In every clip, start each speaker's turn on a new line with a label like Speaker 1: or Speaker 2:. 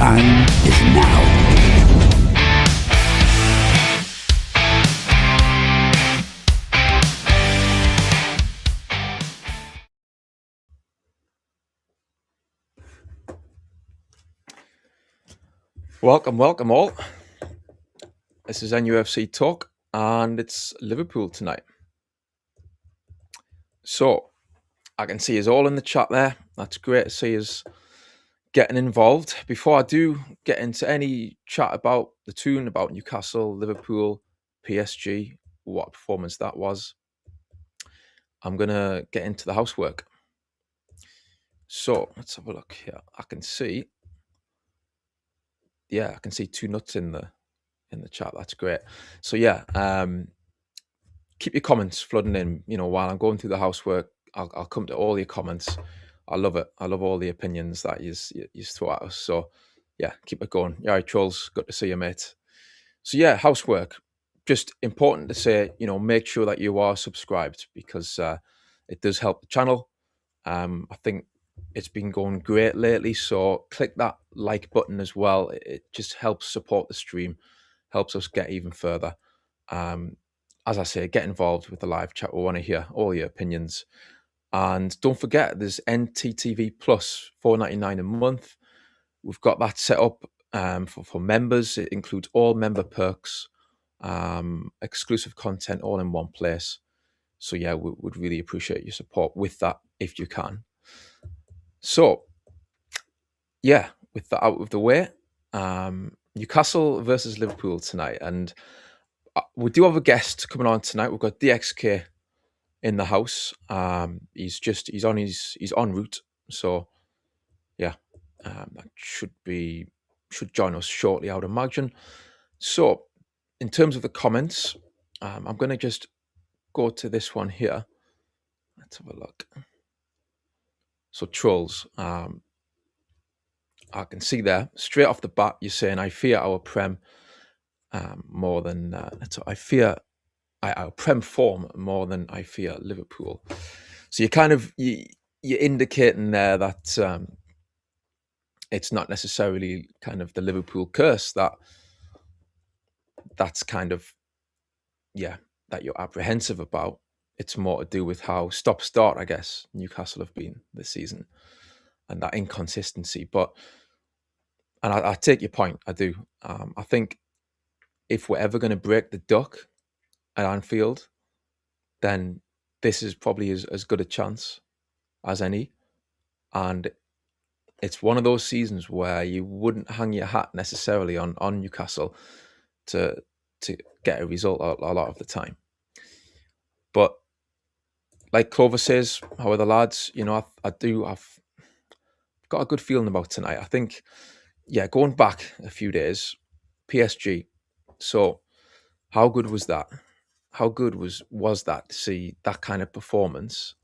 Speaker 1: time is now.
Speaker 2: Welcome all. This is NUFC Talk, and it's Liverpool tonight. So, I can see us all in the chat there. That's great to see us getting involved. Before I do get into any chat about the Toon, about Newcastle, Liverpool, PSG, what a performance that was, I'm going to get into the housework. So, let's have a look here. I can see two nuts in the chat. That's great. So keep your comments flooding in. While I'm going through the housework, I'll come to all your comments. I love it. I love all the opinions that you throw at us. So keep it going. Yeah, trolls. Good to see you, mate. So housework. Just important to say, make sure that you are subscribed, because it does help the channel. I think it's been going great lately, so click that like button as well. It just helps support the stream, helps us get even further. As I say, get involved with the live chat. We want to hear all your opinions. And don't forget, there's NTTV Plus, $4.99 a month. We've got that set up for members. It includes all member perks, exclusive content, all in one place. So we would really appreciate your support with that if you can. So with that out of the way, Newcastle versus Liverpool tonight, and we do have a guest coming on tonight. We've got DXK in the house. He's en route. So that should join us shortly, I would imagine. So in terms of the comments, I'm going to just go to this one here. Let's have a look. So trolls, I can see there straight off the bat, you're saying, I fear our Prem more than I fear our Prem form more than I fear Liverpool. So you're indicating there that it's not necessarily kind of the Liverpool curse that's kind of that you're apprehensive about. It's more to do with how stop-start, I guess, Newcastle have been this season, and that inconsistency. And I take your point. I do. I think if we're ever going to break the duck at Anfield, then this is probably as good a chance as any. And it's one of those seasons where you wouldn't hang your hat necessarily on Newcastle to get a result a lot of the time. But like Clover says, how are the lads? I've got a good feeling about tonight. I think, going back a few days, PSG. So how good was that? How good was that to see that kind of performance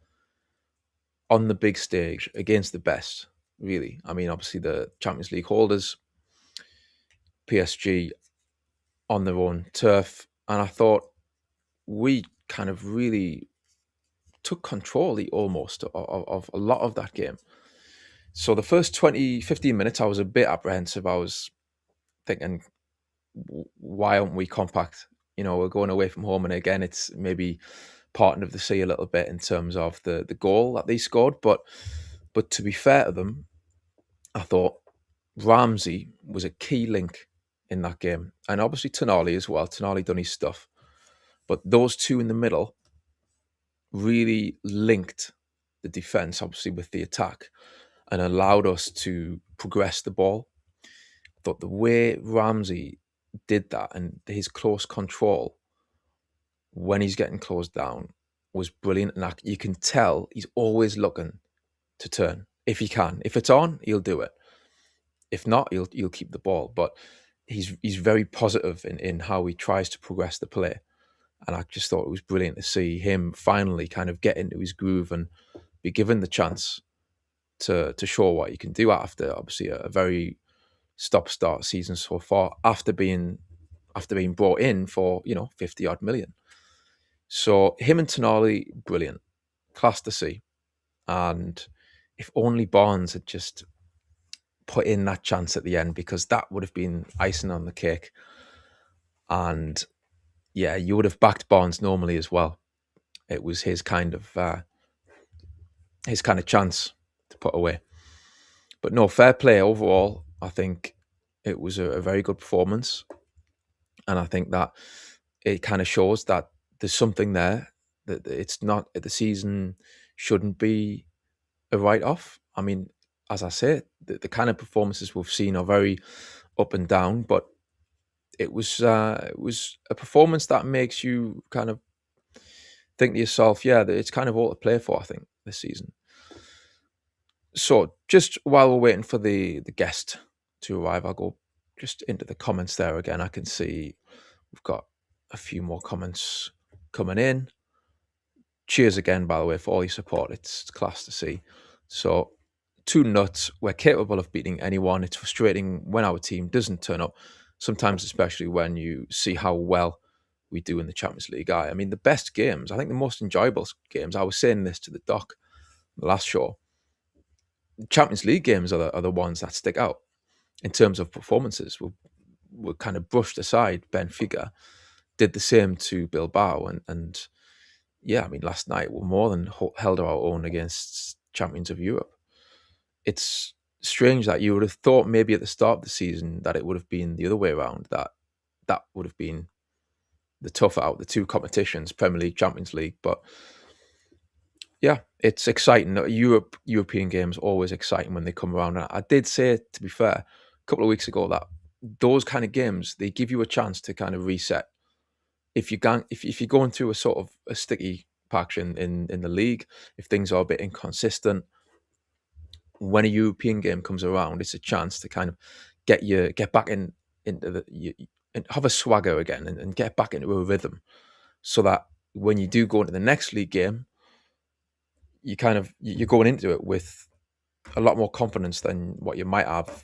Speaker 2: on the big stage against the best, really? I mean, obviously the Champions League holders, PSG on their own turf. And I thought we kind of really took control almost of a lot of that game. So the first 15 minutes, I was a bit apprehensive. I was thinking, why aren't we compact? We're going away from home, and again, it's maybe parting of the sea a little bit in terms of the goal that they scored. But to be fair to them, I thought Ramsey was a key link in that game, and obviously Tonali as well. Tonali done his stuff, but those two in the middle really linked the defense, obviously, with the attack, and allowed us to progress the ball. I thought the way Ramsey did that and his close control when he's getting closed down was brilliant. And you can tell he's always looking to turn if he can. If it's on, he'll do it. If not, he'll keep the ball. But he's very positive in how he tries to progress the play. And I just thought it was brilliant to see him finally kind of get into his groove and be given the chance to show what he can do after obviously a very stop-start season so far, after being brought in for 50 odd million. So him and Tonali, brilliant, class to see. And if only Barnes had just put in that chance at the end, because that would have been icing on the cake. And yeah, you would have backed Barnes normally as well. It was his kind of chance to put away. But no, fair play overall. I think it was a very good performance, and I think that it kind of shows that there's something there, that it's not, the season shouldn't be a write-off. I mean, as I say, the kind of performances we've seen are very up and down, but it was a performance that makes you kind of think to yourself, yeah, it's kind of all to play for, I think, this season. So just while we're waiting for the guest to arrive, I'll go just into the comments there again. I can see we've got a few more comments coming in. Cheers again, by the way, for all your support. It's class to see. So, Toon Nuts, we're capable of beating anyone. It's frustrating when our team doesn't turn up, sometimes especially when you see how well we do in the Champions League. I mean, the best games, I think the most enjoyable games, I was saying this to the doc the last show, Champions League games are the ones that stick out in terms of performances. We're kind of brushed aside. Benfica did the same to Bilbao, and yeah, I mean, last night we more than held our own against champions of Europe. It's strange that you would have thought maybe at the start of the season that it would have been the other way around, that would have been the tougher out the two competitions, Premier League, Champions League. But yeah, it's exciting. European games always exciting when they come around. And I did say, to be fair, a couple of weeks ago, that those kind of games, they give you a chance to kind of reset. If you're going through a sort of a sticky patch in the league, if things are a bit inconsistent, when a European game comes around, it's a chance to kind of get back into and have a swagger again, and get back into a rhythm, so that when you do go into the next league game, you're going into it with a lot more confidence than what you might have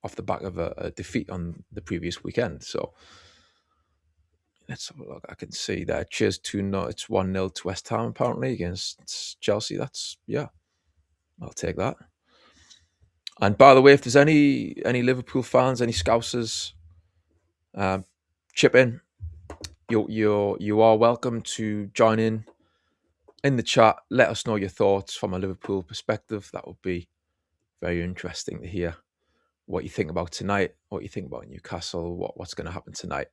Speaker 2: off the back of a defeat on the previous weekend. So let's have a look. I can see there. Cheers to it's 1-0 to West Ham apparently against Chelsea. That's, yeah, I'll take that. And by the way, if there's any Liverpool fans, any Scousers, chip in. You are welcome to join in the chat. Let us know your thoughts from a Liverpool perspective. That would be very interesting to hear what you think about tonight, what you think about Newcastle, what's going to happen tonight.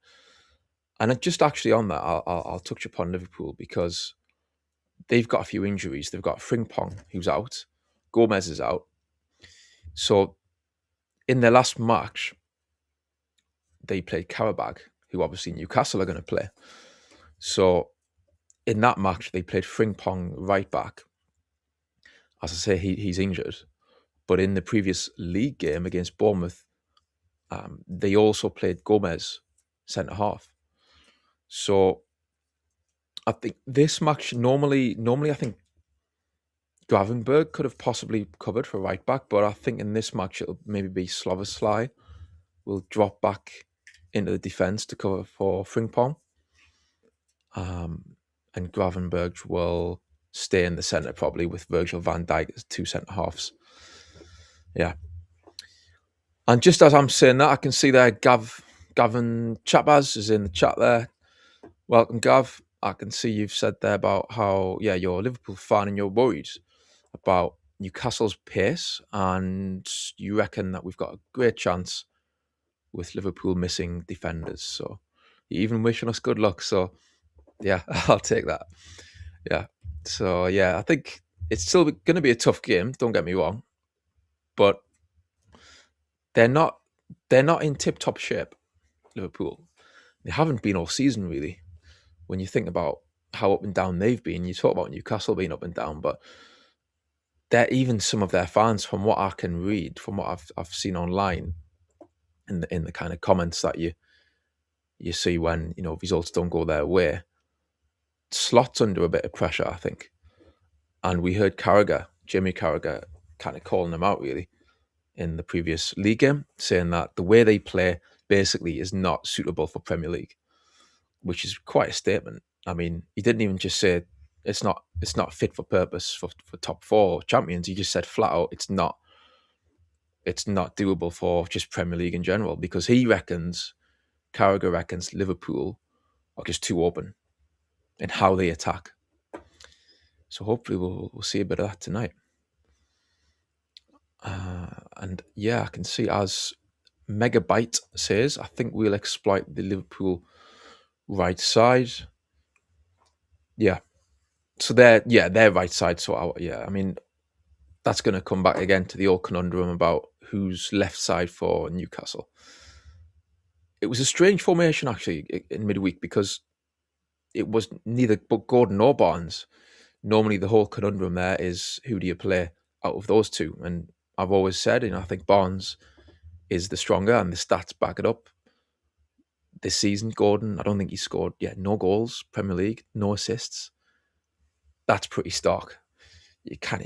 Speaker 2: And just actually on that, I'll touch upon Liverpool, because they've got a few injuries. They've got Frimpong, who's out. Gomez is out. So in their last match, they played Karabag, who obviously Newcastle are going to play. So in that match, they played Frimpong right back. As I say, he's injured. But in the previous league game against Bournemouth, they also played Gomez centre half. So I think this match, normally I think Gravenberg could have possibly covered for right back, but I think in this match it'll maybe be Szoboszlai will drop back into the defence to cover for Frimpong. And Gravenberg will stay in the centre probably with Virgil van Dijk as two centre halves. Yeah. And just as I'm saying that, I can see there Gavin Chapaz is in the chat there. Welcome, Gav. I can see you've said there about how, yeah, you're a Liverpool fan and you're worried about Newcastle's pace, and you reckon that we've got a great chance with Liverpool missing defenders. So you're even wishing us good luck. So yeah, I'll take that. Yeah. So yeah, I think it's still going to be a tough game. Don't get me wrong, but they're not in tip-top shape, Liverpool. They haven't been all season, really. When you think about how up and down they've been, you talk about Newcastle being up and down, but they're, even some of their fans, from what I can read, from what I've seen online, in the kind of comments that you see when results don't go their way, Slot's under a bit of pressure, I think. And we heard Jimmy Carragher, kind of calling them out really in the previous league game, saying that the way they play basically is not suitable for Premier League, which is quite a statement. I mean, he didn't even just say it's not fit for purpose for top four champions. He just said flat out it's not it's not doable for just Premier League in general, because Carragher reckons Liverpool are just too open in how they attack. So hopefully we'll see a bit of that tonight. And yeah, I can see, as Megabyte says, I think we'll exploit the Liverpool right side. Yeah. So their right side. So I mean, that's going to come back again to the old conundrum about who's left side for Newcastle. It was a strange formation actually in midweek, because it was neither Gordon nor Barnes. Normally the whole conundrum there is, who do you play out of those two? And I've always said, I think Barnes is the stronger, and the stats back it up. This season, Gordon, I don't think he scored no goals, Premier League, no assists. That's pretty stark. You can't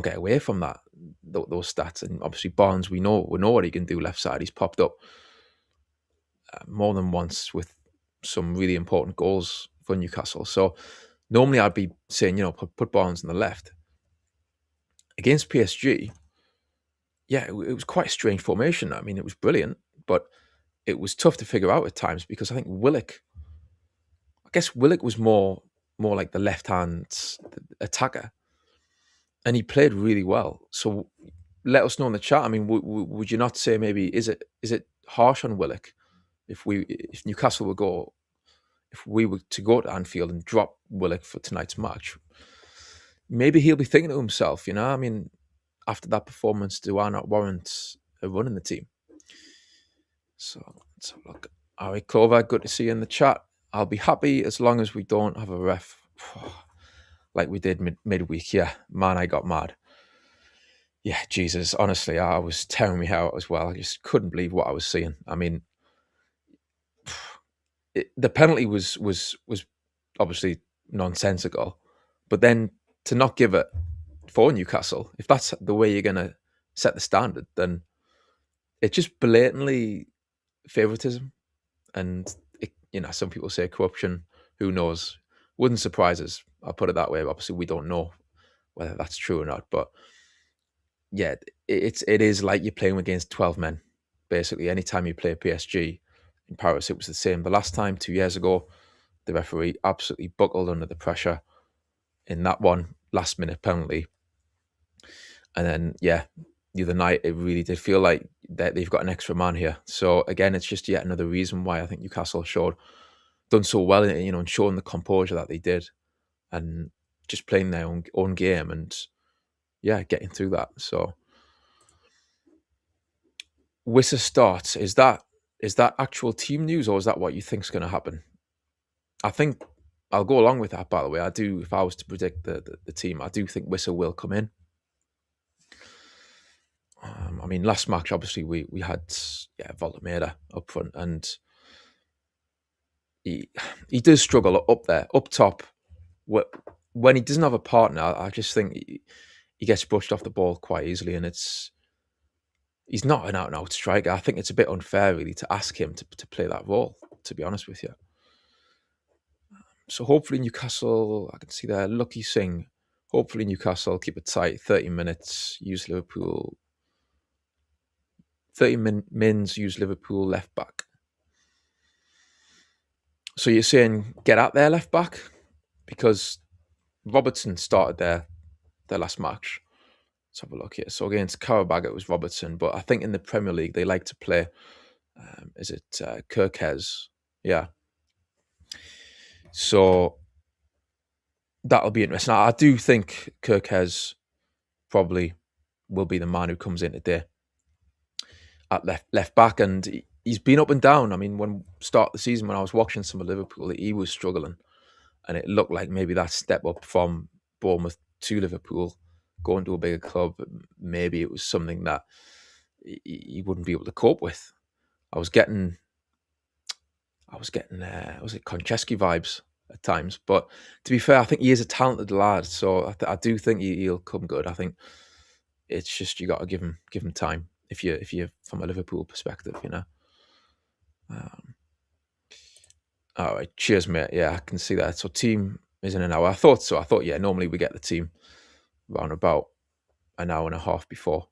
Speaker 2: get away from that, those stats. And obviously Barnes, we know what he can do left side. He's popped up more than once with some really important goals for Newcastle. So normally I'd be saying, put Barnes on the left. Against PSG, it was quite a strange formation. I mean, it was brilliant, but it was tough to figure out at times, because I think Willock was more like the left-hand attacker, and he played really well. So let us know in the chat. I mean, would you not say, maybe is it harsh on Willock if Newcastle if we were to go to Anfield and drop Willock for tonight's match? Maybe he'll be thinking to himself, I mean, after that performance, do I not warrant a run in the team? So let's have a look. All right, Clover, good to see you in the chat. I'll be happy as long as we don't have a ref like we did midweek. Yeah, man, I got mad. Yeah, Jesus, honestly, I was tearing my hair out as well. I just couldn't believe what I was seeing. I mean, the penalty was obviously nonsensical, but then to not give it for Newcastle, if that's the way you're going to set the standard, then it's just blatantly favoritism. And some people say corruption. Who knows? Wouldn't surprise us. I'll put it that way. Obviously, we don't know whether that's true or not. But yeah, it is like you're playing against 12 men. Basically, anytime you play PSG in Paris, it was the same. The last time, 2 years ago, the referee absolutely buckled under the pressure in that one last-minute penalty. And then, the other night, it really did feel like that they've got an extra man here. So again, it's just yet another reason why I think Newcastle done so well in and showing the composure that they did, and just playing their own game, and getting through that. So Wissa starts. Is that actual team news, or is that what you think is going to happen? I think I'll go along with that, by the way. I do, if I was to predict the team, I do think Wissa will come in. I mean, last match, obviously, we had Voltemeda up front, and he does struggle up there, up top. When he doesn't have a partner, I just think he gets brushed off the ball quite easily, and he's not an out-and-out striker. I think it's a bit unfair, really, to ask him to play that role, to be honest with you. So hopefully Newcastle, I can see there, Lucky Singh, hopefully Newcastle keep it tight, 30 minutes, use Liverpool. 30 mins, use Liverpool left back. So you're saying get out there left back? Because Robertson started their last match. Let's have a look here. So against Karabag, it was Robertson, but I think in the Premier League, they like to play, is it Kirkez? Yeah. So that'll be interesting. I do think Kirkez probably will be the man who comes in today at left back, and he's been up and down. I mean, when start the season, when I was watching some of Liverpool, he was struggling, and it looked like maybe that step up from Bournemouth to Liverpool, going to a bigger club, maybe it was something that he wouldn't be able to cope with. I was getting was it Konchesky vibes at times, but to be fair, I think he is a talented lad, so I do think he'll come good. I think it's just you got to give him time if you're from a Liverpool perspective, All right, cheers, mate. Yeah, I can see that. So team is in an hour. I thought so. Normally we get the team around about an hour and a half before.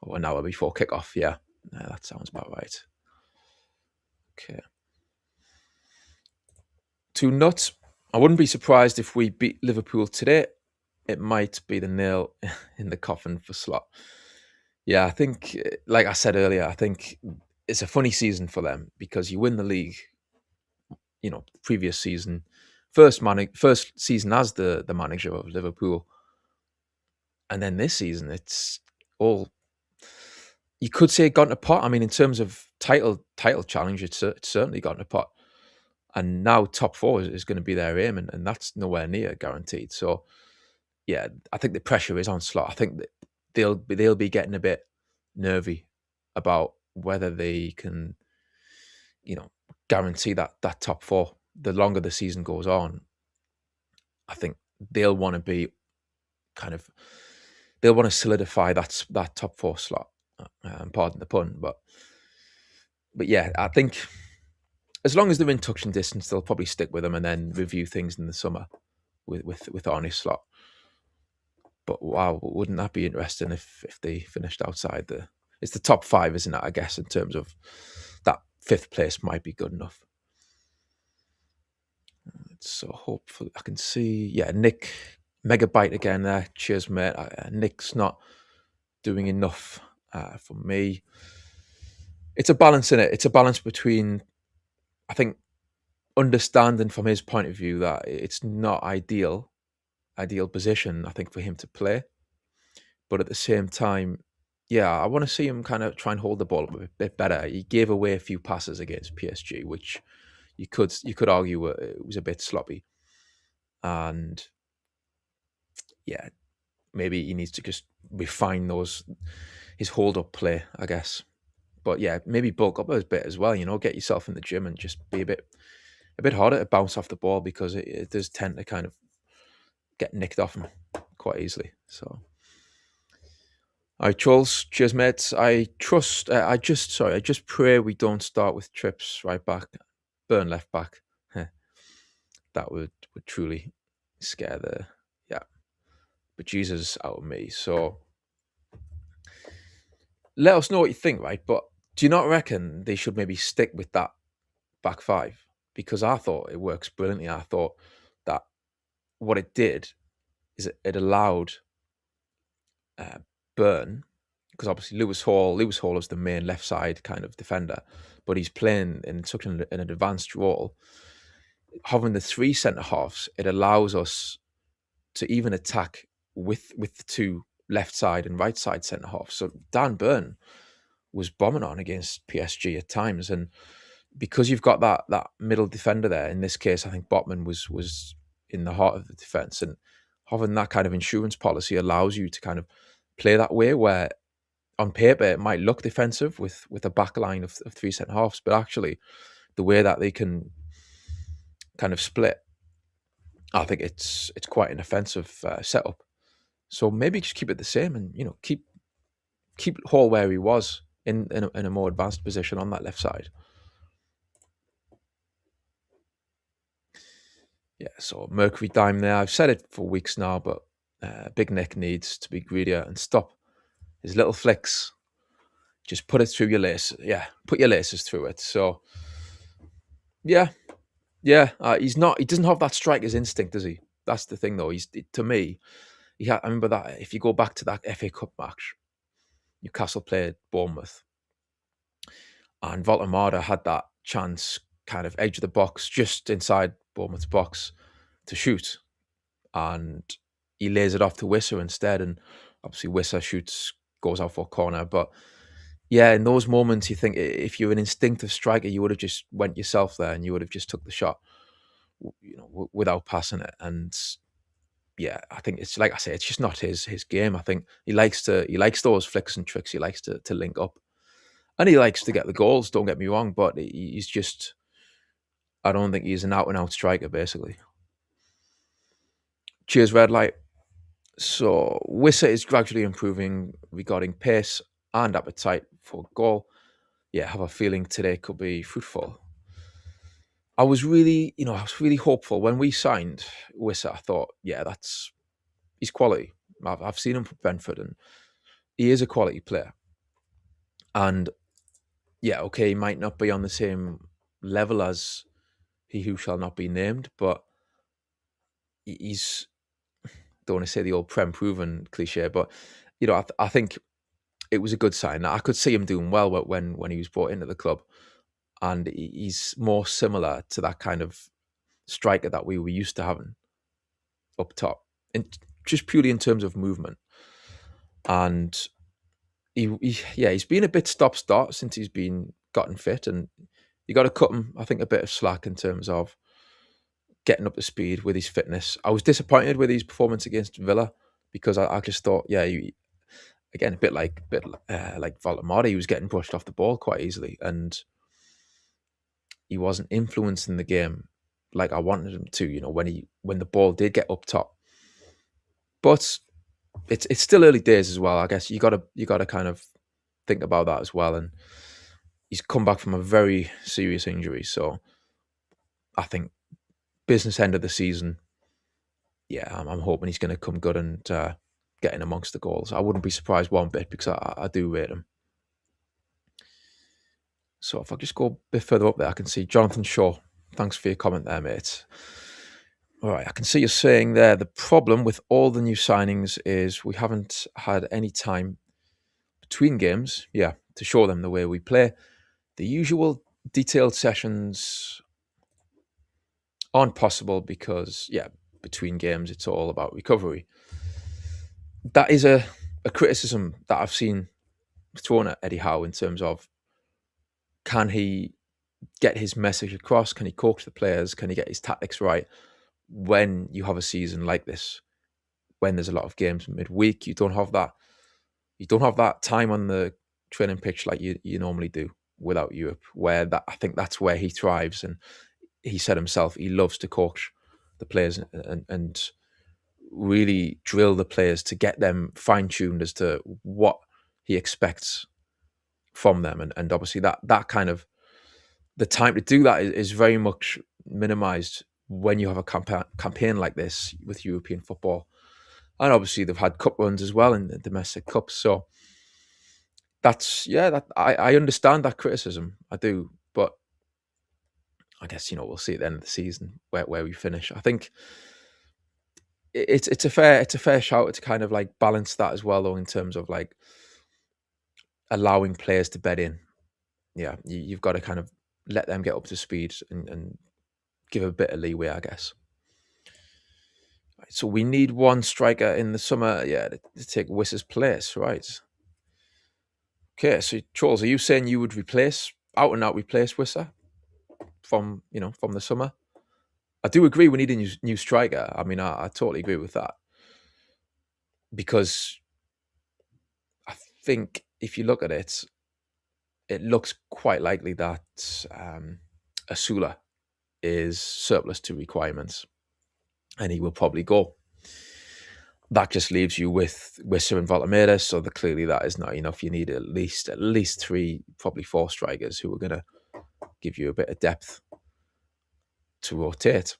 Speaker 2: or an hour before kickoff. Yeah, that sounds about right. Okay. Two nuts. I wouldn't be surprised if we beat Liverpool today. It might be the nail in the coffin for Slot. Yeah, I think, like I said earlier, I think it's a funny season for them because you win the league. Previous season, first season as the manager of Liverpool, and then this season it's all, you could say, gone to pot. I mean, in terms of title challenge, it's certainly gone to pot. And now top four is going to be their aim, and that's nowhere near guaranteed. So yeah, I think the pressure is on Slot. I think that they'll be getting a bit nervy about whether they can, guarantee that top four. The longer the season goes on, I think they'll want to be they'll want to solidify that top four slot. Pardon the pun, but yeah, I think as long as they're in touching distance, they'll probably stick with them and then review things in the summer with Arne's slot. But wow, wouldn't that be interesting if they finished outside it's the top five, isn't it? I guess in terms of that, fifth place might be good enough. So hopefully I can see, yeah, Nick Megabyte again there. Cheers, mate. Nick's not doing enough for me. It's a balance in it. It's a balance between, I think, understanding from his point of view that it's not ideal position, I think, for him to play. But at the same time, yeah, I want to see him kind of try and hold the ball a bit better. He gave away a few passes against PSG, which you could argue it was a bit sloppy. And yeah, maybe he needs to just refine his hold up play, I guess. But yeah, maybe bulk up a bit as well. Get yourself in the gym and just be a bit harder to bounce off the ball, because it does tend to kind of get nicked off him quite easily. So, all right, trolls, cheers, mates. I just pray we don't start with Trips right back, Burn left back. That would truly scare the bejesus out of me. So let us know what you think, right? But do you not reckon they should maybe stick with that back five? Because I thought it works brilliantly. I thought that what it did is it allowed Burn, because obviously Lewis Hall is the main left side kind of defender, but he's playing in such an advanced role. Having the three centre halves, it allows us to even attack with the two left side and right side centre halves. So Dan Burn was bombing on against PSG at times, and because you've got that middle defender there, in this case, I think Botman was in the heart of the defence, and having that kind of insurance policy allows you to kind of play that way, where on paper it might look defensive with a back line of three centre halves, but actually the way that they can kind of split, I think it's quite an offensive setup. So maybe just keep it the same, and keep Hall where he was in a more advanced position on that left side. Yeah, so Mercury Dime there. I've said it for weeks now, but Big Nick needs to be greedier and stop his little flicks. Just put it through your laces. Yeah, put your laces through it. So, yeah. He doesn't have that striker's instinct, does he? That's the thing, though. To me, I remember that if you go back to that FA Cup match, Newcastle played Bournemouth, and Voltemada had that chance, kind of edge of the box, just inside Bournemouth's box, to shoot, and he lays it off to Wissa instead, and obviously Wissa goes out for a corner. But yeah, in those moments, you think if you're an instinctive striker, you would have just went yourself there, and you would have just took the shot, without passing it. And yeah, I think it's, like I say, it's just not his game. I think he likes those flicks and tricks. He likes to link up, and he likes to get the goals. Don't get me wrong, but he's just, I don't think he's an out and out striker, basically. Cheers, red light. So Wissa is gradually improving regarding pace and appetite for goal. Yeah, I have a feeling today could be fruitful. I was really hopeful when we signed Wissa. I thought, yeah, he's quality. I've seen him for Brentford, and he is a quality player. And yeah, okay, he might not be on the same level as he who shall not be named, but he's, don't want to say the old Prem proven cliche, but I think it was a good sign. I could see him doing well when he was brought into the club, and he's more similar to that kind of striker that we were used to having up top, and just purely in terms of movement. And he's been a bit stop-start since he's been gotten fit, and you got to cut him, I think, a bit of slack in terms of getting up to speed with his fitness. I was disappointed with his performance against Villa because I just thought, again, a bit like Voldemort, he was getting brushed off the ball quite easily, and he wasn't influencing the game like I wanted him to. When the ball did get up top, but it's still early days as well. I guess you gotta kind of think about that as well. And he's come back from a very serious injury, so I think business end of the season. Yeah, I'm hoping he's going to come good and get in amongst the goals. I wouldn't be surprised one bit because I do rate him. So if I just go a bit further up there, I can see Jonathan Shaw. Thanks for your comment there, mate. All right, I can see you're saying there, the problem with all the new signings is we haven't had any time between games, to show them the way we play. The usual detailed sessions aren't possible because, between games, it's all about recovery. That is a criticism that I've seen thrown at Eddie Howe in terms of, can he get his message across? Can he coach the players? Can he get his tactics right when you have a season like this? When there's a lot of games midweek, you don't have that. You don't have that time on the training pitch like you normally do without Europe. Where I think that's where he thrives, and he said himself he loves to coach the players and really drill the players to get them fine-tuned as to what he expects from them. And obviously that kind of, the time to do that is very much minimized when you have a campaign like this with European football. And obviously they've had cup runs as well in the domestic cups. So that's, I understand that criticism. I do. But I guess, we'll see at the end of the season where we finish. I think it's a fair shout to kind of like balance that as well, though, in terms of like allowing players to bed in. Yeah, you've got to kind of let them get up to speed and give a bit of leeway, I guess. Right, so we need one striker in the summer, to take Wissa's place, right? Okay, so Charles, are you saying you would out and out replace Wissa from the summer? I do agree we need a new striker. I mean, I totally agree with that. Because I think if you look at it, it looks quite likely that Asula is surplus to requirements and he will probably go. That just leaves you with Wissa and Voltameda, so clearly that is not enough. You need at least 3, probably 4 strikers who are going to give you a bit of depth to rotate.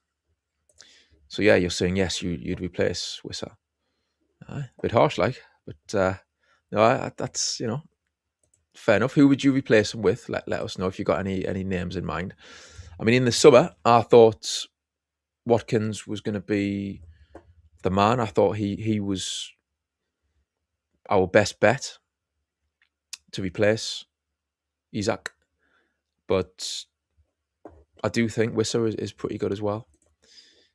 Speaker 2: So yeah, you're saying yes, you'd replace Wissa. A bit harsh, like, but no, that's fair enough. Who would you replace him with? Let us know if you got any names in mind. I mean, in the summer, I thought Watkins was going to be the man. I thought he was our best bet to replace Isak, but I do think Wissa is pretty good as well.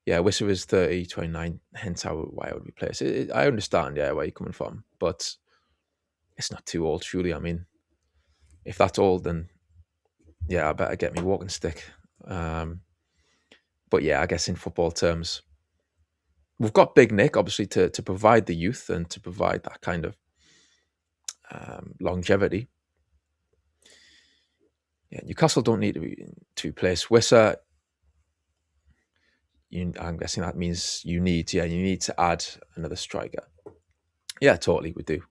Speaker 2: Yeah, Wissa is 30, 29, hence why I would replace it. I understand, where you're coming from, but it's not too old, surely. I mean, if that's old, then I better get me walking stick. But yeah, I guess in football terms, we've got Big Nick, obviously, to provide the youth and to provide that kind of longevity. Yeah, Newcastle don't need to replace Wissa. I'm guessing that means you need to add another striker. Yeah, totally, we do.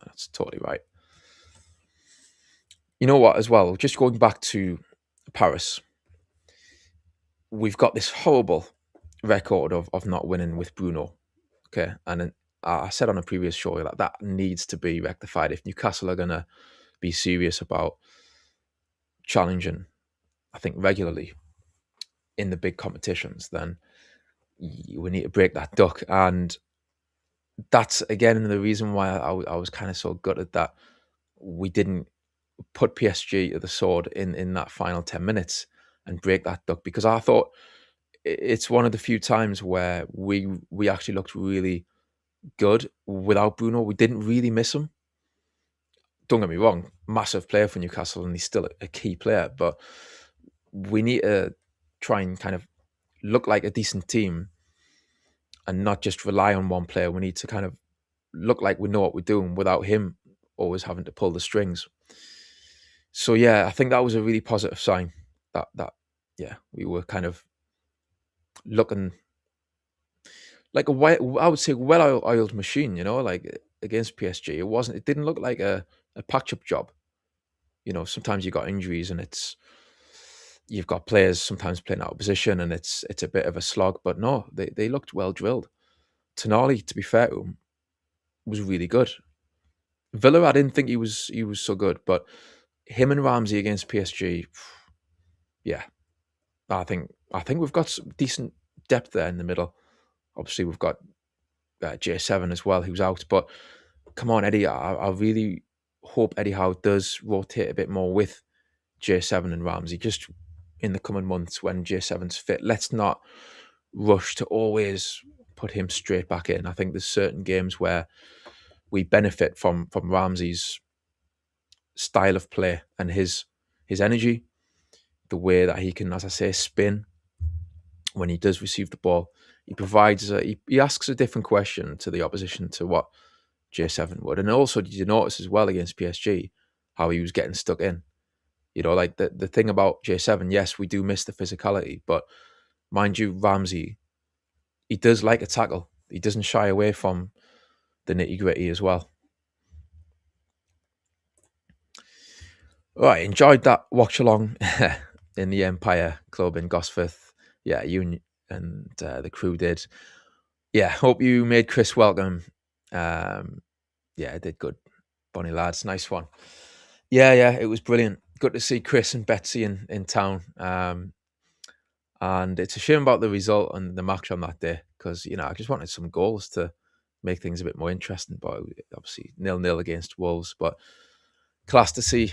Speaker 2: That's totally right. You know what, as well, just going back to Paris, we've got this horrible record of not winning with Bruno. Okay, and then I said on a previous show that needs to be rectified if Newcastle are going to be serious about challenging, I think, regularly in the big competitions, then we need to break that duck. And that's, again, the reason why I was kind of so gutted that we didn't put PSG to the sword in that final 10 minutes and break that duck, because I thought it's one of the few times where we actually looked really good without Bruno. We didn't really miss him. Don't get me wrong, massive player for Newcastle, and he's still a key player, but we need to try and kind of look like a decent team and not just rely on one player. We need to kind of look like we know what we're doing without him always having to pull the strings. So yeah, I think that was a really positive sign that yeah, we were kind of looking like I would say well-oiled machine, like against PSG. It didn't look like a patch-up job. Sometimes you got injuries and you've got players sometimes playing out of position and it's a bit of a slog, but no, they looked well drilled. Tonali, to be fair to him, was really good. Villa, I didn't think he was so good, but him and Ramsey against PSG, yeah, I think we've got some decent depth there in the middle. Obviously, we've got J7 as well, who's out. But come on, Eddie, I really hope Eddie Howe does rotate a bit more with J7 and Ramsey just in the coming months when J7's fit. Let's not rush to always put him straight back in. I think there's certain games where we benefit from Ramsey's style of play and his energy, the way that he can, as I say, spin when he does receive the ball. He provides he asks a different question to the opposition to what J7 would. And also, did you notice as well against PSG how he was getting stuck in? Like the thing about J7, yes, we do miss the physicality, but mind you, Ramsey, he does like a tackle. He doesn't shy away from the nitty-gritty as well. Right, enjoyed that watch along in the Empire Club in Gosforth. Yeah, you and the crew did. Yeah, hope you made Chris welcome. Yeah, it did good. Bonnie lads, nice one. Yeah, it was brilliant. Good to see Chris and Betsy in town. And it's a shame about the result and the match on that day because, I just wanted some goals to make things a bit more interesting. But obviously 0-0 against Wolves. But class to see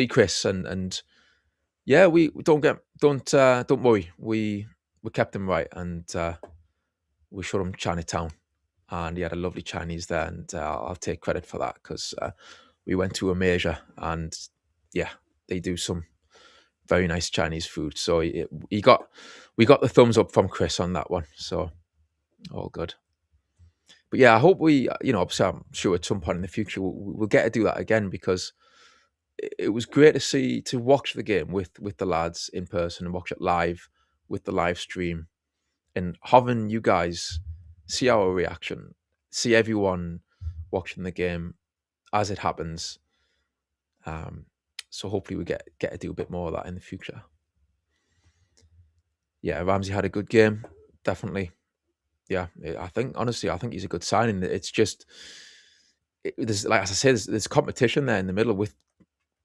Speaker 2: Chris and yeah, we don't worry. We kept him right and we showed him Chinatown. And he had a lovely Chinese there, and I'll take credit for that because we went to a major, and yeah, they do some very nice Chinese food. So we got the thumbs up from Chris on that one. So all good. But yeah, I hope we, obviously I'm sure at some point in the future we'll get to do that again because it was great to watch the game with the lads in person and watch it live with the live stream and having you guys see our reaction, see everyone watching the game as it happens. So hopefully we get to do a bit more of that in the future. Yeah, Ramsey had a good game, definitely. Yeah, honestly, I think he's a good signing. It's just, there's, like as I said, there's competition there in the middle with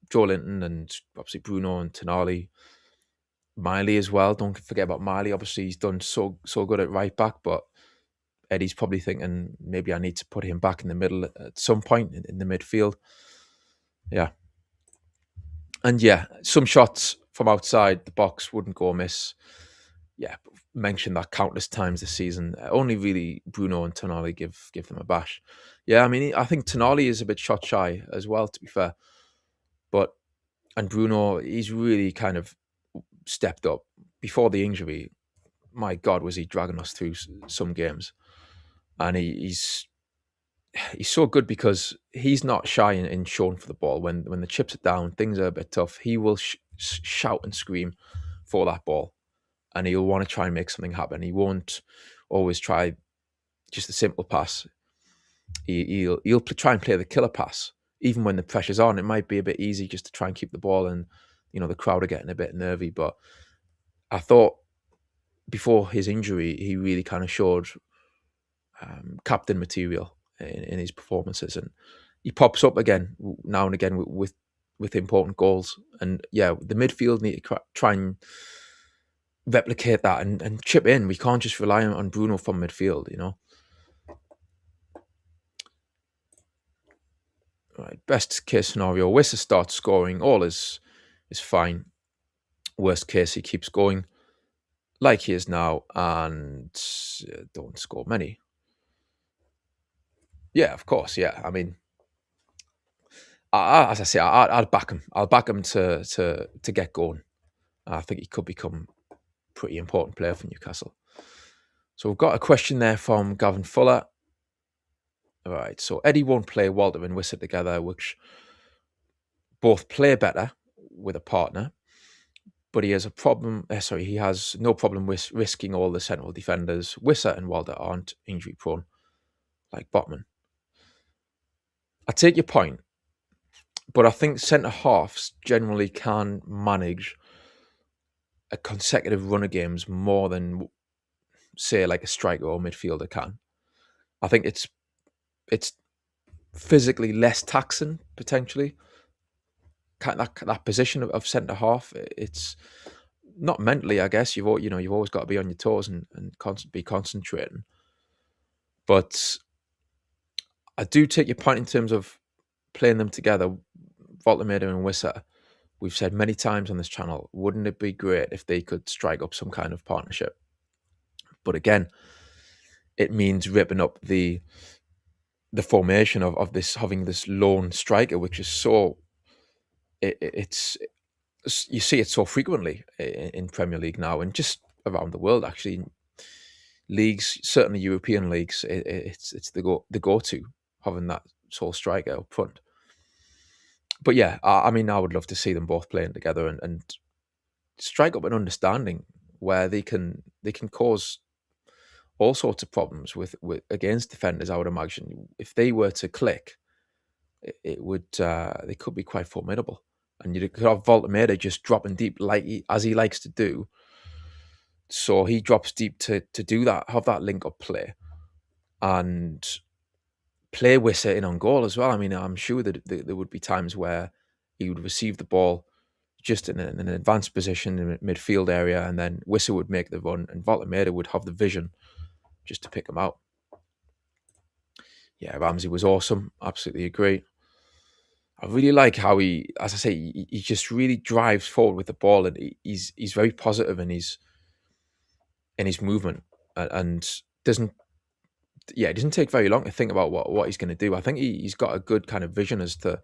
Speaker 2: Joe Linton and obviously Bruno and Tonali. Miley as well. Don't forget about Miley. Obviously, he's done so good at right back, but Eddie's probably thinking maybe I need to put him back in the middle at some point in the midfield. Yeah. And yeah, some shots from outside the box wouldn't go amiss. Yeah, mentioned that countless times this season. Only really Bruno and Tonali give them a bash. Yeah, I mean, I think Tonali is a bit shot shy as well, to be fair. And Bruno, he's really kind of stepped up. Before the injury, my God, was he dragging us through some games. And he's so good because he's not shy in showing for the ball. When the chips are down, things are a bit tough, he will shout and scream for that ball. And he'll want to try and make something happen. He won't always try just a simple pass. He'll try and play the killer pass. Even when the pressure's on, it might be a bit easy just to try and keep the ball and, the crowd are getting a bit nervy. But I thought before his injury, he really kind of showed captain material in his performances. And he pops up again now and again with important goals. And yeah, the midfield need to try and replicate that and chip in. We can't just rely on Bruno from midfield, you know. Right, best case scenario, Wissa starts scoring, all is fine. Worst case, he keeps going like he is now and don't score many. Yeah, of course. Yeah, I mean, as I say, I'll back him. I'll back him to get going. I think he could become a pretty important player for Newcastle. So we've got a question there from Gavin Fuller. All right, so Eddie won't play Walter and Wissa together, which both play better with a partner, but he has a problem. He has no problem with risking all the central defenders. Wissa and Walter aren't injury prone like Botman. I take your point, but I think centre halves generally can manage a consecutive run of games more than, say, like a striker or midfielder can. I think it's physically less taxing potentially. That position of centre half, it's not mentally, I guess. You've always got to be on your toes and be concentrating. But I do take your point in terms of playing them together, Voltemeda and Wissa. We've said many times on this channel, wouldn't it be great if they could strike up some kind of partnership? But again, it means ripping up the formation of this, having this lone striker, which is so it's you see it so frequently in Premier League now and just around the world actually. Leagues, certainly European leagues, it's the go-to, having that sole striker up front. But yeah, I mean, I would love to see them both playing together and strike up an understanding where they can cause all sorts of problems with against defenders. I would imagine if they were to click, it would they could be quite formidable. And you could have Voltemeda just dropping deep as he likes to do. So he drops deep to do that, have that link up play, and play Wissa in on goal as well. I mean, I'm sure that there would be times where he would receive the ball just in an advanced position in the midfield area, and then Wissa would make the run, and Voltemeda would have the vision just to pick him out. Yeah, Ramsey was awesome. Absolutely agree. I really like how he, as I say, he just really drives forward with the ball, and he's very positive in his movement, and doesn't. Yeah, it doesn't take very long to think about what he's going to do. I think he's got a good kind of vision as to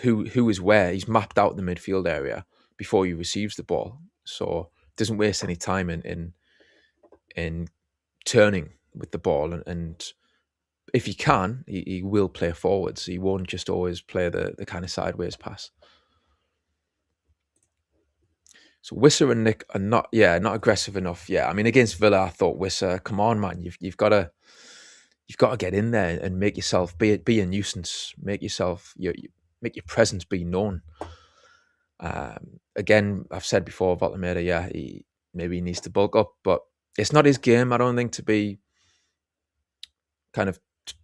Speaker 2: who is where. He's mapped out the midfield area before he receives the ball, so doesn't waste any time in turning with the ball. And if he can, he will play forwards. He won't just always play the kind of sideways pass. So Wissa and Nick are not aggressive enough. Yeah, I mean, against Villa, I thought, Wissa, come on, man, you've got to get in there and make yourself be a nuisance. Make yourself make your presence be known. Again, I've said before, Voltemeda, yeah, he needs to bulk up, but it's not his game, I don't think, to be kind of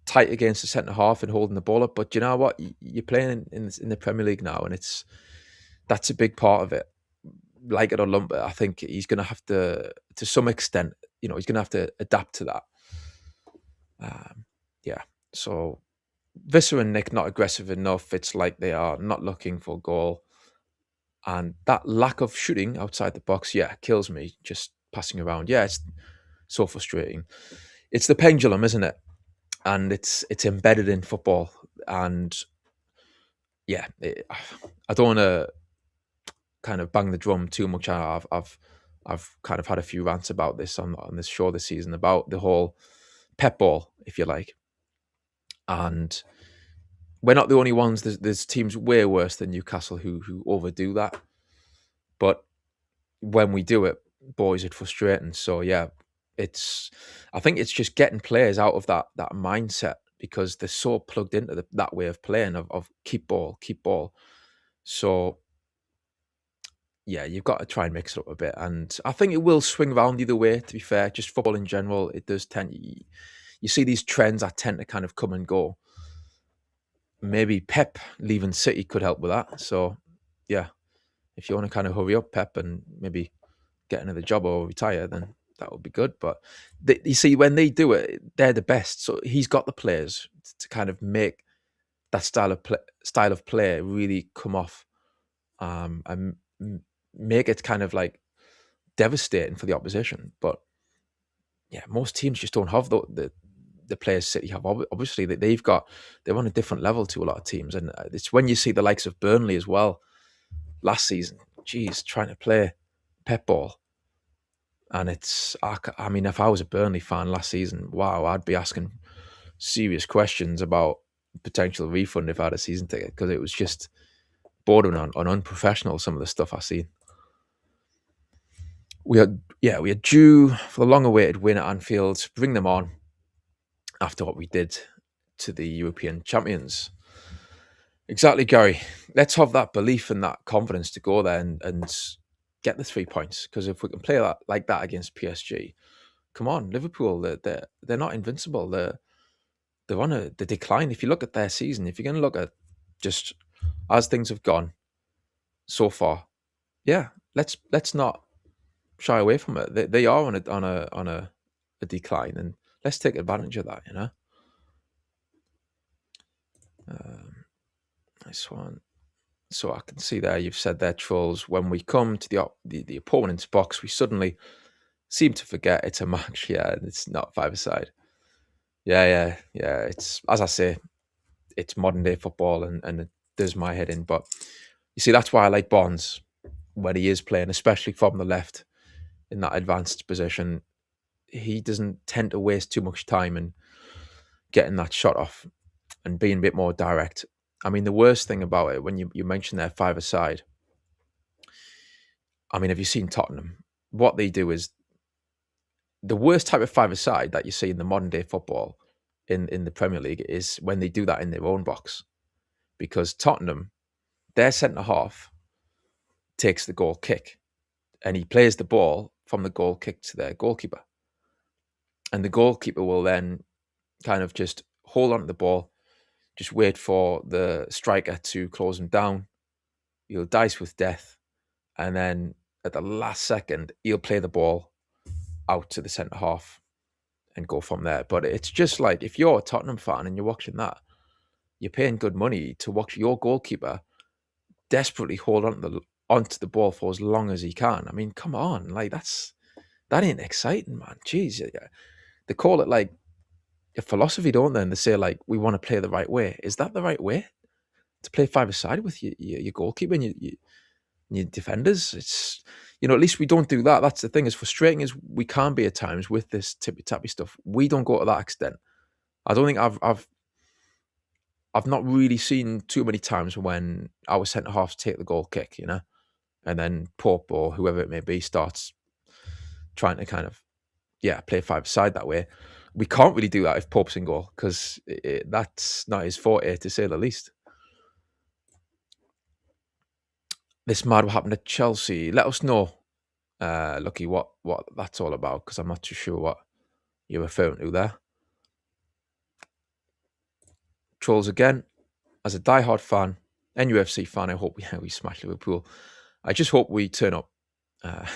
Speaker 2: tight against the centre half and holding the ball up. But you know what? You're playing in the Premier League now, and that's a big part of it. Like it or lump it, I think he's going to have to some extent, he's going to have to adapt to that. Yeah. So Visser and Nick not aggressive enough. It's like they are not looking for a goal. And that lack of shooting outside the box, yeah, kills me. Just passing around. Yeah, it's so frustrating. It's the pendulum, isn't it? And it's embedded in football. And yeah, I don't want to kind of bang the drum too much. I've kind of had a few rants about this on this show this season, about the whole pep ball, if you like. And we're not the only ones. There's teams way worse than Newcastle who overdo that. But when we do it, boys, it's frustrating. So yeah, I think it's just getting players out of that mindset, because they're so plugged into that way of playing of keep ball. So yeah, you've got to try and mix it up a bit. And I think it will swing around either way, to be fair. Just football in general, it does tend, you see these trends that tend to kind of come and go. maybe Pep leaving City could help with that. So, yeah, if you want to kind of hurry up, Pep, and maybe get another job or retire, then that would be good. But you see, when they do it, they're the best. So he's got the players to kind of make that style of play really come off, and make it kind of like devastating for the opposition. But yeah, most teams just don't have the players City have. Obviously, they're on a different level to a lot of teams, and it's when you see the likes of Burnley as well last season. Geez, trying to play Pep ball, and I mean, if I was a Burnley fan last season, wow, I'd be asking serious questions about potential refund if I had a season ticket, because it was just bordering on unprofessional, some of the stuff I seen. We are due for the long-awaited win at Anfield. Bring them on after what we did to the European champions. Exactly, Gary. Let's have that belief and that confidence to go there and get the 3 points. Because if we can play that like that against PSG, come on, Liverpool, they're not invincible. They're on the decline. If you look at their season, if you're going to look at just as things have gone so far, yeah, let's not shy away from it. They are on a decline, and let's take advantage of that. Nice one. So I can see there you've said there, Trolls. When we come to the opponent's box, we suddenly seem to forget it's a match. Yeah, it's not five-a-side. Yeah. It's, as I say, it's modern day football, and it does my head in. But you see, that's why I like Bonds when he is playing, especially from the left in that advanced position. He doesn't tend to waste too much time in getting that shot off and being a bit more direct. I mean, the worst thing about it, when you mentioned their five-a-side, I mean, have you seen Tottenham? What they do is the worst type of five-a-side that you see in the modern day football in the Premier League is when they do that in their own box. Because Tottenham, their centre-half takes the goal kick, and he plays the ball from the goal kick to their goalkeeper. And the goalkeeper will then kind of just hold on to the ball, just wait for the striker to close him down. He'll dice with death, and then at the last second, he'll play the ball out to the centre half and go from there. But it's just like, if you're a Tottenham fan and you're watching that, you're paying good money to watch your goalkeeper desperately hold onto the ball for as long as he can. I mean, come on, like that ain't exciting, man. Jeez, they call it like a philosophy, don't they? And they say like, we want to play the right way. Is that the right way to play five-a-side with your goalkeeper and your defenders? It's, at least we don't do that. That's the thing. As frustrating as we can be at times with this tippy-tappy stuff, we don't go to that extent. I don't think I've not really seen too many times when our centre halves take the goal kick, and then Pope or whoever it may be starts trying to kind of play five-a-side that way. We can't really do that if Pope's in goal, because that's not his forte, to say the least. This mad what happened at Chelsea. Let us know, Lucky, what that's all about, because I'm not too sure what you're referring to there. Trolls again. As a diehard fan, NUFC fan, I hope we smash Liverpool. I just hope we turn up, and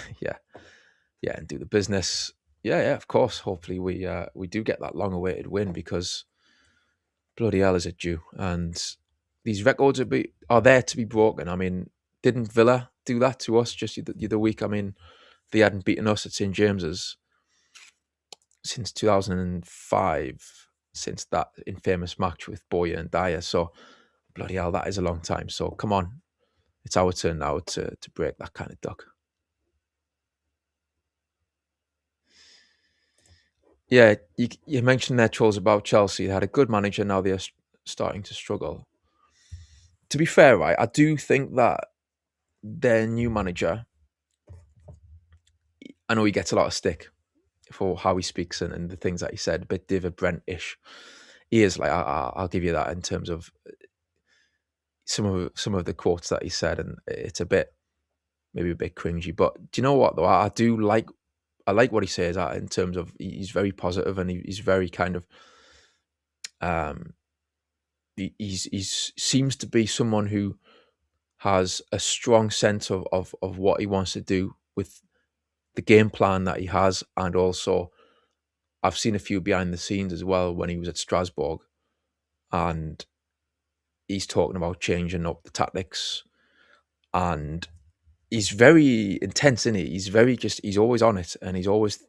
Speaker 2: do the business. Yeah, of course. Hopefully we do get that long-awaited win, because bloody hell is it due. And these records are there to be broken. I mean, didn't Villa do that to us just the other week? I mean, they hadn't beaten us at St James's since 2005, since that infamous match with Boyer and Dyer. So, bloody hell, that is a long time. So, come on. It's our turn now to break that kind of duck. Yeah, you mentioned their trolls about Chelsea. They had a good manager, now they're starting to struggle. To be fair, right, I do think that their new manager, I know he gets a lot of stick for how he speaks and the things that he said, a bit David Brent-ish. He is, like, I'll give you that in terms of some of the quotes that he said, and it's maybe a bit cringy. But do you know what, though? I like what he says in terms of he's very positive, and he's very kind of he seems to be someone who has a strong sense of what he wants to do with the game plan that he has, and also I've seen a few behind the scenes as well when he was at Strasbourg, and he's talking about changing up the tactics, and he's very intense, isn't he? He's always on it, and he's always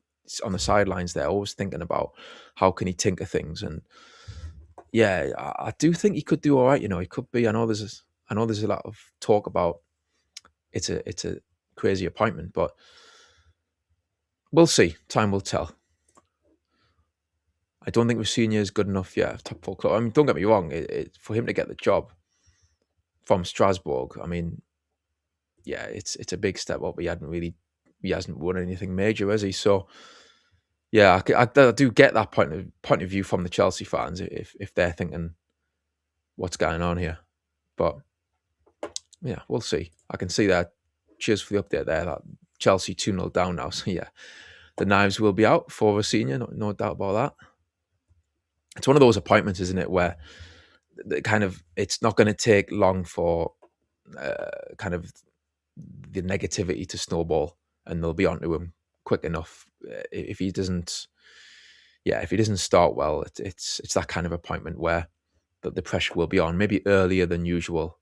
Speaker 2: on the sidelines there, always thinking about how can he tinker things. And yeah, I do think he could do all right. He could be. I know there's a lot of talk about it's a crazy appointment, but we'll see. Time will tell. I don't think Rossini is good enough yet. Top four club. I mean, don't get me wrong. For him to get the job from Strasbourg, I mean, yeah, it's a big step up. He hasn't won anything major, has he? So yeah, I do get that point of view from the Chelsea fans if they're thinking what's going on here. But yeah, we'll see. I can see that. Cheers for the update there. That Chelsea 2-0 down now. So yeah, the knives will be out for Rossini, no doubt about that. It's one of those appointments, isn't it, where it's not going to take long for kind of the negativity to snowball, and they'll be onto him quick enough. If he doesn't start well, it's that kind of appointment where the pressure will be on, maybe earlier than usual.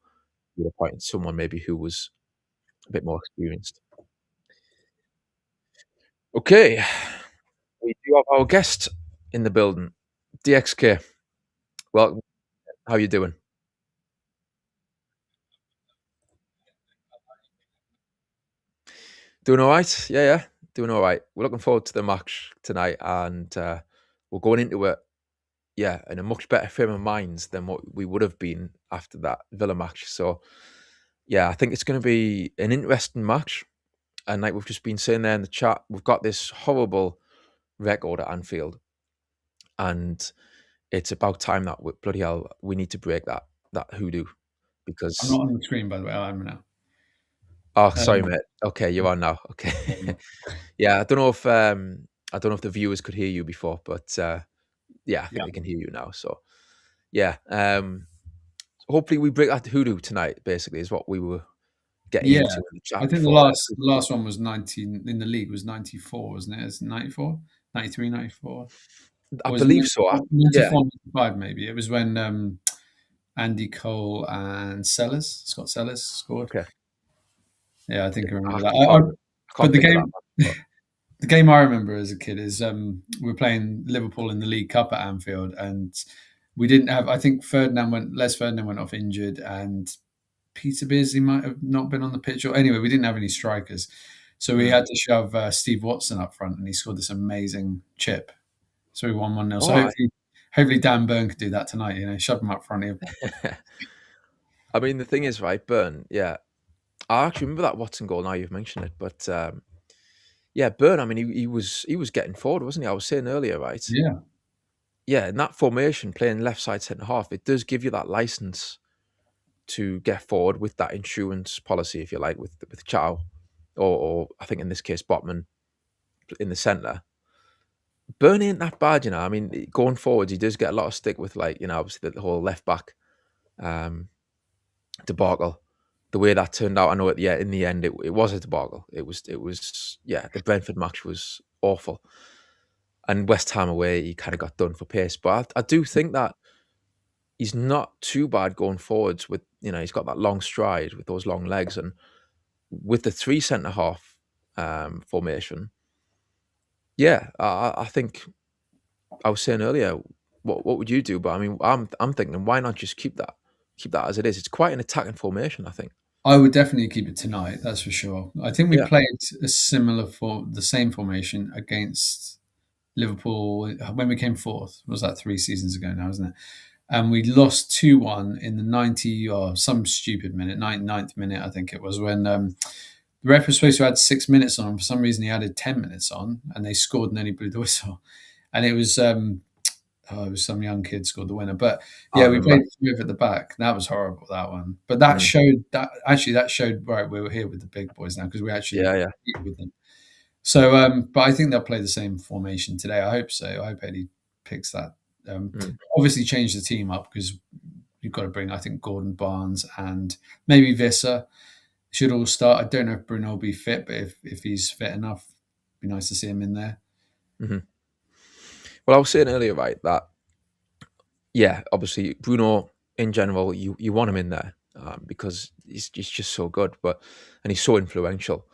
Speaker 2: You'd appoint someone maybe who was a bit more experienced. Okay, we do have our guest in the building, DXK. Well, how you doing? Doing all right? Yeah, doing all right. We're looking forward to the match tonight, and we're going into it, yeah, in a much better frame of mind than what we would have been after that Villa match. So, yeah, I think it's going to be an interesting match. And like we've just been saying there in the chat, we've got this horrible record at Anfield, and it's about time that bloody hell we need to break that hoodoo
Speaker 1: I'm
Speaker 2: because.
Speaker 1: not on the screen, by the way. I'm now.
Speaker 2: Oh, sorry,
Speaker 1: Um,
Speaker 2: mate. Okay, you're on now. Okay, yeah, I don't know if the viewers could hear you before, but yeah, I think
Speaker 1: yeah,
Speaker 2: they can hear you now. So yeah, hopefully we break that hoodoo tonight. Basically, is what we were getting
Speaker 1: yeah.
Speaker 2: into in the chat
Speaker 1: I think the
Speaker 2: before.
Speaker 1: last one was 19 in the league was 94, wasn't it? It's 94, 93, 94.
Speaker 2: I
Speaker 1: Or was it
Speaker 2: believe so. Yeah.
Speaker 1: 94, 95 maybe? It was when Andy Cole and Scott Sellers scored.
Speaker 2: Okay.
Speaker 1: Yeah, I think I
Speaker 2: I
Speaker 1: remember that.
Speaker 2: actually can't. I
Speaker 1: But
Speaker 2: can't think of that. But
Speaker 1: the game I remember as a kid is we were playing Liverpool in the League Cup at Anfield, and we didn't have. I think Les Ferdinand went off injured, and Peter Beardsley might have not been on the pitch. Or anyway, we didn't have any strikers, so we had to shove Steve Watson up front, and he scored this amazing chip. So we won 1-0. So
Speaker 2: oh,
Speaker 1: hopefully Dan Burn could do that tonight. Shove him up front.
Speaker 2: I mean, the thing is, right, Burn. Yeah, I actually remember that Watson goal. Now you've mentioned it, but yeah, Burn. I mean, he was getting forward, wasn't he? I was saying earlier, right?
Speaker 1: Yeah,
Speaker 2: Yeah, in that formation, playing left side centre half, it does give you that license to get forward with that insurance policy, if you like, with Chow, or I think in this case Botman in the centre. Burn ain't that bad, you know. I mean, going forwards, he does get a lot of stick with, like, obviously the whole left back um, debacle. The way that turned out, I know in the end it was a debacle. It was yeah. The Brentford match was awful, and West Ham away, he kind of got done for pace. But I do think that he's not too bad going forwards with, he's got that long stride with those long legs, and with the three centre half formation. Yeah, I think I was saying earlier, what would you do? But I mean, I'm thinking, why not just keep that as it is? It's quite an attacking formation, I think.
Speaker 1: I would definitely keep it tonight. That's for sure. I think we
Speaker 2: Yeah.
Speaker 1: played the same formation against Liverpool when we came fourth. Was that 3 seasons ago now, isn't it? And we lost 2-1 in the 90 or some stupid minute, 99th minute, I think it was, when the ref was supposed to add 6 minutes on. For some reason, he added 10 minutes on, and they scored, and then he blew the whistle. And it was some young kid scored the winner. But
Speaker 2: I
Speaker 1: yeah, we
Speaker 2: remember.
Speaker 1: played five at the back. That was horrible, that one. But that
Speaker 2: Mm.
Speaker 1: showed right, we were here with the big boys now, because we actually
Speaker 2: Yeah, yeah.
Speaker 1: compete with them. So, but I think they'll play the same formation today. I hope so. I hope Eddie picks that.
Speaker 2: Mm.
Speaker 1: Obviously, change the team up, because you've got to bring, I think, Gordon Barnes and maybe Visser should all start. I don't know if Bruno will be fit, but if he's fit enough, it'd be nice to see him in there.
Speaker 2: Mm-hmm. Well, I was saying earlier, right, that yeah, obviously Bruno in general, you want him in there because he's just so good, and he's so influential.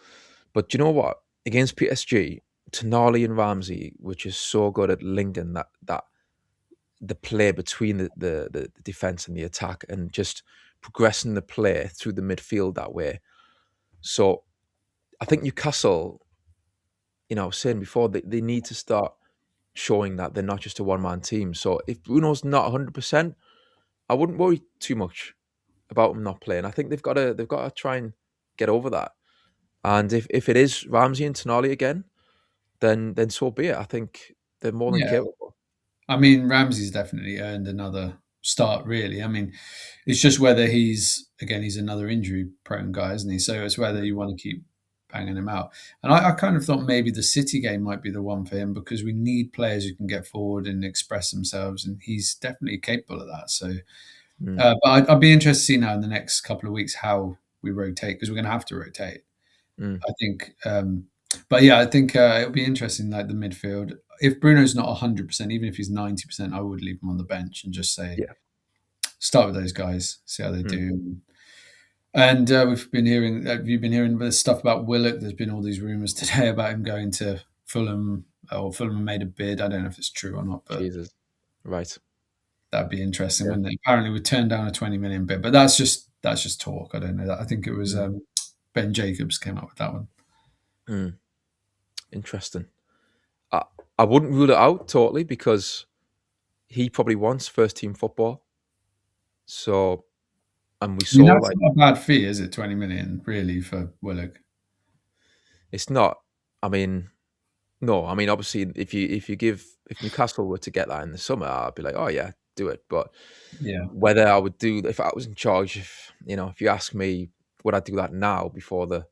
Speaker 2: But do you know what? Against PSG, Tonali and Ramsey, which is so good at linking that the play between the defense and the attack, and just progressing the play through the midfield that way. So I think Newcastle, I was saying before, they need to start showing that they're not just a one-man team. So if Bruno's not 100%, I wouldn't worry too much about him not playing. I think they've got to try and get over that. And if it is Ramsey and Tonali again, then so be it. I think they're more than
Speaker 1: Yeah,
Speaker 2: capable.
Speaker 1: I mean, Ramsey's definitely earned another start, really. I mean, it's just whether he's another injury prone guy, isn't he? So it's whether you want to keep banging him out. And I kind of thought maybe the City game might be the one for him because we need players who can get forward and express themselves. And he's definitely capable of that. So,
Speaker 2: Mm,
Speaker 1: but I'd be interested to see now in the next couple of weeks how we rotate because we're going to have to rotate.
Speaker 2: mm,
Speaker 1: I think, but yeah, I think it'll be interesting. Like the midfield, if Bruno's not 100%, even if he's 90%, I would leave him on the bench and just say
Speaker 2: yeah.
Speaker 1: start with those guys, see how they
Speaker 2: Mm,
Speaker 1: do. And we've been hearing, have you been hearing this stuff about Willock? There's been all these rumours today about him going to Fulham, or Fulham made a bid. I don't know if it's true or not, but
Speaker 2: Jesus. Right.
Speaker 1: that'd be interesting,
Speaker 2: Yeah.
Speaker 1: wouldn't it? Apparently, we turned down a 20 million bid, but that's just talk. I don't know that. I think it was
Speaker 2: Mm,
Speaker 1: Ben Jacobs came up with that one.
Speaker 2: mm. Interesting. I, I wouldn't rule it out totally because he probably wants first team football. So, and we
Speaker 1: I mean,
Speaker 2: saw
Speaker 1: that's
Speaker 2: like
Speaker 1: not a bad fee, is it? 20 million, really, for Willock.
Speaker 2: it's not. I mean, no. I mean, obviously, if Newcastle were to get that in the summer, I'd be like, oh yeah, do it. But
Speaker 1: Yeah.
Speaker 2: whether I would do if I was in charge, if you ask me, would I do that now before the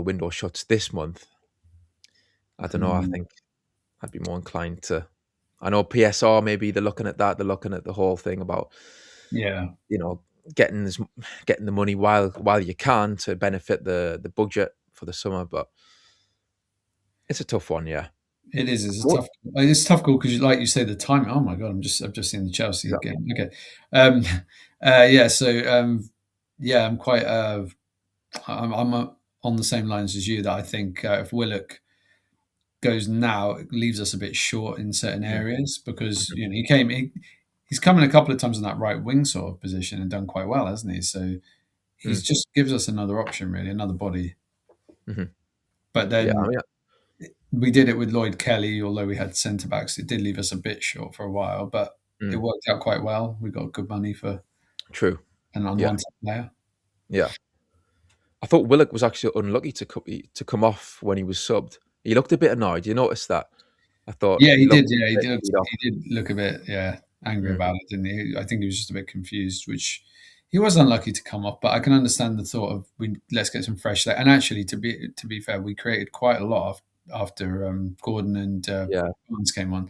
Speaker 2: window shuts this month? I don't know. I
Speaker 1: Mm,
Speaker 2: think I'd be more inclined to. I know PSR maybe they're looking at that. They're looking at the whole thing about
Speaker 1: yeah.
Speaker 2: you know getting getting the money while you can to benefit the budget for the summer. But it's a tough one. Yeah.
Speaker 1: It is. It's a
Speaker 2: What?
Speaker 1: tough. It's a tough call because, like you say, the time. Oh my god! I've just seen the Chelsea
Speaker 2: Exactly.
Speaker 1: game. Okay. Um, yeah. So yeah, I'm quite. I'm on the same lines as you. That I think if Willock goes now, it leaves us a bit short in certain
Speaker 2: Mm,
Speaker 1: areas because
Speaker 2: mhm,
Speaker 1: he's come in a couple of times in that right wing sort of position and done quite well, hasn't he? So he's
Speaker 2: mm,
Speaker 1: just gives us another option, really, another body.
Speaker 2: mhm.
Speaker 1: But
Speaker 2: Yeah. I
Speaker 1: then
Speaker 2: mean,
Speaker 1: we did it with Lloyd Kelly, although we had centre backs. It did leave us a bit short for a while, but it
Speaker 2: mm,
Speaker 1: worked out quite well. We got good money for
Speaker 2: true.
Speaker 1: an
Speaker 2: Yeah.
Speaker 1: unwanted player.
Speaker 2: Yeah. I thought Willock was actually unlucky to come off when he was subbed. He looked a bit annoyed. You noticed that? I thought
Speaker 1: Yeah,
Speaker 2: he
Speaker 1: he
Speaker 2: looked
Speaker 1: did. Yeah,
Speaker 2: a bit peed off.
Speaker 1: He did look a bit, yeah, angry
Speaker 2: Mm,
Speaker 1: about it, didn't he? I think he was just a bit confused, which he was unlucky to come off. But I can understand the thought of let's get some fresh there. And actually, to be fair, we created quite a lot after Gordon and
Speaker 2: yeah.
Speaker 1: Barnes came on.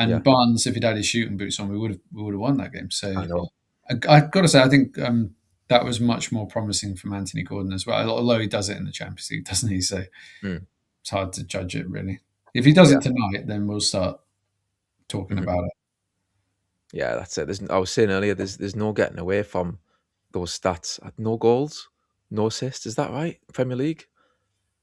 Speaker 2: Yeah.
Speaker 1: And Barnes, if he'd had his shooting boots on, we would have won that game. So
Speaker 2: I know.
Speaker 1: I've got to say, I think that was much more promising from Anthony Gordon as well. Although he does it in the Champions League, doesn't he? So
Speaker 2: Mm,
Speaker 1: it's hard to judge it really. If he does
Speaker 2: yeah.
Speaker 1: it tonight, then we'll start talking
Speaker 2: Mhm.
Speaker 1: about it.
Speaker 2: Yeah, that's it. I was saying earlier, there's no getting away from those stats. No goals, no assists. Is that right? Premier League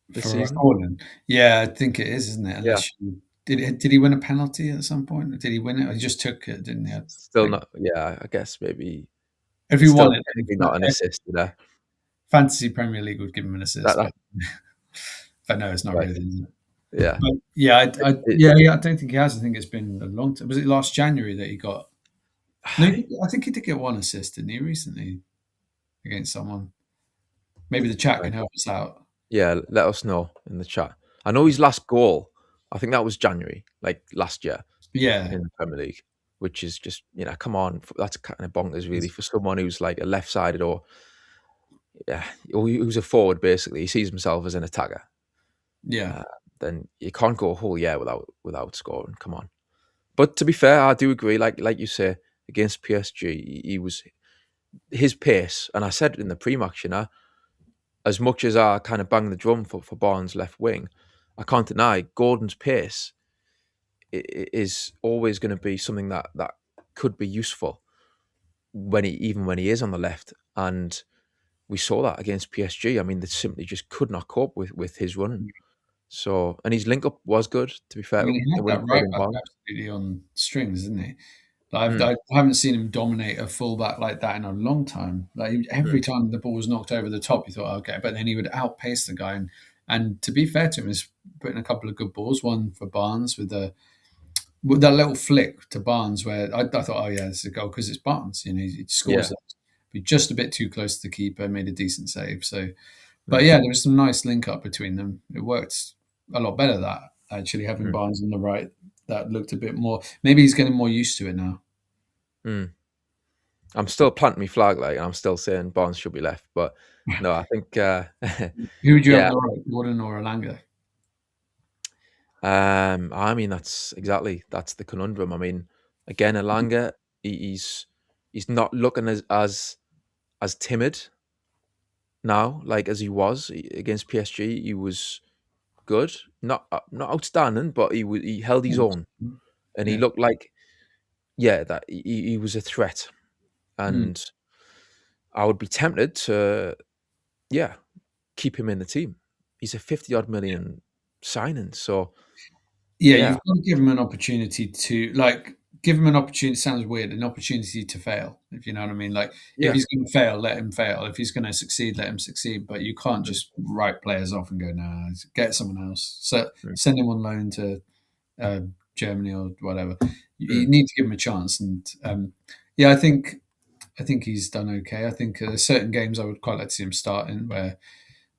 Speaker 2: this
Speaker 1: For
Speaker 2: season?
Speaker 1: Gordon. Yeah, I think it is, isn't it?
Speaker 2: Yeah.
Speaker 1: Unless you did he win a penalty at some point? Did he win it? Or he just took it, didn't he?
Speaker 2: Still
Speaker 1: Like,
Speaker 2: not. Yeah, I guess maybe
Speaker 1: if he
Speaker 2: still
Speaker 1: won it,
Speaker 2: technically
Speaker 1: then
Speaker 2: not an assist there.
Speaker 1: Fantasy Premier League would give him an
Speaker 2: That,
Speaker 1: assist,
Speaker 2: that
Speaker 1: but no, it's not
Speaker 2: right.
Speaker 1: really, is it?
Speaker 2: Yeah.
Speaker 1: But yeah,
Speaker 2: It, it,
Speaker 1: yeah, I don't think he has. I think it's been a long time. Was it last January that he got? No, I think he did get one assist, didn't he, recently against someone? Maybe the chat
Speaker 2: right.
Speaker 1: can help us out.
Speaker 2: Yeah, let us know in the chat. I know his last goal, I think that was January, like last year
Speaker 1: Yeah,
Speaker 2: in the Premier League, which is just, come on, that's kind of bonkers, really, for someone who's like a left sided or, yeah, who's a forward, basically. He sees himself as an attacker.
Speaker 1: yeah,
Speaker 2: Uh, then you can't go a whole year without scoring. Come on. But to be fair, I do agree, like you say, against PSG, he was his pace, and I said in the pre-match, as much as I kind of bang the drum for Barnes' left wing, I can't deny Gordon's pace is always going to be something that could be useful even when he is on the left. And we saw that against PSG. I mean, they simply just could not cope with his running. So, and his link up was good, to be
Speaker 1: I
Speaker 2: fair.
Speaker 1: mean, he
Speaker 2: It
Speaker 1: had that
Speaker 2: wasn't
Speaker 1: right
Speaker 2: played in
Speaker 1: back
Speaker 2: Barnes.
Speaker 1: absolutely on strings, isn't he? Like,
Speaker 2: Mm,
Speaker 1: I haven't seen him dominate a fullback like that in a long time. Like every
Speaker 2: mm,
Speaker 1: time the ball was knocked over the top, you thought, okay, but then he would outpace the guy. And to be fair to him, he's put in a couple of good balls. One for Barnes with that little flick to Barnes, where I thought, oh yeah, this is a goal because it's Barnes. He scores
Speaker 2: yeah.
Speaker 1: that. But just a bit too close to the keeper, made a decent save. So, but
Speaker 2: Mm,
Speaker 1: yeah, there was some nice link up between them. It worked a lot better that actually having
Speaker 2: mm,
Speaker 1: Barnes on the right. That looked a bit more. Maybe he's getting more used to it now.
Speaker 2: mm. I'm still planting my flag, like, and I'm still saying Barnes should be left. But no, I think,
Speaker 1: Who would you have on
Speaker 2: yeah.
Speaker 1: the right, Gordon or Alanga?
Speaker 2: I mean, that's the conundrum. I mean, again, Elanga, he's not looking as timid now, like as he was against PSG. He was good, not outstanding, but he held his own, and he
Speaker 1: Yeah.
Speaker 2: looked like, yeah, that he was a threat.
Speaker 1: Mm.
Speaker 2: And I would be tempted to, yeah, keep him in the team. He's a 50 odd million signing, so
Speaker 1: Yeah,
Speaker 2: yeah,
Speaker 1: you've got to give him an opportunity to give him an opportunity. Sounds weird, an opportunity to fail, if you know what I mean. Like if
Speaker 2: yeah,
Speaker 1: he's going to fail, let him fail. If he's going to succeed, let him succeed. But you can't
Speaker 2: mm,
Speaker 1: just write players off and go, "Nah, get someone else." So
Speaker 2: mm,
Speaker 1: send him on loan to uh, Germany or whatever. You
Speaker 2: mm,
Speaker 1: need to give him a chance. And yeah, I think he's done okay. I think there's certain games I would quite like to see him start in where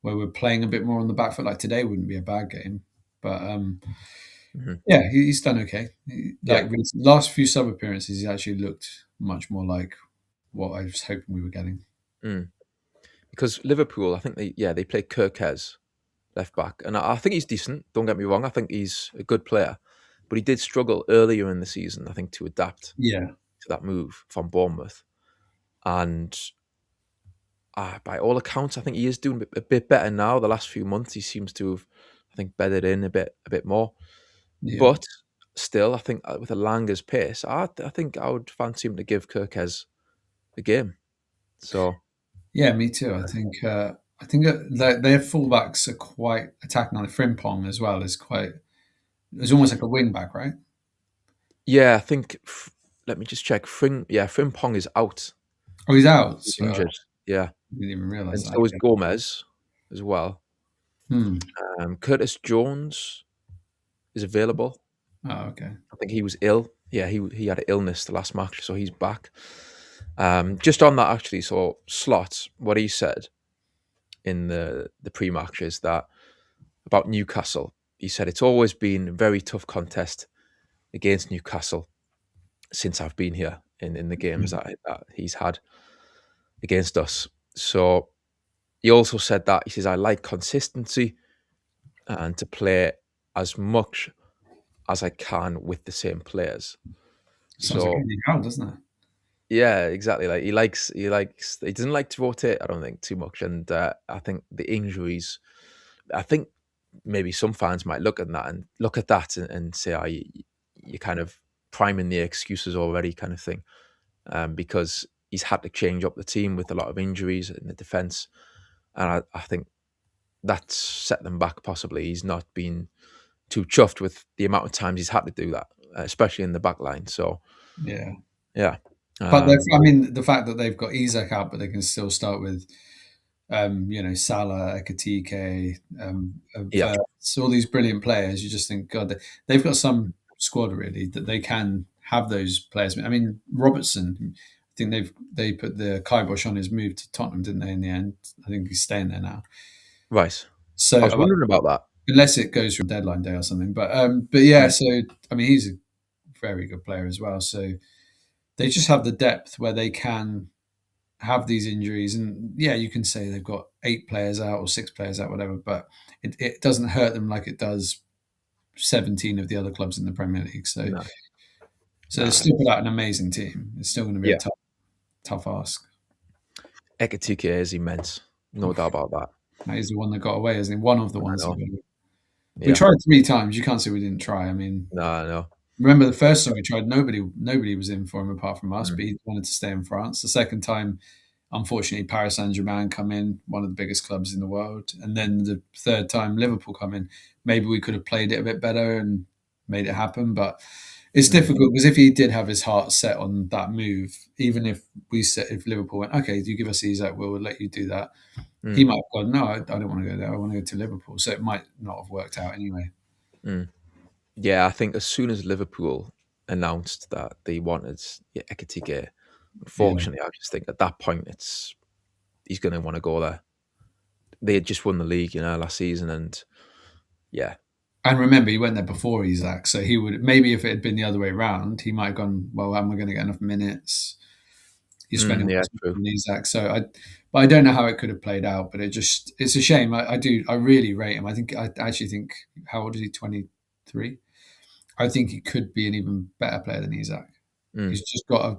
Speaker 1: we're playing a bit more on the back foot. Like today wouldn't be a bad game, but
Speaker 2: mhm,
Speaker 1: yeah, he's done okay.
Speaker 2: yeah.
Speaker 1: Like last few sub appearances, he actually looked much more like what I was hoping we were getting.
Speaker 2: Mm. Because Liverpool, I think they play Kirkez left back, and I think he's decent. Don't get me wrong, I think he's a good player, but he did struggle earlier in the season, I think, to adapt
Speaker 1: Yeah,
Speaker 2: to that move from Bournemouth. And by all accounts, I think he is doing a bit better now. The last few months, he seems to have, I think, bedded in a bit more.
Speaker 1: yeah,
Speaker 2: But still, I think with Alanga's pace, I think I would fancy him to give Kirkez a game. So
Speaker 1: yeah. Me too. I think their fullbacks are quite attacking on Frimpong as well. Is quite. It's almost like a wing back, right?
Speaker 2: yeah, I think. Let me just check. Frimpong is out.
Speaker 1: Oh, he's out.
Speaker 2: He's
Speaker 1: So I
Speaker 2: injured. Yeah,
Speaker 1: didn't even realize
Speaker 2: and
Speaker 1: that.
Speaker 2: so is
Speaker 1: Okay.
Speaker 2: Gomez as well.
Speaker 1: Hmm.
Speaker 2: Curtis Jones is available.
Speaker 1: Oh, okay.
Speaker 2: I think he was ill. Yeah, he had an illness the last match, so he's back. Just on that, actually, so Slot, what he said in the pre-match is that about Newcastle. He said it's always been a very tough contest against Newcastle since I've been here in the games that he's had against us. So he also said that he says I like consistency and to play as much as I can with the same players.
Speaker 1: Sounds like
Speaker 2: So
Speaker 1: Eddie Howe, doesn't it?
Speaker 2: yeah, exactly. Like he doesn't like to rotate. I don't think too much, and I think the injuries. I think maybe some fans might look at that and say, "Oh, you're kind of priming the excuses already," kind of thing, because he's had to change up the team with a lot of injuries in the defence, and I think that's set them back. Possibly, he's not been too chuffed with the amount of times he's had to do that, especially in the back line. So
Speaker 1: Yeah.
Speaker 2: yeah,
Speaker 1: But
Speaker 2: um,
Speaker 1: I mean, the fact that they've got Isak out, but they can still start with, Salah, Ekatike,
Speaker 2: yeah,
Speaker 1: Verts, all these brilliant players. You just think, God, they've got some squad really that they can have those players. I mean, Robertson. I think they put the kibosh on his move to Tottenham, didn't they? In the end, I think he's staying there now.
Speaker 2: right. I was
Speaker 1: So
Speaker 2: wondering about that.
Speaker 1: unless it goes from deadline day or something, but yeah.
Speaker 2: Mm,
Speaker 1: So I mean, he's a very good player as well. So they just have the depth where they can have these injuries. And yeah, you can say they've got 8 players out or 6 players out, whatever, but it doesn't hurt them like it does 17 of the other clubs in the Premier League. So
Speaker 2: no.
Speaker 1: So it's still put out an amazing team. It's still going to be a
Speaker 2: Yeah.
Speaker 1: tough ask.
Speaker 2: Ekitike is immense, no doubt about that.
Speaker 1: He's the one that got away, isn't he? One of the ones that got away. We
Speaker 2: Yeah.
Speaker 1: tried 3 times. You can't say we didn't try. I mean,
Speaker 2: No.
Speaker 1: remember the first time we tried, nobody was in for him apart from us, but he wanted to stay in France. The second time, unfortunately, Paris Saint-Germain come in, one of the biggest clubs in the world. And then the third time, Liverpool come in. Maybe we could have played it a bit better and made it happen. But it's difficult because if he did have his heart set on that move, even if Liverpool went, okay, you give us Isak, we'll let you do that. He might have gone, no, I don't want to go there. I want to go to Liverpool. So it might not have worked out anyway.
Speaker 2: Yeah, I think as soon as Liverpool announced that they wanted Ekitike, unfortunately, I just think at that point he's going to want to go there. They had just won the league, last season, and yeah.
Speaker 1: And remember, he went there before Isak, so he would maybe if it had been the other way around, he might have gone, well, am I going to get enough minutes? You're spending on Isak, but I don't know how it could have played out. But it's a shame. I really rate him. I actually think, how old is he? 23. I think he could be an even better player than Isak. He's just got a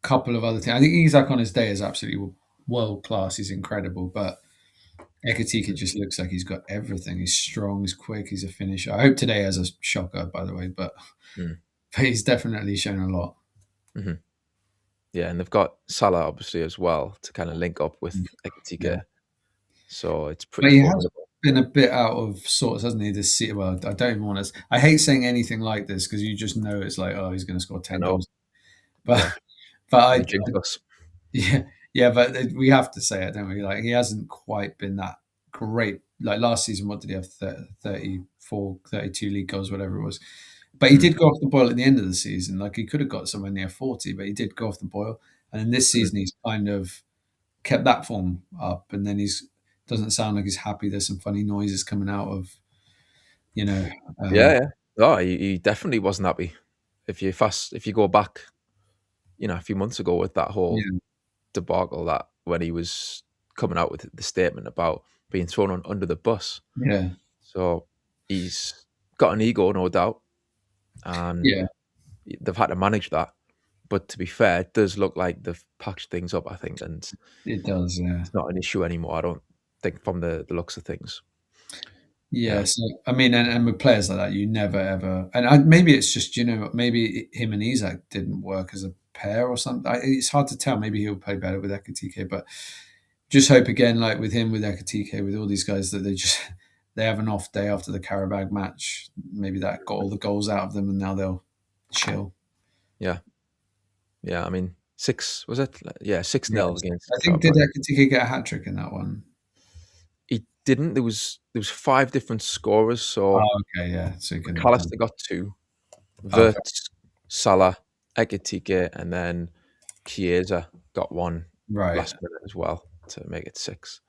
Speaker 1: couple of other things. I think Isak on his day is absolutely world class. He's incredible, but Ekitike just looks like he's got everything. He's strong, he's quick, he's a finisher. I hope today has a shocker, by the way, but he's definitely shown a lot.
Speaker 2: Mm-hmm. Yeah, and they've got Salah obviously as well to kind of link up with Ekitike. Yeah. So it's pretty formidable.
Speaker 1: Been a bit out of sorts, hasn't he? This season. Well, I don't even want to. I hate saying anything like this because you just know it's like, oh, he's going to score 10 goals. But but but we have to say it, don't we? Like he hasn't quite been that great. Like last season, what did he have? 34, 32 league goals, whatever it was. But he did go off the boil at the end of the season. Like he could have got somewhere near 40, but he did go off the boil. And in this season, he's kind of kept that form up. And then doesn't sound like he's happy. There's some funny noises coming out of,
Speaker 2: yeah. Oh, he definitely wasn't happy. If you go back, a few months ago with that whole debacle, that when he was coming out with the statement about being thrown under the bus.
Speaker 1: Yeah.
Speaker 2: So he's got an ego, no doubt. And they've had to manage that. But to be fair, it does look like they've patched things up, I think. And
Speaker 1: it does, yeah.
Speaker 2: It's not an issue anymore, I don't think, from the looks of things.
Speaker 1: Yeah, so I mean, and with players like that, you never ever, and maybe it's just maybe him and Isak didn't work as a pair or something. It's hard to tell. Maybe he'll play better with Ekitike, but just hope again, like with him, with Ekitike, with all these guys, that they have an off day after the Karabag match. Maybe that got all the goals out of them, and now they'll chill.
Speaker 2: Yeah. I mean, 6 was it? Yeah, 6-0 against.
Speaker 1: I think did Ekitike get a hat trick in that one?
Speaker 2: He didn't. There was 5 different scorers. So
Speaker 1: okay, yeah. So
Speaker 2: McAllister got 2, Wirtz, Salah, Ekitike, and then Chiesa got 1 last minute as well to make it 6.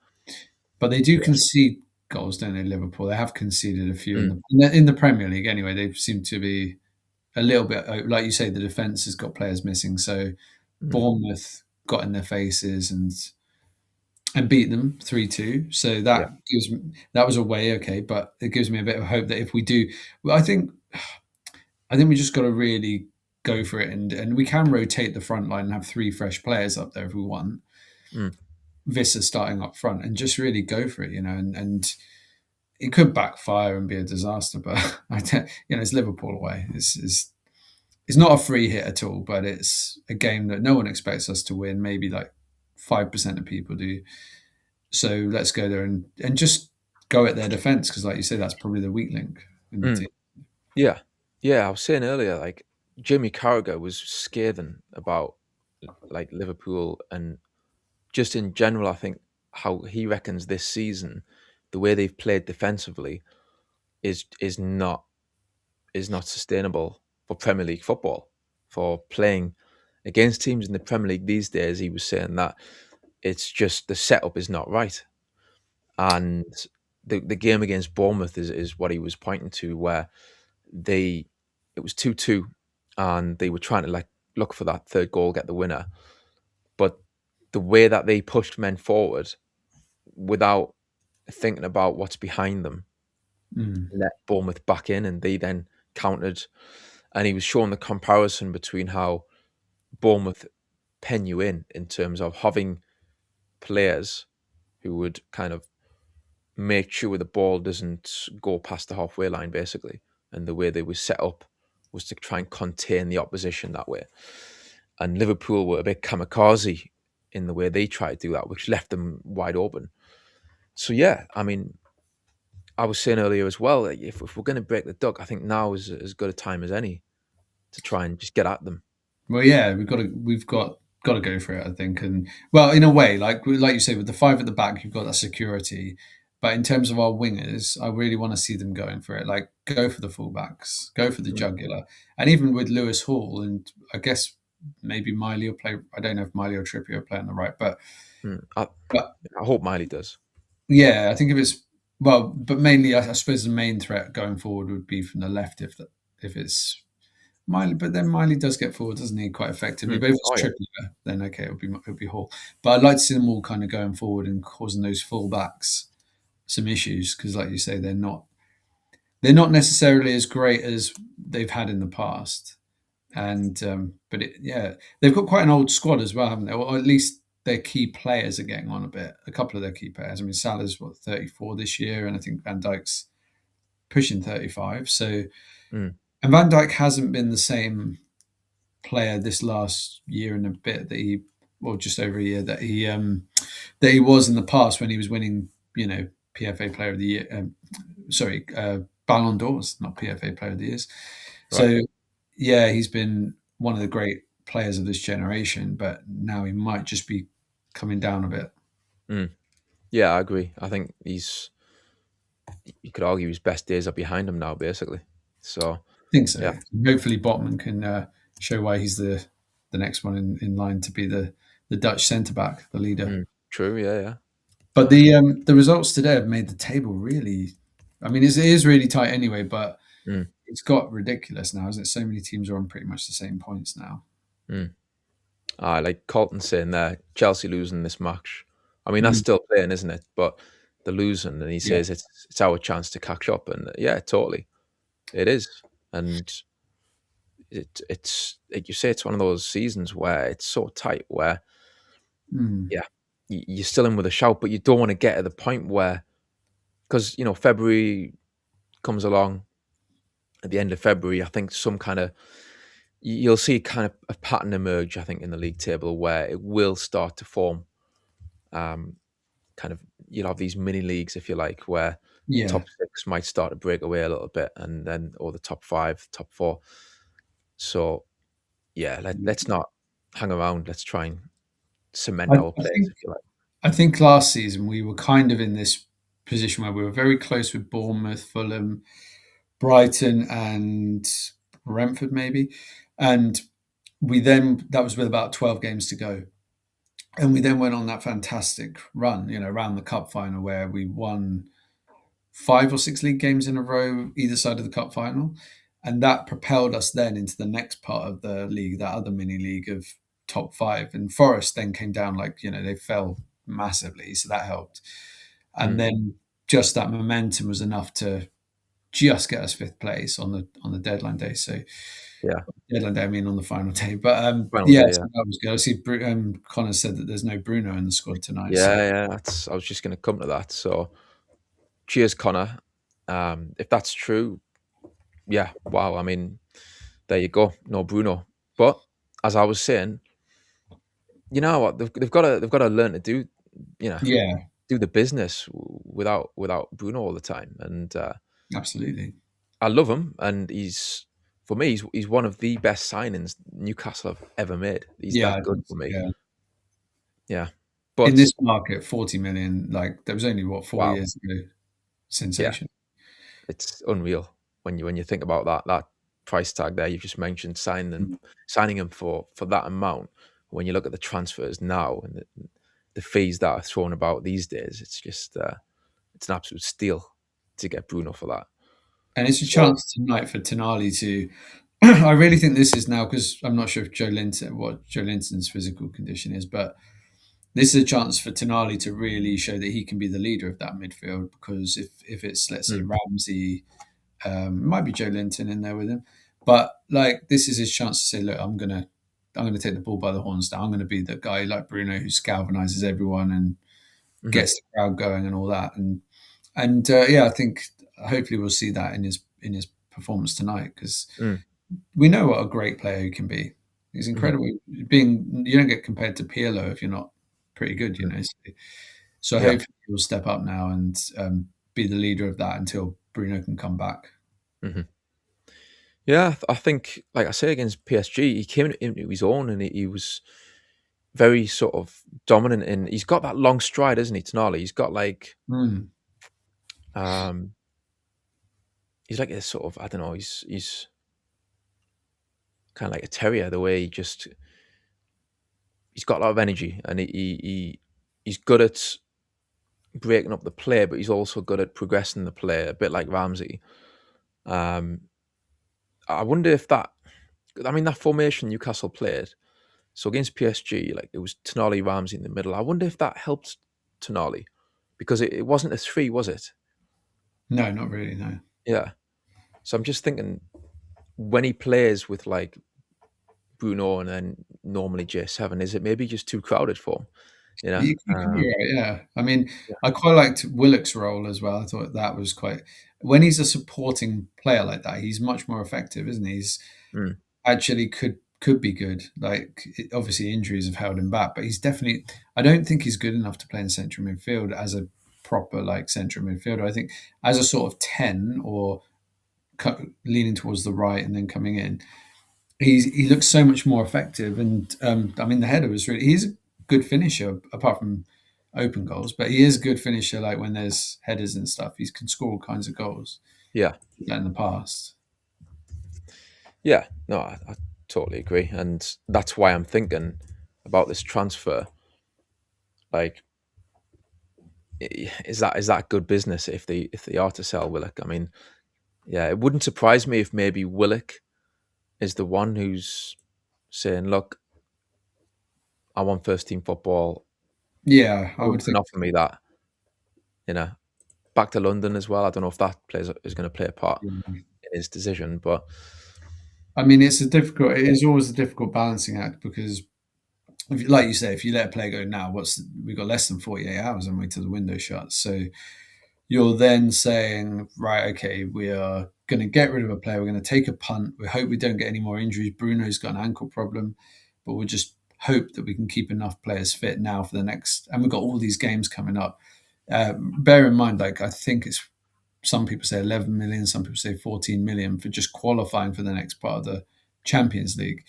Speaker 1: But they do concede goals, don't they? Liverpool. They have conceded a few in the Premier League. Anyway, they seem to be a little bit, like you say, the defence has got players missing. So Bournemouth got in their faces and beat them 3-2. So that was away, okay, but it gives me a bit of hope that if we do, I think we just got to really go for it, and we can rotate the front line and have 3 fresh players up there if we want. Vissa starting up front and just really go for it, and it could backfire and be a disaster, but it's Liverpool away. It's not a free hit at all, but it's a game that no one expects us to win. Maybe like 5% of people do. So let's go there and just go at their defence, because like you say, that's probably the weak link in the team.
Speaker 2: Yeah. I was saying earlier, like Jamie Carragher was scathing about like Liverpool and just in general. I think how he reckons this season, the way they've played defensively is not sustainable for Premier League football, for playing against teams in the Premier League these days. He was saying that it's just the setup is not right. And the game against Bournemouth is what he was pointing to, where it was 2-2 and they were trying to like look for that third goal, get the winner. But the way that they pushed men forward without thinking about what's behind them, let Bournemouth back in, and they then countered. and he was showing the comparison between how Bournemouth pen you in terms of having players who would kind of make sure the ball doesn't go past the halfway line, basically. And the way they were set up was to try and contain the opposition that way. And Liverpool were a bit kamikaze in the way they tried to do that, which left them wide open. So yeah, I mean, I was saying earlier as well, like, if we're going to break the duck, I think now is as good a time as any to try and just get at them.
Speaker 1: Well, yeah, we've got to go for it, I think. And well, in a way, like you say, with the five at the back, you've got that security. But in terms of our wingers, I really want to see them going for it. Like, go for the fullbacks, go for the
Speaker 2: Mm.
Speaker 1: jugular, and even with Lewis Hall, and I guess maybe Miley will play. I don't know if Miley or Trippier will play on the right, but
Speaker 2: Mm.
Speaker 1: but
Speaker 2: I hope Miley does.
Speaker 1: yeah, I think if it's well, but mainly, I suppose the main threat going forward would be from the left if it's Miley, but then Miley does get forward, doesn't he, quite effectively?
Speaker 2: Mm.
Speaker 1: But if it's
Speaker 2: Oh yeah.
Speaker 1: Trippier, then okay, it'll be Hall. But I'd like to see them all kind of going forward and causing those fullbacks some issues because, like you say, they're not necessarily as great as they've had in the past. And but yeah, they've got quite an old squad as well, haven't they? Or at least their key players are getting on a bit. A couple of their key players. I mean, Salah's 34 this year, and I think Van Dijk's pushing 35. So,
Speaker 2: Mm.
Speaker 1: and Van Dijk hasn't been the same player this last year and a bit well, just over a year that he was in the past when he was winning, PFA Player of the Year. Sorry, Ballon d'Ors, not PFA Player of the Years.
Speaker 2: Right.
Speaker 1: So yeah, he's been one of the great players of this generation, but now he might just be coming down a bit.
Speaker 2: Mm. Yeah, I agree. I think you could argue his best days are behind him now, basically. So
Speaker 1: I think so.
Speaker 2: yeah.
Speaker 1: Hopefully, Botman can show why he's the next one in line to be the Dutch centre back, the leader.
Speaker 2: Mm. True. Yeah. Yeah.
Speaker 1: But the results today have made the table really. I mean, it is really tight anyway, but
Speaker 2: Mm.
Speaker 1: it's got ridiculous now, isn't it? So many teams are on pretty much the same points now.
Speaker 2: Mm. Like Colton saying there, Chelsea losing this match. I mean, that's
Speaker 1: Mm,
Speaker 2: still playing, isn't it? But they're losing, and he
Speaker 1: yeah,
Speaker 2: says it's our chance to catch up, and yeah, totally, it is. And it's like you say, it's one of those seasons where it's so tight, where
Speaker 1: mm,
Speaker 2: yeah, you're still in with a shout, but you don't want to get to the point where because February comes along at the end of February. I think some kind of you'll see kind of a pattern emerge. I think in the league table where it will start to form. Um, Kind of you'll have these mini leagues, if you like, where the
Speaker 1: yeah.
Speaker 2: top six might start to break away a little bit, and then or the top five, top four. So yeah, let's not hang around. Let's try and cement
Speaker 1: I,
Speaker 2: our
Speaker 1: I
Speaker 2: place,
Speaker 1: think
Speaker 2: if you like.
Speaker 1: I think last season we were kind of in this position where we were very close with Bournemouth, Fulham, Brighton, and Brentford, maybe, and we then that was with about 12 games to go. And we then went on that fantastic run, around the cup final where we won 5 or 6 league games in a row, either side of the cup final. And that propelled us then into the next part of the league, that other mini league of top five. And Forest then came down they fell massively. So that helped. And
Speaker 2: Mm,
Speaker 1: then just that momentum was enough to just get us fifth place on the deadline day. So
Speaker 2: yeah,
Speaker 1: deadline day, I mean on the final day. But
Speaker 2: final
Speaker 1: yeah,
Speaker 2: day,
Speaker 1: so
Speaker 2: yeah,
Speaker 1: that was good. I see Connor said that there's no Bruno in the squad tonight. So
Speaker 2: yeah, yeah. I was just going to come to that. So cheers, Connor. If that's true, yeah, wow. I mean, there you go. No Bruno, but as I was saying, you know what? They've got to learn to you know
Speaker 1: yeah,
Speaker 2: do the business without Bruno all the time. And
Speaker 1: absolutely.
Speaker 2: I love him, and for me he's one of the best signings Newcastle have ever made. He's
Speaker 1: Yeah, I
Speaker 2: that good
Speaker 1: think
Speaker 2: for
Speaker 1: so,
Speaker 2: me.
Speaker 1: yeah.
Speaker 2: Yeah,
Speaker 1: In
Speaker 2: but
Speaker 1: this market, 40 million, like there was only what 4
Speaker 2: wow,
Speaker 1: years ago.
Speaker 2: yeah,
Speaker 1: Sensation.
Speaker 2: it's unreal when you think about that price tag there you've just mentioned, signing him for that amount. When you look at the transfers now and the fees that are thrown about these days, it's just it's an absolute steal to get Bruno for that.
Speaker 1: And it's a
Speaker 2: So
Speaker 1: chance tonight for Tonali to. I really think this is now because I'm not sure if what Joe Linton's physical condition is, but this is a chance for Tonali to really show that he can be the leader of that midfield. Because if it's let's say
Speaker 2: mm,
Speaker 1: Ramsey, it might be Joe Linton in there with him, But like this is his chance to say, look, I'm gonna take the bull by the horns now. I'm gonna be the guy like Bruno who galvanizes everyone and
Speaker 2: Hmm.
Speaker 1: gets the crowd going and all that. And yeah, I think hopefully we'll see that in his performance tonight because
Speaker 2: Mm.
Speaker 1: we know what a great player he can be. He's
Speaker 2: Hmm.
Speaker 1: incredible. Being you don't get compared to Pirlo if you're not pretty good, you know. So
Speaker 2: Yeah.
Speaker 1: hopefully he'll step up now and be the leader of that until Bruno can come back.
Speaker 2: Hmm. Yeah, I think, like I say, against PSG, he came into his own and he was very sort of dominant. And he's got that long stride, isn't he, Tonali? He's got like,
Speaker 1: Mm.
Speaker 2: um, he's like a sort of, I don't know, he's kind of like a terrier. The way he's got a lot of energy, and he's good at breaking up the play, but he's also good at progressing the play, a bit like Ramsey. Um, I wonder if that, I mean, that formation Newcastle played. So against PSG, like it was Tonali, Ramsey in the middle. I wonder if that helped Tonali because it wasn't a three, was it?
Speaker 1: No, not really. No.
Speaker 2: Yeah. So I'm just thinking when he plays with like Bruno and then normally J7, is it maybe just too crowded for him? You know?
Speaker 1: You could be right, yeah. I mean,
Speaker 2: Yeah.
Speaker 1: I quite liked Willock's role as well. I thought that was quite when he's a supporting player like that, he's much more effective, isn't he? He's
Speaker 2: Mm,
Speaker 1: actually could be good. Like obviously injuries have held him back, but he's definitely. I don't think he's good enough to play in central midfield as a proper like central midfielder. I think as a sort of 10 or leaning towards the right and then coming in, he looks so much more effective. And I mean, the header was really he's a good finisher apart from open goals, but he is a good finisher. Like when there's headers and stuff, he can score all kinds of goals.
Speaker 2: yeah.
Speaker 1: Like in the past.
Speaker 2: Yeah. No, I totally agree. And that's why I'm thinking about this transfer. Like, is that good business if they are to sell Willock? I mean, yeah, it wouldn't surprise me if maybe Willock is the one who's saying, "Look, I want first team football.
Speaker 1: Yeah, I
Speaker 2: No one
Speaker 1: would
Speaker 2: can
Speaker 1: think.
Speaker 2: offer me that." You know, back to London as well. I don't know if that plays is going to play a part
Speaker 1: So.
Speaker 2: in his decision, but
Speaker 1: I mean, it is always a difficult balancing act because, like you say, if you let a player go now, we've got less than 48 hours, haven't we, till the window shuts. So you're then saying, right, okay, we are going to get rid of a player. We're going to take a punt. We hope we don't get any more injuries. Bruno's got an ankle problem, but we'll just hope that we can keep enough players fit now for the next. And we've got all these games coming up. Bear in mind, like I think it's some people say 11 million, some people say 14 million for just qualifying for the next part of the Champions League.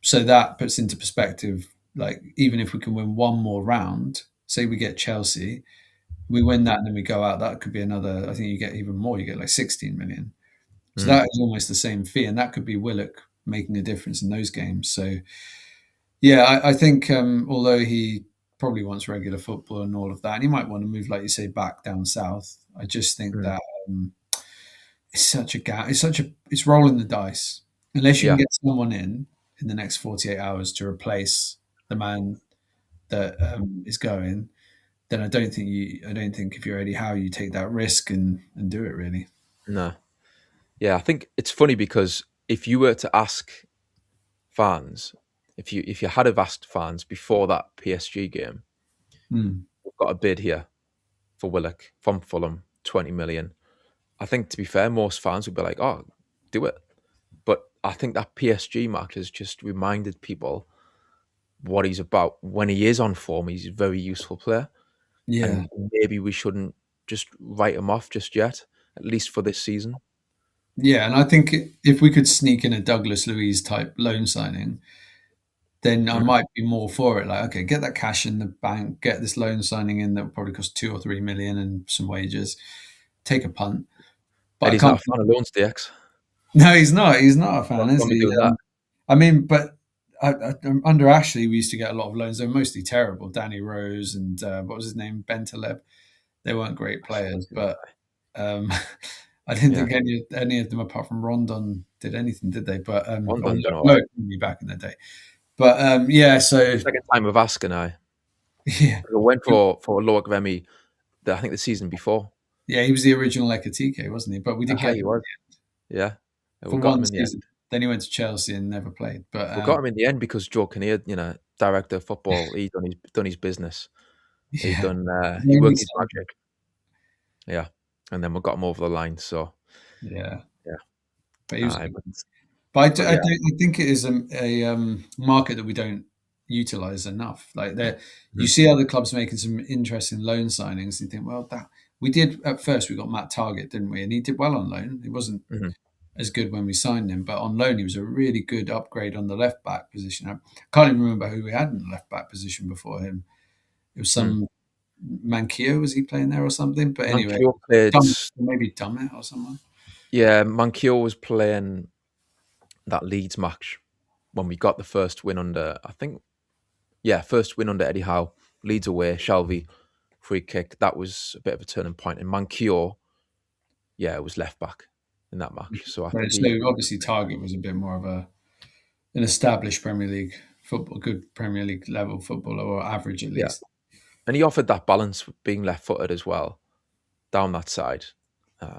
Speaker 1: So that puts into perspective, like even if we can win one more round, say we get Chelsea, we win that and then we go out, that could be another, I think you get even more, you get like 16 million. So
Speaker 2: mm,
Speaker 1: that is almost the same fee. And that could be Willock making a difference in those games. So yeah, I think although he probably wants regular football and all of that, and he might want to move, like you say, back down south. I just think
Speaker 2: mm,
Speaker 1: that it's such a gap. It's rolling the dice. Unless you can
Speaker 2: yeah,
Speaker 1: get someone in the next 48 hours to replace the man that is going, then I don't think if you're Eddie Howe, you take that risk and do it really.
Speaker 2: no, yeah. I think it's funny because if you were to ask fans, if you had have asked fans before that PSG game,
Speaker 1: Mm.
Speaker 2: we've got a bid here for Willock from Fulham, 20 million. I think to be fair, most fans would be like, "Oh, do it." But I think that PSG match has just reminded people what he's about. When he is on form, he's a very useful player,
Speaker 1: Yeah,
Speaker 2: and maybe we shouldn't just write him off just yet, at least for this season.
Speaker 1: yeah, and I think if we could sneak in a Douglas Luiz type loan signing, then I
Speaker 2: Mm.
Speaker 1: might be more for it. Like, okay, get that cash in the bank, get this loan signing in that will probably cost 2 or 3 million and some wages. Take a punt, but I
Speaker 2: Eddie's
Speaker 1: can't.
Speaker 2: not a fan of loans, DX.
Speaker 1: No, he's not. He's not a fan,
Speaker 2: What's
Speaker 1: is
Speaker 2: wrong with
Speaker 1: he?
Speaker 2: doing that?
Speaker 1: I mean, but under Ashley, we used to get a lot of loans. They were mostly terrible. Danny Rose and what was his name, Bentaleb. They weren't great players, but um, I didn't
Speaker 2: Yeah,
Speaker 1: think any of them apart from Rondon did anything, did they? But or
Speaker 2: London, don't know.
Speaker 1: Loic back in the day. But yeah, so
Speaker 2: Second time of asking, I
Speaker 1: yeah,
Speaker 2: went for Loic Remy. I think the season before.
Speaker 1: yeah, he was the original Ekatike, wasn't he? But we did get
Speaker 2: He
Speaker 1: him
Speaker 2: was. Yeah, we
Speaker 1: for
Speaker 2: got
Speaker 1: one
Speaker 2: him in the
Speaker 1: season.
Speaker 2: end.
Speaker 1: Then he went to Chelsea and never played. But
Speaker 2: We got him in the end because Joe Kinnear, director of football, he done his business.
Speaker 1: yeah,
Speaker 2: He
Speaker 1: only
Speaker 2: worked his
Speaker 1: son.
Speaker 2: magic. Yeah, and then we got him over the line. So
Speaker 1: Yeah,
Speaker 2: yeah,
Speaker 1: but he was
Speaker 2: aye,
Speaker 1: good. But
Speaker 2: but yeah,
Speaker 1: I think it is a market that we don't utilize enough. Like there, you
Speaker 2: mhm,
Speaker 1: see other clubs making some interesting loan signings. And you think, well, that we did at first. We got Matt Targett, didn't we? And he did well on loan. He wasn't
Speaker 2: mhm,
Speaker 1: as good when we signed him, but on loan he was a really good upgrade on the left back position. I can't even remember who we had in the left back position before him. It was
Speaker 2: mm.
Speaker 1: some Mankio, was he playing there or something? But anyway,
Speaker 2: Mankio played.
Speaker 1: Maybe Dummett or someone.
Speaker 2: Yeah, Mankio was playing that Leeds match when we got the first win under. I think, yeah, first win under Eddie Howe. Leeds away, Shelby free kick. That was a bit of a turning point. And Mankio, yeah, it was left back in that match. So I think
Speaker 1: So
Speaker 2: he.
Speaker 1: obviously Target was a bit more of an established Premier League football, good Premier League level footballer, or average at
Speaker 2: Yeah,
Speaker 1: least.
Speaker 2: and he offered that balance with being left-footed as well down that side.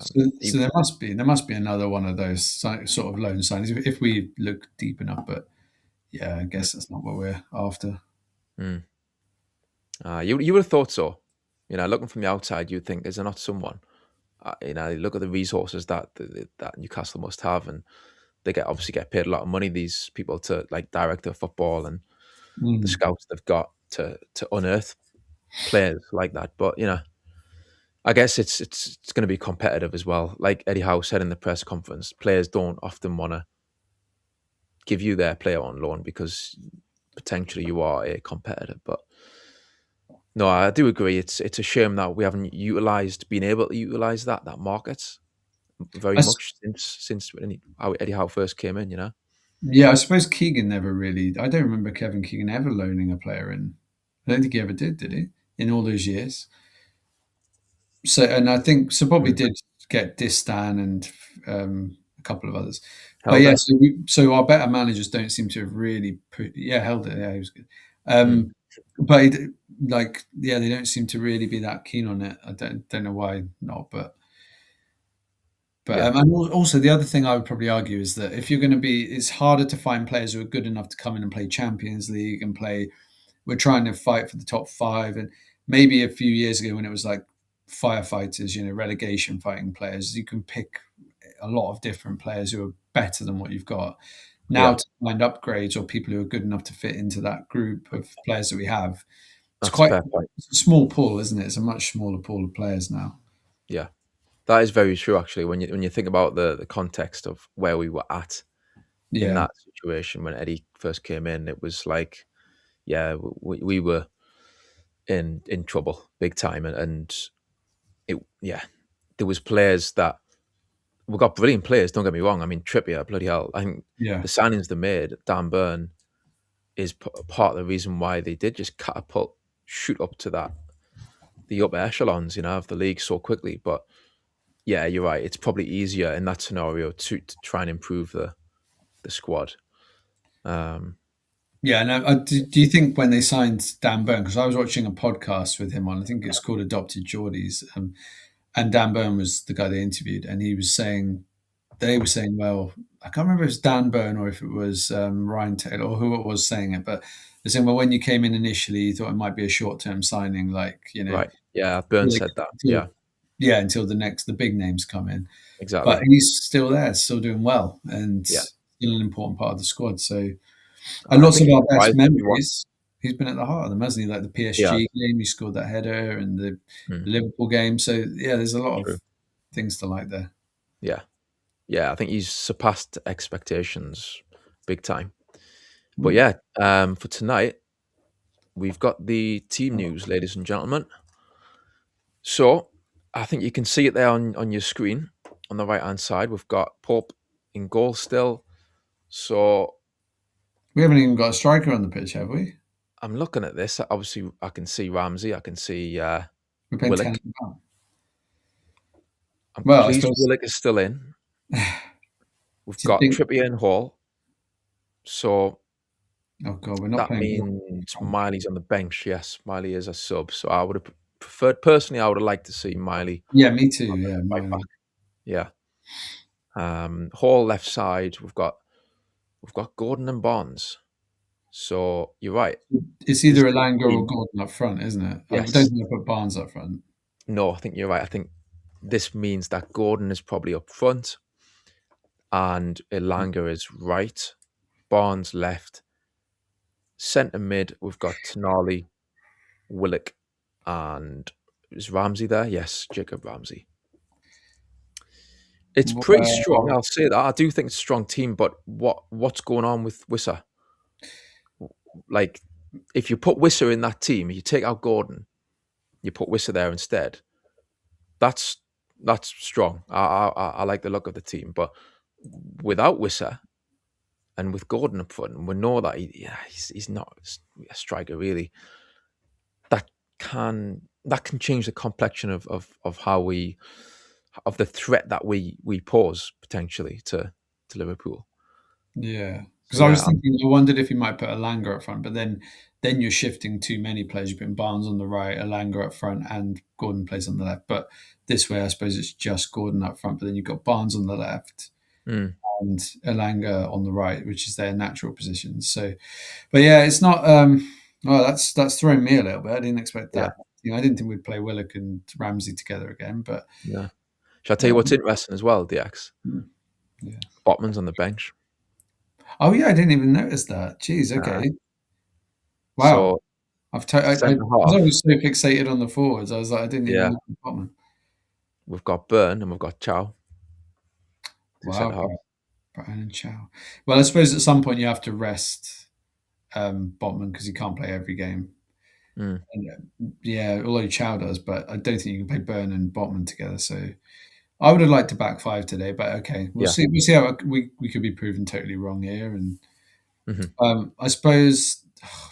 Speaker 1: So there must be another one of those sort of loan signings if we look deep enough. But yeah, I guess that's not what we're after.
Speaker 2: Mm. You would have thought so. Looking from the outside, you'd think, is there not someone? Look at the resources that Newcastle must have, and they obviously get paid a lot of money. These people to like director of football and the
Speaker 1: Mm.
Speaker 2: scouts they've got to unearth players like that. But I guess it's going to be competitive as well. Like Eddie Howe said in the press conference, players don't often want to give you their player on loan because potentially you are a competitor. But no, I do agree. It's a shame that we haven't been able to utilize that market very
Speaker 1: I s-
Speaker 2: much since Eddie Howe first came in.
Speaker 1: yeah, I suppose Keegan never really. I don't remember Kevin Keegan ever loaning a player in. I don't think he ever did he? In all those years. So, and I think so. Probably
Speaker 2: Mm.
Speaker 1: did get Distan and a couple of others. But yeah,
Speaker 2: Helder.
Speaker 1: so our better managers don't seem to have really put. Yeah, held it. Yeah, he was good.
Speaker 2: Mm.
Speaker 1: But like, yeah, they don't seem to really be that keen on it. I don't know why not, but
Speaker 2: Yeah,
Speaker 1: and also the other thing I would probably argue is that if you're going to be, it's harder to find players who are good enough to come in and play Champions League and play. We're trying to fight for the top five, and maybe a few years ago when it was like firefighters, relegation fighting players, you can pick a lot of different players who are better than what you've got. Now
Speaker 2: yeah,
Speaker 1: to find upgrades or people who are good enough to fit into that group of players that we have, it's
Speaker 2: that's a
Speaker 1: quite
Speaker 2: fair point.
Speaker 1: it's a small pool, isn't it? It's a much smaller pool of players now.
Speaker 2: Yeah, that is very true. Actually, when you think about the context of where we were at in
Speaker 1: Yeah,
Speaker 2: that situation when Eddie first came in, it was like, yeah, we were in trouble big time, and yeah, there was players that we got brilliant players. Don't get me wrong. I mean, Trippier, bloody hell. I think
Speaker 1: yeah,
Speaker 2: the signings they made, Dan Burn, is part of the reason why they did just shoot up to the upper echelons, of the league so quickly. But yeah, you're right. It's probably easier in that scenario to try and improve the squad. Um,
Speaker 1: yeah. And do you think when they signed Dan Burn, because I was watching a podcast with him on, I think it's called Adopted Geordies, and Dan Burn was the guy they interviewed, and he was saying they were saying, well, I can't remember if it was Dan Burn or if it was Ryan Taylor or who it was saying it, but they're saying, well, when you came in initially, you thought it might be a short term signing, like
Speaker 2: right. Yeah, Burn said that.
Speaker 1: until,
Speaker 2: Yeah,
Speaker 1: yeah, until the big names come in. But
Speaker 2: exactly.
Speaker 1: he's still there, still doing well, and
Speaker 2: Yeah.
Speaker 1: still an important part of the squad. So, and
Speaker 2: I
Speaker 1: lots of
Speaker 2: think he
Speaker 1: our best
Speaker 2: surprised everyone.
Speaker 1: memories, he's been at the heart of them, hasn't he? Like the
Speaker 2: Yeah.
Speaker 1: PSG game, he scored that header, and the
Speaker 2: Mm,
Speaker 1: Liverpool game. So, yeah, there's a lot
Speaker 2: true.
Speaker 1: of things to like there.
Speaker 2: Yeah. Yeah, I think he's surpassed expectations big time. But
Speaker 1: Mm.
Speaker 2: yeah, for tonight, we've got the team news, ladies and gentlemen. So I think you can see it there on your screen on the right hand side. We've got Pope in goal still. So
Speaker 1: We haven't even got a striker on the pitch, have we?
Speaker 2: I'm looking at this. Obviously, I can see Ramsey. I can see
Speaker 1: We're paying
Speaker 2: Willock.
Speaker 1: 10 pounds.
Speaker 2: I'm
Speaker 1: Well, I
Speaker 2: pleased
Speaker 1: suppose.
Speaker 2: Willock is still in. We've
Speaker 1: Do you
Speaker 2: got
Speaker 1: think?
Speaker 2: Trippier and Hall. So
Speaker 1: Oh God, we're not
Speaker 2: that
Speaker 1: playing.
Speaker 2: means Miley's on the bench. Yes, Miley is a sub. So I would have preferred, personally, I would have liked to see Miley
Speaker 1: Yeah, me too.
Speaker 2: on the
Speaker 1: Yeah,
Speaker 2: right back.
Speaker 1: mine.
Speaker 2: Yeah. Hall left side. We've got we've got Gordon and Barnes. So you're right.
Speaker 1: It's
Speaker 2: This
Speaker 1: either
Speaker 2: could
Speaker 1: Elanga or
Speaker 2: mean
Speaker 1: Gordon up front, isn't it? I don't
Speaker 2: yes.
Speaker 1: think I put Barnes up front.
Speaker 2: No, I think you're right. I think this means that Gordon is probably up front and Elanga is right, Barnes left, centre mid. We've got Tonali, Willock, and is Ramsey there? Yes, Jacob Ramsey. It's pretty strong.
Speaker 1: Well,
Speaker 2: I'll say that. I do think it's a strong team, but what's going on with Wissa? Like, if you put Wissa in that team, you take out Gordon, you put Wissa there instead. That's strong. I like the look of the team, but without Wissa and with Gordon up front, we know that he's not a striker really. That can change the complexion of how we of the threat that we pose potentially to Liverpool.
Speaker 1: yeah, because
Speaker 2: So
Speaker 1: I
Speaker 2: yeah,
Speaker 1: was thinking, I wondered if you might put Elanga up front, but then you're shifting too many players. You're putting Barnes on the right, Elanga up front, and Gordon plays on the left. But this way, I suppose it's just Gordon up front, but then you've got Barnes on the left
Speaker 2: mm,
Speaker 1: and Elanga on the right, which is their natural positions. So, but yeah, it's not. Oh, that's throwing me a little bit. I didn't expect
Speaker 2: yeah,
Speaker 1: that. I didn't think we'd play Willock and Ramsey together again. But
Speaker 2: yeah. Shall I tell you what's
Speaker 1: um,
Speaker 2: interesting as well, DX?
Speaker 1: yeah.
Speaker 2: Botman's on the bench.
Speaker 1: Oh yeah, I didn't even notice that. Jeez.
Speaker 2: Uh,
Speaker 1: Okay. Wow.
Speaker 2: so centre
Speaker 1: Because I was
Speaker 2: half,
Speaker 1: so fixated on the forwards, I was like, I didn't even
Speaker 2: yeah,
Speaker 1: look at Botman.
Speaker 2: we've got Burn and we've got Chow, two
Speaker 1: Wow,
Speaker 2: centre half.
Speaker 1: Brian and Chow. Well, I suppose at some point you have to rest Botman because he can't play every game.
Speaker 2: Mm,
Speaker 1: And, yeah, although Chow does, but I don't think you can play Burn and Botman together. So I would have liked to back five today, but okay, we'll
Speaker 2: yeah.
Speaker 1: see. We'll see how we could be proven totally wrong here. And
Speaker 2: Hmm.
Speaker 1: I suppose,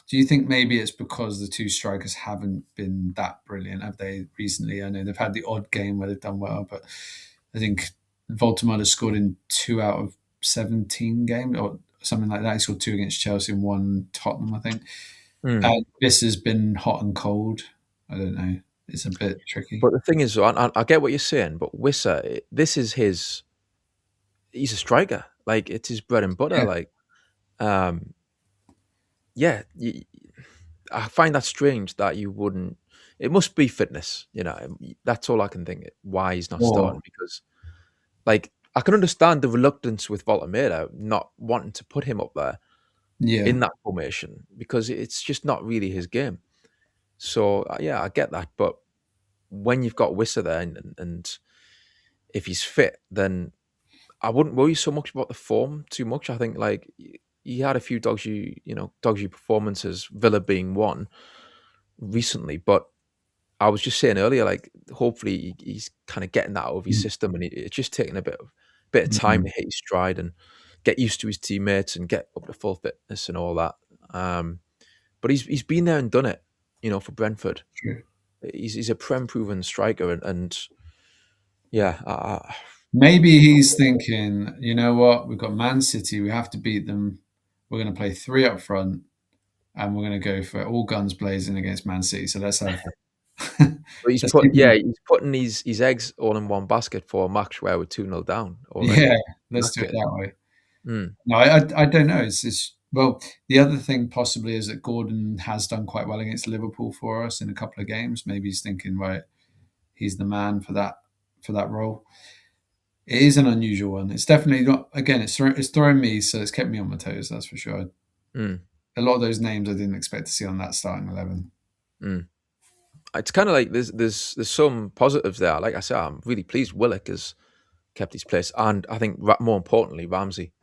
Speaker 1: do you think maybe it's because the two strikers haven't been that brilliant, have they, recently? I know they've had the odd game where they've done well, but I think Voldemort has scored in 2 out of 17 games or something like that. He scored two against Chelsea and one Tottenham, I think.
Speaker 2: Mm.
Speaker 1: And this has been hot and cold. I don't know. It's a bit tricky.
Speaker 2: But the thing is, I get what you're saying, but Wissa, this is he's a striker. Like, it's his bread and butter.
Speaker 1: Yeah,
Speaker 2: Like, um, yeah, I find that strange that you wouldn't. It must be fitness, That's all I can think. Why he's not
Speaker 1: or
Speaker 2: starting, because, like, I can understand the reluctance with Voltameda not wanting to put him up there
Speaker 1: yeah,
Speaker 2: in that formation because it's just not really his game. So yeah, I get that, but when you've got Wissa there and if he's fit, then I wouldn't worry so much about the form too much. I think, like, he had a few dodgy performances, Villa being one recently, but I was just saying earlier, like, hopefully he's kind of getting that out of his
Speaker 1: mm,
Speaker 2: system, and it's just taking a bit of time
Speaker 1: mm,
Speaker 2: to hit his stride and get used to his teammates and get up to full fitness and all that. But he's been there and done it, for Brentford.
Speaker 1: true.
Speaker 2: He's a prem proven striker, and yeah,
Speaker 1: Maybe he's thinking, you know what? We've got Man City. We have to beat them. We're going to play three up front, and we're going to go for all guns blazing against Man City. So let's have.
Speaker 2: but he's
Speaker 1: let's give
Speaker 2: he's putting his eggs all in one basket for a match where we're 2-0 down already.
Speaker 1: Yeah,
Speaker 2: In
Speaker 1: let's
Speaker 2: that
Speaker 1: do it
Speaker 2: case,
Speaker 1: that way.
Speaker 2: mm,
Speaker 1: No, I don't know. It's well, the other thing possibly is that Gordon has done quite well against Liverpool for us in a couple of games. Maybe he's thinking, right, he's the man for that role. It is an unusual one. It's definitely not. Again, it's throwing me, so it's kept me on my toes. That's for sure.
Speaker 2: mm,
Speaker 1: A lot of those names I didn't expect to see on that starting 11.
Speaker 2: mm. It's kind of like there's some positives there. Like I said, I'm really pleased Willock has kept his place, and I think more importantly, Ramsey.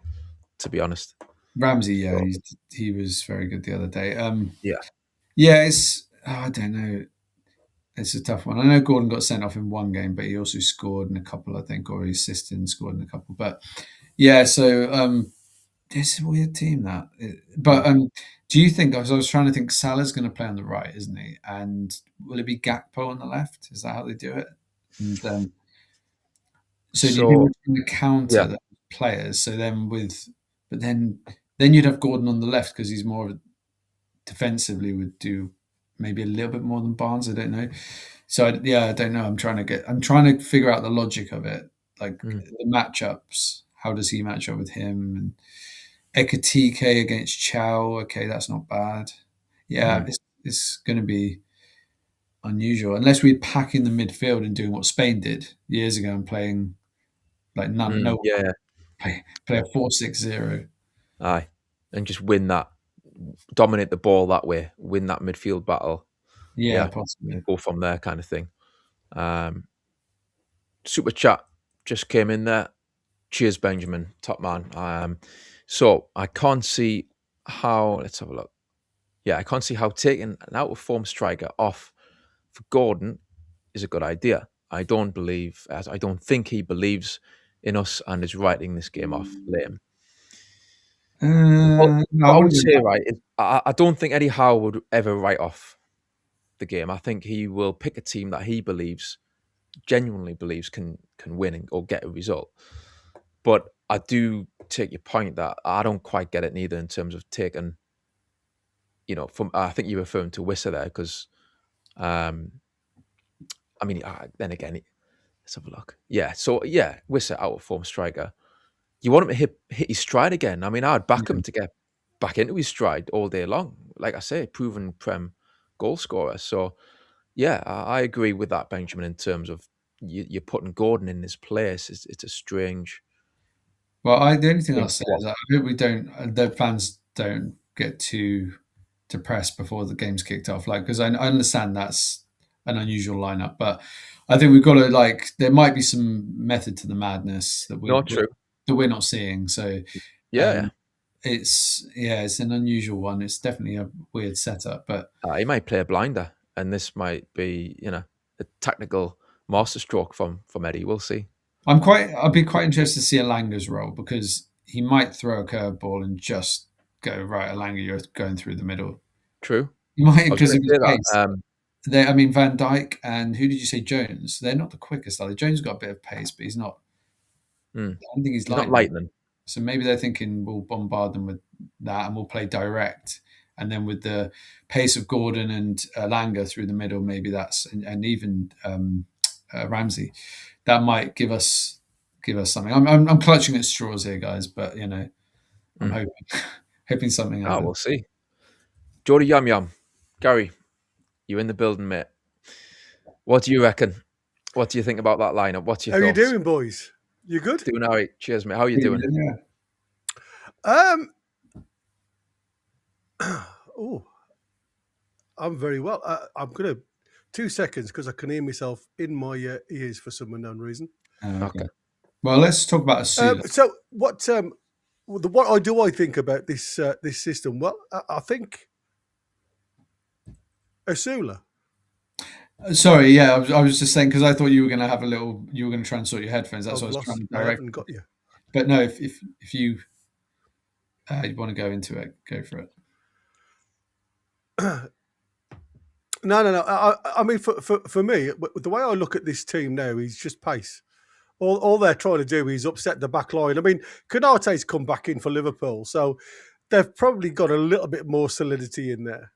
Speaker 2: To be honest,
Speaker 1: Ramsey, yeah,
Speaker 2: so
Speaker 1: he was very good the other day.
Speaker 2: yeah,
Speaker 1: Yeah, I don't know. It's a tough one. I know Gordon got sent off in one game, but he also scored in a couple, I think, or he assisted and scored in a couple. But yeah, so it's a weird team that. But
Speaker 2: mm.
Speaker 1: do you think? I was trying to think. Salah's going to play on the right, isn't he? And will it be Gakpo on the left? Is that how they do it? And so do you think
Speaker 2: So
Speaker 1: it's going to counter
Speaker 2: yeah,
Speaker 1: the players? So then but then you'd have Gordon on the left because he's more of a, defensively would do maybe a little bit more than Barnes. I don't know. So yeah, I don't know. I'm trying to figure out the logic of it, like
Speaker 2: mm.
Speaker 1: the matchups. How does he match up with him? Ekatike against Chow. Okay, that's not bad. Yeah,
Speaker 2: Mm.
Speaker 1: it's going to be unusual unless we pack in the midfield and doing what Spain did years ago and playing like no one
Speaker 2: Yeah,
Speaker 1: play a 4-6-0.
Speaker 2: aye, and just win that, dominate the ball that way, win that midfield battle.
Speaker 1: Yeah,
Speaker 2: Yeah,
Speaker 1: possibly.
Speaker 2: and go from there, kind of thing. Um, Super chat just came in there. Cheers, Benjamin, top man. So I can't see how. Let's have a look. Yeah, I can't see how taking an out of form striker off for Gordon is a good idea. I don't think he believes in us and is writing this game off lame. What,
Speaker 1: No, I
Speaker 2: what I would
Speaker 1: wouldn't
Speaker 2: say,
Speaker 1: go
Speaker 2: right, is I don't think Eddie Howe would ever write off the game. I think he will pick a team that he genuinely believes can win or get a result. But I do take your point that I don't quite get it neither in terms of taking, from I think you're referring to Wissa there because, I mean, then again, let's have a look. Yeah, so yeah, Wissa out of form striker. You want him to hit his stride again. I mean, I'd back him
Speaker 1: that.
Speaker 2: to get back into his stride all day long. Like I say, proven Prem goal scorer. So yeah, I agree with that, Benjamin, in terms of you're putting Gordon in his place. It's a strange
Speaker 1: Well, the only thing I'll say
Speaker 2: swap.
Speaker 1: is that I hope we don't, the fans don't get too depressed before the game's kicked off. Like, because I understand that's an unusual lineup, but I think we've got to like, there might be some method to the madness that
Speaker 2: Not true.
Speaker 1: we're not seeing. So,
Speaker 2: Yeah, yeah.
Speaker 1: um, it's an unusual one. It's definitely a weird setup, but
Speaker 2: He might play a blinder, and this might be, a tactical masterstroke from Eddie. We'll see.
Speaker 1: I'd be quite interested to see Alanga's role because he might throw a curveball and just go right. Alanga, you're going through the middle.
Speaker 2: True.
Speaker 1: He might
Speaker 2: I was
Speaker 1: because
Speaker 2: going
Speaker 1: of
Speaker 2: to
Speaker 1: his
Speaker 2: say
Speaker 1: pace.
Speaker 2: that.
Speaker 1: I mean, Van Dijk and who did you say Jones? They're not the quickest, are they? Jones got a bit of pace, but he's not. I don't think he's
Speaker 2: He's not
Speaker 1: lightning.
Speaker 2: lightning.
Speaker 1: So maybe they're thinking we'll bombard them with that and we'll play direct. And then with the pace of Gordon and Langa through the middle, maybe that's and even Ramsey, that might give us something. I'm clutching at straws here, guys, but I'm
Speaker 2: Mm.
Speaker 1: hoping something
Speaker 2: Ah,
Speaker 1: happens.
Speaker 2: we'll see. Jordy Yum Yum, Gary, you in the building, mate? What do you reckon? What do you think about that lineup? What's your
Speaker 3: How you
Speaker 2: thoughts?
Speaker 3: doing, boys? You good?
Speaker 2: Doing all right. Cheers, mate. How are you doing?
Speaker 1: Yeah.
Speaker 3: Oh, I'm very well. I'm gonna 2 seconds because I can hear myself in my ears for some unknown reason.
Speaker 2: Okay.
Speaker 1: Well, let's talk about Asula.
Speaker 3: So what I think about this this system? Well, I think Asula.
Speaker 1: Sorry, yeah, I was just saying because I thought you were going to have you were going to try and sort your headphones. That's what I was trying to
Speaker 3: I
Speaker 1: direct.
Speaker 3: haven't got you.
Speaker 1: But no, if you want to go into it, go for it.
Speaker 3: No. I mean, for me, the way I look at this team now is just pace. All they're trying to do is upset the back line. I mean, Konate's come back in for Liverpool, so they've probably got a little bit more solidity in there.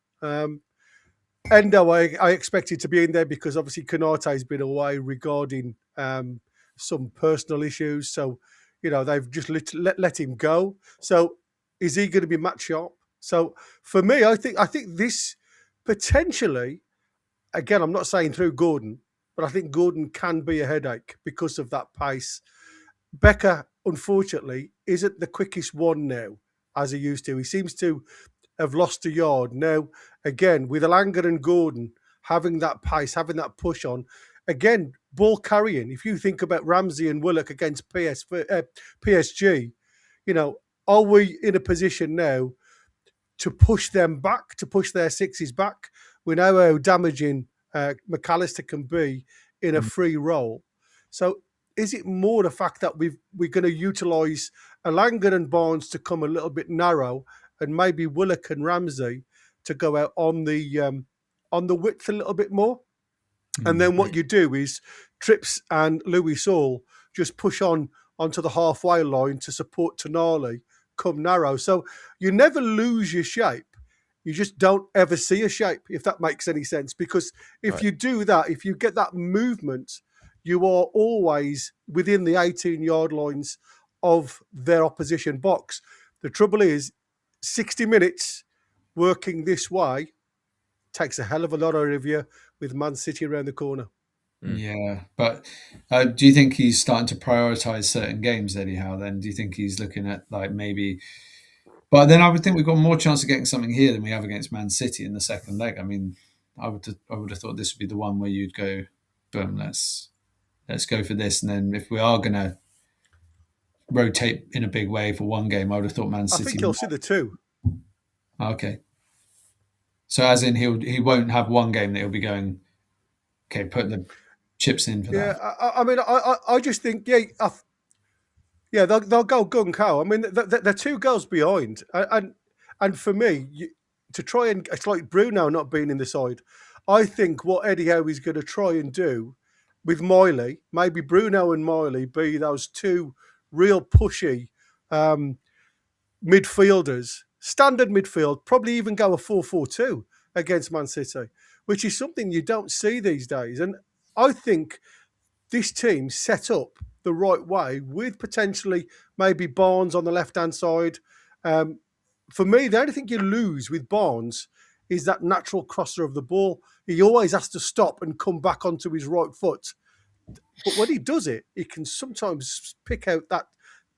Speaker 3: Endo, I expected to be in there because obviously Konate's been away regarding some personal issues. So, they've just let him go. So, is he going to be match sharp? So, for me, I think this potentially, again, I'm not saying through Gordon, but I think Gordon can be a headache because of that pace. Becker, unfortunately, isn't the quickest one now as he used to. He seems to have lost a yard. Now, again, with Alanga and Gordon having that pace, having that push on, again, ball carrying. If you think about Ramsey and Willock against PSG, are we in a position now to push them back, to push their sixes back? We know how damaging McAllister can be in a free role. So is it more the fact that we're going to utilise Alanga and Barnes to come a little bit narrow and maybe Willock and Ramsey to go out on the width a little bit more? And then what you do is Trips and Louis Saul just push onto the halfway line to support Tonali come narrow. So you never lose your shape. You just don't ever see a shape, if that makes any sense. Because if you do that, if you get that movement, you are always within the 18-yard lines of their opposition box. The trouble is, 60 minutes working this way takes a hell of a lot out of you with Man City around the corner.
Speaker 1: Yeah, but do you think he's starting to prioritise certain games, Eddie Howe? Then do you think he's looking at like maybe? But then I would think we've got more chance of getting something here than we have against Man City in the second leg. I mean, I would have thought this would be the one where you'd go, boom, let's go for this, and then if we are going to rotate in a big way for one game, I would have thought Man City.
Speaker 3: I think he'll see the two.
Speaker 1: Okay. So as in he won't have one game that he'll be going, okay, put the chips in for that.
Speaker 3: Yeah, I mean, I just think, they'll go gung-ho. I mean, they're 2 goals behind. And for me, to try and, it's like Bruno not being in the side. I think what Eddie Howe is going to try and do with Miley, maybe Bruno and Miley be those 2 real pushy midfielders, standard midfield, probably even go a 4-4-2 against Man City, which is something you don't see these days. And I think this team set up the right way with potentially maybe Barnes on the left-hand side. For me, the only thing you lose with Barnes is that natural crosser of the ball. He always has to stop and come back onto his right foot. But when he does it, he can sometimes pick out that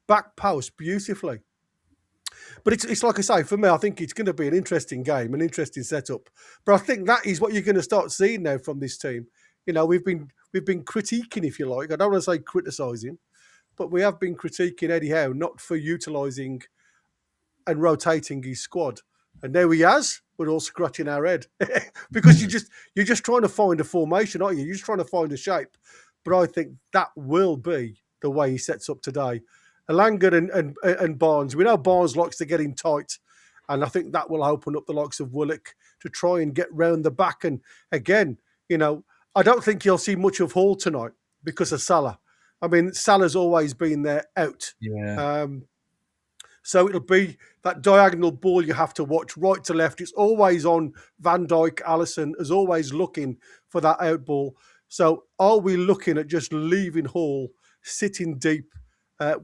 Speaker 3: back post beautifully. But it's like I say, for me, I think it's going to be an interesting game, an interesting setup. But I think that is what you're going to start seeing now from this team. You know, we've been critiquing, if you like. I don't want to say criticising, but we have been critiquing Eddie Howe not for utilising and rotating his squad. And there he has. We're all scratching our head because you're just trying to find a formation, aren't you? You're just trying to find a shape. But I think that will be the way he sets up today. Elanga and Barnes. We know Barnes likes to get in tight, and I think that will open up the likes of Willock to try and get round the back. And again, you know, I don't think you'll see much of Hall tonight because of Salah. I mean, Salah's always been there out.
Speaker 1: Yeah.
Speaker 3: So it'll be that diagonal ball you have to watch right to left. It's always on Van Dijk. Alisson is always looking for that out ball. So are we looking at just leaving Hall sitting deep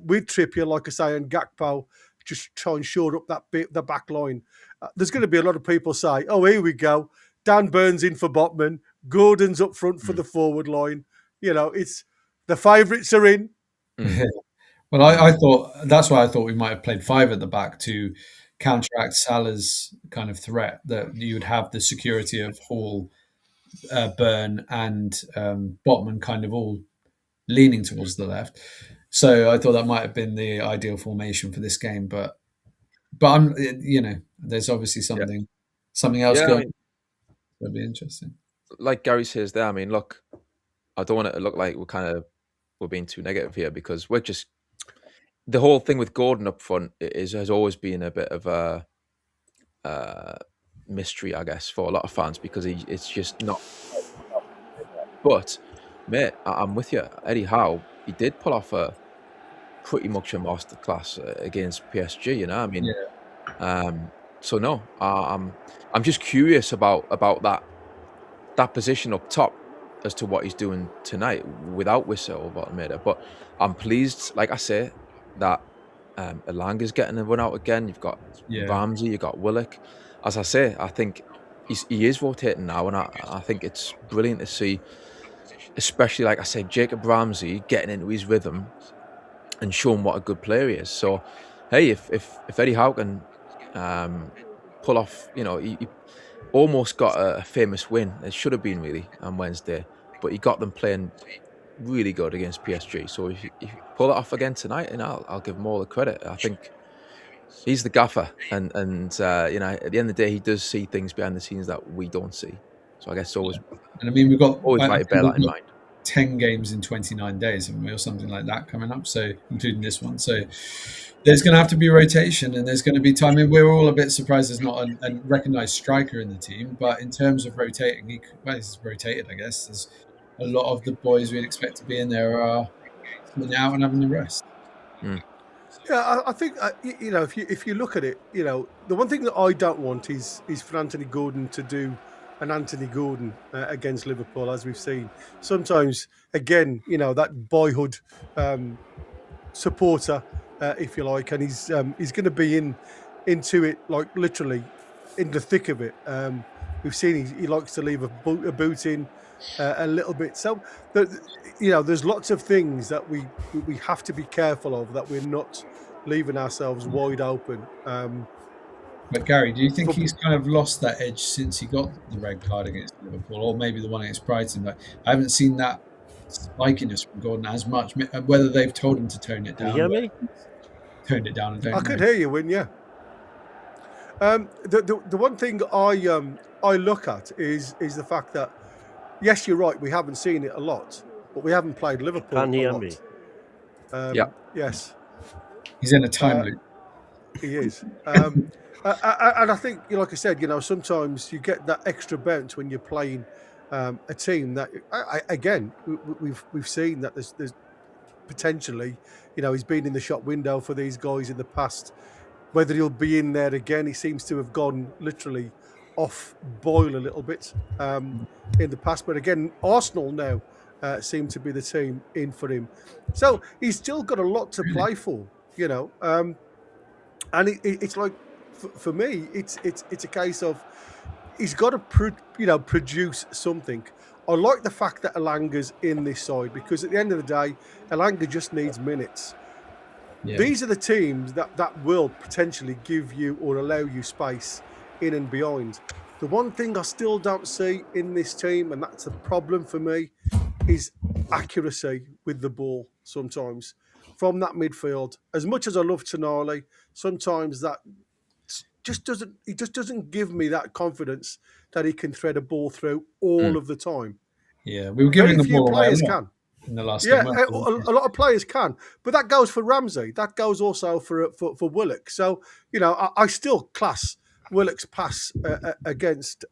Speaker 3: with Trippier, like I say, and Gakpo, just try and shore up the back line? There's going to be a lot of people say, oh, here we go. Dan Burns in for Botman. Gordon's up front for the forward line. You know, it's the favourites are in.
Speaker 1: Well, I thought that's why I thought we might have played 5 at the back to counteract Salah's kind of threat, that you would have the security of Hall, Burn, and Botman kind of all leaning towards the left. So I thought that might have been the ideal formation for this game, but I'm, you know, there's obviously something else going. I mean, that'd be interesting.
Speaker 2: Like Gary says there, I mean, look, I don't want it to look like we're being too negative here, because we're just, the whole thing with Gordon up front has always been a bit of a mystery, I guess, for a lot of fans, because it's just not. But mate, I'm with you. Eddie Howe, he did pull off a pretty much a masterclass against PSG. You know, I mean, so no, I'm just curious about that position up top as to what he's doing tonight without Wissa or Almeida. But I'm pleased, like I say, that Elanga's getting a run out again. You've got Ramsey, you've got Willock. As I say, I think he is rotating now, and I think it's brilliant to see, especially, like I said, Jacob Ramsey getting into his rhythm and showing what a good player he is. So, hey, if Eddie Howe can pull off, you know, he almost got a famous win. It should have been really on Wednesday, but he got them playing really good against PSG. So if you pull it off again tonight, and I'll give him all the credit. I think he's the gaffer, and you know, at the end of the day, he does see things behind the scenes that we don't see. So I guess it's always,
Speaker 1: and I mean, we've got
Speaker 2: always right to bear that in mind.
Speaker 1: 10 games in 29 days, haven't we, or something like that coming up, so including this one. So there's going to have to be rotation, and there's going to be time. I mean, we're all a bit surprised there's not a recognised striker in the team, but in terms of rotating, he's rotated, I guess. There's a lot of the boys we'd expect to be in there are out and having the rest.
Speaker 3: Yeah, I think you know, if you look at it, you know, the one thing that I don't want is for Anthony Gordon to do an Anthony Gordon against Liverpool, as we've seen. Sometimes, again, you know, that boyhood supporter if you like, and he's going to be into it, like literally in the thick of it. We've seen he likes to leave a boot in a little bit. So, there's lots of things that we have to be careful of, that we're not leaving ourselves wide open.
Speaker 1: But Gary, do you think he's kind of lost that edge since he got the red card against Liverpool, or maybe the one against Brighton? Like, I haven't seen that spikiness from Gordon as much. Whether they've told him to tone it down.
Speaker 4: Can you hear me?
Speaker 1: Toned it down. And don't
Speaker 3: I could hear you, Win. Yeah. The one thing I look at is the fact that, yes, you're right, we haven't seen it a lot, but we haven't played Liverpool
Speaker 4: Can you
Speaker 3: a
Speaker 4: hear
Speaker 3: lot.
Speaker 4: me?
Speaker 3: Yes.
Speaker 1: He's in a time loop.
Speaker 3: He is. And I think, like I said, sometimes you get that extra bounce when you're playing a team that, again, we've seen that there's potentially, he's been in the shop window for these guys in the past. Whether he'll be in there again, he seems to have gone literally off boil a little bit in the past. But again, Arsenal now seem to be the team in for him. So he's still got a lot to play for, and it's like, for me, it's a case of he's got to produce something. I like the fact that Elanga's in this side, because at the end of the day, Elanga just needs minutes. Yeah. These are the teams that will potentially give you or allow you space in and behind. The one thing I still don't see in this team, and that's a problem for me, is accuracy with the ball sometimes from that midfield. As much as I love Toon Army, sometimes that just doesn't give me that confidence that he can thread a ball through all of the time.
Speaker 1: Yeah, we were giving the ball away in the last game.
Speaker 3: Yeah, a lot of players can, but that goes for Ramsey. That goes also for Willock. So I still class Willock's pass against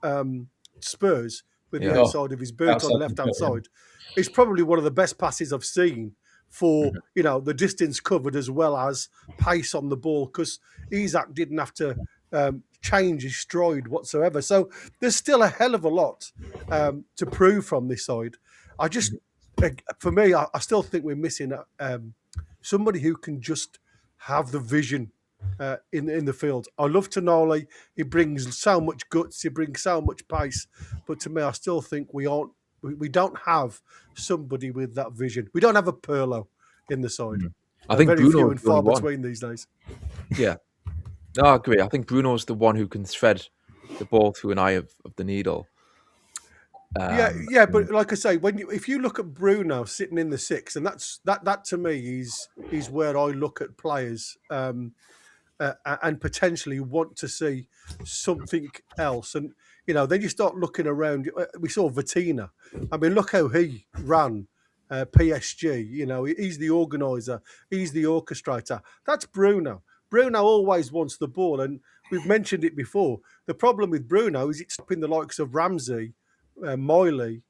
Speaker 3: Spurs with the outside of his boot on the left hand side. It's probably one of the best passes I've seen for the distance covered as well as pace on the ball, because Isak didn't have to change his stride whatsoever. So there's still a hell of a lot to prove from this side. For me, I still think we're missing somebody who can just have the vision in the field. I love Toon Army. He brings so much guts. He brings so much pace. But to me, I still think we don't have somebody with that vision. We don't have a Pirlo in the side.
Speaker 2: I think
Speaker 3: very
Speaker 2: Bruno
Speaker 3: few and far between these days.
Speaker 2: Yeah, no, I agree. I think Bruno's the one who can thread the ball through an eye of the needle.
Speaker 3: But like I say, if you look at Bruno sitting in the six, and that to me is where I look at players and potentially want to see something else. And then you start looking around. We saw Vitina. I mean, look how he ran PSG. He's the organizer. He's the orchestrator. That's Bruno. Bruno always wants the ball, and we've mentioned it before. The problem with Bruno is it's stopping the likes of Ramsey, Miley,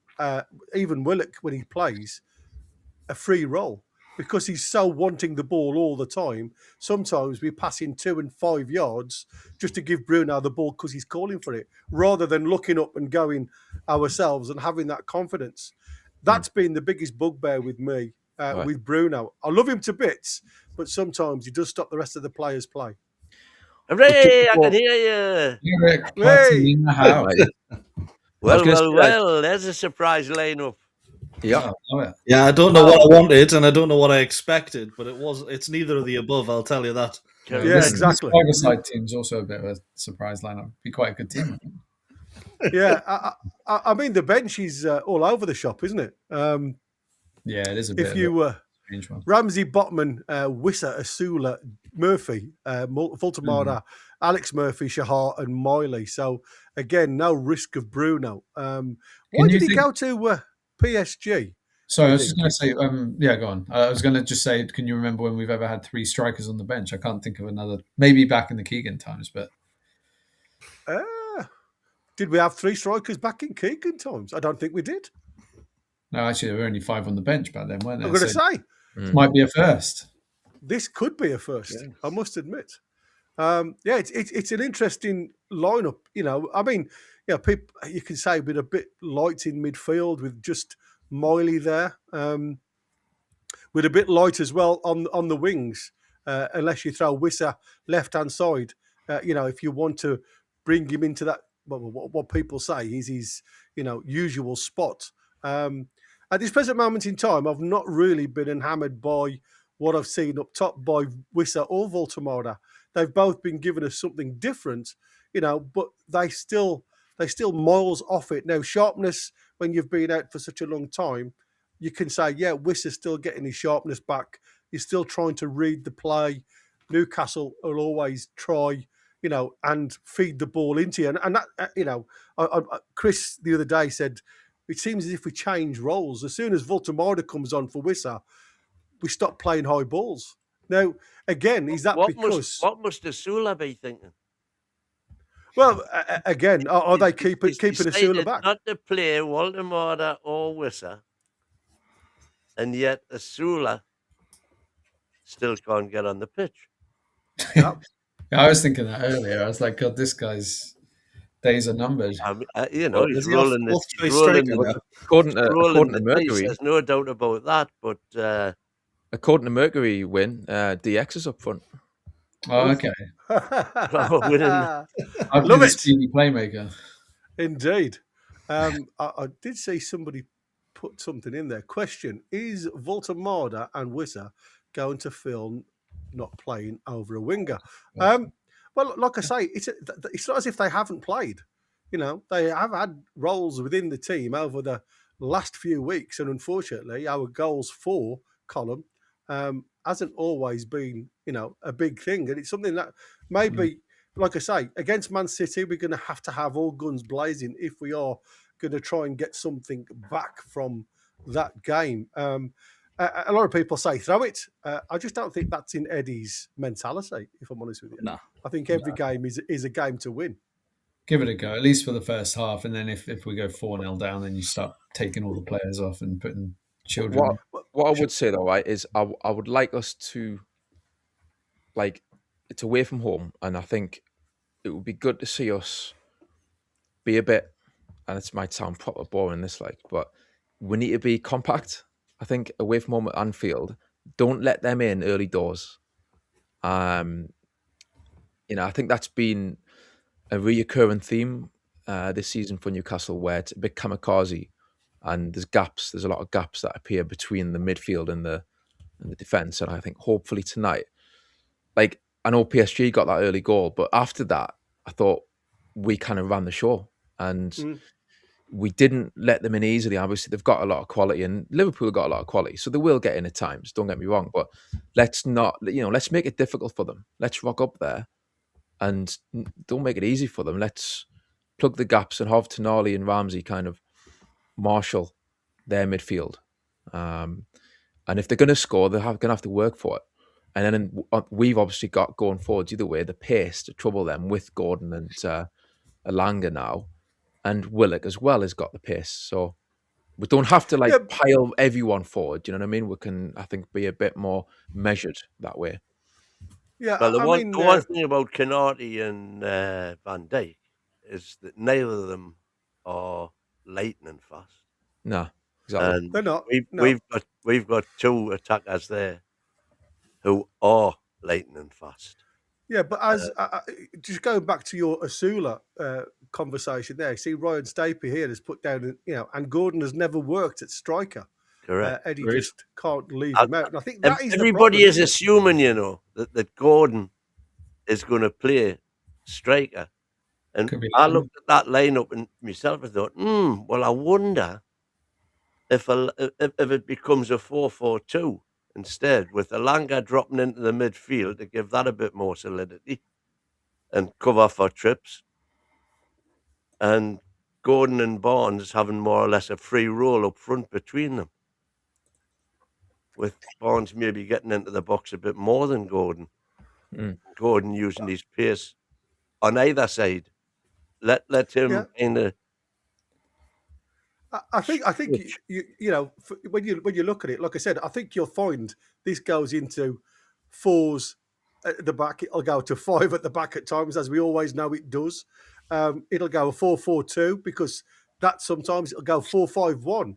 Speaker 3: even Willock when he plays a free roll, because he's so wanting the ball all the time. Sometimes we're passing 2 and 5 yards just to give Bruno the ball because he's calling for it, rather than looking up and going ourselves and having that confidence. That's been the biggest bugbear with me with Bruno. I love him to bits, but sometimes he does stop the rest of the players' play.
Speaker 4: Hooray, I can hear you.
Speaker 3: Hey.
Speaker 4: Well, there's a surprise lineup.
Speaker 2: Yeah.
Speaker 5: Yeah, I don't know what I wanted and I don't know what I expected, but it's neither of the above, I'll tell you that.
Speaker 3: Yeah, exactly.
Speaker 1: This five-a-side team's also a bit of a surprise lineup. Be quite a good team.
Speaker 3: Yeah, I mean, the bench is all over the shop, isn't it?
Speaker 1: Yeah, it is a bit
Speaker 3: if you
Speaker 1: strange one.
Speaker 3: Ramsey, Botman, Wissa, Asula, Murphy, Fultamara, Alex Murphy, Shahar, and Miley. So again, no risk of Bruno. Why did he go to PSG?
Speaker 1: Sorry, I was just going to say, go on. I was going to just say, can you remember when we've ever had 3 strikers on the bench? I can't think of another. Maybe back in the Keegan times, but.
Speaker 3: Did we have 3 strikers back in Keegan times? I don't think we did.
Speaker 1: No, actually, there were only 5 on the bench back then, weren't there?
Speaker 3: I'm going to say.
Speaker 1: It might be a first.
Speaker 3: This could be a first, yes. I must admit. It's an interesting lineup. I mean, people, you can say we're a bit light in midfield with just Miley there. With a bit light as well on the wings. unless you throw Wissa left-hand side. If you want to bring him into that, what people say is his, usual spot. At this present moment in time, I've not really been enamored by what I've seen up top by Wissa or Voltemada. They've both been given us something different, but they still miles off it. Now, sharpness, when you've been out for such a long time, you can say, yeah, Wissa's still getting his sharpness back. He's still trying to read the play. Newcastle will always try, and feed the ball into you. And that, Chris the other day said, it seems as if we change roles. As soon as Voltemada comes on for Wissa, we stop playing high balls. Now, again, is that because...
Speaker 4: What must Asula be thinking?
Speaker 3: Well, again, are they keeping Asula back?
Speaker 4: Not to play Voltemada or Wissa, and yet Asula still can't get on the pitch.
Speaker 3: Yeah.
Speaker 1: I was thinking that earlier. I was like, God, this guy's days are numbered.
Speaker 4: He's rolling the
Speaker 2: According to Mercury,
Speaker 4: there's no doubt about that. But
Speaker 2: according to Mercury, DX is up front.
Speaker 1: Oh, okay.
Speaker 4: winning.
Speaker 1: I've been a speedy playmaker.
Speaker 3: Indeed. I did see somebody put something in there. Question: is Voltemada and Wissa going to film not playing over a winger? Well, like I say, it's not as if they haven't played. They have had roles within the team over the last few weeks, and unfortunately, our goals for column hasn't always been, a big thing. And it's something that maybe, like I say, against Man City, we're going to have all guns blazing if we are going to try and get something back from that game. A lot of people say throw it. I just don't think that's in Eddie's mentality, if I'm honest with you.
Speaker 5: No.
Speaker 3: I think every game is a game to win.
Speaker 1: Give it a go, at least for the first half. And then if we go 4-0 down, then you start taking all the players off and putting children.
Speaker 2: What I would say, though, right, is I would like us to, it's away from home. And I think it would be good to see us be a bit, and it might sound proper boring, but we need to be compact. I think away from home at Anfield, don't let them in early doors. I think that's been a reoccurring theme this season for Newcastle, where it's a bit kamikaze, and there's a lot of gaps that appear between the midfield and the defence. And I think hopefully tonight, I know PSG got that early goal, but after that, I thought we kind of ran the show, and we didn't let them in easily. Obviously, they've got a lot of quality, and Liverpool have got a lot of quality, so they will get in at times. Don't get me wrong, but let's not, let's make it difficult for them. Let's rock up there, and don't make it easy for them. Let's plug the gaps and have Tonali and Ramsey kind of marshal their midfield. And if they're going to score, they're going to have to work for it. And then we've obviously got going forward either way the pace to trouble them with Gordon and Elanga now. And Willock as well has got the pace. So we don't have to pile everyone forward. You know what I mean? We can, I think, be a bit more measured that way.
Speaker 3: Yeah.
Speaker 4: Well, the one thing about Canati and Van Dijk is that neither of them are lightning fast.
Speaker 2: No, exactly.
Speaker 4: And
Speaker 3: they're not.
Speaker 4: We've got two attackers there who are lightning fast.
Speaker 3: Yeah, but as just going back to your Asula conversation there, see Ryan Stapey here has put down, and Gordon has never worked at striker.
Speaker 4: Correct.
Speaker 3: Eddie just can't leave him out. And I think that is
Speaker 4: everybody is assuming, that Gordon is going to play striker. And I looked at that lineup and myself and thought, well, I wonder if it becomes a 4-4-2 instead, with Elanga dropping into the midfield to give that a bit more solidity and cover for trips, and Gordon and Barnes having more or less a free roll up front between them, with Barnes maybe getting into the box a bit more than Gordon. Gordon using his pace on either side. Let him in the.
Speaker 3: I think when you look at it, like I said, I think you'll find this goes into 4s at the back. It'll go to 5 at the back at times, as we always know it does. It'll go a 4-4-2 because that sometimes it'll go 4-5-1.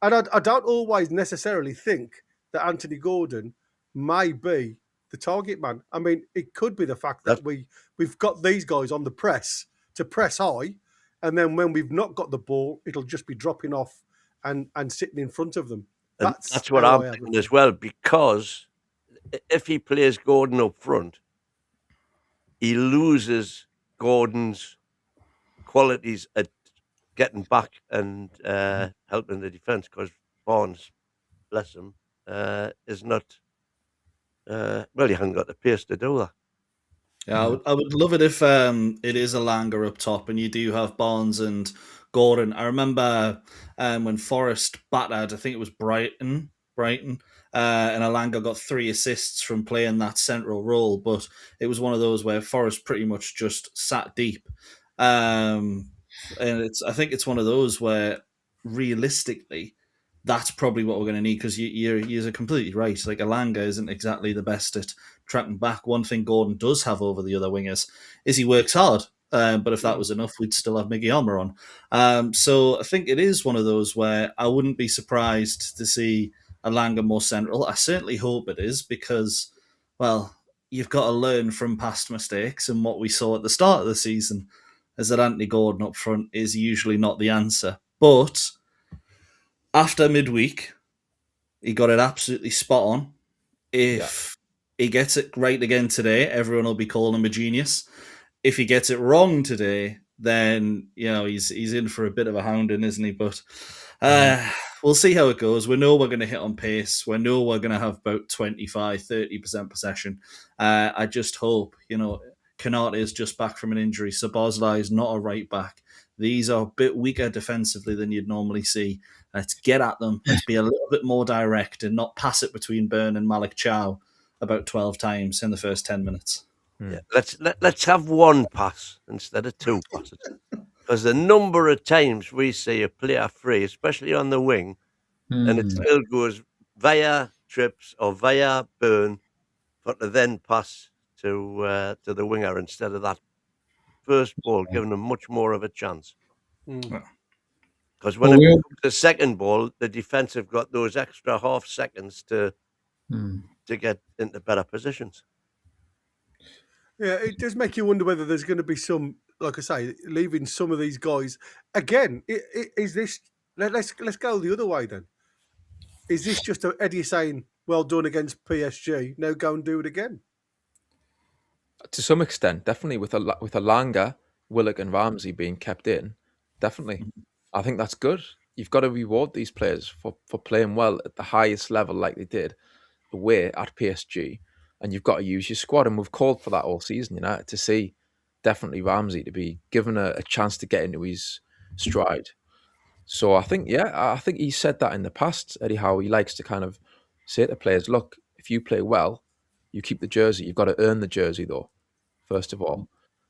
Speaker 3: And I don't always necessarily think that Anthony Gordon may be the target man. I mean, it could be the fact that we've got these guys on the press to press high, and then when we've not got the ball, it'll just be dropping off and sitting in front of them.
Speaker 4: And that's what I'm thinking as well, because if he plays Gordon up front, he loses Gordon's qualities at getting back and helping the defence, because Barnes, bless him, is not well, he hasn't got the pace to do that.
Speaker 5: Yeah, I would love it if it is Elanga up top and you do have Barnes and Gordon. I remember when Forest battered, I think it was Brighton, and Elanga got 3 assists from playing that central role, but it was one of those where Forest pretty much just sat deep. And I think it's one of those where realistically, that's probably what we're going to need, because you're completely right. Like, Elanga isn't exactly the best at tracking back. One thing Gordon does have over the other wingers is he works hard. But if that was enough, we'd still have Miggy Almer on. So I think it is one of those where I wouldn't be surprised to see Elanga more central. I certainly hope it is, because, well, you've got to learn from past mistakes, and what we saw at the start of the season is that Anthony Gordon up front is usually not the answer. But after midweek, he got it absolutely spot on. If he gets it right again today, everyone will be calling him a genius. If he gets it wrong today, then he's in for a bit of a hounding, isn't he? But we'll see how it goes. We know we're going to hit on pace. We know we're going to have about 25-30% possession. I just hope, Konate is just back from an injury. Szoboszlai is not a right back. These are a bit weaker defensively than you'd normally see. Let's get at them. Let's be a little bit more direct and not pass it between Burn and Malik Chow about 12 times in the first 10 minutes.
Speaker 4: Yeah, let's have one pass instead of 2 passes, because the number of times we see a player free, especially on the wing, and it still goes via Trips or via Burn, but to then pass to the winger instead of that first ball, giving them much more of a chance. Because when it comes to the second ball, the defence have got those extra half seconds to get into better positions.
Speaker 3: Yeah, it does make you wonder whether there's going to be some, like I say, leaving some of these guys again. Is this? Let's go the other way then. Is this just Eddie saying, "Well done against PSG. Now go and do it again"?
Speaker 2: To some extent, definitely with Elanga, Willock, and Ramsey being kept in, definitely, I think that's good. You've got to reward these players for playing well at the highest level, like they did away at PSG. And you've got to use your squad, and we've called for that all season, to see definitely Ramsey to be given a chance to get into his stride. So I think he said that in the past, Eddie Howe. He likes to kind of say to players, look, if you play well, you keep the jersey. You've got to earn the jersey, though, first of all.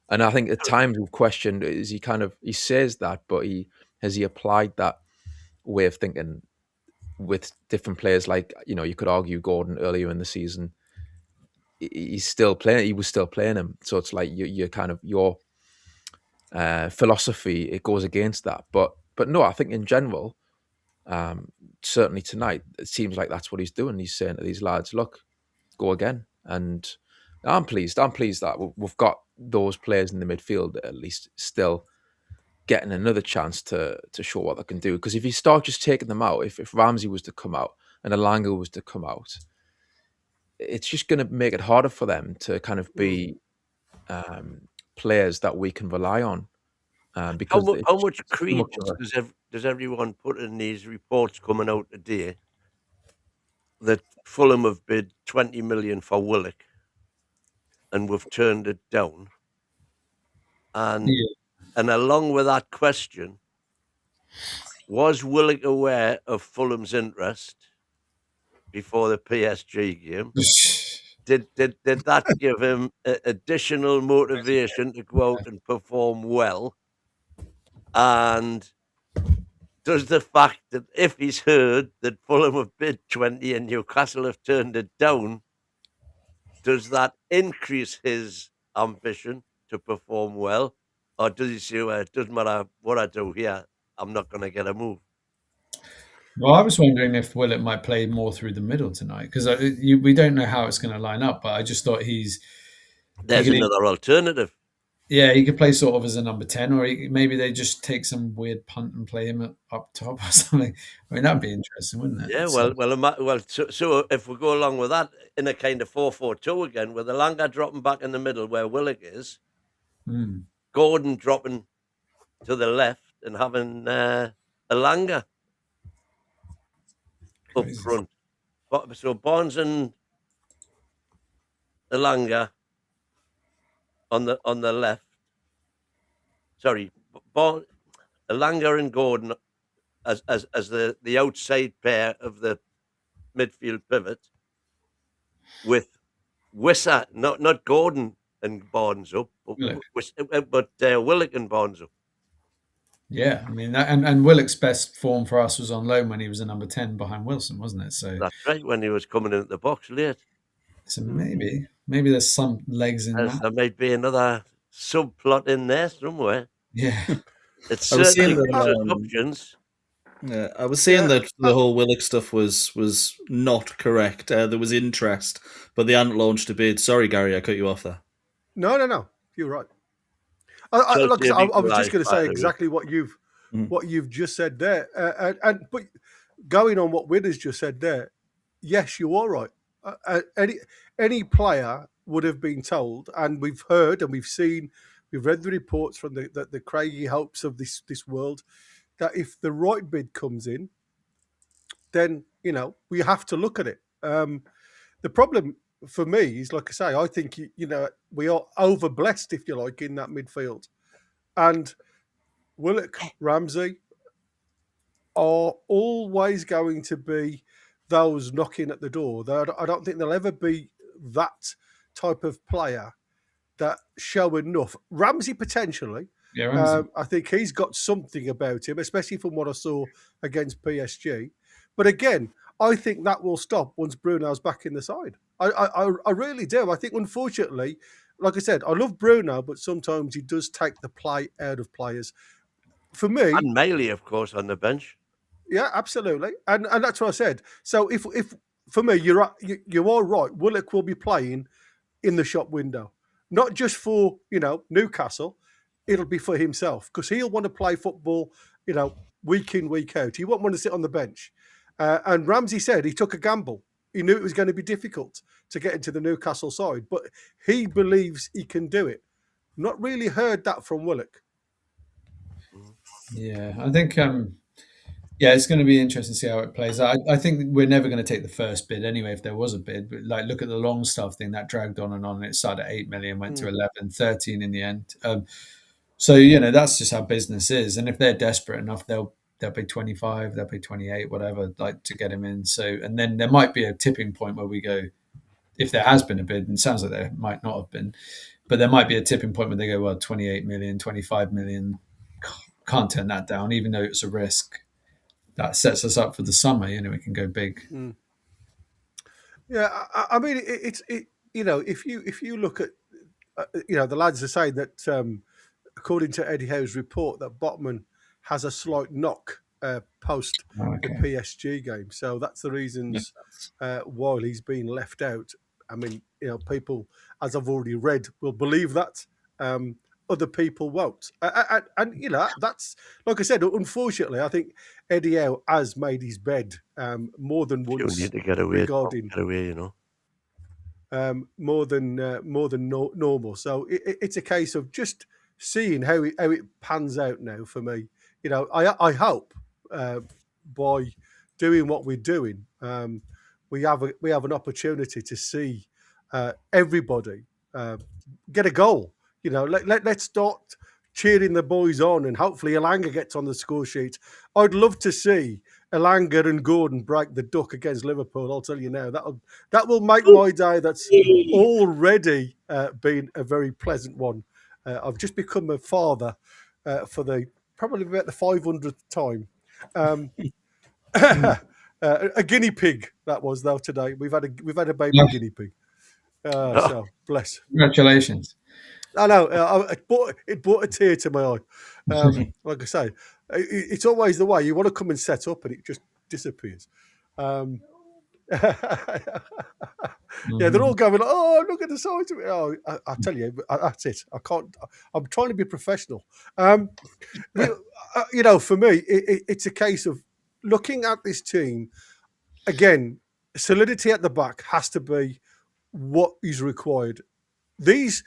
Speaker 2: And I think at times we've questioned, he says that, but has he applied that way of thinking with different players? Like, you could argue Gordon earlier in the season, he was still playing him. So it's like you're kind of your philosophy, it goes against that. But no, I think in general, certainly tonight, it seems like that's what he's doing. He's saying to these lads, look, go again. And I'm pleased that we've got those players in the midfield at least still getting another chance to show what they can do. Because if you start just taking them out, if Ramsey was to come out and Elanga was to come out, it's just going to make it harder for them to kind of be players that we can rely on. Because
Speaker 4: how much credence does everyone put in these reports coming out today that Fulham have bid 20 million for Willock and we've turned it down? And along with that question, was Willock aware of Fulham's interest before the PSG game? Did that give him additional motivation to go out and perform well? And does the fact that if he's heard that Fulham have bid 20 and Newcastle have turned it down, does that increase his ambition to perform well? Or does he say, well, it doesn't matter what I do here, I'm not going to get a move?
Speaker 1: Well, I was wondering if Willett might play more through the middle tonight because we don't know how it's going to line up. But I just thought
Speaker 4: There's another alternative.
Speaker 1: Yeah, he could play sort of as a number 10, or maybe they just take some weird punt and play him up top or something. I mean, that'd be interesting, wouldn't it?
Speaker 4: Yeah, so if we go along with that in a kind of 4-4-2 again, with Elanga dropping back in the middle where Willock is, Gordon dropping to the left and having Elanga up front. So Barnes and Elanga on the left. Sorry, Elanga and Gordon as the outside pair of the midfield pivot, with Wissa, not Gordon and Barnes up, but Willock and Barnes up.
Speaker 1: Yeah, I mean, and Willock's best form for us was on loan when he was a number 10 behind Wilson, wasn't it? So
Speaker 4: that's right, when he was coming in at the box late.
Speaker 1: So maybe there's some legs in that.
Speaker 4: There might be another subplot in there somewhere.
Speaker 1: Yeah,
Speaker 4: it's certainly options.
Speaker 5: Yeah, I was saying that the whole Willock stuff was not correct. There was interest, but they hadn't launched a bid. Sorry, Gary, I cut you off there.
Speaker 3: No, you're right. I was just going to say exactly what you've just said there, but going on what Widder's just said there, yes, you are right. Any player would have been told, and we've heard and we've read the reports from the Craigie Hopes of this world, that if the right bid comes in, then we have to look at it. The problem for me is, like I say, I think we are over blessed, if you like, in that midfield, and Willock, Ramsey are always going to be those knocking at the door. I don't think there'll ever be that type of player that show enough. Ramsey potentially.
Speaker 1: Yeah, Ramsey.
Speaker 3: I think he's got something about him, especially from what I saw against PSG. But again, I think that will stop once Bruno's back in the side. I really do. I think, unfortunately, like I said, I love Bruno, but sometimes he does take the play out of players. For me,
Speaker 4: and Maley, of course, on the bench.
Speaker 3: Yeah, absolutely, and that's what I said. So if for me, you are right. Willock will be playing in the shop window, not just for Newcastle. It'll be for himself, because he'll want to play football, week in, week out. He won't want to sit on the bench. And Ramsey said he took a gamble. He knew it was going to be difficult to get into the Newcastle side, but he believes he can do it. Not really heard that from Willock.
Speaker 1: Yeah, I think it's going to be interesting to see how it plays out. I think we're never going to take the first bid anyway, if there was a bid. But look at the Longstaff thing, that dragged on and on. It started at 8 million, went to 11, 13 in the end. So that's just how business is. And if they're desperate enough, they'll pay 25, they'll pay 28, whatever, to get him in. So, and then there might be a tipping point where we go, if there has been a bid, and it sounds like there might not have been, but there might be a tipping point where they go, well, 28 million, 25 million, can't turn that down, even though it's a risk. That sets us up for the summer. We can go big.
Speaker 3: Yeah, I mean, it's if you look at, the lads are saying that according to Eddie Howe's report, that Botman has a slight knock post the PSG game. So that's the reasons why he's been left out. I mean, people, as I've already read, will believe that. Other people won't. And that's, like I said, unfortunately, I think Eddie Howe has made his bed more than once.
Speaker 4: You need to get away,
Speaker 3: more than normal. So it's a case of just seeing how it pans out now for me. I hope by doing what we're doing, we have an opportunity to see everybody get a goal. Let's start cheering the boys on, and hopefully Elanga gets on the score sheet. I'd love to see Elanga and Gordon break the duck against Liverpool. I'll tell you now, that will make my day. That's already been a very pleasant one. I've just become a father for probably about the 500th time. A guinea pig that was, though, today. We've had a baby guinea pig. So bless.
Speaker 1: Congratulations.
Speaker 3: I know, it brought a tear to my eye. Like I say, it's always the way. You want to come and set up, and it just disappears. Yeah, they're all going, oh, look at the size of it. Oh, I tell you, that's it. I can't. I'm trying to be professional. For me, it's a case of looking at this team again. Solidity at the back has to be what is required. These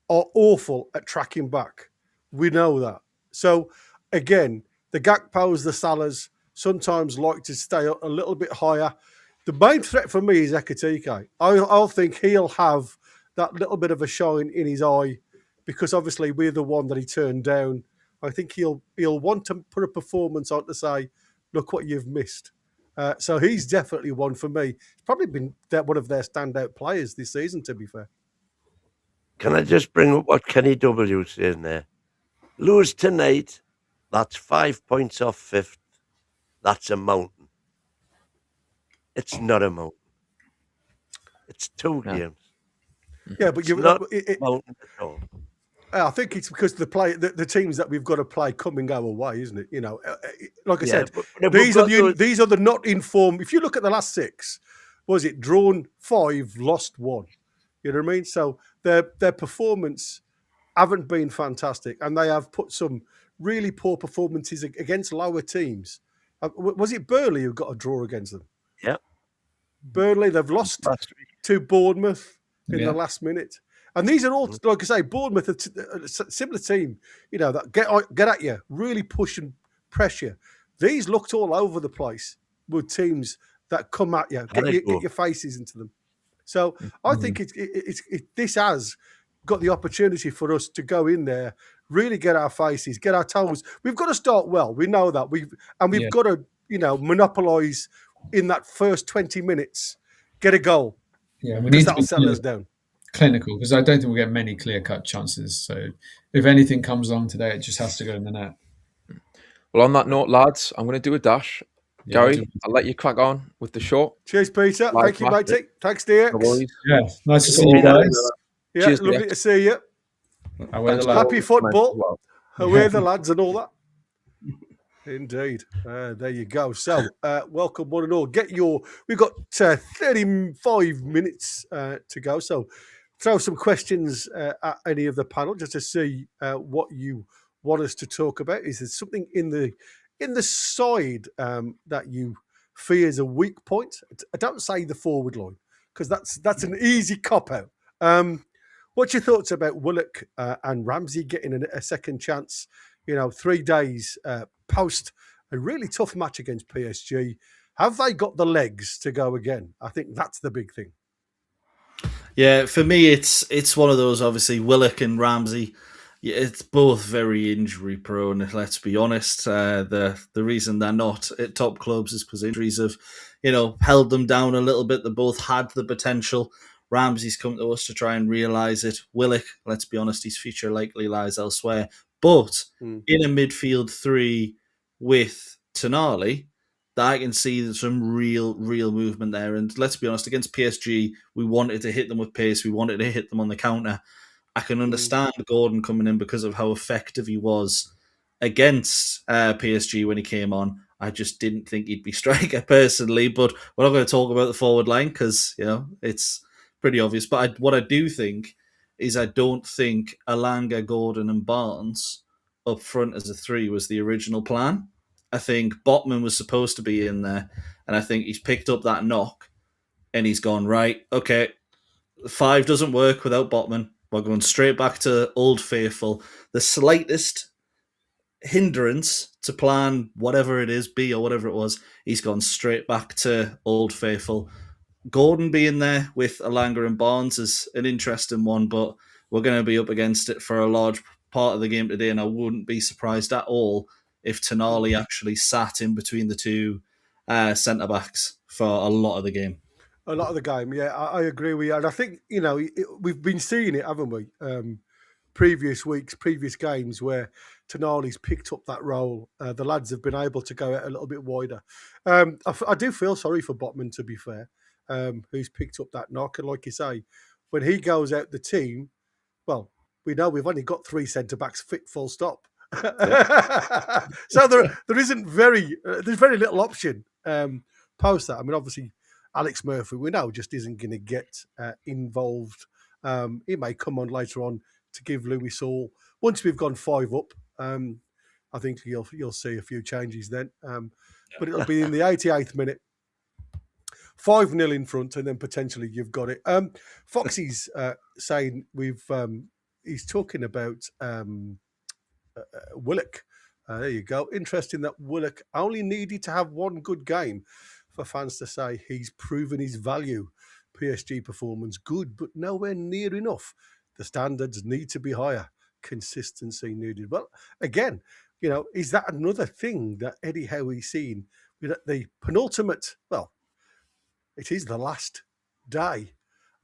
Speaker 3: are awful at tracking back. We know that. So again, the Gakpos, the Salahs sometimes like to stay a little bit higher. The main threat for me is Ekitike. I'll think he'll have that little bit of a shine in his eye because obviously we're the one that he turned down. I think he'll want to put a performance on to say, look what you've missed. So he's definitely one for me. He's probably been one of their standout players this season, to be fair.
Speaker 4: Can I just bring up what Kenny W said there? Lose tonight, that's 5 points off fifth. That's a mountain. It's not a mountain. It's 2 games.
Speaker 3: Yeah, but you're
Speaker 4: not a mountain at all.
Speaker 3: I think it's because the teams that we've got to play come and go away, isn't it? Like I said, these are the not informed. If you look at the last 6, was it drawn 5, lost 1? You know what I mean? So their performance haven't been fantastic, and they have put some really poor performances against lower teams. Was it Burnley who got a draw against them?
Speaker 4: Yeah.
Speaker 3: Burnley, they've lost to Bournemouth in the last minute. And these are all, like I say, Bournemouth, a similar team, that get at you, really push and pressure. These looked all over the place with teams that come at you, get your faces into them. So I think this has got the opportunity for us to go in there, really get our faces, get our toes. We've got to start well. We know that. We've got to, monopolise in that first 20 minutes, get a goal.
Speaker 1: Yeah, we need to
Speaker 3: settle us down.
Speaker 1: Clinical, because I don't think we'll get many clear-cut chances. So if anything comes along today, it just has to go in the net.
Speaker 2: Well, on that note, lads, I'm going to do a dash. Gary, I'll let you crack on with the show.
Speaker 3: Cheers, Peter. Thank you, matey. Thanks, DX.
Speaker 1: Yeah, nice to see you guys.
Speaker 3: Yeah, cheers, lovely to see you. Happy football. Away the lads and all that. Indeed. There you go. So, welcome one and all. We've got 35 minutes to go. So, throw some questions at any of the panel just to see what you want us to talk about. Is there something in the side that you fear is a weak point? I don't say the forward line because that's an easy cop out. What's your thoughts about Willock and Ramsey getting a second chance? 3 days post a really tough match against PSG. Have they got the legs to go again? I think that's the big thing.
Speaker 5: Yeah, for me, it's one of those, obviously, Willock and Ramsey. It's both very injury prone, let's be honest. The reason they're not at top clubs is because injuries have, held them down a little bit. They both had the potential. Ramsey's come to us to try and realise it. Willock, let's be honest, his future likely lies elsewhere. But in a midfield 3 with Toon Army, I can see some real movement there. And let's be honest, against PSG, we wanted to hit them with pace. We wanted to hit them on the counter. I can understand Gordon coming in because of how effective he was against PSG when he came on. I just didn't think he'd be striker personally, but we're not going to talk about the forward line because, it's pretty obvious. But what I do think is I don't think Alanga, Gordon and Barnes up front as a 3 was the original plan. I think Botman was supposed to be in there, and I think he's picked up that knock and he's gone, right, okay, 5 doesn't work without Botman. We're going straight back to Old Faithful. The slightest hindrance to plan whatever it is, B or whatever it was, he's gone straight back to Old Faithful. Gordon being there with Alanga and Barnes is an interesting one, but we're going to be up against it for a large part of the game today, and I wouldn't be surprised at all if Toon Army actually sat in between the 2 centre-backs for a lot of the game.
Speaker 3: A lot of the game, yeah, I agree with you. And I think, we've been seeing it, haven't we? Previous weeks, previous games where Toon Army's picked up that role. The lads have been able to go out a little bit wider. I do feel sorry for Botman, to be fair, who's picked up that knock. And like you say, when he goes out the team, well, we know we've only got 3 centre-backs fit, full stop. Yeah. So there isn't there's very little option post that. I mean, obviously, Alex Murphy, we know, just isn't going to get involved. He may come on later on to give Lewis Hall. Once we've gone 5 up, I think you'll see a few changes then. But it'll be in the 88th minute. 5-0 in front, and then potentially you've got it. Foxy's saying he's talking about Willock. There you go. Interesting that Willock only needed to have one good game for fans to say he's proven his value. PSG performance good, but nowhere near enough. The standards need to be higher. Consistency needed. Well, again, is that another thing that Eddie Howe is seeing? The penultimate, well, it is the last day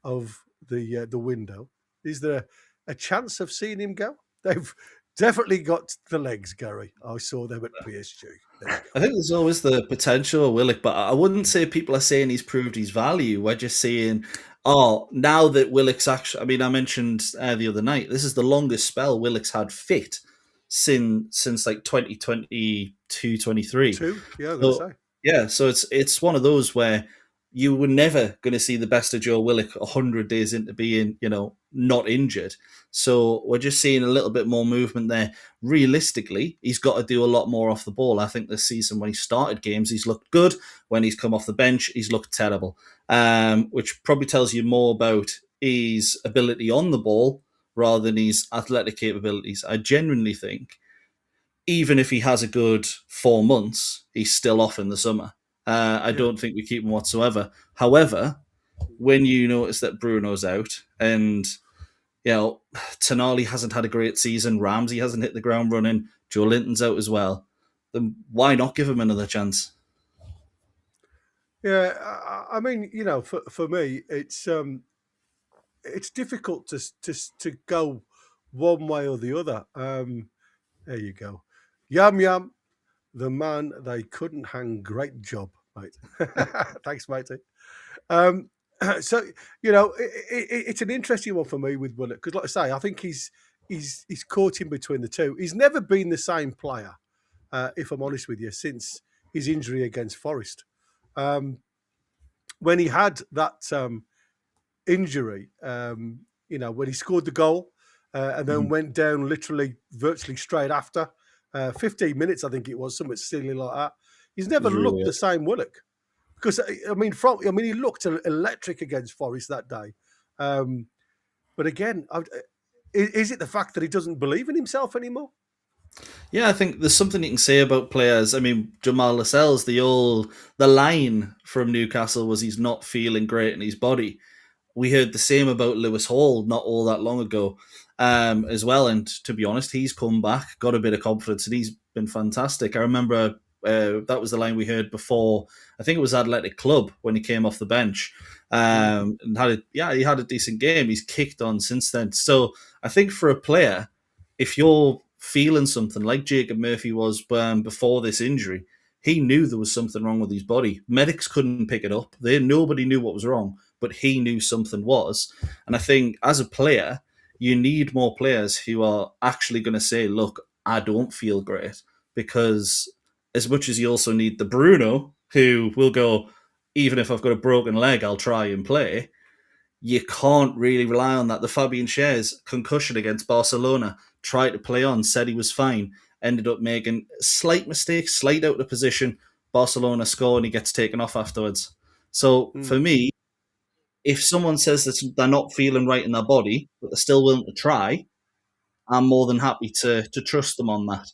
Speaker 3: of the window. Is there a chance of seeing him go? They've definitely got the legs, Gary. I saw them at PSG.
Speaker 5: I think there's always the potential of Willock, but I wouldn't say people are saying he's proved his value. We're just saying, now that Willock's actually, I mean, I mentioned the other night, this is the longest spell Willock's had fit since like 2022, 23.
Speaker 3: Yeah, I was going to say.
Speaker 5: Yeah, so it's one of those where you were never going to see the best of Joe Willock 100 days into being, not injured. So we're just seeing a little bit more movement there. Realistically, he's got to do a lot more off the ball. I think this season when he started games, he's looked good. When he's come off the bench, he's looked terrible, which probably tells you more about his ability on the ball rather than his athletic capabilities. I genuinely think even if he has a good 4 months, he's still off in the summer. I don't think we keep him whatsoever. However, when you notice that Bruno's out and, Tonali hasn't had a great season, Ramsey hasn't hit the ground running, Joe Linton's out as well, then why not give him another chance?
Speaker 3: Yeah, I mean, for me, it's difficult to go one way or the other. There you go. Yum, yum. The man they couldn't hang. Great job, mate. Thanks, matey. So it's an interesting one for me with Willock because, like I say, I think he's caught in between the two. He's never been the same player, if I'm honest with you, since his injury against Forest. When he had that injury, when he scored the goal and then went down literally virtually straight after. 15 minutes, I think it was, something silly like that. He's never looked the same Willock. Because, he looked electric against Forest that day. But again, is it the fact that he doesn't believe in himself anymore?
Speaker 5: Yeah, I think there's something you can say about players. I mean, Jamal Lascelles, the line from Newcastle was he's not feeling great in his body. We heard the same about Lewis Hall not all that long ago as well. And to be honest, he's come back, got a bit of confidence, and he's been fantastic. I remember that was the line we heard before. I think it was Athletic Club when he came off the bench and he had a decent game. He's kicked on since then. So I think for a player, if you're feeling something like Jacob Murphy was before this injury, he knew there was something wrong with his body. Medics couldn't pick it up. Nobody knew what was wrong, but he knew something was. And I think as a player, you need more players who are actually going to say, look, I don't feel great. Because as much as you also need the Bruno, who will go, even if I've got a broken leg, I'll try and play. You can't really rely on that. The Fabian Schär's concussion against Barcelona, tried to play on, said he was fine, ended up making slight mistakes, slight out of position. Barcelona score and he gets taken off afterwards. So for me, if someone says that they're not feeling right in their body, but they're still willing to try, I'm more than happy to trust them on that.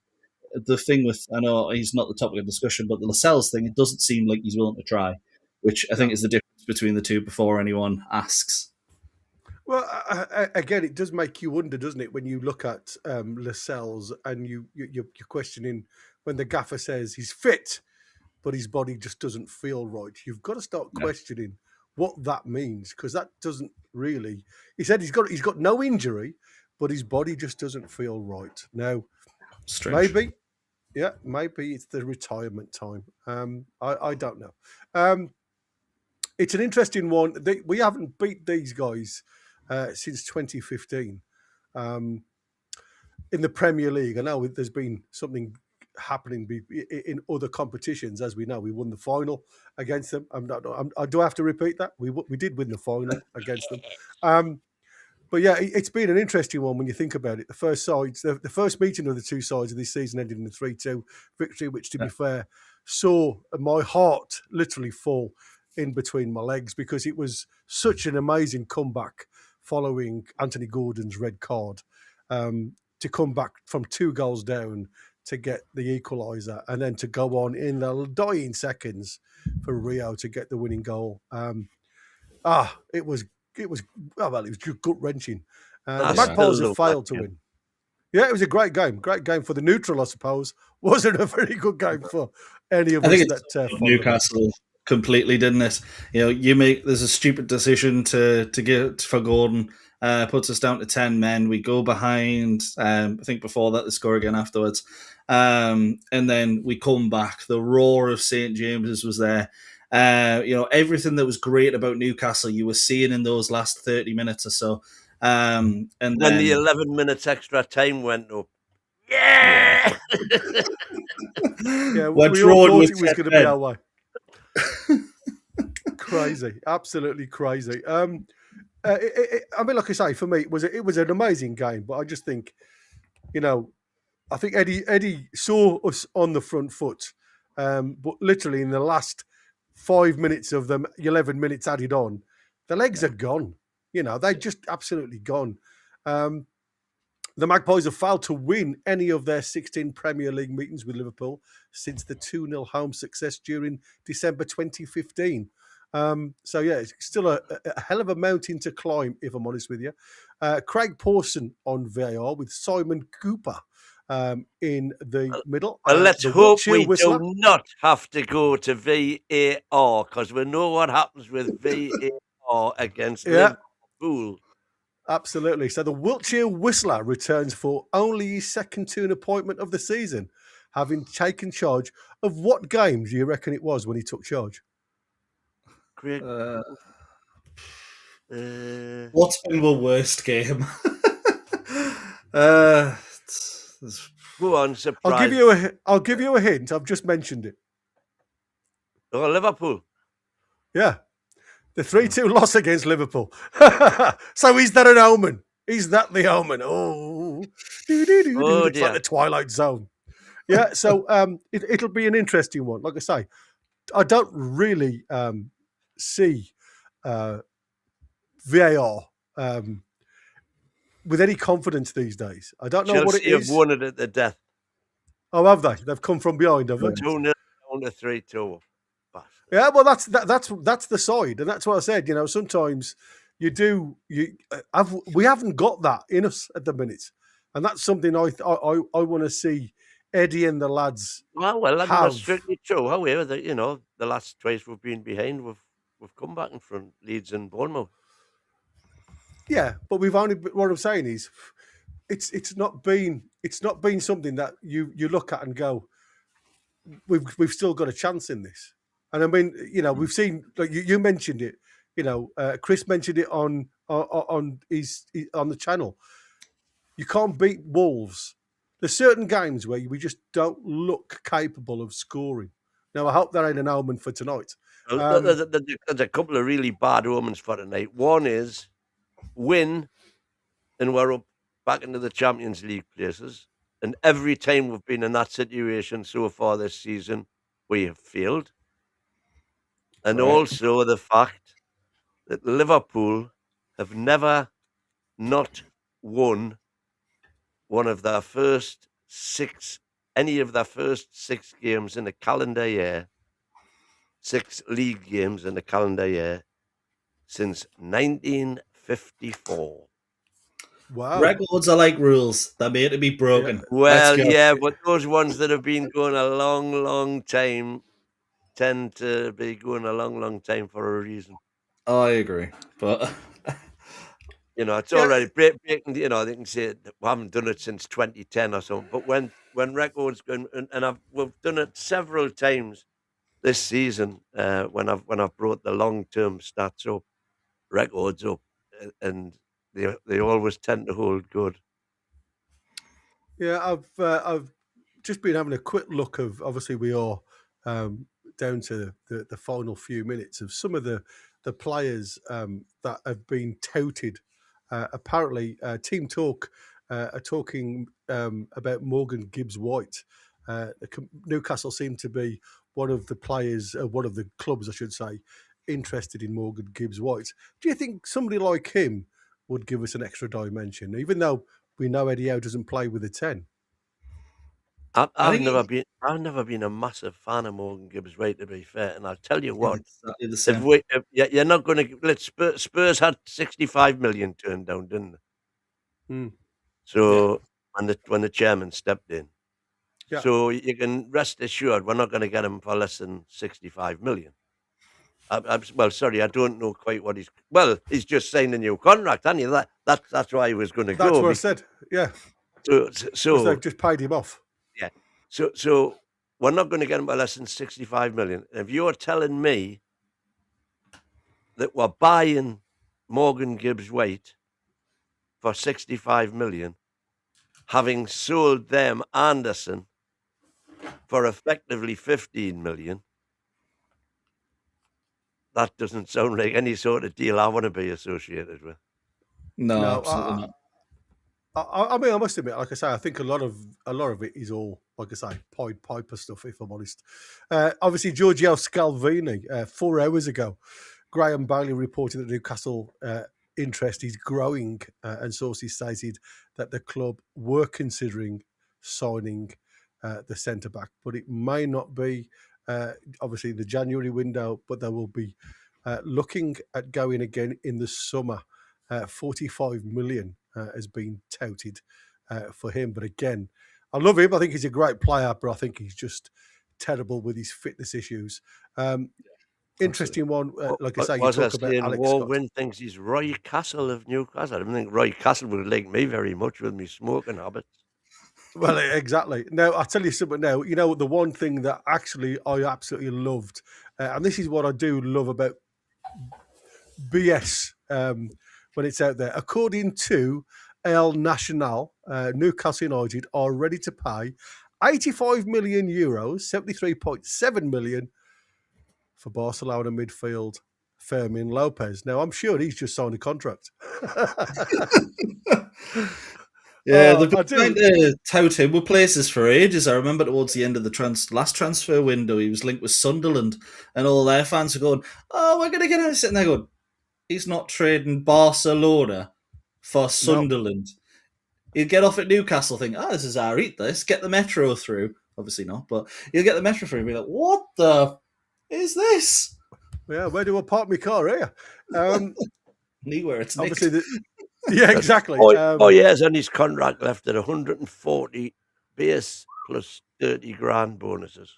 Speaker 5: The thing with, I know he's not the topic of discussion, but the Lascelles thing, it doesn't seem like he's willing to try, which I think is the difference between the two before anyone asks.
Speaker 3: Well, again, it does make you wonder, doesn't it, when you look at Lascelles and you're questioning when the gaffer says he's fit, but his body just doesn't feel right. You've got to start questioning what that means, because that doesn't really. He said he's got no injury, but his body just doesn't feel right. Now,
Speaker 5: strange.
Speaker 3: Maybe it's the retirement time. I don't know. It's an interesting one. We haven't beat these guys since 2015 in the Premier League. I know there's been something happening in other competitions. As we know, we won the final against them. Do I have to repeat that? We did win the final against them. But yeah, it's been an interesting one when you think about it. The first sides, the first meeting of the two sides of this season ended in a 3-2 victory, which, to be fair, saw my heart literally fall in between my legs, because it was such an amazing comeback following Anthony Gordon's red card, to come back from 2 goals down to get the equaliser, and then to go on in the dying seconds for Rio to get the winning goal. It was gut wrenching. The Magpies have failed to win. Yeah, it was a great game. Great game for the neutral, I suppose. Wasn't a very good game for any of us. I think that
Speaker 5: Newcastle completely, didn't it? There's a stupid decision to give for Gordon. Puts us down to 10 men. We go behind. I think before that, they score again afterwards. And then we come back. The roar of St. James's was there. Everything that was great about Newcastle, you were seeing in those last 30 minutes or so. And then
Speaker 4: the 11 minutes extra time went up. Yeah!
Speaker 3: Yeah, we all thought it was going to be our way. Crazy. Absolutely crazy. I mean, like I say, for me, it was an amazing game, but I just think, I think Eddie saw us on the front foot, but literally in the last 5 minutes of them 11 minutes added on, the legs are gone. They're just absolutely gone. The Magpies have failed to win any of their 16 Premier League meetings with Liverpool since the 2-0 home success during December 2015. It's still a hell of a mountain to climb, if I'm honest with you. Craig Pawson on VAR with Simon Cooper in the middle.
Speaker 4: Well, let's hope we do not have to go to VAR, because we know what happens with VAR against Liverpool.
Speaker 3: Absolutely. So the Wiltshire Whistler returns for only his second Toon appointment of the season, having taken charge of what games do you reckon it was when he took charge?
Speaker 5: What's been the worst game?
Speaker 4: Go on, surprise.
Speaker 3: I'll give you a hint. I've just mentioned it.
Speaker 4: Oh, Liverpool.
Speaker 3: Yeah. The 3-2 loss against Liverpool. So is that an omen? Is that the omen? Oh, it's like the Twilight Zone. Yeah, so it'll be an interesting one. Like I say, I don't really see VAR with any confidence these days. I don't know what it is.
Speaker 4: Chelsea have won it at the death.
Speaker 3: Oh, have they? They've come from behind, have they?
Speaker 4: 2-0 down to 3-2.
Speaker 3: Yeah, well, that's the side, and that's what I said. Sometimes we haven't got that in us at the minute, and that's something I want to see Eddie and the lads.
Speaker 4: Well, that's strictly true. However, the last twice we've been behind, we've come back in front, Leeds and Bournemouth.
Speaker 3: Yeah, but we've only. What I'm saying is, it's not been something that you look at and go, we've still got a chance in this. And I mean, we've seen, like you mentioned it, Chris mentioned it on the channel. You can't beat Wolves. There's certain games where we just don't look capable of scoring. Now, I hope that ain't an omen for tonight.
Speaker 4: There's a couple of really bad omens for tonight. One is win, and we're up back into the Champions League places. And every time we've been in that situation so far this season, we have failed. And also the fact that Liverpool have never not won any of their first 6 games in a calendar year, 6 league games in a calendar year since 1954.
Speaker 3: Wow.
Speaker 5: Records are like rules. They're made to be broken.
Speaker 4: Yeah. Well, yeah, but those ones that have been going a long, long time tend to be going a long, long time for a reason.
Speaker 5: Oh, I agree. But
Speaker 4: it's already breaking. They can say we haven't done it since 2010 or something. But when records go, and we've done it several times this season, when I've brought the long-term stats up, records up, and they always tend to hold good.
Speaker 3: Yeah, I've just been having a quick look of, obviously we are down to the final few minutes of some of the players that have been touted. Apparently, Team Talk are talking about Morgan Gibbs-White. Newcastle seem to be one of the players, one of the clubs, I should say, interested in Morgan Gibbs-White. Do you think somebody like him would give us an extra dimension, even though we know Eddie Howe doesn't play with a 10?
Speaker 4: I've never been a massive fan of Morgan Gibbs-White, to be fair, and I'll tell you what,
Speaker 5: exactly the same.
Speaker 4: you're not going to let Spurs had 65 million turned down, didn't they?
Speaker 3: Mm.
Speaker 4: So when the chairman stepped in,
Speaker 3: Yeah.
Speaker 4: so you can rest assured we're not going to get him for less than 65 million. Well, sorry, I don't know quite what he's just signed a new contract, hasn't he? That's why he was going to go.
Speaker 3: That's what I said, yeah.
Speaker 4: So
Speaker 3: they've just paid him off.
Speaker 4: Yeah. So we're not going to get him for less than 65 million. If you're telling me that we're buying Morgan Gibbs-White for 65 million, having sold them Anderson for effectively 15 million, that doesn't sound like any sort of deal I want to be associated with.
Speaker 5: No, absolutely not.
Speaker 3: I mean, I must admit, like I say, I think a lot of it is all, like I say, Pied Piper stuff, if I'm honest. Obviously, Giorgio Scalvini, 4 hours ago, Graham Bailey reported that Newcastle interest is growing, and sources stated that the club were considering signing the centre-back, but it may not be, obviously, the January window, but they will be looking at going again in the summer. 45 million has been touted for him. But again, I love him. I think he's a great player, but I think he's just terrible with his fitness issues. Interesting one. Like I say, you talk about Alex Scott.
Speaker 4: Wynn thinks he's Roy Castle of Newcastle. I don't think Roy Castle would like me very much with me smoking habits.
Speaker 3: Well, exactly. Now, I'll tell you something now. You know, the one thing that actually I absolutely loved, and this is what I do love about BS, when it's out there. According to El Nacional, Newcastle United are ready to pay 85 million euros, 73.7 million for Barcelona midfield Fermin Lopez. Now, I'm sure he's just signed a contract.
Speaker 5: Yeah, they've been trying to tout him with places for ages. I remember towards the end of the last transfer window, he was linked with Sunderland, and all their fans are going, "Oh, we're going to get him." Sitting there going, "He's not trading Barcelona for Sunderland." No. He'd get off at Newcastle, think, "This is our eat this." Get the metro through. Obviously not, but he'll get the metro through and be like, "What the is this?"
Speaker 3: Yeah, where do I park my car here?
Speaker 5: Anywhere it's
Speaker 3: obviously yeah, exactly.
Speaker 4: 4 years on his contract left at 140 base plus 30 grand bonuses.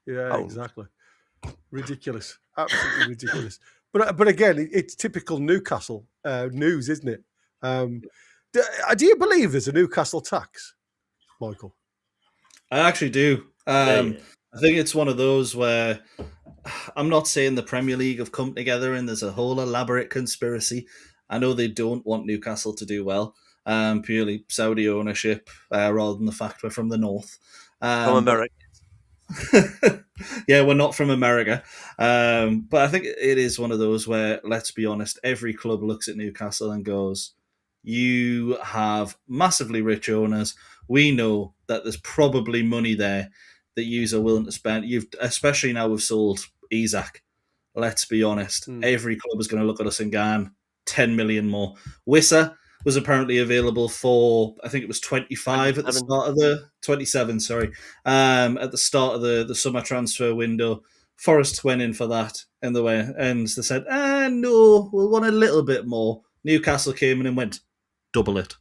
Speaker 3: Yeah, pounds. Exactly. Ridiculous. Absolutely ridiculous. But again, it's typical Newcastle news, isn't it? Do you believe there's a Newcastle tax, Michael?
Speaker 5: I actually do. I think it's one of those where I'm not saying the Premier League have come together and there's a whole elaborate conspiracy. I know they don't want Newcastle to do well, purely Saudi ownership, rather than the fact we're from the north.
Speaker 4: From America.
Speaker 5: Yeah, we're not from America. But I think it is one of those where, let's be honest, every club looks at Newcastle and goes, you have massively rich owners. We know that there's probably money there that you are willing to spend. Especially now we've sold Isak. Let's be honest. Every club is going to look at us and go, 10 million more. Wissa was apparently available for, I think it was 25 at the start of the 27. Sorry, at the start of the summer transfer window. Forest went in for that, and they said, no, we'll want a little bit more. Newcastle came in and went double it.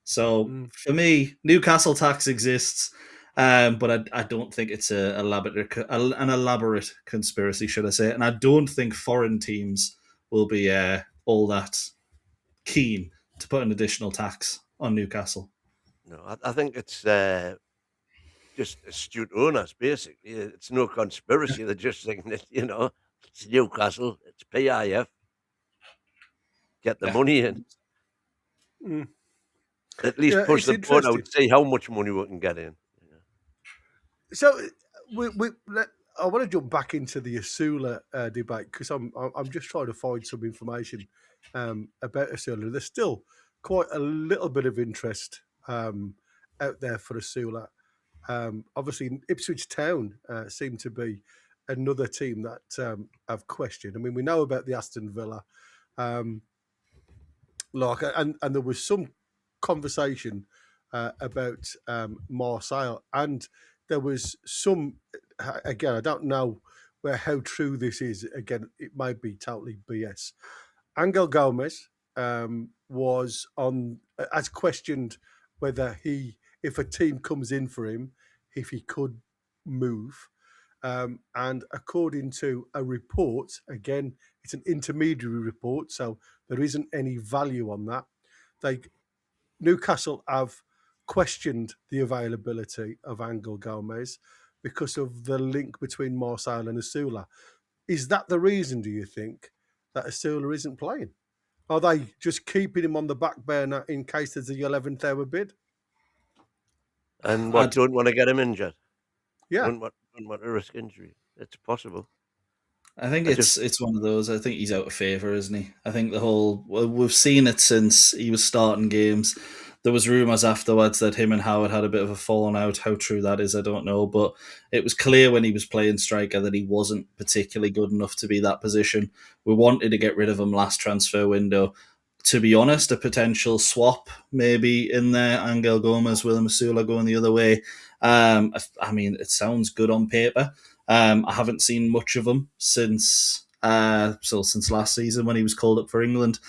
Speaker 5: So for me, Newcastle tax exists, but I don't think it's an elaborate conspiracy, should I say? And I don't think foreign teams will be all that keen to put an additional tax on Newcastle.
Speaker 4: No, I think it's just astute owners, basically. It's no conspiracy. They're just thinking that, it's Newcastle, it's PIF. Get the money in. At least push the boat out, see how much money we can get in.
Speaker 3: So I want to jump back into the Asula debate because I'm just trying to find some information about Asula. There's still quite a little bit of interest out there for Asula. Obviously, Ipswich Town seem to be another team that have questioned. I mean, we know about the Aston Villa, and there was some conversation about Marseille, and there was some. Again, I don't know how true this is. Again, it might be totally BS. Angel Gomez was as questioned whether if a team comes in for him, if he could move. And according to a report, again, it's an intermediary report, so there isn't any value on that. Newcastle have questioned the availability of Angel Gomez because of the link between Marseille and Asula. Is that the reason, do you think, that Asula isn't playing? Are they just keeping him on the back burner in case there's a 11th hour bid?
Speaker 4: And don't want to get him injured?
Speaker 3: Yeah.
Speaker 4: Don't want to risk injury. It's possible.
Speaker 5: I think it's one of those. I think he's out of favour, isn't he? I think we've seen it since he was starting games. There was rumours afterwards that him and Howard had a bit of a falling out. How true that is, I don't know. But it was clear when he was playing striker that he wasn't particularly good enough to be that position. We wanted to get rid of him last transfer window. To be honest, a potential swap maybe in there. Angel Gomez, Willem Asula going the other way. I mean, it sounds good on paper. I haven't seen much of him since last season when he was called up for England.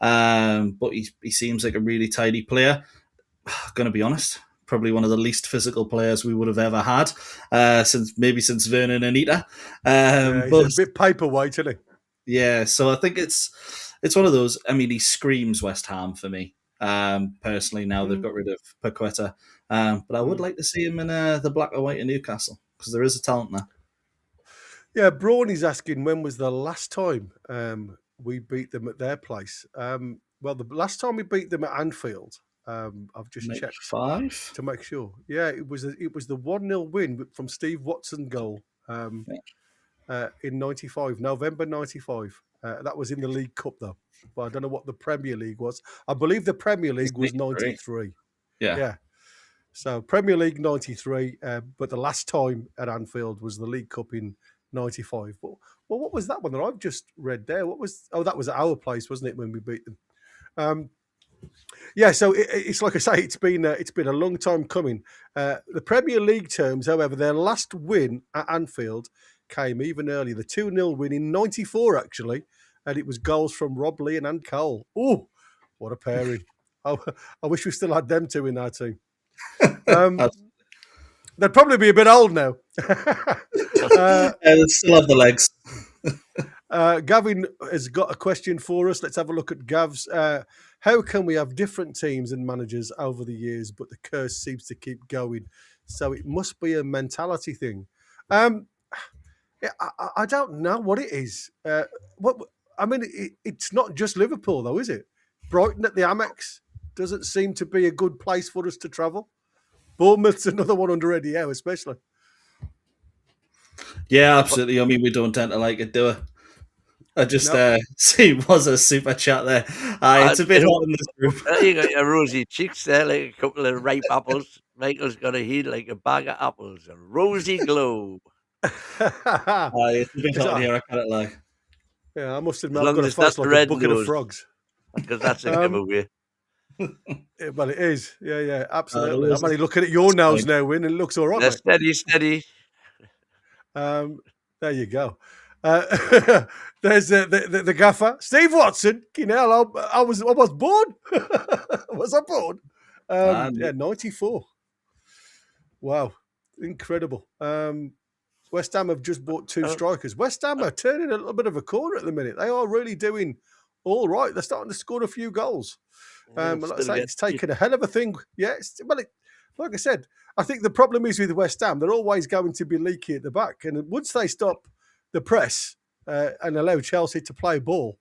Speaker 5: But he seems like a really tidy player. Going to be honest, probably one of the least physical players we would have ever had since Vernon Anita.
Speaker 3: He's a bit paperweight, isn't he?
Speaker 5: Yeah, so I think it's one of those. I mean, he screams West Ham for me. Personally, now they've got rid of Paqueta. But I would like to see him in the black or white in Newcastle because there is a talent there.
Speaker 3: Yeah, Brawny's asking when was the last time we beat them at their place. Well, the last time we beat them at Anfield, I've just checked
Speaker 5: 5
Speaker 3: to make sure. Yeah, it was the 1-0 win from Steve Watson goal in '95, November '95. That was in the League Cup though, but I don't know what the Premier League was. I believe the Premier League was '93.
Speaker 5: Yeah.
Speaker 3: So Premier League '93, but the last time at Anfield was the League Cup in '95. But what was that one that I've just read there? That was at our place, wasn't it, when we beat them? Yeah, so it's like I say, it's been a long time coming. The Premier League terms, however, their last win at Anfield came even earlier. The 2-0 win in '94, actually, and it was goals from Rob Lee and Ann Cole. Oh, what a pairing! I wish we still had them two in our team. They'd probably be a bit old now.
Speaker 5: They still have the legs.
Speaker 3: Gavin has got a question for us. Let's have a look at Gav's. How can we have different teams and managers over the years, but the curse seems to keep going? So it must be a mentality thing. I don't know what it is. It's not just Liverpool, though, is it? Brighton at the Amex doesn't seem to be a good place for us to travel. Bournemouth's another one under Eddie Howe, especially.
Speaker 5: Yeah, absolutely. I mean, we don't tend to like it, do we? I just see was a super chat there. It's a bit hot in this group.
Speaker 4: You got your rosy cheeks there, like a couple of ripe apples. Michael's got a heat like a bag of apples, a rosy glow.
Speaker 5: It's a bit hot in here, I can't lie.
Speaker 3: Yeah, I must admit, I've got a face like a bucket of frogs.
Speaker 4: Because that's a giveaway.
Speaker 3: Well, it is. Yeah, absolutely. I'm only looking at your nose now, Win, and it looks all right.
Speaker 4: Yeah, steady.
Speaker 3: There you go. There's the gaffer, Steve Watson. I was born. Was I born? 94. Wow, incredible. West Ham have just bought 2 strikers. West Ham are turning a little bit of a corner at the minute. They are really doing all right. They're starting to score a few goals. Like I say, it's taken a hell of a thing. Yeah, like I said, I think the problem is with West Ham, they're always going to be leaky at the back. And once they stop the press and allow Chelsea to play ball,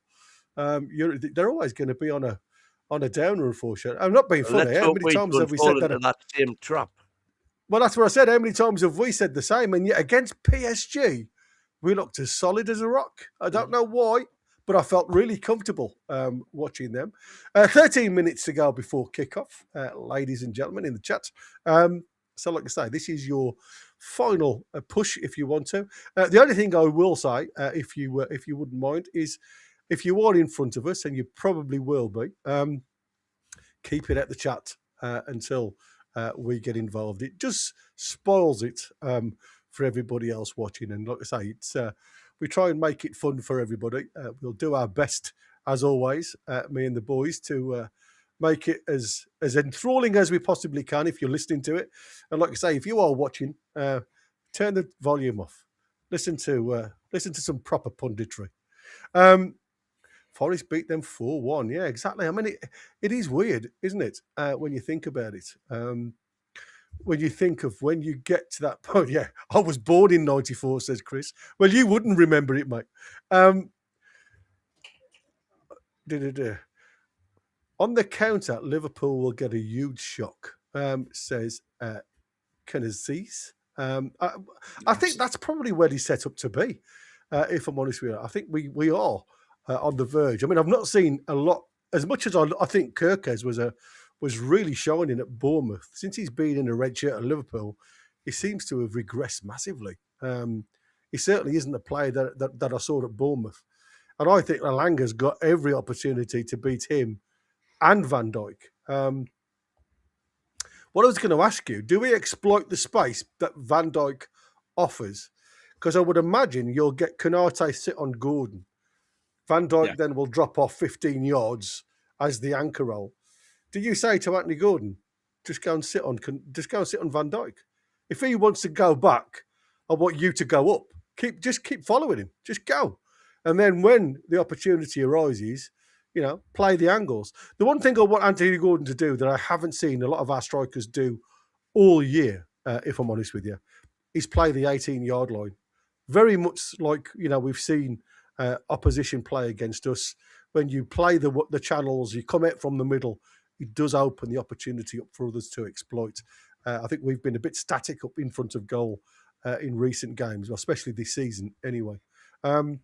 Speaker 3: they're always going to be on a downer, unfortunately. I'm not being funny. How many times have we said that?
Speaker 4: That same trap.
Speaker 3: Well, that's what I said. How many times have we said the same? And yet against PSG, we looked as solid as a rock. I don't know why, but I felt really comfortable watching them. 13 minutes to go before kickoff, ladies and gentlemen in the chat. So like I say, this is your final push if you want to. The only thing I will say, if you wouldn't mind, is if you are in front of us, and you probably will be, keep it at the chat until we get involved. It just spoils it for everybody else watching. And like I say, it's we try and make it fun for everybody. We'll do our best, as always, me and the boys, to make it as enthralling as we possibly can if you're listening to it. And like I say, if you are watching, turn the volume off. Listen to some proper punditry. Forest beat them 4-1. Yeah, exactly. I mean, it is weird, isn't it, when you think about it? When you think of when you get to that point. Yeah, I was born in 94, says Chris. Well, you wouldn't remember it, mate. On the counter, Liverpool will get a huge shock, says Canazis. I think that's probably where he's set up to be, if I'm honest with you. I think we are on the verge. I mean, I've not seen a lot, as much as I think Kirkes was really shining at Bournemouth. Since he's been in a red shirt at Liverpool, he seems to have regressed massively. He certainly isn't the player that I saw at Bournemouth. And I think Alanga's got every opportunity to beat him and Van Dijk. What I was going to ask you, do we exploit the space that Van Dijk offers? Because I would imagine you'll get Konate sit on Gordon. Van Dijk then will drop off 15 yards as the anchor role. Do you say to Anthony Gordon, just go and sit on Van Dijk? If he wants to go back, I want you to go up. Just keep following him. Just go. And then when the opportunity arises, play the angles. The one thing I want Anthony Gordon to do that I haven't seen a lot of our strikers do all year, if I'm honest with you, is play the 18-yard line. Very much like, we've seen opposition play against us. When you play the channels, you come out from the middle, it does open the opportunity up for others to exploit. I think we've been a bit static up in front of goal in recent games, especially this season anyway.
Speaker 5: I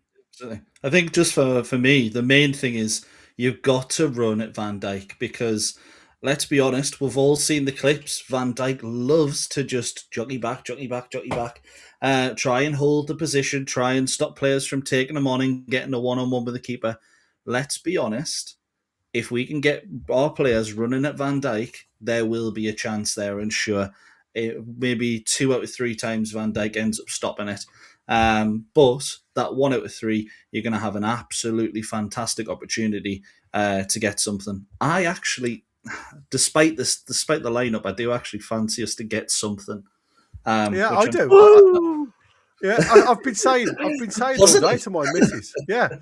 Speaker 5: think just for me, the main thing is you've got to run at Van Dijk, because let's be honest, we've all seen the clips. Van Dijk loves to just jockey back, try and hold the position, try and stop players from taking them on and getting a one-on-one with the keeper. Let's be honest, if we can get our players running at Van Dijk, there will be a chance there, and sure, maybe 2 out of 3 times Van Dijk ends up stopping it. But that 1 out of 3, you're going to have an absolutely fantastic opportunity to get something. I actually, despite the lineup, I do actually fancy us to get something.
Speaker 3: I do. I've been saying all day to my missus. Yeah,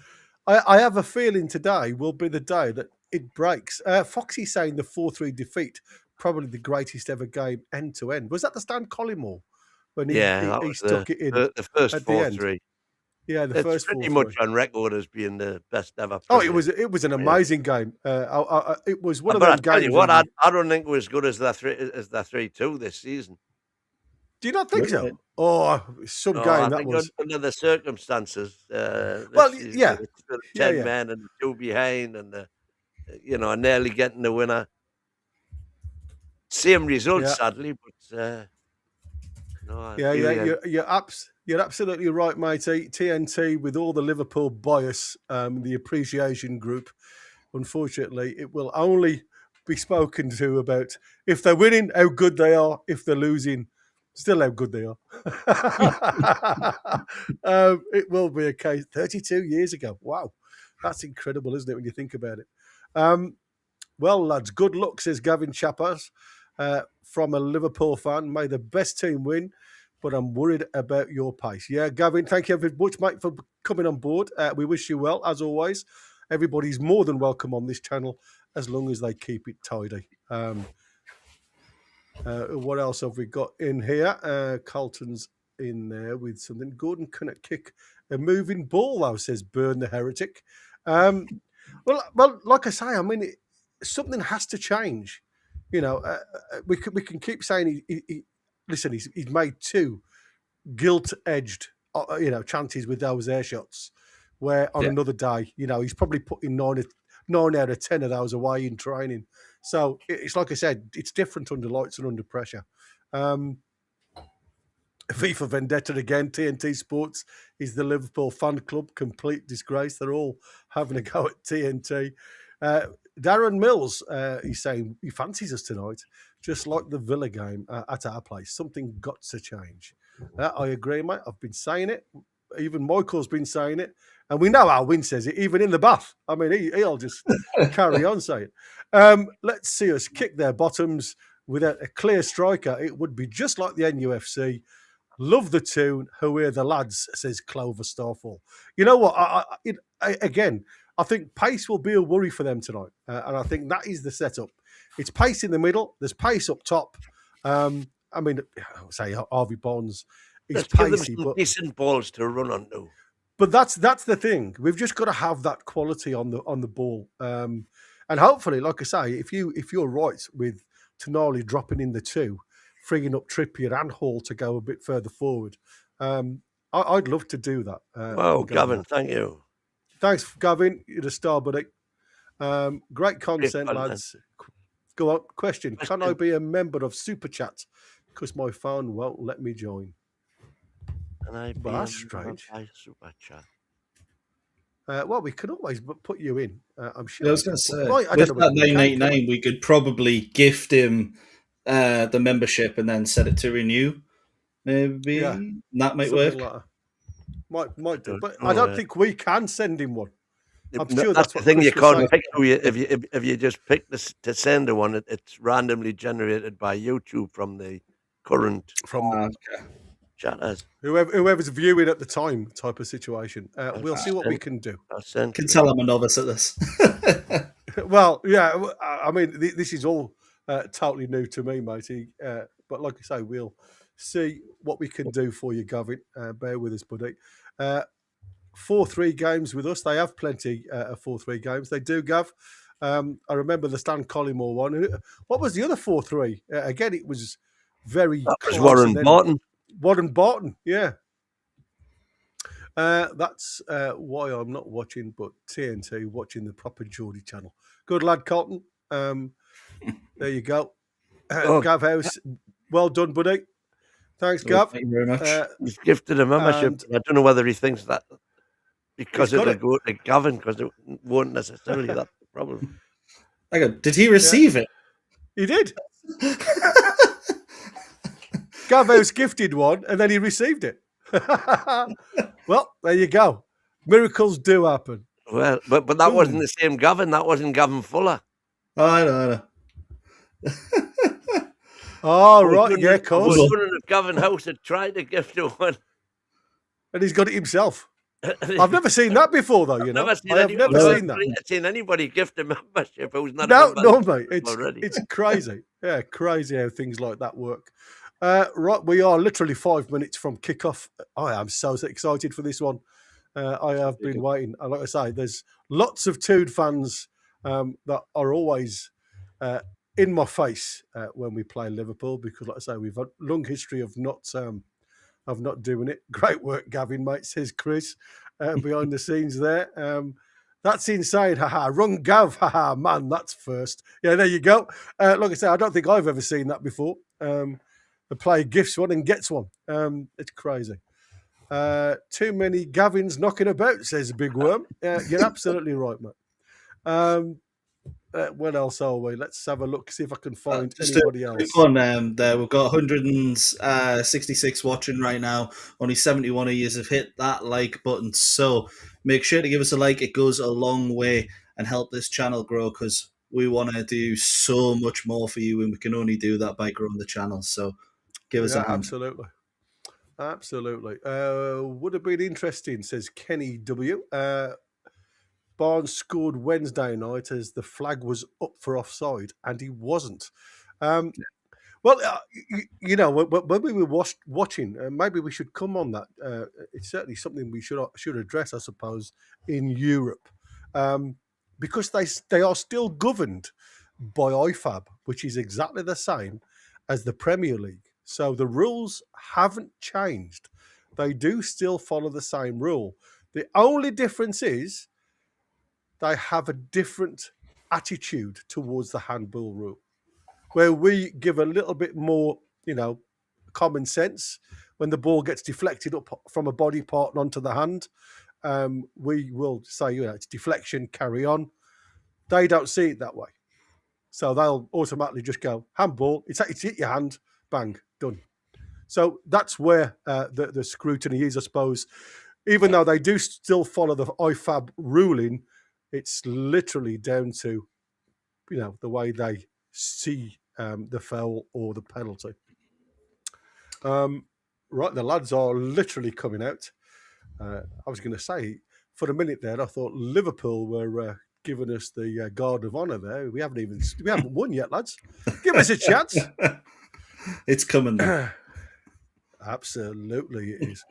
Speaker 3: I have a feeling today will be the day that it breaks. Foxy's saying the 4-3 defeat, probably the greatest ever game end to end. Was that the Stan Collymore? When he stuck it in
Speaker 4: the first 4-3.
Speaker 3: Yeah, the first
Speaker 4: pretty much on record as being the best ever.
Speaker 3: Oh, it was an amazing game. It was one of those games.
Speaker 4: Tell you what, I don't think it was as good as the 3-2 this season.
Speaker 3: Do you not think so? Oh, some game
Speaker 4: I
Speaker 3: that
Speaker 4: think
Speaker 3: was
Speaker 4: under the circumstances.
Speaker 3: 10
Speaker 4: men and 2 behind, and nearly getting the winner. Same result, sadly, but.
Speaker 3: You're absolutely right, matey. TNT, with all the Liverpool bias, the appreciation group, unfortunately, it will only be spoken to about if they're winning, how good they are. If they're losing, still how good they are. It will be a case 32 years ago. Wow, that's incredible, isn't it, when you think about it? Well, lads, good luck, says Gavin Chappers. From a Liverpool fan, may the best team win, but I'm worried about your pace. Yeah, Gavin, thank you very much, mate, for coming on board. We wish you well, as always. Everybody's more than welcome on this channel, as long as they keep it tidy. What else have we got in here? Carlton's in there with something. Gordon couldn't kick a moving ball, though, says Burn the Heretic. Well, like I say, I mean, something has to change. We can keep saying listen, he's made 2 gilt-edged, chances with those air shots, where on another day, he's probably putting 9 out of 10 of those away in training. So it's like I said, it's different under lights and under pressure. FIFA Vendetta again, TNT Sports is the Liverpool fan club, complete disgrace. They're all having a go at TNT. Darren Mills, he's saying he fancies us tonight, just like the Villa game at our place. Something got to change. I agree, mate. I've been saying it. Even Michael's been saying it. And we know how Wynn says it, even in the bath. I mean, he'll just carry on saying it. Let's see us kick their bottoms without a clear striker. It would be just like the NUFC. Love the tune. Who are the lads, says Clover Starfall. You know what? I think pace will be a worry for them tonight. And I think that is the setup. It's pace in the middle. There's pace up top. Say Harvey Barnes is pacey.
Speaker 4: But decent balls to run onto.
Speaker 3: But that's the thing. We've just got to have that quality on the ball. And hopefully, like I say, if you're right with Tonali dropping in the 2, freeing up Trippier and Hall to go a bit further forward, I'd love to do that.
Speaker 4: Wow, Gavin, thank you.
Speaker 3: Thanks, Gavin. You're the star, buddy. Great content, lads. Go on. Question. Can I be a member of Super Chat? Because my phone won't let me join. Well, that's strange.
Speaker 4: Super Chat.
Speaker 3: Well, we can always put you in. I'm sure.
Speaker 5: I was going to say, with that 999, we could probably gift him the membership and then set it to renew. Maybe that might work.
Speaker 3: Like might do, but I don't think we can send him one. I'm sure
Speaker 4: that's
Speaker 3: what
Speaker 4: the thing.
Speaker 3: Chris
Speaker 4: You can't pick
Speaker 3: if
Speaker 4: you just pick this to send a one. It's randomly generated by YouTube from the current chatters.
Speaker 3: Whoever's viewing at the time, type of situation. We'll see what we can do.
Speaker 5: Can tell I'm a novice at this.
Speaker 3: Well, yeah. I mean, this is all totally new to me, matey. But like I say, we'll see what we can do for you, Gavin. Bear with us, buddy. 4-3 games with us. They have plenty of 4-3 games. They do, Gav. I remember the Stan Collymore one. What was the other 4-3? Again, it was very
Speaker 4: close. Warren Barton.
Speaker 3: Warren Barton, yeah. That's why I'm not watching, but TNT, watching the proper Geordie channel. Good lad, Colton. There you go. Gav House, well done, buddy. Thanks, Gav.
Speaker 5: Thank you very much.
Speaker 4: He's gifted a membership. I don't know whether he thinks that because it'll go to Gavin, because it won't necessarily. That's the problem.
Speaker 5: Hang on, did he receive it?
Speaker 3: He did. Gav House gifted one, and then he received it. Well, there you go. Miracles do happen.
Speaker 4: Well, but that wasn't the same Gavin. That wasn't Gavin Fuller.
Speaker 5: Oh, I know.
Speaker 3: Oh, right, yeah, of course.
Speaker 4: I was wondering if Gavin House had tried to gift you one.
Speaker 3: And he's got it himself. I've never seen that before, though, you know.
Speaker 4: I've never seen anybody gift a membership who's not a member.
Speaker 3: No, mate. It's crazy. Yeah, crazy how things like that work. Right, we are literally 5 minutes from kickoff. I am so excited for this one. I have been waiting. And like I say, there's lots of Toon fans that are always in my face when we play Liverpool, because, like I say, we've had a long history of not doing it. Great work, Gavin, mate, says Chris, behind the scenes there. That's insane, haha. Wrong Gav, haha, man, that's first. Yeah, there you go. Like I say, I don't think I've ever seen that before. The player gifts one and gets one. It's crazy. Too many Gavins knocking about, says Big Worm. You're absolutely right, mate. What else are we? Let's have a look, see if I can find anybody else.
Speaker 5: There we've got 166 watching right now. Only 71 of you have hit that like button. So make sure to give us a like. It goes a long way and help this channel grow, because we want to do so much more for you, and we can only do that by growing the channel. So give us a hand.
Speaker 3: Absolutely. Would have been interesting, says Kenny W. Barnes scored Wednesday night as the flag was up for offside, and he wasn't. Well, you know, when we were watching, maybe we should come on that. It's certainly something we should address, I suppose, in Europe, because they are still governed by IFAB, which is exactly the same as the Premier League. So the rules haven't changed. They do still follow the same rule. The only difference is they have a different attitude towards the handball rule, where we give a little bit more, common sense. When the ball gets deflected up from a body part and onto the hand, we will say, it's deflection, carry on. They don't see it that way. So they'll automatically just go, handball, it's hit your hand, bang, done. So that's where the scrutiny is, I suppose. Even though they do still follow the IFAB ruling, it's literally down to, the way they see the foul or the penalty. Right, the lads are literally coming out. I was going to say, for a minute there, I thought Liverpool were giving us the guard of honour there. We haven't won yet, lads. Give us a chance.
Speaker 5: It's coming now.
Speaker 3: Absolutely it is.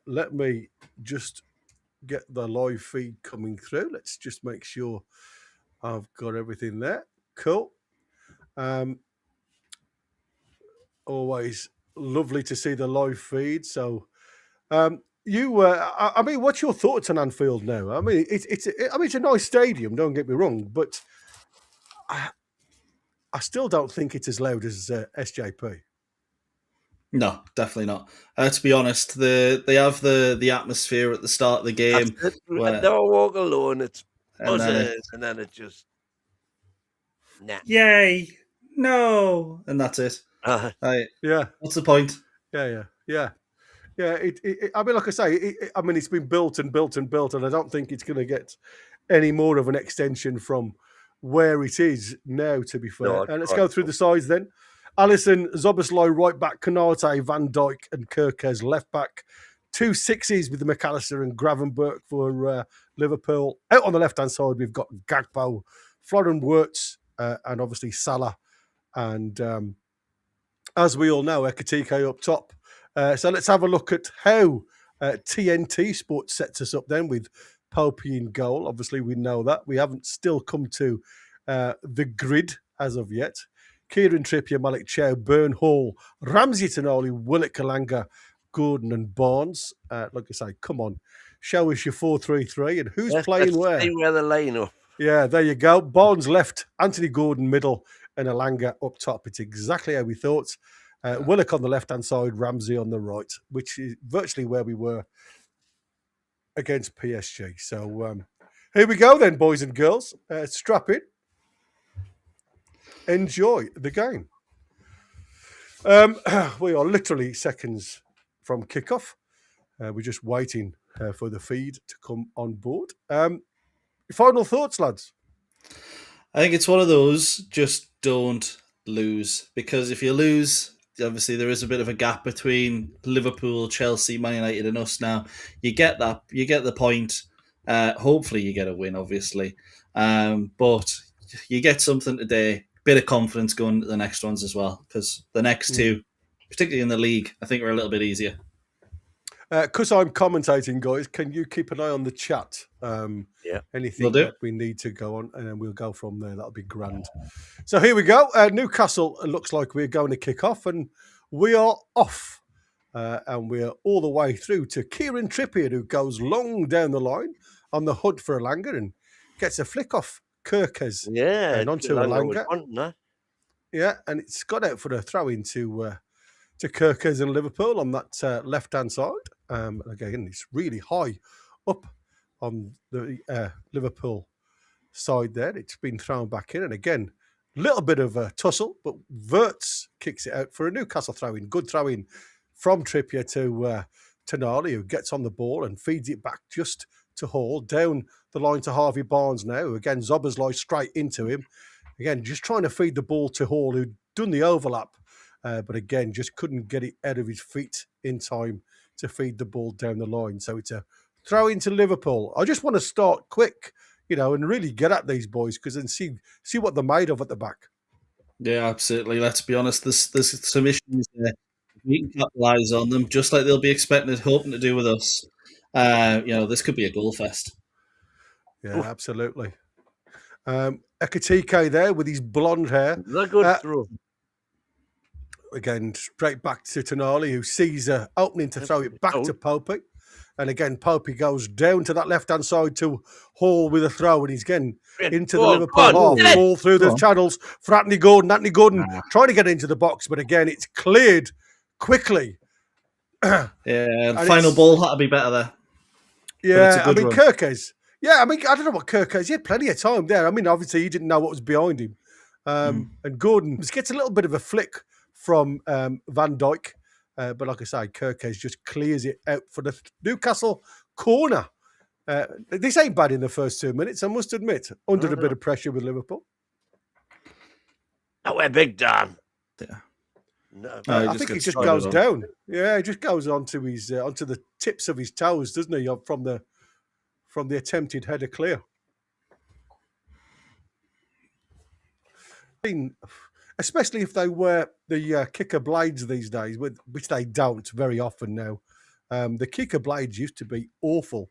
Speaker 3: Let me just get the live feed coming through. Let's just make sure I've got everything there. Cool. Always lovely to see the live feed. So what's your thoughts on Anfield now? I mean, it's a nice stadium, don't get me wrong, but I still don't think it's as loud as SJP.
Speaker 5: No, definitely not. To be honest, they have the atmosphere at the start of the game.
Speaker 4: Don't walk alone. It's buzzers, and then it just
Speaker 5: yay, no, and that's it.
Speaker 3: Yeah.
Speaker 5: What's the point?
Speaker 3: Yeah. I mean, like I say, it's been built and built and built, and I don't think it's going to get any more of an extension from where it is now, to be fair. And let's go through the sides then. Alisson, Zoboslai right back, Konate, Van Dijk and Kirkes left back. 2 6s with McAllister and Gravenberch for Liverpool. Out on the left-hand side, we've got Gakpo, Florian Wirtz, and obviously Salah. And as we all know, Ekitike up top. So let's have a look at how TNT Sports sets us up then with Popey in goal. Obviously, we know that. We haven't still come to the grid as of yet. Kieran Trippier, Malik Chow, Burn Hall, Ramsey Tonali, Willock Kalanga, Gordon and Barnes. Like I say, come on, show us your 4-3-3 and who's playing where.
Speaker 4: See where the line up.
Speaker 3: Yeah, there you go. Barnes left, Anthony Gordon middle, and Alanga up top. It's exactly how we thought. Willock on the left-hand side, Ramsey on the right, which is virtually where we were against PSG. So here we go then, boys and girls. Strap in. Enjoy the game. We are literally seconds from kickoff. We're just waiting for the feed to come on board. Final thoughts, lads?
Speaker 5: I think it's one of those, just don't lose. Because if you lose, obviously there is a bit of a gap between Liverpool, Chelsea, Man United and us now. You get that, you get the point. Hopefully you get a win, obviously. But you get something today. Bit of confidence going into the next ones as well, because the next two, particularly in the league, I think are a little bit easier.
Speaker 3: Because I'm commentating, guys, can you keep an eye on the chat? Anything that we need to go on, and then we'll go from there. That'll be grand. So here we go. Newcastle looks like we're going to kick off, and we are off. And we're all the way through to Kieran Trippier, who goes long down the line on the hunt for Alanga and gets a flick off Kirkes and onto Alanga. Yeah, and it's got out for a throw into Kirkes and Liverpool on that left-hand side. Again, it's really high up on the Liverpool side there. It's been thrown back in, and again, a little bit of a tussle, but Wirtz kicks it out for a Newcastle throw-in. Good throw-in from Trippier to Tonali, who gets on the ball and feeds it back just to Hall, down the line to Harvey Barnes now. Again, Zoboslai straight into him. Again, just trying to feed the ball to Hall, who'd done the overlap, but again, just couldn't get it out of his feet in time to feed the ball down the line. So it's a throw into Liverpool. I just want to start quick, and really get at these boys because then see what they're made of at the back.
Speaker 5: Yeah, absolutely. Let's be honest, there's some issues there. We can capitalise on them, just like they'll be hoping to do with us. This could be a goal fest.
Speaker 3: Yeah, absolutely. Ekitike there with his blonde hair.
Speaker 4: That's good throw.
Speaker 3: Again, straight back to Toon Army, who sees an opening to throw it back to Popey. And again, Popey goes down to that left-hand side to Hall with a throw, and he's getting into the Liverpool half, all through the channels for Anthony Gordon. Anthony Gordon trying to get into the box, but again, it's cleared quickly.
Speaker 5: The final ball had to be better there.
Speaker 3: Yeah, I mean, Kirkes. Yeah, I mean, I don't know what Kirkes. He had plenty of time there. I mean, obviously, he didn't know what was behind him. And Gordon just gets a little bit of a flick from Van Dijk. But like I say, Kirkes just clears it out for the Newcastle corner. This ain't bad in the first 2 minutes, I must admit, under a bit of pressure with Liverpool.
Speaker 4: Oh, we're big Dan.
Speaker 5: Yeah.
Speaker 3: No, I think he just goes down. Yeah, he just goes onto his onto the tips of his toes, doesn't he? From the attempted header clear. Especially if they wear the kicker blades these days, which they don't very often now. The kicker blades used to be awful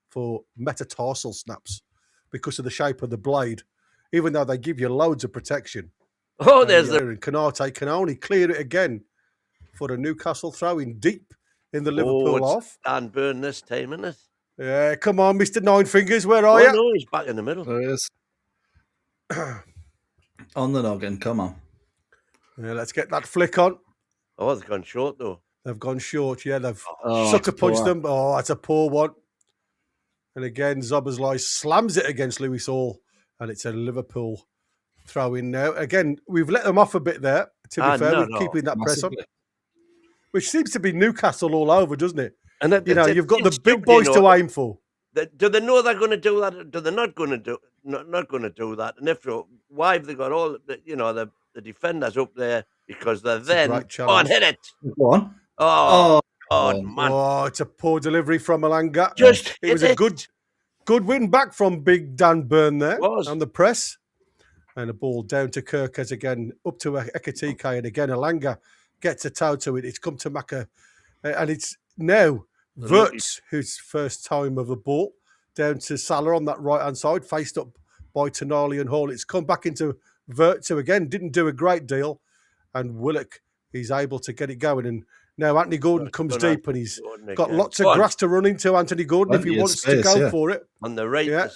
Speaker 3: for metatarsal snaps because of the shape of the blade, even though they give you loads of protection.
Speaker 4: Oh, there's
Speaker 3: and Canate can only clear it again for a Newcastle throw-in deep in the Liverpool half.
Speaker 4: Dan Burn this time, isn't it?
Speaker 3: Yeah, come on, Mr. Nine Fingers, where are you?
Speaker 4: No, he's back in the middle.
Speaker 5: There he is. On the noggin, come on.
Speaker 3: Yeah, let's get that flick on.
Speaker 4: Oh, they've gone short, though.
Speaker 3: They've gone short, yeah. They've sucker punched them. Oh, that's a poor one. And again, Zoboszlai slams it against Lewis Hall, and it's a Liverpool throw-in now. Again, we've let them off a bit there, to be fair, with keeping that press on. Which seems to be Newcastle all over, doesn't it? And you've got the big boys to aim for.
Speaker 4: Do they know they're going to do that? Do they not going to do that? And if so, why have they got all the defenders up there? Because they're then go on, hit it.
Speaker 5: Go on.
Speaker 4: Oh, man.
Speaker 3: Oh, it's a poor delivery from Elanga.
Speaker 4: It was
Speaker 3: a good win back from Big Dan Burn there on the press. And a ball down to Kirkes again, up to Ekatike, and again Elanga gets a toe to it. It's come to Maka, and it's now Wirtz, whose first time of the ball, down to Salah on that right-hand side, faced up by Tonali and Hall. It's come back into Wirtz, who again didn't do a great deal, and Willock, he's able to get it going. And now Anthony Gordon comes deep, and he's got lots of grass to run into Anthony Gordon if he wants to go for it.
Speaker 4: On the right.
Speaker 3: Yeah.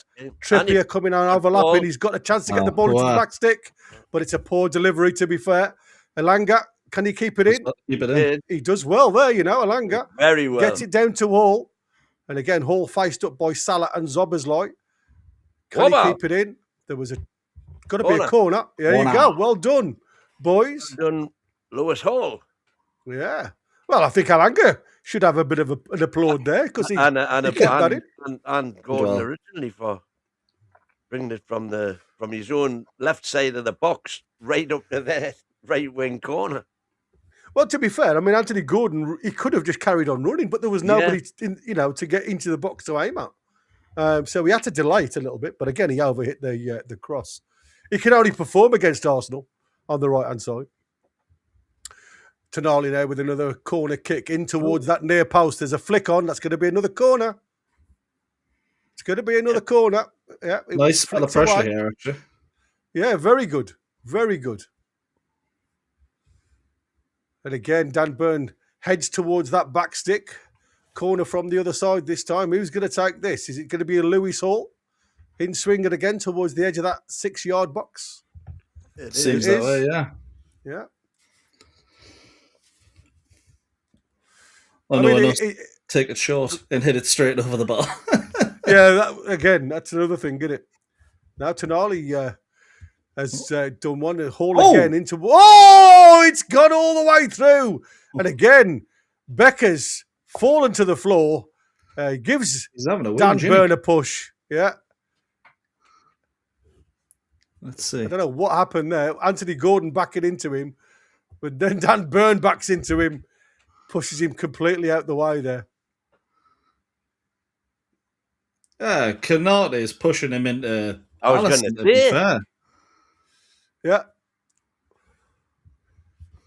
Speaker 3: Trippier coming on overlapping. He's got a chance to get the ball into the back stick, but it's a poor delivery, to be fair. Elanga, can he keep it in?
Speaker 5: Keep it in.
Speaker 3: He does well there, Elanga.
Speaker 4: Very well.
Speaker 3: Gets it down to Hall. And again, Hall faced up by Salah and Zoboszlai. Can he keep it in? There was got to be a corner. There you go. Well done, boys.
Speaker 4: Well done, Lewis Hall.
Speaker 3: Yeah. Well, I think Elanga should have a bit of an applaud there because he kept that in.
Speaker 4: And Gordon originally for bringing it from his own left side of the box right up to their right wing corner.
Speaker 3: Well, to be fair, I mean, Anthony Gordon, he could have just carried on running, but there was nobody, to get into the box to aim at. So we had to delay it a little bit, but again, he overhit the cross. He can only perform against Arsenal on the right-hand side. Tonali now with another corner kick in towards that near post. There's a flick on. That's going to be another corner. It's going to be another corner. Yeah,
Speaker 5: nice spell of pressure here, actually.
Speaker 3: Yeah, very good. Very good. And again, Dan Burn heads towards that back stick. Corner from the other side this time. Who's going to take this? Is it going to be a Lewis Hall? In swinging again towards the edge of that 6-yard box.
Speaker 5: It seems that way, yeah.
Speaker 3: Yeah.
Speaker 5: Take it short and hit it straight over the bar.
Speaker 3: Yeah, that's another thing, isn't it? Now Tonali has done one Hall again into. Oh, it's gone all the way through, and again Becker's fallen to the floor. Gives Dan Burn a push. Yeah.
Speaker 5: Let's see.
Speaker 3: I don't know what happened there. Anthony Gordon backing into him, but then Dan Burn backs into him. Pushes him completely out the way there.
Speaker 5: Canate is pushing him into.
Speaker 4: I was going to be
Speaker 5: fair.
Speaker 3: Yeah.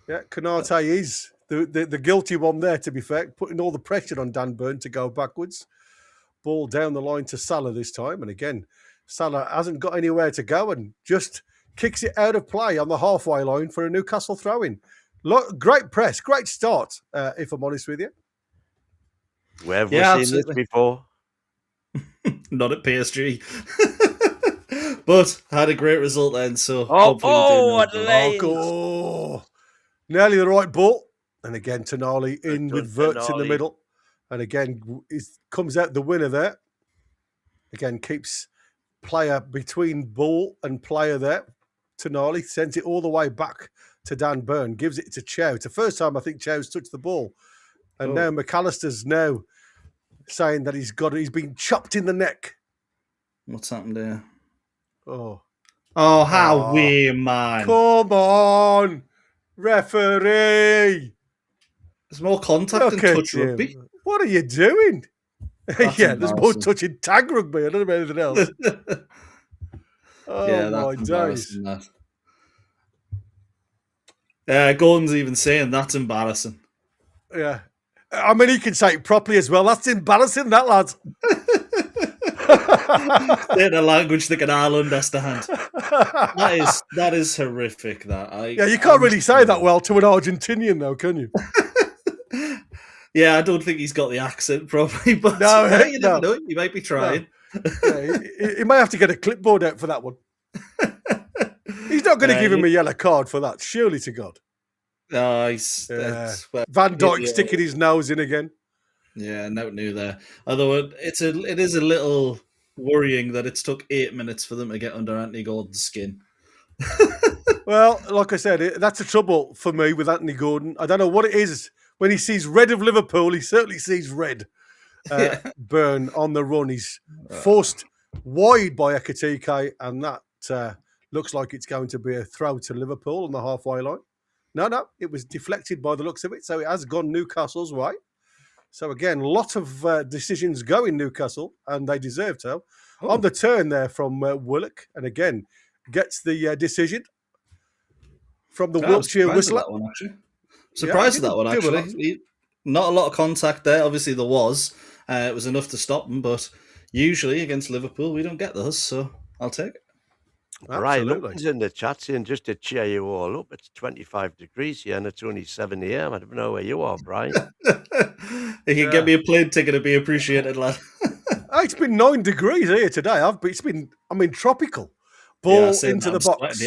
Speaker 3: Yeah, Canate is the guilty one there, to be fair, putting all the pressure on Dan Burn to go backwards. Ball down the line to Salah this time. And again, Salah hasn't got anywhere to go and just kicks it out of play on the halfway line for a Newcastle throw-in. Great press, great start, if I'm honest with you.
Speaker 4: Where have we seen this before?
Speaker 5: Not at PSG. But had a great result then, so
Speaker 4: what lanes!
Speaker 3: Nearly the right ball. And again, Tonali in with Verts in the middle. And again, comes out the winner there. Again, keeps player between ball and player there. Tonali sends it all the way back to Dan Burn, gives it to Chow. It's the first time I think Chow's touched the ball. And now McAllister's now saying that he's been chopped in the neck.
Speaker 5: What's happened there?
Speaker 3: Oh,
Speaker 5: how weird, man.
Speaker 3: Come on, referee.
Speaker 5: There's more contact than touch rugby.
Speaker 3: What are you doing? There's more touching tag rugby. I don't know about anything else. My days.
Speaker 5: Gordon's even saying that's embarrassing.
Speaker 3: Yeah. I mean, he can say it properly as well. That's embarrassing, that, lads.
Speaker 5: Saying a language that an Ireland has to hand. That is horrific.
Speaker 3: You can't really say that well to an Argentinian, though, can you?
Speaker 5: Yeah, I don't think he's got the accent properly, but you never know. He might be trying.
Speaker 3: No. He may have to get a clipboard out for that one. He's not going to give him a yellow card for that, surely to God.
Speaker 5: No,
Speaker 3: Van Dijk sticking his nose in again.
Speaker 5: Yeah, no new there. Although it is a little worrying that it's took 8 minutes for them to get under Anthony Gordon's skin.
Speaker 3: Well, like I said, that's the trouble for me with Anthony Gordon. I don't know what it is. When he sees red of Liverpool, he certainly sees red. Burn on the run. He's forced wide by Ekitike, and that looks like it's going to be a throw to Liverpool on the halfway line. No, it was deflected by the looks of it, so it has gone Newcastle's way. So again, a lot of decisions go in Newcastle, and they deserve to. On the turn there from Willock, and again, gets the decision from the Wiltshire whistler.
Speaker 5: Surprised at that one, actually. Not a lot of contact there. Obviously, there was. It was enough to stop them, but usually against Liverpool, we don't get those, so I'll take it.
Speaker 4: Right, Luton's in the chat saying, just to cheer you all up, it's 25 degrees here and it's only 7 a.m. I don't know where you are, Brian.
Speaker 5: If you can get me a plane ticket, it'd be appreciated, lad.
Speaker 3: It's been 9 degrees here today. It's been tropical. Ball into the box.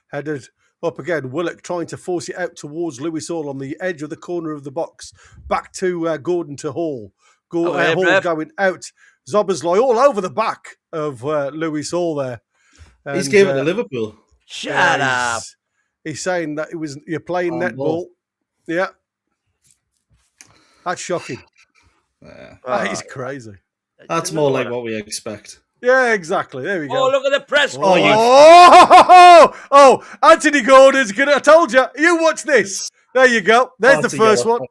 Speaker 3: Headed up again. Willock trying to force it out towards Lewis Hall on the edge of the corner of the box. Back to Gordon to Hall. Hall going out. Zoboslai all over the back of Lewis Hall there. And,
Speaker 5: he's giving it to Liverpool.
Speaker 4: Shut up.
Speaker 3: He's saying that you're playing netball. Yeah. That's shocking. That is crazy.
Speaker 5: That's more like what we expect.
Speaker 3: Yeah, exactly. There we go.
Speaker 4: Oh, look at the press.
Speaker 3: Anthony Gordon's going to... I told you. You watch this. There you go. There's the first one.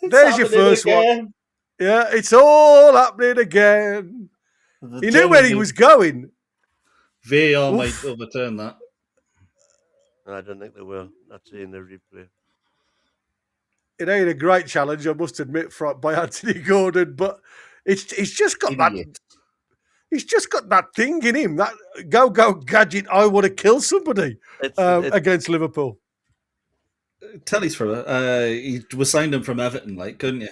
Speaker 3: There's your first one. Yeah, it's all happening again. He knew where he was going.
Speaker 5: VAR might overturn that.
Speaker 4: I don't think they will. Not seeing the replay.
Speaker 3: It ain't a great challenge, I must admit, by Anthony Gordon, but he's just got that. He's just got that thing in him. That go gadget. I want to kill somebody against Liverpool.
Speaker 5: Tell he's from he was signed him from Everton, couldn't you?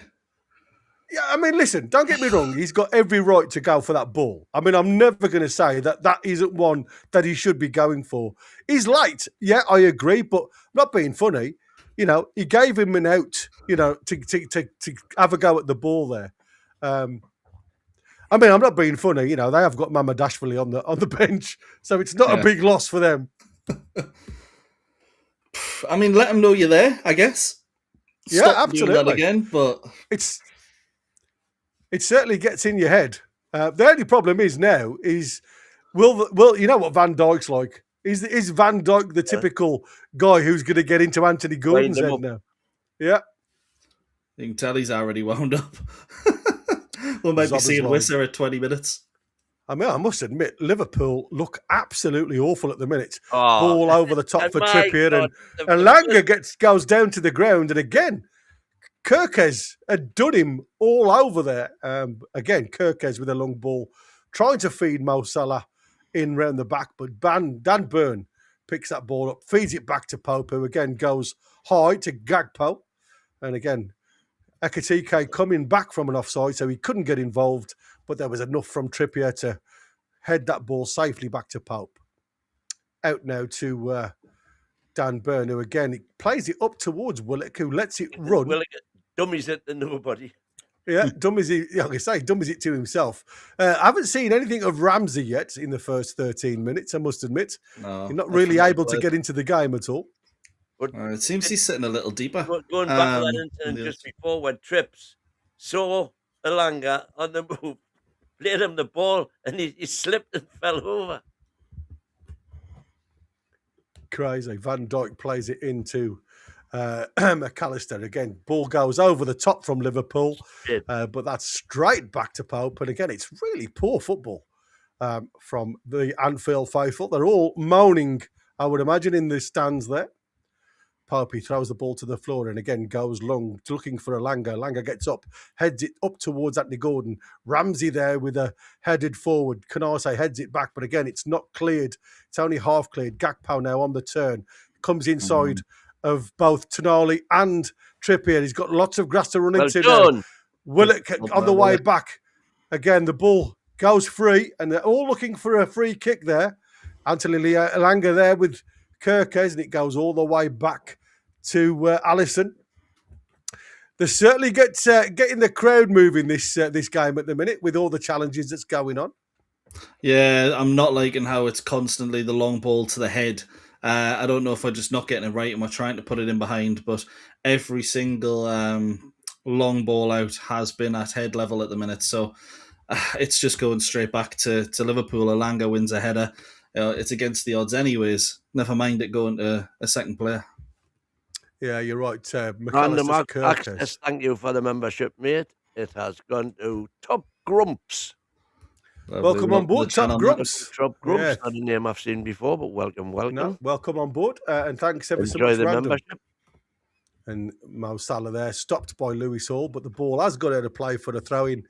Speaker 3: Yeah, I mean, listen, don't get me wrong. He's got every right to go for that ball. I mean, I'm never going to say that isn't one that he should be going for. He's late. Yeah, I agree, but not being funny. He gave him an out, to have a go at the ball there. I mean, I'm not being funny. They have got Mamadashvili on the bench, so it's not a big loss for them.
Speaker 5: I mean, let them know you're there, I guess.
Speaker 3: Stop absolutely.
Speaker 5: Doing that again, but
Speaker 3: it certainly gets in your head. The only problem is now will you know what Van Dijk's like? Is Van Dijk the typical guy who's going to get into Anthony Gordon's head now? Yeah.
Speaker 5: You can tell he's already wound up. We might be seeing Wisser at 20 minutes.
Speaker 3: I mean, I must admit, Liverpool look absolutely awful at the minute. Ball over the top for Trippier, and Langer goes down to the ground. And again, Kirkes had done him all over there. Again, Kirkes with a long ball, trying to feed Mo Salah in round the back, but Dan Burn picks that ball up, feeds it back to Pope, who again goes high to Gakpo. And again, Ekitike coming back from an offside, so he couldn't get involved, but there was enough from Trippier to head that ball safely back to Pope. Out now to Dan Burn, who again plays it up towards Willock, who lets it run.
Speaker 4: Willock dummies it to nobody.
Speaker 3: Yeah, dummies it to himself. I haven't seen anything of Ramsey yet in the first 13 minutes, I must admit.
Speaker 5: No,
Speaker 3: You're not really able to get into the game at all.
Speaker 4: But
Speaker 5: it seems he's sitting a little deeper.
Speaker 4: Going back to that incident just before, when Trips saw Elanga on the move, played him the ball, and he slipped and fell over.
Speaker 3: Crazy. Van Dijk plays it into McAllister. Again, ball goes over the top from Liverpool, but that's straight back to Pope. And again, it's really poor football from the Anfield faithful. They're all moaning, I would imagine, in the stands there. Pope, he throws the ball to the floor and again goes long, looking for Elanga. Elanga gets up, heads it up towards Anthony Gordon. Ramsey there with a headed forward. Canase heads it back, but again, it's not cleared. It's only half cleared. Gakpo now on the turn. Comes inside of both Tonali and Trippier. He's got lots of grass to run into now. Willock on the way back. Again, the ball goes free, and they're all looking for a free kick there. Anthony Elanga there with Kirkes, and it goes all the way back to Alisson. They're certainly getting the crowd moving this game at the minute with all the challenges that's going on.
Speaker 5: Yeah, I'm not liking how it's constantly the long ball to the head. I don't know if we're just not getting it right and we're trying to put it in behind, but every single long ball out has been at head level at the minute. So it's just going straight back to Liverpool. Elanga wins a header. It's against the odds anyways. Never mind it going to a second player.
Speaker 3: Yeah, you're right.
Speaker 4: Random access, thank you for the membership, mate. It has gone to Top Grumps.
Speaker 3: Welcome on board, Top Grumps.
Speaker 4: Top Grumps, not a name I've seen before, but welcome.
Speaker 3: No, welcome on board, and thanks ever so much.
Speaker 4: Enjoy the membership.
Speaker 3: And Mo Salah there, stopped by Lewis Hall, but the ball has got out of play for the throw-in,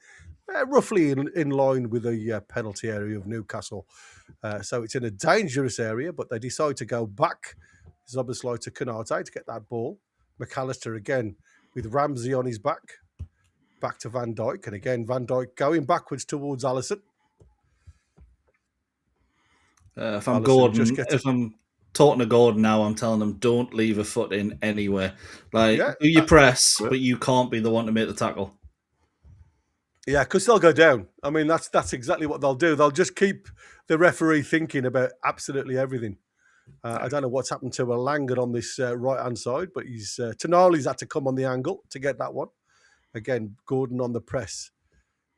Speaker 3: roughly in line with the penalty area of Newcastle. So it's in a dangerous area, but they decide to go back. Zoboslai to Konate to get that ball. McAllister again with Ramsey on his back to Van Dijk, and again Van Dijk going backwards towards Alisson.
Speaker 5: If I'm talking to Gordon now, I'm telling him don't leave a foot in anywhere. Do your press, but you can't be the one to make the tackle.
Speaker 3: Yeah, because they'll go down. I mean, that's exactly what they'll do. They'll just keep the referee thinking about absolutely everything. I don't know what's happened to Elanga on this right-hand side, but Tonali's had to come on the angle to get that one. Again, Gordon on the press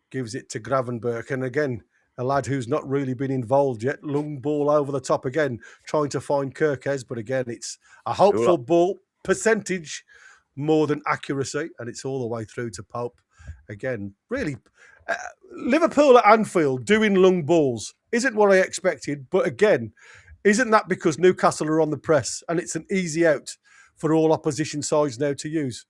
Speaker 3: gives it to Gravenberch. And again, a lad who's not really been involved yet. Long ball over the top again, trying to find Kirkes. But again, it's a hopeful ball, percentage more than accuracy. And it's all the way through to Pope. Again, really, Liverpool at Anfield doing long balls isn't what I expected. But again, isn't that because Newcastle are on the press and it's an easy out for all opposition sides now to use?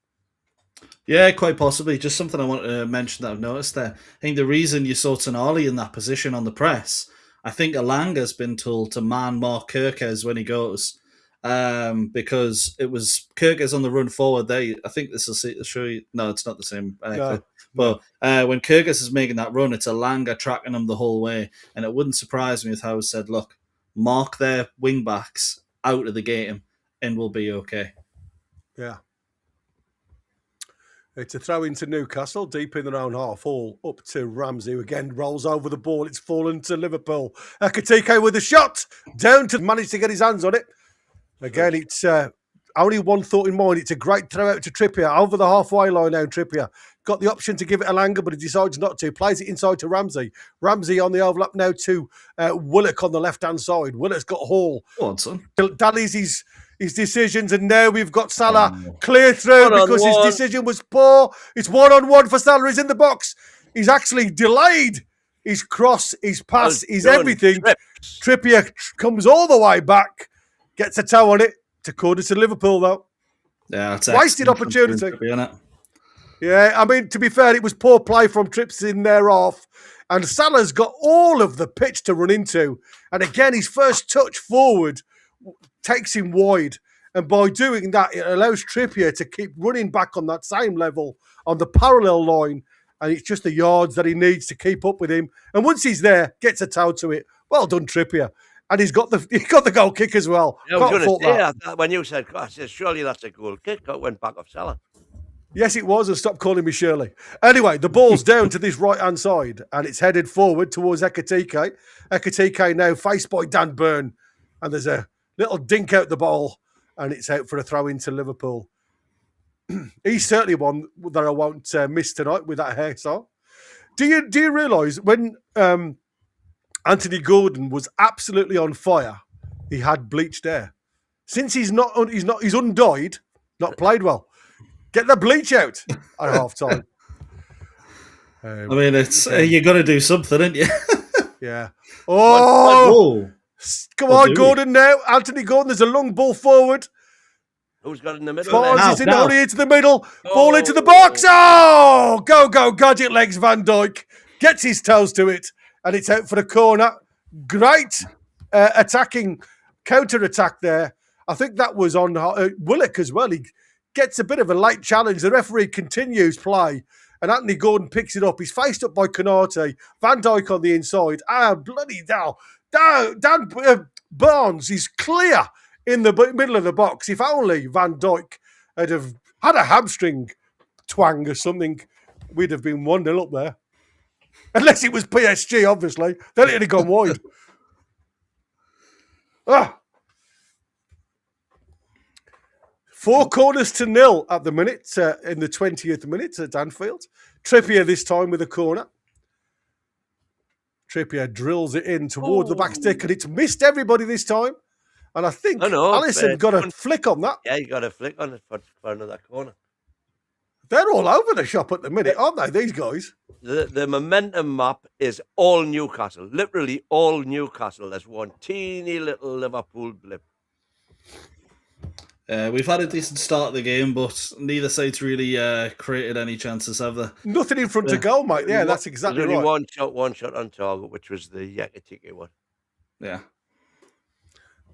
Speaker 5: Yeah, quite possibly. Just something I want to mention that I've noticed there. I think the reason you saw Tonali in that position on the press, I think Elanga's been told to man mark Kirkes when he goes, because it was Kirkes on the run forward there. I think this will show you. No, it's not the same. But when Kirkes is making that run, it's Elanga tracking him the whole way. And it wouldn't surprise me if Howe said, look, mark their wing backs out of the game and we'll be okay.
Speaker 3: Yeah. It's a throw into Newcastle, deep in their own half, all up to Ramsey, who again rolls over the ball. It's fallen to Liverpool. Ekitike with a shot, down to manage to get his hands on it. Again, it's only one thought in mind. It's a great throw out to Trippier, over the halfway line now. Trippier got the option to give it Elanga, but he decides not to. Plays it inside to Ramsey. Ramsey on the overlap now to Willock on the left-hand side. Willock's got Hall.
Speaker 5: Go on, son.
Speaker 3: Dally's his decisions, and now we've got Salah clear through because his decision was poor. It's one-on-one for Salah. He's in the box. He's actually delayed his cross, his pass, his everything. Trippier comes all the way back, gets a toe on it. To corner to Liverpool, though.
Speaker 5: Yeah, it's
Speaker 3: wasted opportunity. Yeah, I mean, to be fair, it was poor play from Trips in their half. And Salah's got all of the pitch to run into. And again, his first touch forward takes him wide. And by doing that, it allows Trippier to keep running back on that same level on the parallel line. And it's just the yards that he needs to keep up with him. And once he's there, gets a toe to it. Well done, Trippier. And he's got the goal kick as well.
Speaker 4: Yeah, I was going to say that when you said, I said, surely that's a goal kick. It went back off Salah.
Speaker 3: Yes, it was, and stop calling me Shirley. Anyway, the ball's down to this right-hand side, and it's headed forward towards Ekitike. Ekitike now faced by Dan Burn, and there's a little dink out the ball, and it's out for a throw into Liverpool. He's certainly one that I won't miss tonight with that hairstyle. Do you realise when Anthony Gordon was absolutely on fire, he had bleached hair? Since he's undyed, not played well. Get the bleach out at half time.
Speaker 5: I mean, it's you got to do something, ain't you?
Speaker 3: Yeah. Oh, come on, Gordon now. Anthony Gordon, there's a long ball forward.
Speaker 4: Who's got it in the middle?
Speaker 3: Barnes is only into the middle. Ball into the box. Oh, go, gadget legs, Van Dijk. Gets his toes to it, and it's out for the corner. Great attacking counter-attack there. I think that was on Willock as well. He gets a bit of a late challenge. The referee continues play, and Anthony Gordon picks it up. He's faced up by Konate. Van Dijk on the inside. Bloody hell. Dan Barnes is clear in the middle of the box. If only Van Dijk had had a hamstring twang or something, we'd have been 1-0 up there. Unless it was PSG, obviously. Then it'd have gone wide. 4 corners to 0 at the minute, in the 20th minute at Anfield. Trippier this time with a corner. Trippier drills it in towards the back stick, and it's missed everybody this time. And I think Alisson got a flick on that.
Speaker 4: Yeah, he got a flick on it for another corner.
Speaker 3: They're all over the shop at the minute, aren't they, these guys?
Speaker 4: The momentum map is all Newcastle. Literally all Newcastle. There's one teeny little Liverpool blip.
Speaker 5: We've had a decent start of the game, but neither side's really created any chances, have they?
Speaker 3: Nothing in front of goal, mate. Yeah, that's exactly right.
Speaker 4: Only one shot on target, which was the Ekitike one.
Speaker 5: Yeah.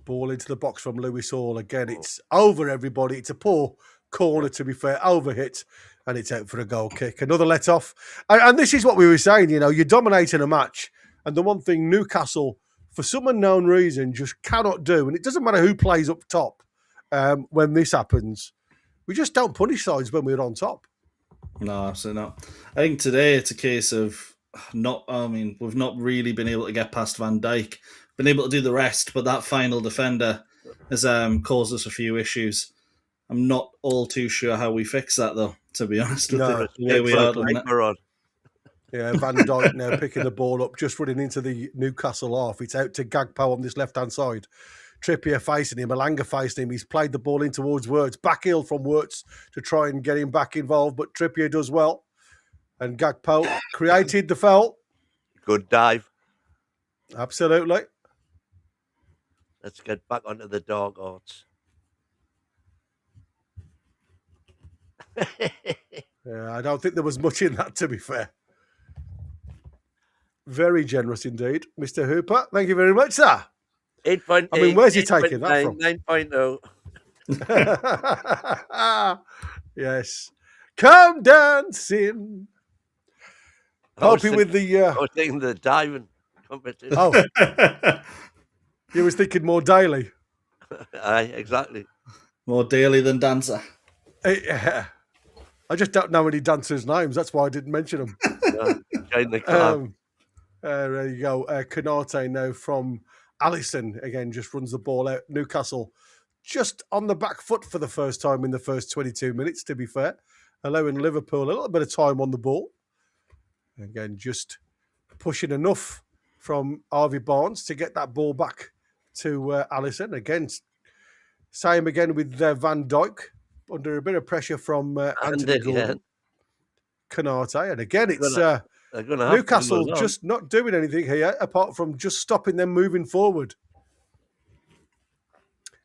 Speaker 3: Ball into the box from Lewis Hall. Again, it's over everybody. It's a poor corner, to be fair. Overhit, and it's out for a goal kick. Another let off. And this is what we were saying, you're dominating a match. And the one thing Newcastle, for some unknown reason, just cannot do, and it doesn't matter who plays up top, when this happens, we just don't punish sides when we're on top.
Speaker 5: No, absolutely not. I think today it's a case of we've not really been able to get past Van Dijk, been able to do the rest, but that final defender has caused us a few issues. I'm not all too sure how we fix that, though, to be honest with you.
Speaker 3: Yeah, Van Dijk now picking the ball up, just running into the Newcastle half. It's out to Gagpo on this left-hand side. Trippier facing him, Elanga facing him. He's played the ball in towards Wirtz. Backheel from Wirtz to try and get him back involved, but Trippier does well. And Gagpo created the foul.
Speaker 4: Good dive.
Speaker 3: Absolutely.
Speaker 4: Let's get back onto the dog arts.
Speaker 3: Yeah, I don't think there was much in that, to be fair. Very generous indeed, Mr. Hooper. Thank you very much, sir.
Speaker 4: 8.8.
Speaker 3: I mean, where's he taking that from?
Speaker 4: 9.0.
Speaker 3: Yes. Come dancing. Happy with the...
Speaker 4: I was thinking the diving competition.
Speaker 3: Oh. You was thinking more daily.
Speaker 4: Aye, exactly.
Speaker 5: More daily than dancer.
Speaker 3: I just don't know any dancers' names. That's why I didn't mention them.
Speaker 4: Join the club.
Speaker 3: There you go. Konate now from Alisson. Again, just runs the ball out. Newcastle just on the back foot for the first time in the first 22 minutes, to be fair. Allowing Liverpool a little bit of time on the ball. Again, just pushing enough from Harvey Barnes to get that ball back to Alisson. Again, same again with Van Dijk. Under a bit of pressure from Anthony Gordon. Konate. And again, it's Newcastle just not doing anything here apart from just stopping them moving forward.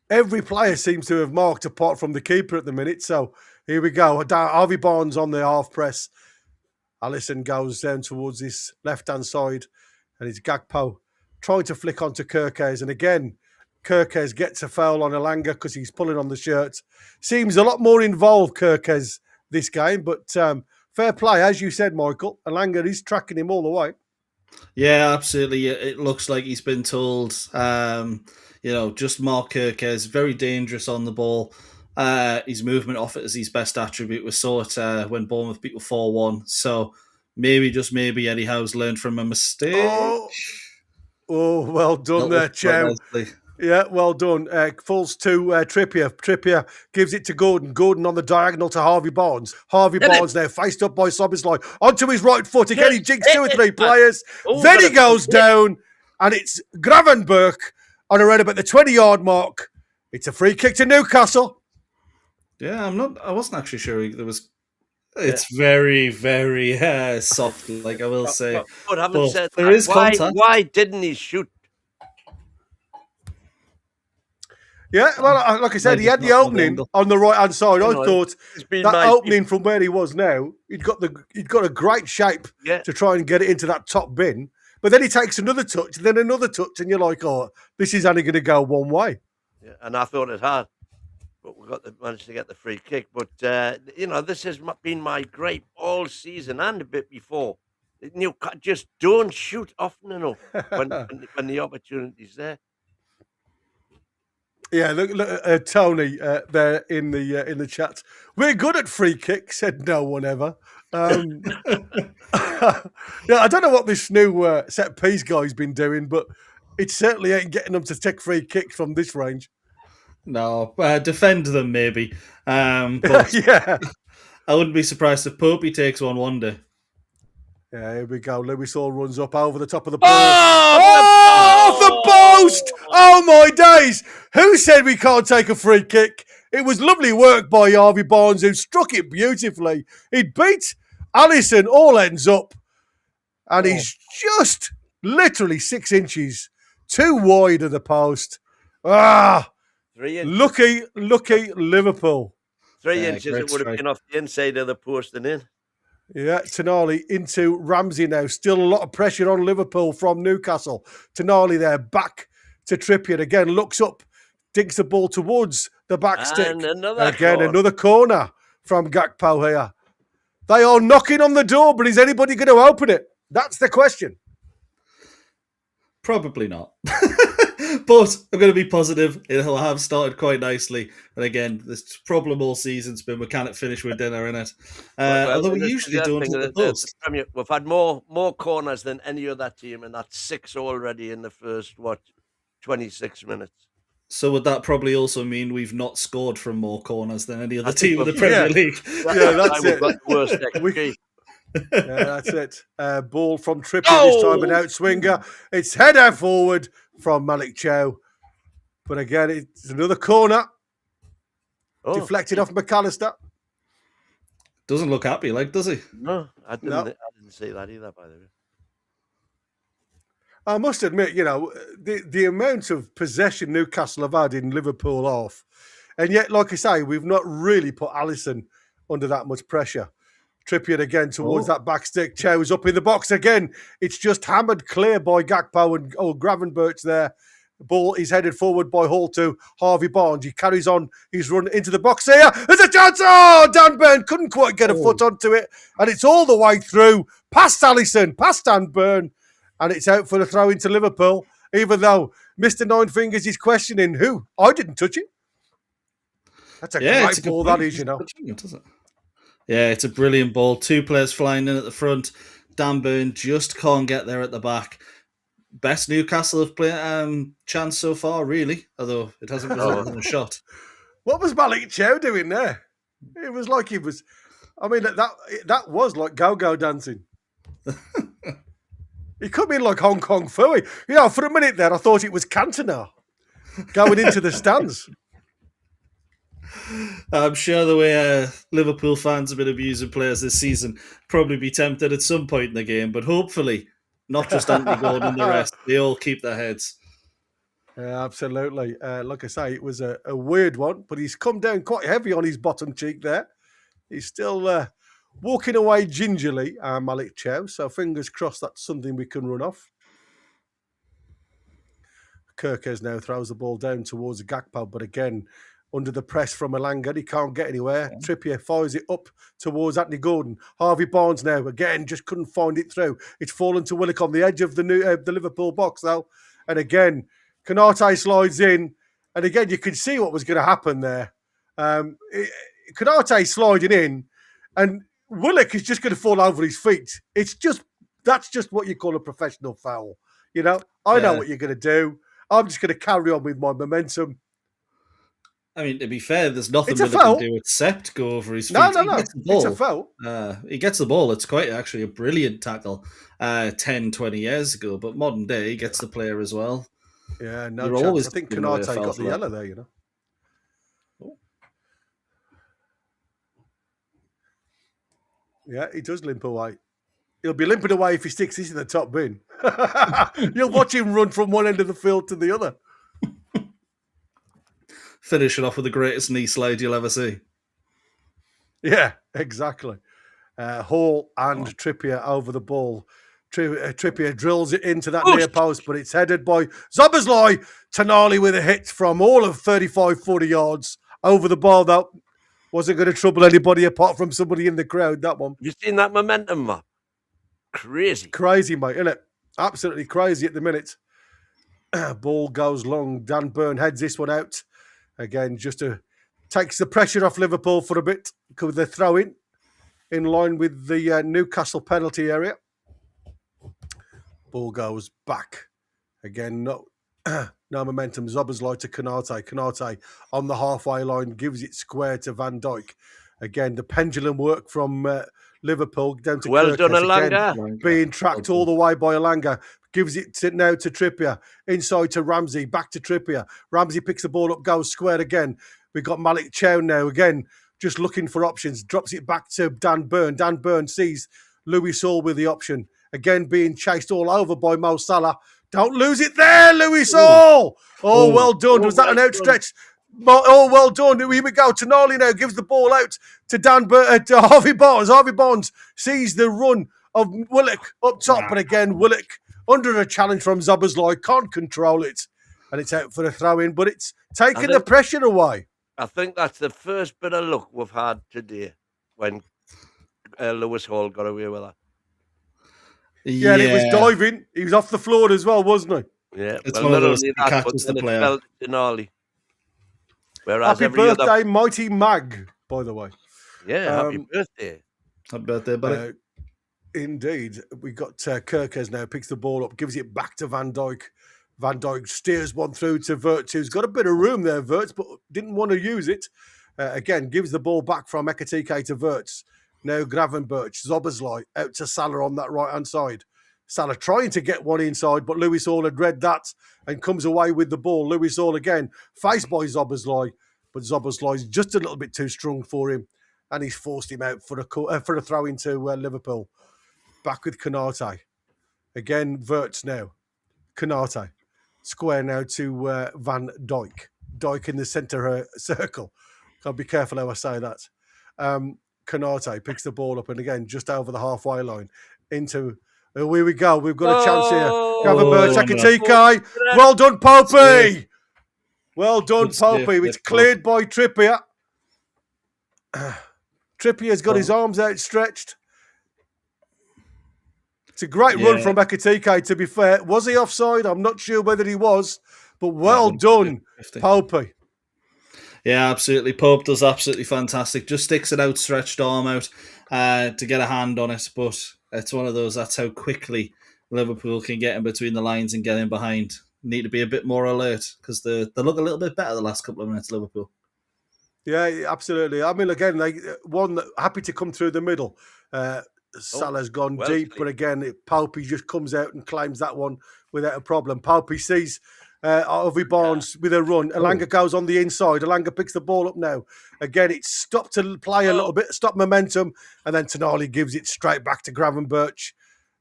Speaker 3: Every player seems to have marked apart from the keeper at the minute. So Here we go. Harvey Barnes on the half press. Alisson goes down towards this left-hand side, and it's Gakpo trying to flick onto Kerkez. And again, Kerkez gets a foul on Elanga because he's pulling on the shirt. Seems a lot more involved, Kerkez, this game. But fair play. As you said, Michael, Elanga is tracking him all the way.
Speaker 5: Yeah, absolutely. It looks like he's been told, just mark Kerkez. Very dangerous on the ball. His movement off it is his best attribute. We saw it when Bournemouth beat 4-1. So maybe, just maybe, Eddie Howe's learned from a mistake.
Speaker 3: Oh, well done there, Chow. Yeah, well done. Falls to Trippier. Trippier gives it to Gordon. Gordon on the diagonal to Harvey Barnes. Harvey Barnes now faced up by Soboslai. Onto his right foot. Again, he jigs 2 or 3 players. Then he goes down, and it's Gravenberch on around about the 20-yard mark. It's a free kick to Newcastle.
Speaker 5: Yeah, I wasn't actually sure there was. It's very, very soft, like I will say.
Speaker 4: But having said
Speaker 5: there
Speaker 4: that,
Speaker 5: is contact.
Speaker 4: Why didn't he shoot?
Speaker 3: Yeah, well, like I said, he had the opening on the right-hand side. I thought that opening from where he was now, he'd got a great shape to try and get it into that top bin. But then he takes another touch, then another touch, and you're like, oh, this is only going to go one way.
Speaker 4: Yeah, and I thought it had. But we managed to get the free kick. But, this has been my gripe all season and a bit before. You just don't shoot often enough when the opportunity's there.
Speaker 3: Yeah, look Tony there in the chat. We're good at free kicks, said no one ever. I don't know what this new set piece guy's been doing, but it certainly ain't getting them to take free kicks from this range.
Speaker 5: No, defend them maybe. But
Speaker 3: yeah,
Speaker 5: I wouldn't be surprised if Popey takes one day.
Speaker 3: Yeah, here we go. Lewis Hall runs up over the top of the ball. Off the post! Oh my days! Who said we can't take a free kick? It was lovely work by Harvey Barnes, who struck it beautifully. He beat Alisson, all ends up, and he's just literally 6 inches too wide of the post.
Speaker 4: 3 inches.
Speaker 3: Lucky Liverpool.
Speaker 4: 3 inches, it would have been off the inside of the post and in.
Speaker 3: Yeah, Tonali into Ramsey now. Still a lot of pressure on Liverpool from Newcastle. Tonali there, back to Trippier. Again, looks up, digs the ball towards the back stick. Another corner from Gakpo here. They are knocking on the door, but is anybody going to open it? That's the question.
Speaker 5: Probably not. But I'm going to be positive. It'll have started quite nicely. And again, this problem all season's been we can't finish with dinner in it. Although we usually don't hit the post.
Speaker 4: We've had more corners than any other team, and that's 6 already in the first, 26 minutes.
Speaker 5: So would that probably also mean we've not scored from more corners than any other team in the Premier League?
Speaker 3: Yeah, that's it.
Speaker 4: Got the worst XG.
Speaker 3: Yeah, that's it. Ball from Trippier this time, an outswinger. It's header forward from Malik Chow. But again, it's another corner. Deflected off McAllister.
Speaker 5: Doesn't look happy, does he?
Speaker 4: No, I didn't see that either, by the way.
Speaker 3: I must admit, the amount of possession Newcastle have had in Liverpool off. And yet, like I say, we've not really put Alisson under that much pressure. Trippier again towards that back stick. Chow's up in the box again. It's just hammered clear by Gakpo and Gravenberch there. The ball is headed forward by Hall to Harvey Barnes. He carries on. He's run into the box here. There's a chance. Dan Burn couldn't quite get a foot onto it. And it's all the way through. Past Alisson, past Dan Burn. And it's out for the throw into Liverpool. Even though Mr. Nine Fingers is questioning who. I didn't touch it. That's a great ball, that is,
Speaker 5: Yeah, it's a brilliant ball. 2 players flying in at the front. Dan Burn just can't get there at the back. Best Newcastle have played chance so far, really, although it hasn't resulted in a shot.
Speaker 3: What was Malik Chow doing there? It was like he was... I mean, that was like go-go dancing. He come in like Hong Kong Phooey. For a minute there, I thought it was Cantona going into the stands.
Speaker 5: I'm sure the way Liverpool fans have been abusing players this season, probably be tempted at some point in the game, but hopefully not just Anthony Gordon and the rest. They all keep their heads.
Speaker 3: Yeah, absolutely. Like I say, it was a weird one, but he's come down quite heavy on his bottom cheek there. He's still walking away gingerly, Malik Chow. So fingers crossed that's something we can run off. Kirkes now throws the ball down towards Gakpo, but again, under the press from Elanga, he can't get anywhere. Yeah. Trippier fires it up towards Anthony Gordon. Harvey Barnes now, again, just couldn't find it through. It's fallen to Willock on the edge of the Liverpool box, though. And again, Konate slides in. And again, you could see what was going to happen there. Konate sliding in, and Willock is just going to fall over his feet. That's just what you call a professional foul. You know, I know what you're going to do. I'm just going to carry on with my momentum.
Speaker 5: I mean, to be fair, there's nothing Willock can do except go over his feet.
Speaker 3: No. It's a foul.
Speaker 5: He gets the ball. It's quite actually a brilliant tackle 10, 20 years ago, but modern day, he gets the player as well.
Speaker 3: Yeah, no chance. I think Konate got the yellow there, you know. Oh. Yeah, he does limp away. He'll be limping away if he sticks this in the top bin. You'll watch him run from one end of the field to the other.
Speaker 5: Finishing off with the greatest knee slide you'll ever see.
Speaker 3: Yeah, exactly. Hall and Trippier over the ball. Trippier drills it into that near post, but it's headed by Szoboszlai. Tonali with a hit from all of 35, 40 yards over the ball. That wasn't going to trouble anybody apart from somebody in the crowd, that one.
Speaker 4: You seen that momentum, Matt?
Speaker 3: Crazy, mate, isn't it? Absolutely crazy at the minute. Ball goes long. Dan Burn heads this one out. Again, just takes the pressure off Liverpool for a bit with the throw in line with the Newcastle penalty area. Ball goes back. Again, no momentum. Szoboszlai to Konate. Konate on the halfway line gives it square to Van Dijk. Again, the pendulum work from Liverpool down to
Speaker 4: well done, Elanga.
Speaker 3: Being tracked all the way by Elanga. Gives it now to Trippier. Inside to Ramsey. Back to Trippier. Ramsey picks the ball up, goes square again. We've got Malik Chow now. Again, just looking for options. Drops it back to Dan Burn. Dan Burn sees Louis Saul with the option. Again, being chased all over by Mo Salah. Don't lose it there, Louis Saul. Oh, well done. Was that an outstretched? Oh, well done. Here we go. Tonali now gives the ball out to to Harvey Barnes. Harvey Barnes sees the run of Willock up top. But again, Willock under a challenge from Szoboszlai, can't control it. And it's out for a throw-in, but it's taking the pressure away.
Speaker 4: I think that's the first bit of luck we've had today when Lewis Hall got away with that.
Speaker 3: Yeah, and it was diving. He was off the floor as well, wasn't
Speaker 4: he? Yeah,
Speaker 5: it's one of those he catches the player.
Speaker 3: Happy birthday, Mighty Mag, by the way.
Speaker 4: Yeah, happy birthday.
Speaker 5: Happy birthday, buddy.
Speaker 3: Indeed. We got Kirkes now, picks the ball up, gives it back to Van Dijk. Van Dijk steers one through to Wirtz, who's got a bit of room there, Wirtz, but didn't want to use it. Again, gives the ball back from Ekitike to Wirtz. Now Gravenberch, Szoboszlai out to Salah on that right-hand side. Salah trying to get one inside, but Louis Saul had read that and comes away with the ball. Louis Saul again, faced by Szoboszlai, but Szoboszlai is just a little bit too strong for him, and he's forced him out for a throw into Liverpool. Back with Konate. Again, Wirtz now. Konate. Square now to Van Dijk. Dijk in the centre circle. Got to be careful how I say that. Konate picks the ball up and again, just over the halfway line into... here we go. We've got a chance here. Gravenberch, Ekitike. Well done, Popey. Well done, Popey. It's cleared by Trippier. Trippier's got his arms outstretched. It's a great run from Ekitike, to be fair. Was he offside? I'm not sure whether he was, but well done, Popey.
Speaker 5: Yeah, absolutely. Pope does absolutely fantastic. Just sticks an outstretched arm out to get a hand on it, but it's one of those, that's how quickly Liverpool can get in between the lines and get in behind. Need to be a bit more alert because they look a little bit better the last couple of minutes, Liverpool.
Speaker 3: Yeah, absolutely. I mean, again, happy to come through the middle. Salah's gone deep, but again, Palpy just comes out and claims that one without a problem. Palpy sees Harvey Barnes with a run. Elanga goes on the inside. Elanga picks the ball up now. Again, it's stopped to play a little bit, stop momentum, and then Tonali gives it straight back to Gravenberch,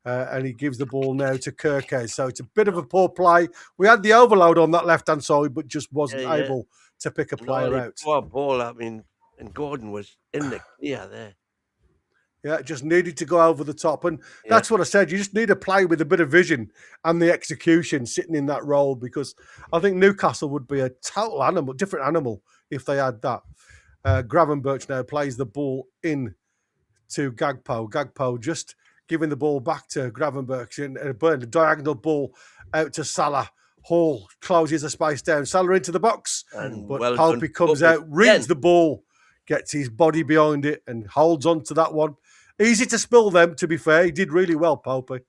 Speaker 3: and he gives the ball now to Kirkes. So it's a bit of a poor play. We had the overload on that left-hand side, but just wasn't able to pick a player out.
Speaker 4: Poor ball. I mean, and Gordon was in the clear there.
Speaker 3: Yeah, just needed to go over the top. And that's what I said. You just need to play with a bit of vision and the execution sitting in that role, because I think Newcastle would be a total animal, different animal, if they had that. Gravenberch now plays the ball in to Gagpo. Gagpo just giving the ball back to Gravenberch and a diagonal ball out to Salah. Hall closes the space down. Salah into the box. But Pope comes out, reads the ball, gets his body behind it and holds on to that one. Easy to spill them, to be fair. He did really well, Pope.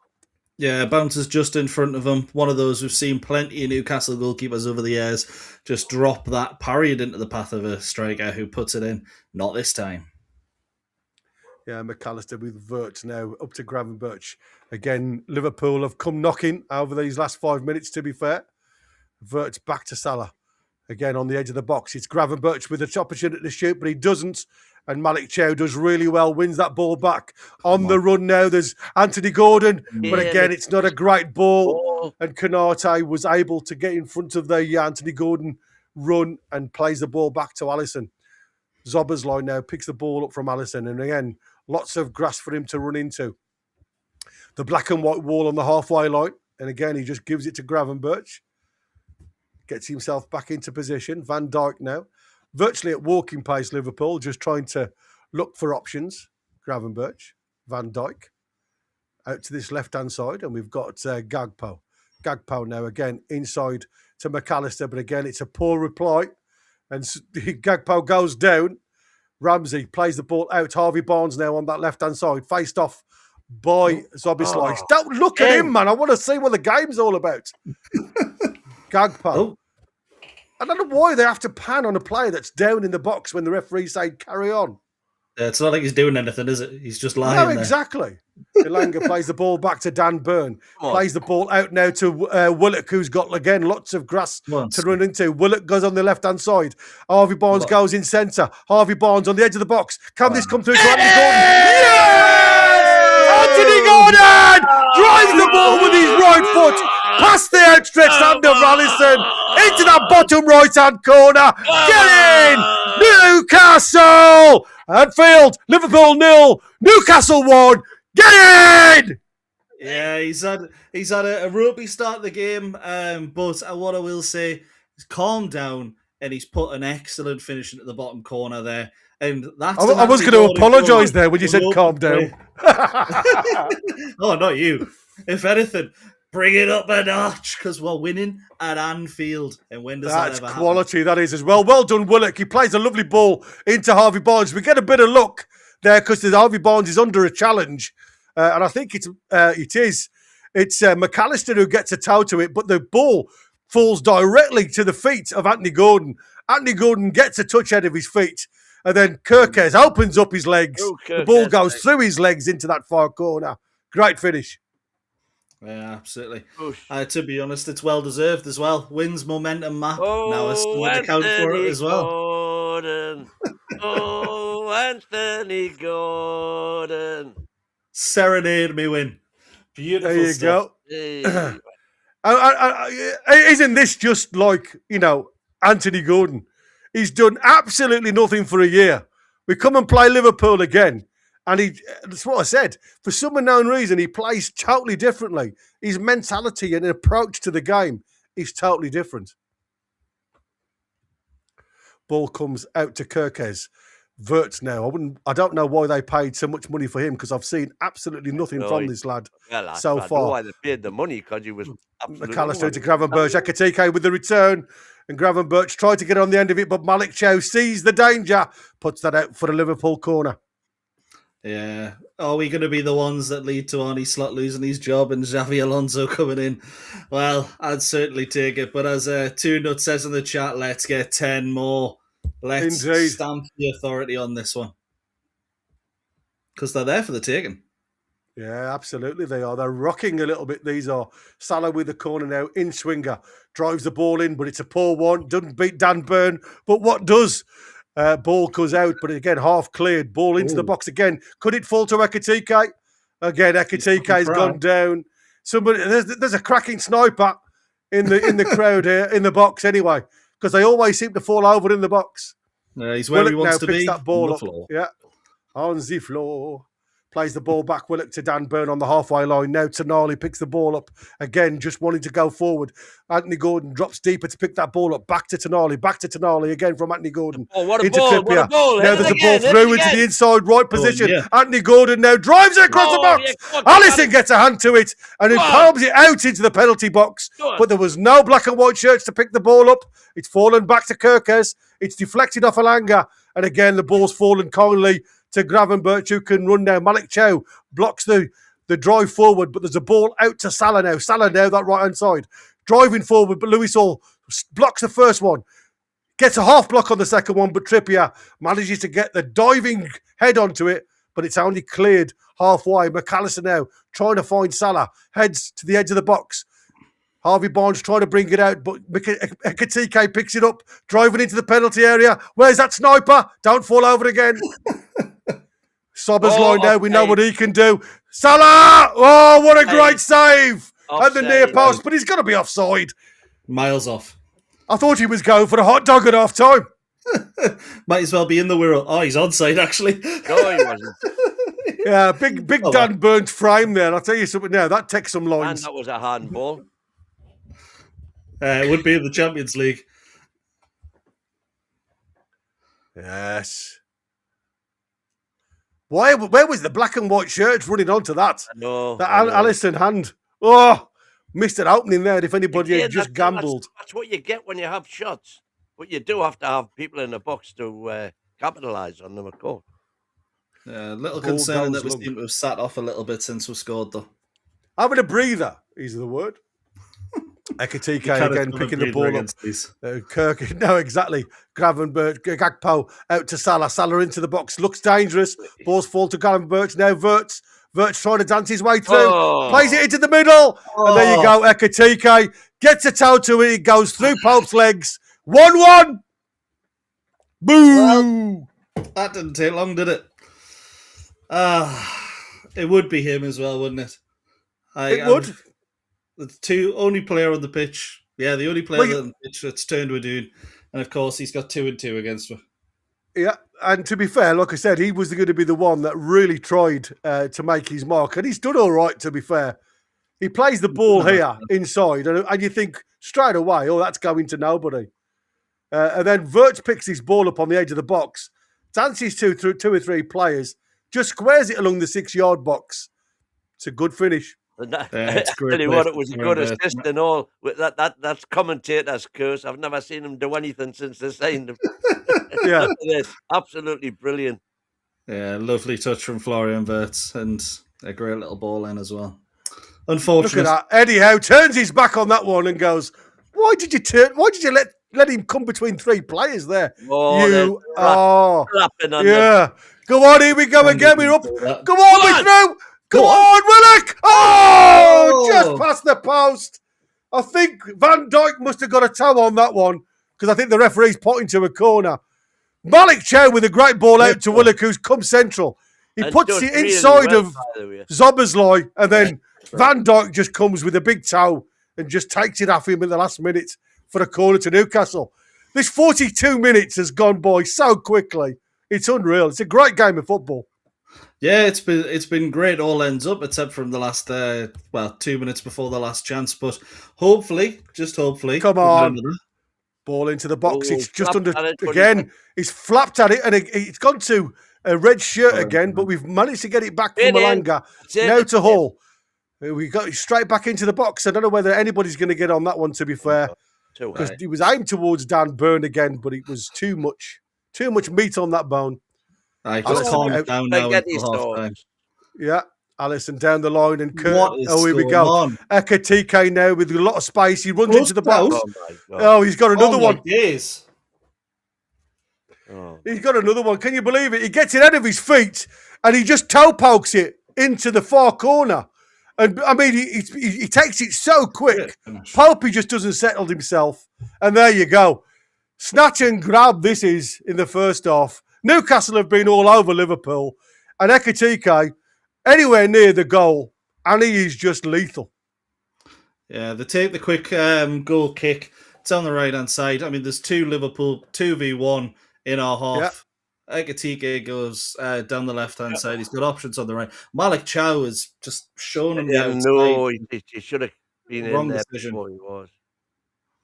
Speaker 5: Yeah, bounces just in front of him. One of those we've seen plenty of Newcastle goalkeepers over the years just drop that, parry it into the path of a striker who puts it in. Not this time.
Speaker 3: Yeah, McAllister with Wirtz now up to Gravenberch. Again, Liverpool have come knocking over these last 5 minutes, to be fair. Wirtz back to Salah. Again, on the edge of the box. It's Gravenberch with an opportunity to shoot, but he doesn't. And Malik Chow does really well, wins that ball back. On the run now, there's Anthony Gordon. But again, it's not a great ball. And Konate was able to get in front of the Anthony Gordon run and plays the ball back to Alisson. Zoboszlai now picks the ball up from Alisson. And again, lots of grass for him to run into. The black and white wall on the halfway line. And again, he just gives it to Gravenberch. Gets himself back into position. Van Dijk now. Virtually at walking pace, Liverpool, just trying to look for options. Gravenberch, Van Dijk, out to this left-hand side, and we've got Gagpo. Gagpo now again inside to McAllister, but again, it's a poor reply. And Gagpo goes down. Ramsey plays the ball out. Harvey Barnes now on that left-hand side, faced off by Zoboszlai. Don't look at him, man. I want to see what the game's all about. Gagpo. I don't know why they have to pan on a player that's down in the box when the referee say carry on.
Speaker 5: It's not like he's doing anything, is it? He's just lying there.
Speaker 3: Exactly. Ilanga plays the ball back to Dan Burn. Plays the ball out now to Willock, who's got, again, lots of grass to run into. Willock goes on the left-hand side. Harvey Barnes goes in centre. Harvey Barnes on the edge of the box. Can this come through to Anthony Gordon? Yes! Anthony Gordon drives the ball with his right foot past the outstretched hand of Alisson into that bottom right-hand corner. Get in! Newcastle! Anfield, Liverpool 0, Newcastle 1. Get in!
Speaker 5: Yeah, he's had a ropey start of the game, but what I will say is calm down, and he's put an excellent finish into the bottom corner there. And that's
Speaker 3: I was going to apologise there when you said calm down.
Speaker 5: Oh, not you. If anything, bring it up a notch, because we're winning at Anfield. And when does that ever happen?
Speaker 3: That's quality, that is as well. Well done, Willock. He plays a lovely ball into Harvey Barnes. We get a bit of luck there because Harvey Barnes is under a challenge. And I think it is. It's McAllister who gets a toe to it, but the ball falls directly to the feet of Anthony Gordon. Anthony Gordon gets a touch out of his feet. And then Kirkes opens up his legs. The ball goes through his legs into that far corner. Great finish.
Speaker 5: Yeah, absolutely. To be honest, it's well deserved as well. Wins momentum map. Now it's going to count for it as well.
Speaker 4: Gordon. Anthony Gordon.
Speaker 5: Serenade me win. Beautiful
Speaker 3: there you
Speaker 5: stuff.
Speaker 3: Go. Isn't this just like, Anthony Gordon? He's done absolutely nothing for a year. We come and play Liverpool again. And that's what I said. For some unknown reason, he plays totally differently. His mentality and approach to the game is totally different. Ball comes out to Kirkes. Wirtz now. I don't know why they paid so much money for him, because I've seen absolutely nothing from this lad so far. I know
Speaker 4: why they paid the money, because he was absolutely...
Speaker 3: McAllister to Gravenberch. Ekitike with the return. And Gravenberch tried to get on the end of it, but Malik Chow sees the danger. Puts that out for a Liverpool corner.
Speaker 5: Yeah. Are we going to be the ones that lead to Arnie Slot losing his job and Xavi Alonso coming in? Well, I'd certainly take it. But as Toon Nut says in the chat, let's get 10 more. Let's stamp the authority on this one. Because they're there for the taking.
Speaker 3: Yeah, absolutely they are. They're rocking a little bit, these are. Salah with the corner now, in swinger. Drives the ball in, but it's a poor one. Doesn't beat Dan Burn. But what does? Ball goes out, but again, half cleared. Ball into the box again. Could it fall to Ekitike? Again, Ekitike has gone down. Somebody, there's a cracking sniper in the crowd here, in the box anyway, because they always seem to fall over in the box.
Speaker 5: He's where he wants to
Speaker 3: picks
Speaker 5: be.
Speaker 3: that ball
Speaker 5: on the
Speaker 3: up.
Speaker 5: floor.
Speaker 3: Yeah, on the floor. Plays the ball back, Willock to Dan Burn on the halfway line. Now Tonali picks the ball up again, just wanting to go forward. Anthony Gordon drops deeper to pick that ball up. Back to Tonali again from Anthony Gordon.
Speaker 4: Oh, what a
Speaker 3: into
Speaker 4: ball!
Speaker 3: Trippier.
Speaker 4: What a ball!
Speaker 3: Now there's a ball through into the inside right position. Anthony Gordon now drives it across the box. Alisson gets a hand to it and it palms it out into the penalty box. But there was no black and white shirts to pick the ball up. It's fallen back to Kirkes. It's deflected off Alanga. And again, the ball's fallen kindly to Gravenberch, who can run now. Malik Chow blocks the drive forward, but there's a ball out to Salah now. Salah now, that right-hand side. Driving forward, but Louis Hall blocks the first one. Gets a half block on the second one, but Trippier manages to get the diving head onto it, but it's only cleared halfway. McAllister now trying to find Salah. Heads to the edge of the box. Harvey Barnes trying to bring it out, but Ekitike picks it up, driving into the penalty area. Where's that sniper? Don't fall over again. Sobber's line now. We know what he can do. Salah! Oh, what a great save! At the near post, but he's got to be offside.
Speaker 5: Miles off.
Speaker 3: I thought he was going for a hot dog at half time.
Speaker 5: Might as well be in the Wirral. Oh, he's onside, actually.
Speaker 4: No, he wasn't.
Speaker 3: Yeah, big Dan Burns frame there. I'll tell you something now. That takes some lines.
Speaker 4: And that was a handball.
Speaker 5: It would be in the Champions League.
Speaker 3: Yes. Where was the black and white shirts running onto that?
Speaker 4: No.
Speaker 3: That Alisson hand. Oh, missed an opening there if anybody had just gambled.
Speaker 4: That's what you get when you have shots. But you do have to have people in the box to capitalise on them, of course.
Speaker 5: A little concerning that we seem to have sat off a little bit since we scored, though.
Speaker 3: Having a breather is the word. Ekitike again picking the ball up. Kirk, no, exactly. Gravenberch, Gakpo out to Salah. Salah into the box. Looks dangerous. Balls fall to Gravenberch. Now Wirtz trying to dance his way through. Plays it into the middle. And there you go. Ekitike gets a toe to it. It goes through Pope's legs. 1-1. Boo!
Speaker 5: Well, that didn't take long, did it? It would be him as well, wouldn't it?
Speaker 3: It would.
Speaker 5: The only player on the pitch. Yeah, the only player on the pitch that's turned Wadoon. And of course, he's got 2-2 against him.
Speaker 3: Yeah, and to be fair, like I said, he was going to be the one that really tried to make his mark. And he's done all right, to be fair. He plays the ball here inside, and you think straight away, oh, that's going to nobody. And then Wirtz picks his ball up on the edge of the box, dances two or three players, just squares it along the 6-yard box. It's a good finish.
Speaker 4: It's great. It was a good assist and all. That's commentator's curse. I've never seen him do anything since they signed him.
Speaker 3: Yeah,
Speaker 4: absolutely brilliant.
Speaker 5: Yeah, lovely touch from Florian Wirtz and a great little ball in as well. Unfortunate.
Speaker 3: Look at that. Eddie Howe turns his back on that one and goes, "Why did you let him come between three players there?
Speaker 4: Flapping on
Speaker 3: them. Go on, here we go again. We're up. Go on, we're through. Come on, Willock! Oh, just past the post. I think Van Dijk must have got a toe on that one because I think the referee's pointing to a corner. Malik Chow with a great ball out to Willock, who's come central. He puts it inside of Zoboszlai, and then Van Dijk just comes with a big toe and just takes it off him in the last minute for a corner to Newcastle. This 42 minutes has gone by so quickly. It's unreal. It's a great game of football.
Speaker 5: Yeah, it's been great. All ends up, except from the last 2 minutes before the last chance. But hopefully,
Speaker 3: come on, ball into the box. It's just under again. He's flapped at it, and it's gone to a red shirt again. But we've managed to get it back from Malanga now to Hall. We got it straight back into the box. I don't know whether anybody's going to get on that one. To be fair, because he was aimed towards Dan Burn again, but it was too much meat on that bone.
Speaker 5: I just calm it down now until half time.
Speaker 3: Yeah, Alisson down the line and Kurt. Oh, here we go. Ekitike now with a lot of space. He runs into the box. Oh, he's got another one.
Speaker 5: Yes.
Speaker 3: He's got another one. Can you believe it? He gets it out of his feet and he just toe pokes it into the far corner. And I mean, he takes it so quick. Popey just doesn't settle himself. And there you go. Snatch and grab this is in the first half. Newcastle have been all over Liverpool, and Ekitike anywhere near the goal, and he is just lethal.
Speaker 5: Yeah, they take the quick goal kick. It's on the right-hand side. I mean, there's two Liverpool 2v1 in our half. Ekitike goes down the left-hand side. He's got options on the right. Malik Chow is just showing him the outside.
Speaker 4: No, he should have been
Speaker 5: Wrong
Speaker 4: in there
Speaker 5: decision.
Speaker 4: before he was.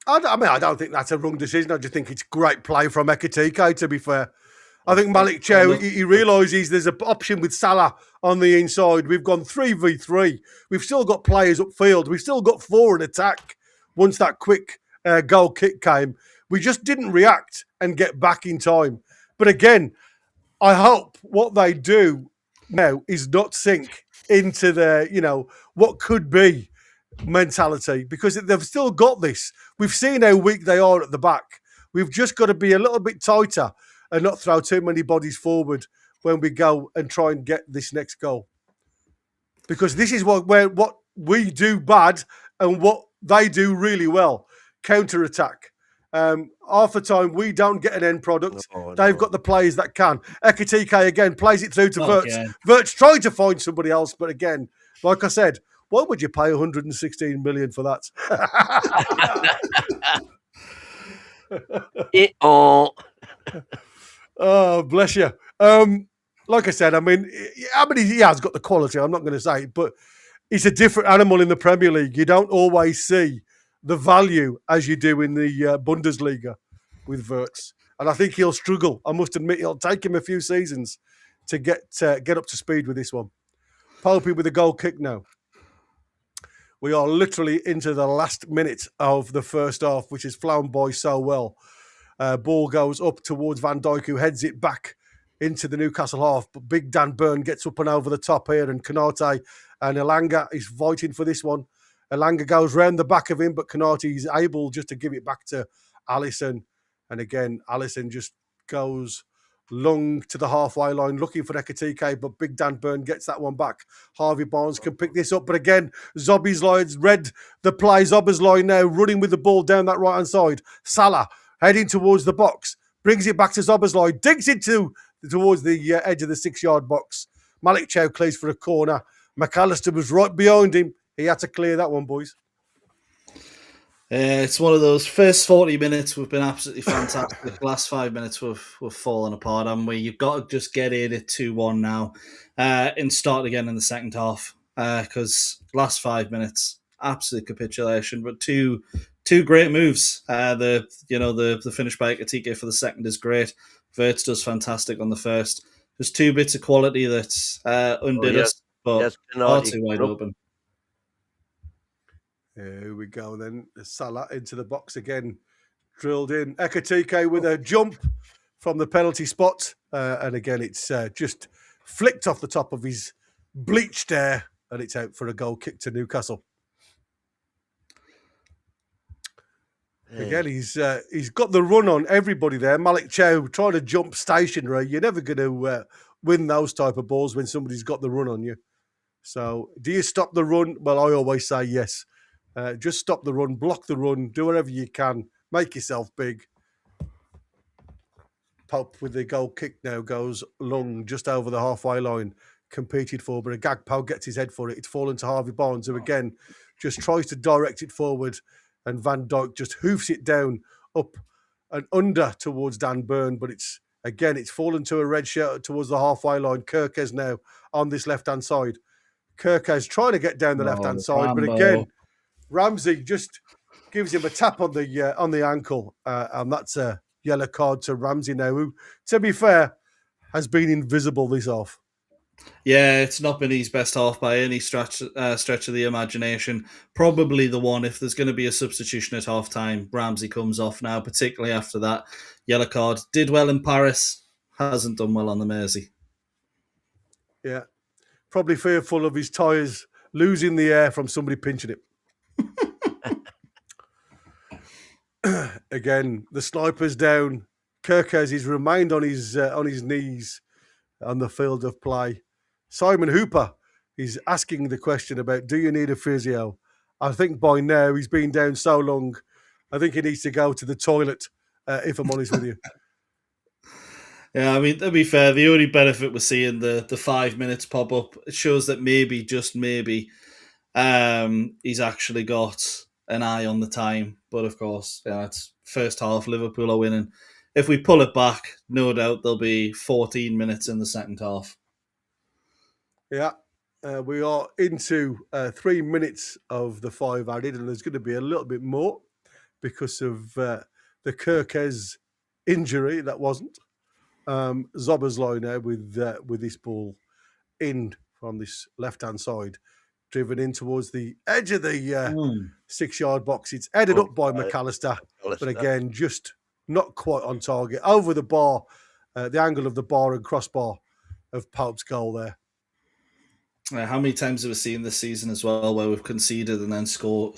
Speaker 3: I mean, I don't think that's a wrong decision. I just think it's great play from Ekitike, to be fair. I think Malik Chow, he realises there's an option with Salah on the inside. We've gone 3v3. We've still got players upfield. We've still got 4 in attack once that quick goal kick came. We just didn't react and get back in time. But again, I hope what they do now is not sink into their, what could be mentality, because they've still got this. We've seen how weak they are at the back. We've just got to be a little bit tighter and not throw too many bodies forward when we go and try and get this next goal. Because this is what we do bad and what they do really well, counter-attack. Half the time, we don't get an end product. They've got the players that can. Ekitike, again, plays it through to Wirtz. Wirtz trying to find somebody else, but again, like I said, why would you pay 116 million for that? Oh, bless you. Like I said, I mean, he has got the quality. I'm not going to say it, but it's a different animal in the Premier League. You don't always see the value as you do in the Bundesliga with Wirtz. And I think he'll struggle. I must admit, it'll take him a few seasons to get up to speed with this one. Popey with a goal kick now. We are literally into the last minute of the first half, which is flown by so well. Ball goes up towards Van Dijk, who heads it back into the Newcastle half. But Big Dan Burn gets up and over the top here, and Konate and Elanga is fighting for this one. Elanga goes round the back of him, but Konate is able just to give it back to Alisson. And again, Alisson just goes long to the halfway line, looking for Ekitike, but Big Dan Burn gets that one back. Harvey Barnes can pick this up, but again, Zobi's read the play. Zobi's now running with the ball down that right-hand side. Salah heading towards the box, brings it back to Zobi's digs it towards the edge of the 6-yard box. Malik Chow clears for a corner. McAllister was right behind him. He had to clear that one, boys.
Speaker 5: It's one of those first 40 minutes we've been absolutely fantastic. The last 5 minutes we've fallen apart, haven't we? You've got to just get in at 2-1 now and start again in the second half, because last 5 minutes, absolute capitulation. But two great moves. The finish by Ekitike for the second is great. Wirtz does fantastic on the first. There's 2 bits of quality that undid us, but far too wide open.
Speaker 3: Here we go then. Salah into the box again. Drilled in. Ekitike with a jump from the penalty spot. And again, it's just flicked off the top of his bleached hair. And it's out for a goal kick to Newcastle. Again, he's got the run on everybody there. Malik Chow trying to jump stationary. You're never going to win those type of balls when somebody's got the run on you. So do you stop the run? Well, I always say yes. Just stop the run, block the run, do whatever you can, make yourself big. Pope with the goal kick now goes long, just over the halfway line, competed for, but a Gagpo gets his head for it. It's fallen to Harvey Barnes, who again just tries to direct it forward, and Van Dijk just hoofs it down, up and under towards Dan Burn, but it's fallen to a red shirt towards the halfway line. Kirkes now on this left-hand side. Kirkes trying to get down the left-hand side, but again, Ramsey just gives him a tap on the ankle, and that's a yellow card to Ramsey now, who, to be fair, has been invisible this half.
Speaker 5: Yeah, it's not been his best half by any stretch of the imagination. Probably the one, if there's going to be a substitution at half-time, Ramsey comes off now, particularly after that yellow card. Did well in Paris, hasn't done well on the Mersey.
Speaker 3: Yeah, probably fearful of his tyres losing the air from somebody pinching it. Again, the sniper's down. Kirkes has remained on his knees on the field of play. Simon Hooper is asking the question about, do you need a physio? I think by now he's been down so long, I think he needs to go to the toilet, if I'm honest with you.
Speaker 5: Yeah, I mean, to be fair, the only benefit we're seeing the 5 minutes pop up, it shows that maybe, just maybe, he's actually got an eye on the time. But of course, it's first half, Liverpool are winning. if we pull it back, no doubt there'll be 14 minutes in the second half.
Speaker 3: Yeah, we are into 3 minutes of the 5 added, and there's going to be a little bit more because of the Kirkes injury. That wasn't Zoboszlai now with this ball in from this left-hand side, driven in towards the edge of the 6-yard box. It's headed up by McAllister, but again, just not quite on target. Over the bar, the angle of the bar and crossbar of Pope's goal there.
Speaker 5: How many times have we seen this season as well where we've conceded and then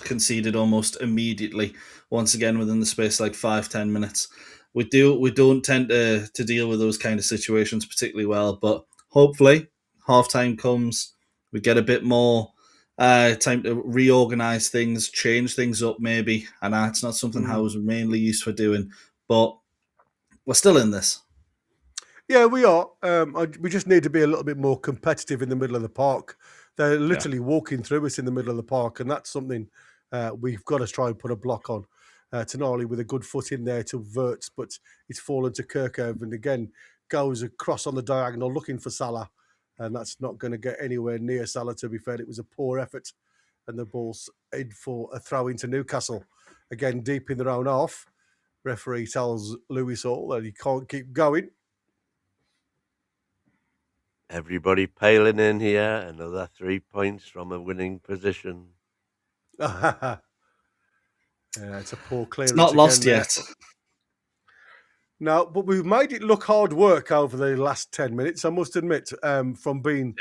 Speaker 5: conceded almost immediately, once again within the space like 5-10 minutes? We don't tend to deal with those kind of situations particularly well, but hopefully halftime comes, we get a bit more time to reorganise things, change things up maybe, and that's not something Howe's mainly used for doing, but we're still in this.
Speaker 3: Yeah, we are. We just need to be a little bit more competitive in the middle of the park. They're literally walking through us in the middle of the park, and that's something we've got to try and put a block on. Tonali with a good foot in there to Wirtz, but it's fallen to Kirkove, and again goes across on the diagonal looking for Salah, and that's not going to get anywhere near Salah, to be fair. It was a poor effort, and the ball's in for a throw into Newcastle. Again, deep in their own half. Referee tells Lewis Hall that he can't keep going.
Speaker 4: Everybody paling in here. Another 3 points from a winning position.
Speaker 3: It's a poor clearance.
Speaker 5: It's not lost yet.
Speaker 3: No, but we've made it look hard work over the last 10 minutes, I must admit, from being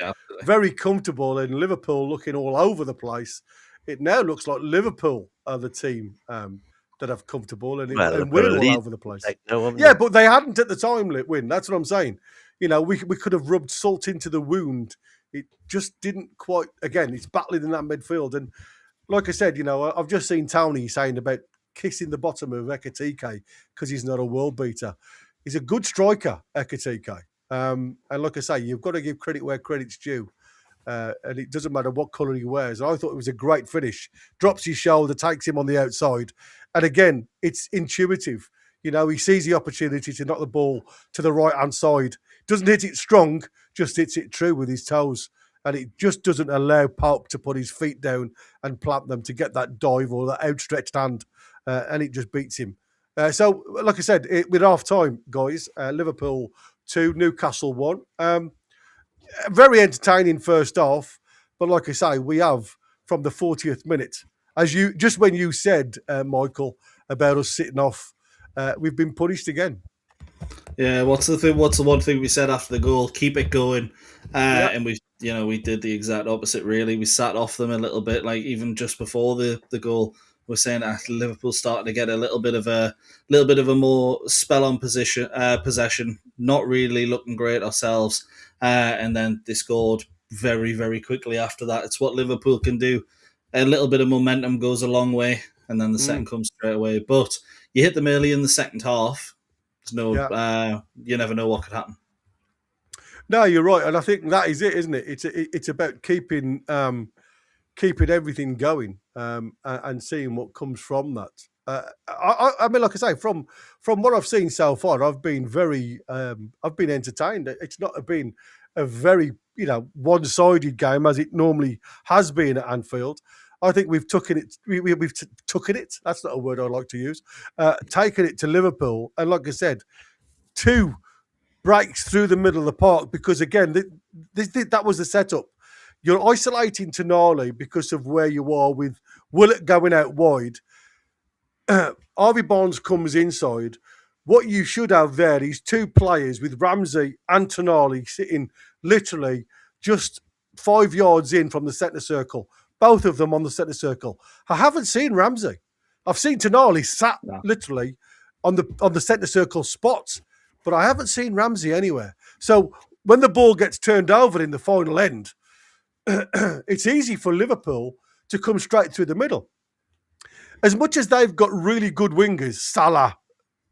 Speaker 3: very comfortable and Liverpool looking all over the place. It now looks like Liverpool are the team that have comfortable and we're all over the place. Yeah, but they hadn't at the time, Win. That's what I'm saying. You know, we could have rubbed salt into the wound. It just didn't quite. Again, it's battling in that midfield. And like I said, you know, I've just seen Tony saying about kissing the bottom of Ekitike because he's not a world beater. He's a good striker, Ekitike. And like I say, you've got to give credit where credit's due. And it doesn't matter what colour he wears. I thought it was a great finish. Drops his shoulder, takes him on the outside. And again, it's intuitive. You know, he sees the opportunity to knock the ball to the right-hand side. Doesn't hit it strong, just hits it true with his toes. And it just doesn't allow Pope to put his feet down and plant them to get that dive or that outstretched hand. And it just beats him. So, like I said, with half-time, guys, Liverpool 2, Newcastle 1. Very entertaining first half. But like I say, we have, from the 40th minute, just when you said, Michael, about us sitting off, we've been punished again.
Speaker 5: Yeah, what's the one thing we said after the goal? Keep it going. And we did the exact opposite, really. We sat off them a little bit, like even just before the goal. We're saying that Liverpool started to get a little bit of a more spell on possession, not really looking great ourselves. And then they scored very, very quickly after that. It's what Liverpool can do. A little bit of momentum goes a long way, and then the second comes straight away. But you hit them early in the second half. You never know what could happen.
Speaker 3: No, you're right, and I think that is it, isn't it? It's about keeping everything going and seeing what comes from that. I mean, like I say, from what I've seen so far, I've been entertained. It's not been a very one-sided game as it normally has been at Anfield. I think we've taken it. We've taken it. That's not a word I like to use. Taken it to Liverpool, and like I said, 2 breaks through the middle of the park because again, that was the setup. You're isolating Tonali because of where you are with Willett going out wide. Harvey Barnes comes inside. What you should have there is 2 players with Ramsey and Tonali sitting literally just 5 yards in from the centre circle. Both of them on the centre circle. I haven't seen Ramsey. I've seen Tonali sat literally on the centre circle spots, but I haven't seen Ramsey anywhere. So when the ball gets turned over in the final end, it's easy for Liverpool to come straight through the middle. As much as they've got really good wingers, Salah,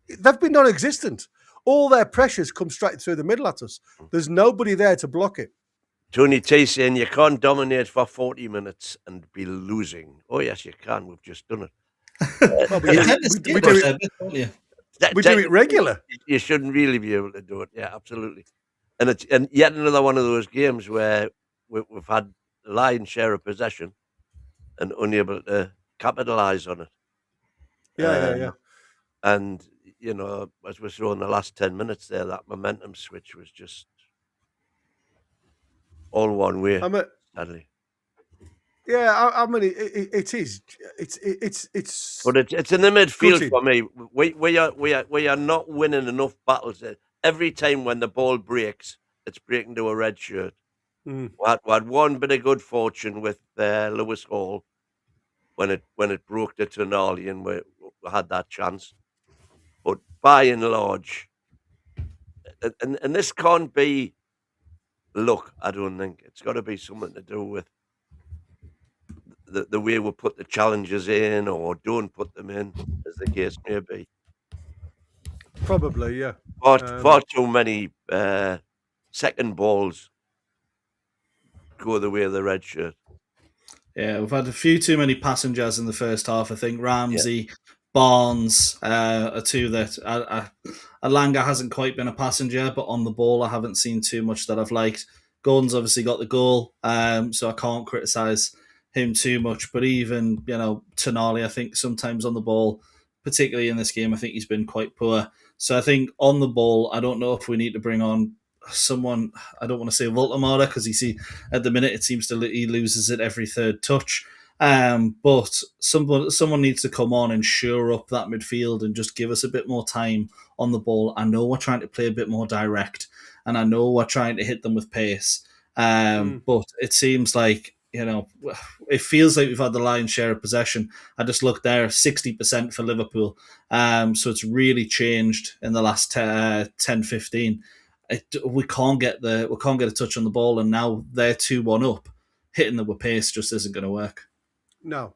Speaker 3: they've been non-existent. All their pressures come straight through the middle at us. There's nobody there to block it.
Speaker 4: Tony T saying you can't dominate for 40 minutes and be losing. Oh, yes, you can. We've just done it.
Speaker 3: We do it. We do it regular.
Speaker 4: You shouldn't really be able to do it. Yeah, absolutely. And yet another one of those games where we've had a lion's share of possession and unable to capitalise on it.
Speaker 3: Yeah.
Speaker 4: And, as we saw in the last 10 minutes there, that momentum switch was just all one way, sadly.
Speaker 3: Yeah, I mean, it is. It's.
Speaker 4: But it's in the midfield for me. We are not winning enough battles. Every time when the ball breaks, it's breaking to a red shirt. We had one bit of good fortune with Lewis Hall when it broke to Toon Army and we had that chance. But by and large, and this can't be luck, I don't think. It's got to be something to do with the way we put the challenges in or don't put them in, as the case may be.
Speaker 3: Probably, yeah.
Speaker 4: Far too many second balls go the way of the red shirt.
Speaker 5: Yeah, we've had a few too many passengers in the first half. I think Ramsey, Barnes are two that Alanga hasn't quite been a passenger, but on the ball I haven't seen too much that I've liked. Gordon's obviously got the goal, so I can't criticise him too much. But even, Toon Army, I think sometimes on the ball, particularly in this game, I think he's been quite poor. So I think on the ball, I don't know if we need to bring on someone. I don't want to say Voltemada because at the minute it seems he loses it every third touch. But someone needs to come on and shore up that midfield and just give us a bit more time on the ball. I know we're trying to play a bit more direct, and I know we're trying to hit them with pace. But it seems like, it feels like we've had the lion's share of possession. I just looked there, 60% for Liverpool. So it's really changed in the last 10-15. We can't get a touch on the ball, and now they're 2-1 up. Hitting them with pace just isn't going to work.
Speaker 3: No,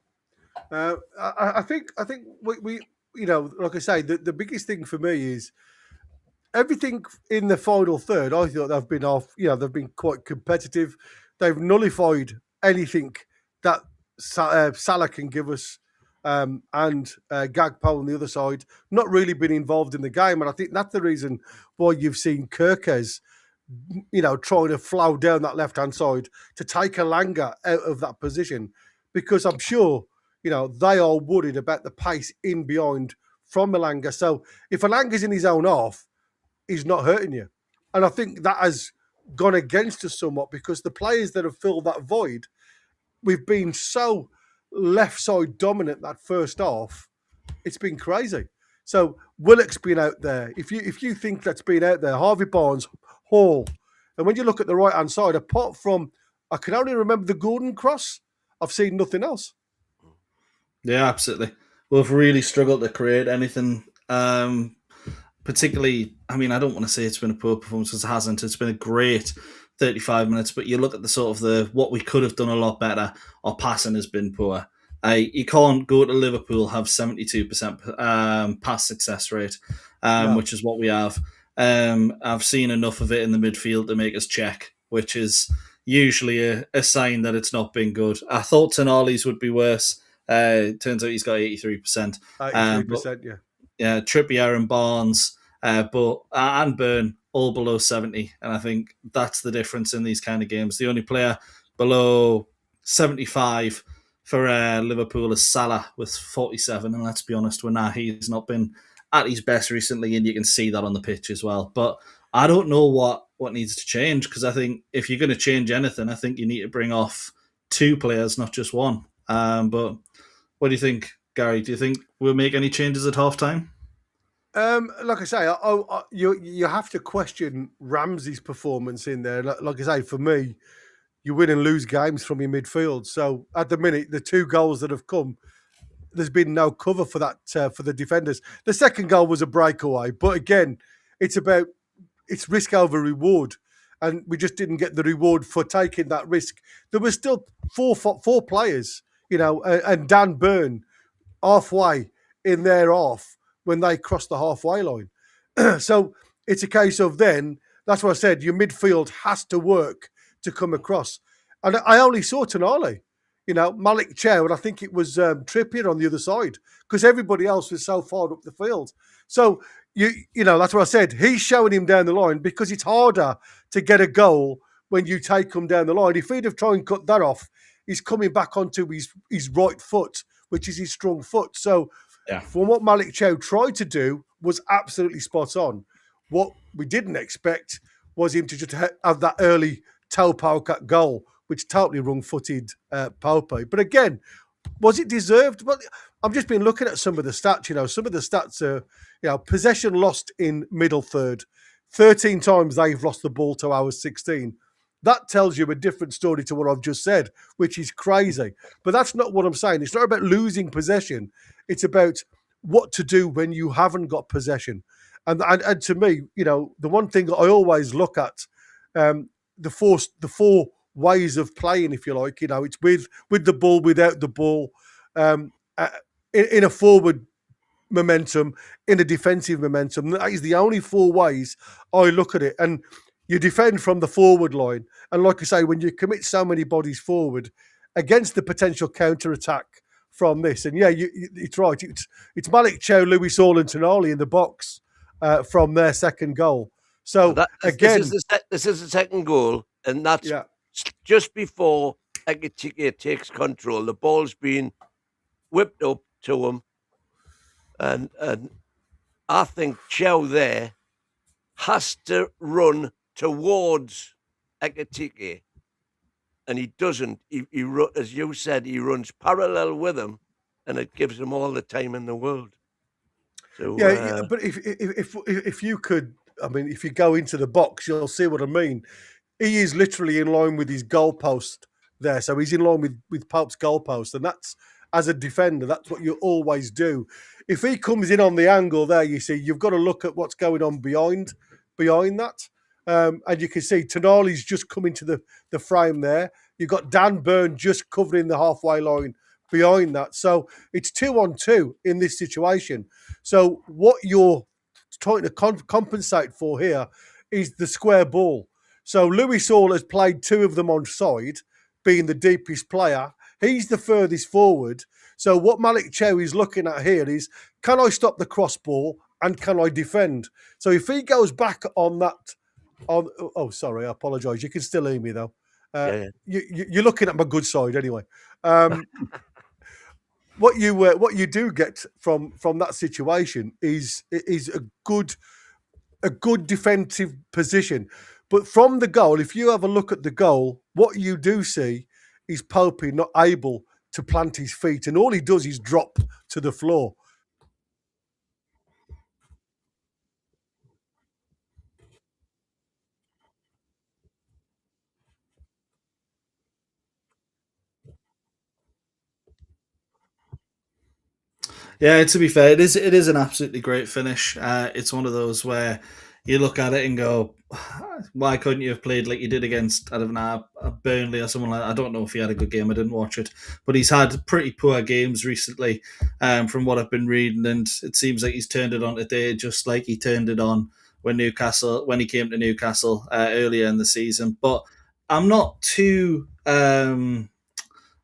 Speaker 3: I think we like I say, the biggest thing for me is everything in the final third. I thought they've been off. They've been quite competitive. They've nullified anything that Salah can give us, and Gagpo on the other side not really been involved in the game, and I think that's the reason why you've seen Kirkes, trying to flow down that left-hand side to take Alanga out of that position, because I'm sure, they are worried about the pace in behind from Alanga. So if Alanga's in his own half, he's not hurting you. And I think that has gone against us somewhat, because the players that have filled that void, we've been so left side dominant that first half, it's been crazy. So Willock's been out there. If you think that's been out there, Harvey Barnes, Hall, and when you look at the right hand side, apart from, I can only remember the Gordon cross, I've seen nothing else.
Speaker 5: Yeah, absolutely. We've really struggled to create anything. Particularly, I don't want to say it's been a poor performance because it hasn't. It's been a great 35 minutes, but you look at the sort of what we could have done a lot better. Our passing has been poor. You can't go to Liverpool, have 72% pass success rate, which is what we have. I've seen enough of it in the midfield to make us check, which is usually a sign that it's not been good. I thought Tonali's would be worse. Turns out he's got 83%.
Speaker 3: 83%, yeah.
Speaker 5: Yeah, Trippier and Barnes, and Burn all below 70, and I think that's the difference in these kind of games. The only player below 75 for Liverpool is Salah with 47, and let's be honest, he's not been at his best recently, and you can see that on the pitch as well. But I don't know what needs to change, because I think if you're going to change anything, I think you need to bring off two players, not just one. But what do you think, Gary? Do you think we'll make any changes at halftime?
Speaker 3: Like I say, you have to question Ramsey's performance in there. Like I say, for me, you win and lose games from your midfield. So at the minute, the two goals that have come, there's been no cover for that for the defenders. The second goal was a breakaway, but again, it's risk over reward, and we just didn't get the reward for taking that risk. There was still four players, and Dan Burn halfway in their half when they crossed the halfway line. So it's a case of then, that's what I said, your midfield has to work to come across. And I only saw Toon Army. Malik Chow, and I think it was Trippier on the other side, because everybody else was so far up the field. So, that's what I said. He's showing him down the line because it's harder to get a goal when you take him down the line. If he'd have tried and cut that off, he's coming back onto his right foot, which is his strong foot. So, from what Malik Chow tried to do was absolutely spot on. What we didn't expect was him to just have that early toe poke at goal, which totally wrong-footed Pope. But again, was it deserved? Well, I've just been looking at some of the stats. Some of the stats are, possession lost in middle third. 13 times they've lost the ball to our 16. That tells you a different story to what I've just said, which is crazy. But that's not what I'm saying. It's not about losing possession. It's about what to do when you haven't got possession. And to me, the one thing I always look at, the four ways of playing, if you like, it's with the ball, without the ball, in a forward momentum, in a defensive momentum. That is the only four ways I look at it. And you defend from the forward line. And like I say, when you commit so many bodies forward against the potential counter-attack from this, and it's right. It's Malik Chow, Louis Hall and Toon Army in the box from their second goal. So again,
Speaker 4: this is the second goal, and that's just before Ekitike takes control. The ball's been whipped up to him, and I think Chow there has to run towards Ekitike, and he doesn't. He as you said, he runs parallel with him, and it gives him all the time in the world. So,
Speaker 3: but if you could, if you go into the box, you'll see what I mean. He is literally in line with his goalpost there, so he's in line with Pope's goalpost, and that's, as a defender, that's what you always do. If he comes in on the angle there, you see, you've got to look at what's going on behind that. And you can see Tonali's just come into the frame there. You've got Dan Burn just covering the halfway line behind that. So it's 2-on-2 in this situation. So what you're trying to compensate for here is the square ball. So Louis Hall has played two of them on side, being the deepest player. He's the furthest forward. So what Malik Chow is looking at here is, can I stop the cross ball and can I defend? So if he goes back on that, sorry, I apologise. You can still hear me though. You're looking at my good side anyway. What you do get from that situation is a good defensive position. But from the goal, if you have a look at the goal, what you do see is Popey not able to plant his feet, and all he does is drop to the floor.
Speaker 5: Yeah, to be fair, it is an absolutely great finish. It's one of those where you look at it and go, why couldn't you have played like you did against, I don't know, Burnley or someone like that? I don't know if he had a good game. I didn't watch it. But he's had pretty poor games recently from what I've been reading, and it seems like he's turned it on today just like he turned it on when he came to Newcastle earlier in the season. But I'm not too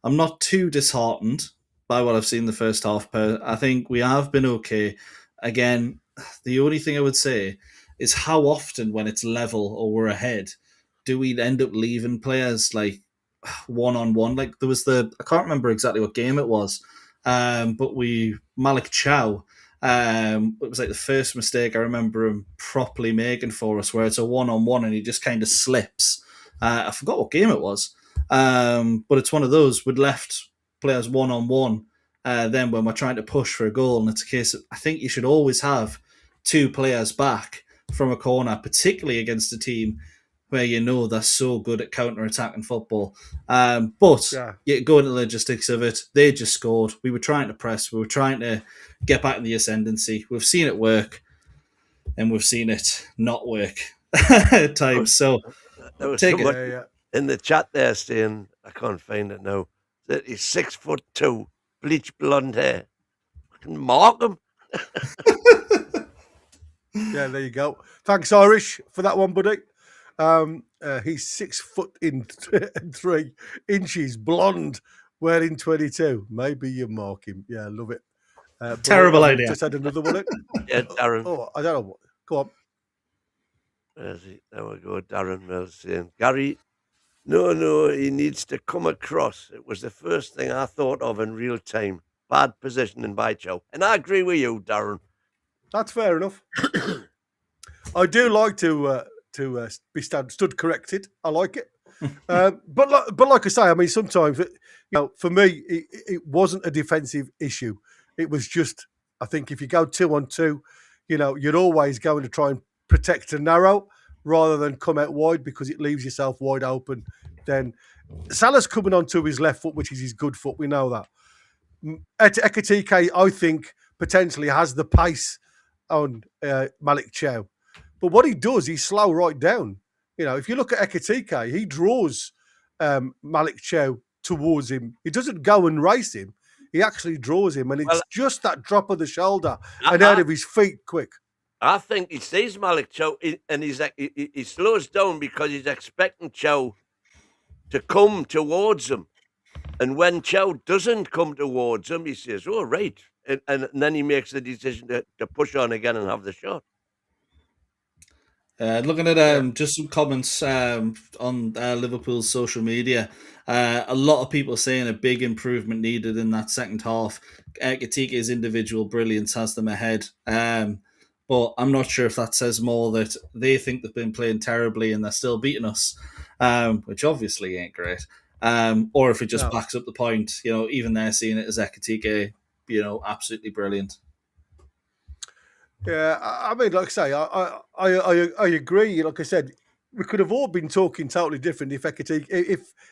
Speaker 5: disheartened by what I've seen the first half. I think we have been okay. Again, the only thing I would say is how often when it's level or we're ahead, do we end up leaving players like one-on-one? Like there was I can't remember exactly what game it was, but Malik Chow, it was like the first mistake I remember him properly making for us, where it's a one-on-one and he just kind of slips. I forgot what game it was, but it's one of those we'd left players one-on-one then when we're trying to push for a goal, and it's a case of, I think you should always have two players back from a corner, particularly against a team where you know they're so good at counter-attacking football. But you go into the logistics of it, they just scored. We were trying to press. We were trying to get back in the ascendancy. We've seen it work, and we've seen it not work at times. So
Speaker 4: there was someone in the chat there saying, I can't find it now, that he's 6'2", bleach blonde hair. I can mark him.
Speaker 3: Yeah, there you go. Thanks, Irish, for that one, buddy. He's 6'3", blonde Well, in 22, maybe you mark him. Yeah, love it.
Speaker 5: Terrible idea.
Speaker 3: Just had another one.
Speaker 4: Yeah, Darren.
Speaker 3: Oh, I don't know. Go on.
Speaker 4: Where's he? There we go. Darren Mills saying, Gary, no, he needs to come across. It was the first thing I thought of in real time. Bad positioning by Chow. And I agree with you, Darren.
Speaker 3: That's fair enough. I do like to be stood corrected. I like it. But like I say, I mean, sometimes, for me, it wasn't a defensive issue. It was just, I think if you go 2-on-2, you're always going to try and protect a narrow rather than come out wide because it leaves yourself wide open. Then Salah's coming onto his left foot, which is his good foot. We know that. Ekitike, I think, potentially has the pace on Malik Chow. But what he does, he's slow right down. If you look at Ekitike, he draws Malik Chow towards him. He doesn't go and race him. He actually draws him, and it's just that drop of the shoulder and out of his feet quick.
Speaker 4: I think he sees Malik Chow, and he slows down because he's expecting Chow to come towards him. And when Chow doesn't come towards him, he says, oh, right. And then he makes the decision to push on again and have the shot.
Speaker 5: Looking at just some comments on Liverpool's social media, a lot of people saying a big improvement needed in that second half. Ekitike's individual brilliance has them ahead, but I'm not sure if that says more that they think they've been playing terribly and they're still beating us, which obviously ain't great, or if it just backs up the point. Even they're seeing it as Ekitike, absolutely brilliant.
Speaker 3: Yeah, I mean, like I say, I agree. Like I said, we could have all been talking totally different if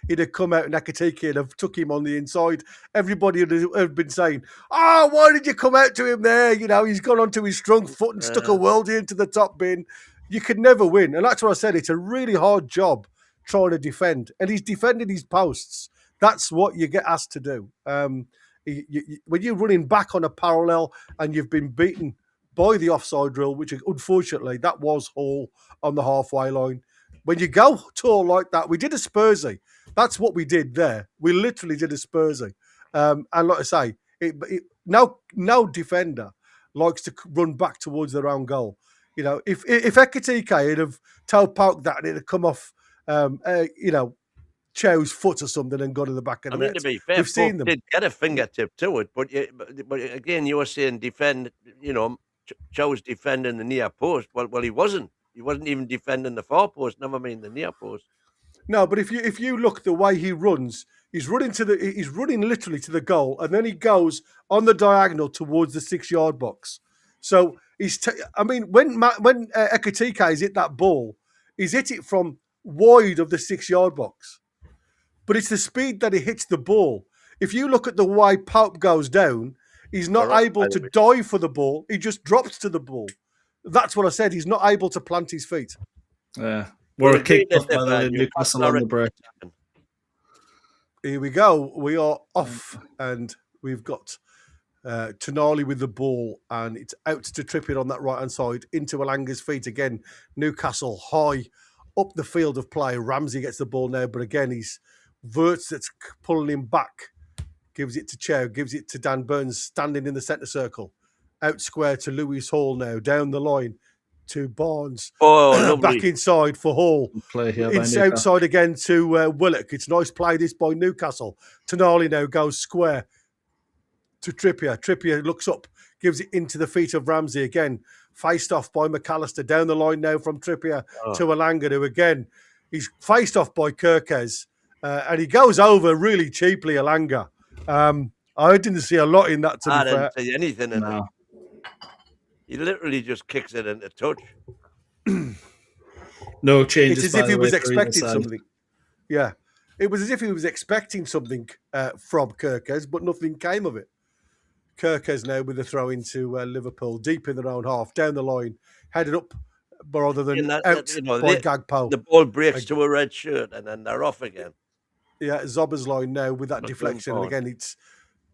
Speaker 3: he'd have come out and Ekitike and have took him on the inside. Everybody would have been saying, "Oh, why did you come out to him there? He's gone onto his strong foot and stuck a worldie into the top bin." You could never win, and that's what I said. It's a really hard job trying to defend, and he's defending his posts. That's what you get asked to do. When you're running back on a parallel and you've been beaten by the offside rule, which unfortunately that was Hall on the halfway line. When you go tall like that, we did a Spursy. That's what we did there. We literally did a Spursy. And like I say, no defender likes to run back towards their own goal. If Ekitike had have toe poked that and it had come off, Chow's foot or something and got in the back of the net.
Speaker 4: To be fair,
Speaker 3: we've seen them.
Speaker 4: Did get a fingertip to it, but again, you were saying defend. Chow was defending the near post. Well, he wasn't. He wasn't even defending the far post. Never mind the near post.
Speaker 3: No, but if you look the way he runs, he's running literally to the goal, and then he goes on the diagonal towards the 6-yard box. So when Ekitike has hit that ball, he's hit it from wide of the 6-yard box. But it's the speed that he hits the ball. If you look at the way Pope goes down, he's not able to dive for the ball. He just drops to the ball. That's what I said. He's not able to plant his feet.
Speaker 5: Yeah. We're a kick off by the Newcastle on the break.
Speaker 3: Here we go. We are off, and we've got Toon Army with the ball, and it's out to Trippier on that right-hand side into Alanga's feet again. Newcastle high up the field of play. Ramsey gets the ball now, but again, he's Wirtz that's pulling him back. Gives it to Chow, gives it to Dan Burns, standing in the centre circle. Out square to Lewis Hall now, down the line to Barnes. Back inside for Hall. It's outside again to Willock. It's nice play this by Newcastle. Toon Army now goes square to Trippier. Trippier looks up, gives it into the feet of Ramsey again. Faced off by McAllister. Down the line now from Trippier to Alanga, who again, he's faced off by Kirkes. And he goes over really cheaply, Alanga. I didn't see a lot in that, to be fair.
Speaker 4: I didn't see anything in it. He literally just kicks it into touch.
Speaker 5: No changes.
Speaker 3: It's as if he was expecting something. Yeah. It was as if he was expecting something from Kirkes, but nothing came of it. Kirkes now with a throw into Liverpool, deep in their own half, down the line, headed up rather than out by Gagpo.
Speaker 4: The ball breaks to a red shirt and then they're off again.
Speaker 3: Yeah, Zoba's line now with that deflection. And again, it's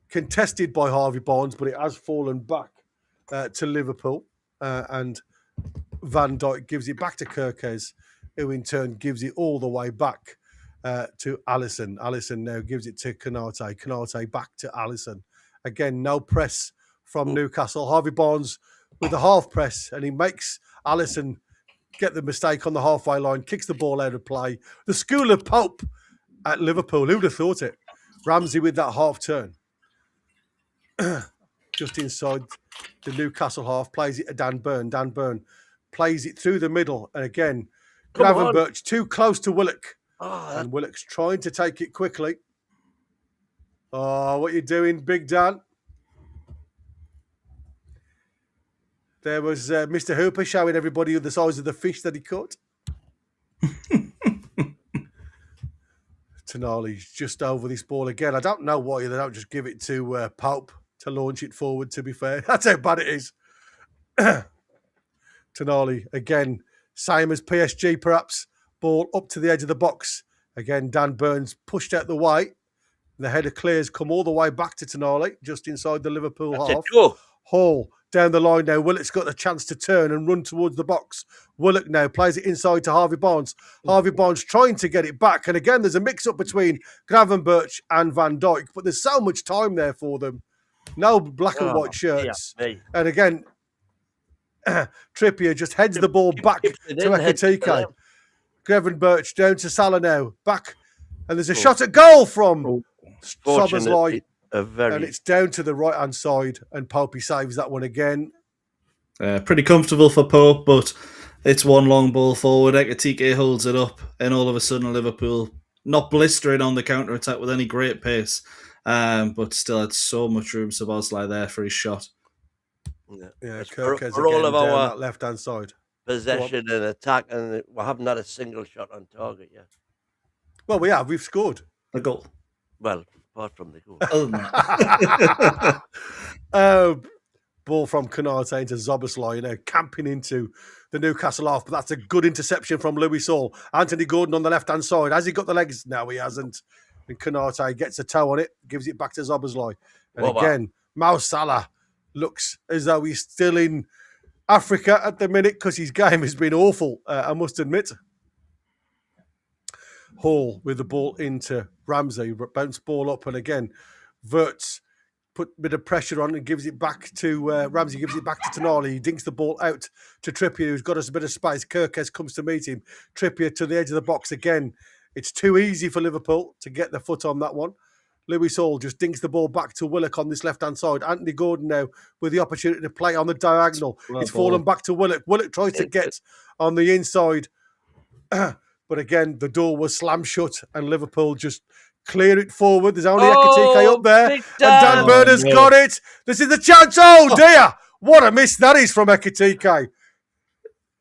Speaker 3: contested by Harvey Barnes, but it has fallen back to Liverpool. And Van Dijk gives it back to Kirkes, who in turn gives it all the way back to Alisson. Alisson now gives it to Konate. Konate back to Alisson. Again, no press from Newcastle. Harvey Barnes with the half press, and he makes Alisson get the mistake on the halfway line, kicks the ball out of play. The school of Pope at Liverpool. Who'd have thought it? Ramsey with that half turn. Just inside the Newcastle half, plays it to Dan Burn. Dan Burn plays it through the middle. And again, Gravenberch too close to Willock. And Willock's trying to take it quickly. Oh, what you doing, Big Dan? There was Mr. Hooper showing everybody the size of the fish that he caught. Tonali's just over this ball again. I don't know why they don't just give it to Pope to launch it forward, to be fair. That's how bad it is. Tonali, again, same as PSG perhaps. Ball up to the edge of the box. Again, Dan Burns pushed out the way. The header clears, come all the way back to Tonali, just inside the Liverpool half. Hall down the line now. Willock's got a chance to turn and run towards the box. Willock now plays it inside to Harvey Barnes. Harvey Barnes trying to get it back. And again, there's a mix-up between Gravenberch and Van Dijk, but there's so much time there for them. No black and white shirts. And again, Trippier just heads the ball back to Ekitike. Gravenberch down to Salah now. Back. And there's a shot at goal from Szoboszlai. And it's down to the right-hand side, and Popey saves that one again.
Speaker 5: Pretty comfortable for Pope, but it's one long ball forward. Ekitike holds it up, and all of a sudden Liverpool not blistering on the counter-attack with any great pace, but still had so much room. Szoboszlai there for his shot.
Speaker 3: Yeah, Kirk has all of our left-hand side.
Speaker 4: Possession and attack, and we haven't had a single shot on target yet.
Speaker 3: Well, we have. We've scored
Speaker 5: a goal.
Speaker 4: Well, apart from the goal.
Speaker 3: Ball from Konate into Szoboszlai, camping into the Newcastle half, but that's a good interception from Louis Saul. Anthony Gordon on the left-hand side. Has he got the legs? No, he hasn't. And Konate gets a toe on it, gives it back to Szoboszlai. And again, Mo Salah looks as though he's still in Africa at the minute because his game has been awful, I must admit. Hall with the ball into Ramsey, bounce ball up, and again, Wirtz put a bit of pressure on and gives it back to Ramsey, gives it back to Tonali. He dinks the ball out to Trippier, who's got us a bit of space. Kirkes comes to meet him. Trippier to the edge of the box again. It's too easy for Liverpool to get the foot on that one. Louis Saul just dinks the ball back to Willock on this left-hand side. Anthony Gordon now with the opportunity to play on the diagonal. It's fallen back to Willock. Willock tries to get on the inside. But again, the door was slammed shut and Liverpool just clear it forward. There's only Ekitike up there. And Dan Burn has got it. This is the chance. Oh, dear. What a miss that is from Ekitike.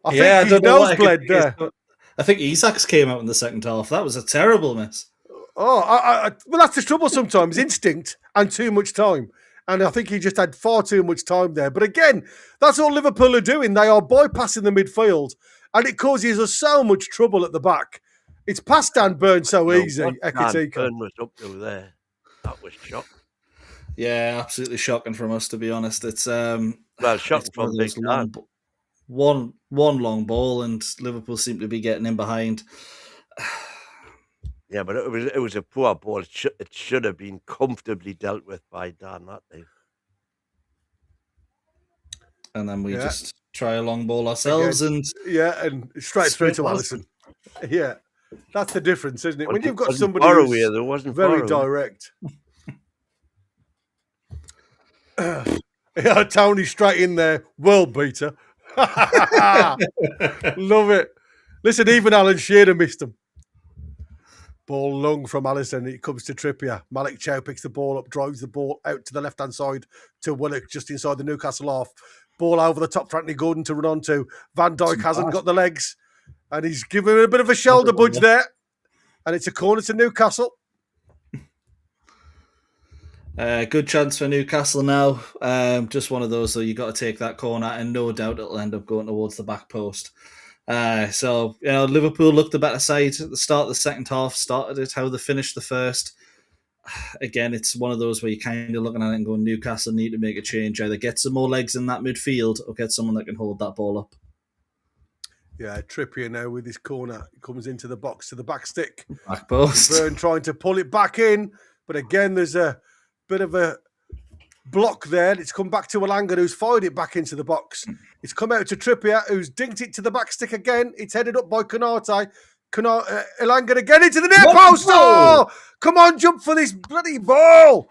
Speaker 3: I think his nose bled there.
Speaker 5: I think Isak's came out in the second half. That was a terrible miss.
Speaker 3: Well, that's the trouble sometimes. Instinct and too much time. And I think he just had far too much time there. But again, that's all Liverpool are doing. They are bypassing the midfield. And it causes us so much trouble at the back. It's past Dan Burn so easy, Ekitike.
Speaker 4: Dan Burn was up to there. That was shocking.
Speaker 5: Yeah, absolutely shocking from us, to be honest. It's
Speaker 4: shocking from Big Dan.
Speaker 5: One long ball, and Liverpool seem to be getting in behind.
Speaker 4: Yeah, but it was a poor ball. It should have been comfortably dealt with by Dan that day.
Speaker 5: And then we just try a long ball ourselves, and
Speaker 3: straight through to Alisson. Yeah, that's the difference, isn't it? When you've got somebody who's very direct. Tony straight in there, world beater. Love it. Listen, even Alan Shearer missed him. Ball long from Alisson. It comes to Trippier. Malik Chow picks the ball up, drives the ball out to the left-hand side to Willock, just inside the Newcastle half. Ball over the top for Anthony Gordon to run onto. Van Dijk hasn't got the legs. And he's given a bit of a shoulder budge there. And it's a corner to Newcastle.
Speaker 5: Good chance for Newcastle now. Just one of those, so you got to take that corner, and no doubt it'll end up going towards the back post. Liverpool looked the better side at the start of the second half, started it how they finished the first. Again, it's one of those where you're kind of looking at it and going, Newcastle need to make a change, either get some more legs in that midfield or get someone that can hold that ball up.
Speaker 3: Yeah, Trippier now with his corner. He comes into the box to the back stick.
Speaker 5: Back post.
Speaker 3: Burn trying to pull it back in. But again, there's a bit of a block there. It's come back to Elanga, who's fired it back into the box. It's come out to Trippier, who's dinked it to the back stick again. It's headed up by Konate. Elanga again into the near post. Oh, come on, jump for this bloody ball.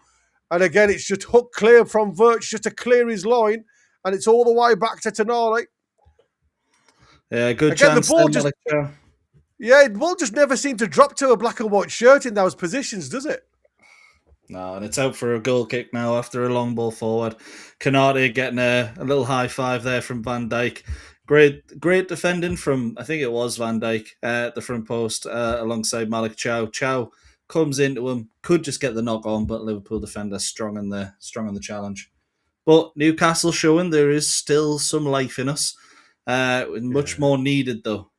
Speaker 3: And again, it's just hooked clear from Virch just to clear his line. And it's all the way back to Tonali.
Speaker 5: Yeah, good
Speaker 3: again,
Speaker 5: chance.
Speaker 3: The ball just never seemed to drop to a black and white shirt in those positions, does it?
Speaker 5: No, and it's out for a goal kick now after a long ball forward. Konate getting a little high five there from Van Dijk. Great defending from, I think it was Van Dijk at the front post alongside Malik Chow. Chow comes into him, could just get the knock on, but Liverpool defender strong on the challenge. But Newcastle showing there is still some life in us. Much more needed though.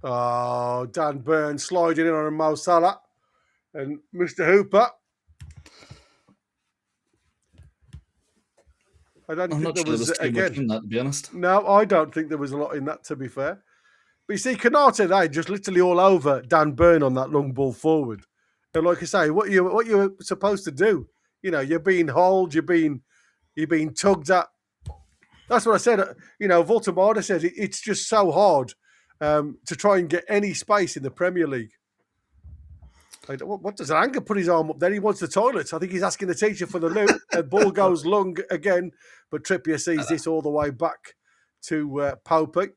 Speaker 3: Oh, Dan Burn sliding in on Mo Salah and Mr. Hooper. I don't think there was
Speaker 5: too much in that, to be honest.
Speaker 3: No, I don't think there was a lot in that, to be fair. But you see, Konate there just literally all over Dan Burn on that long ball forward. And like I say, what you're supposed to do, you're being hauled, you're being tugged at. That's what I said. Voltemada said it's just so hard to try and get any space in the Premier League. What does Anger put his arm up there? He wants the toilets. I think he's asking the teacher for the loot. The ball goes long again, but Trippier sees this all the way back to Popey.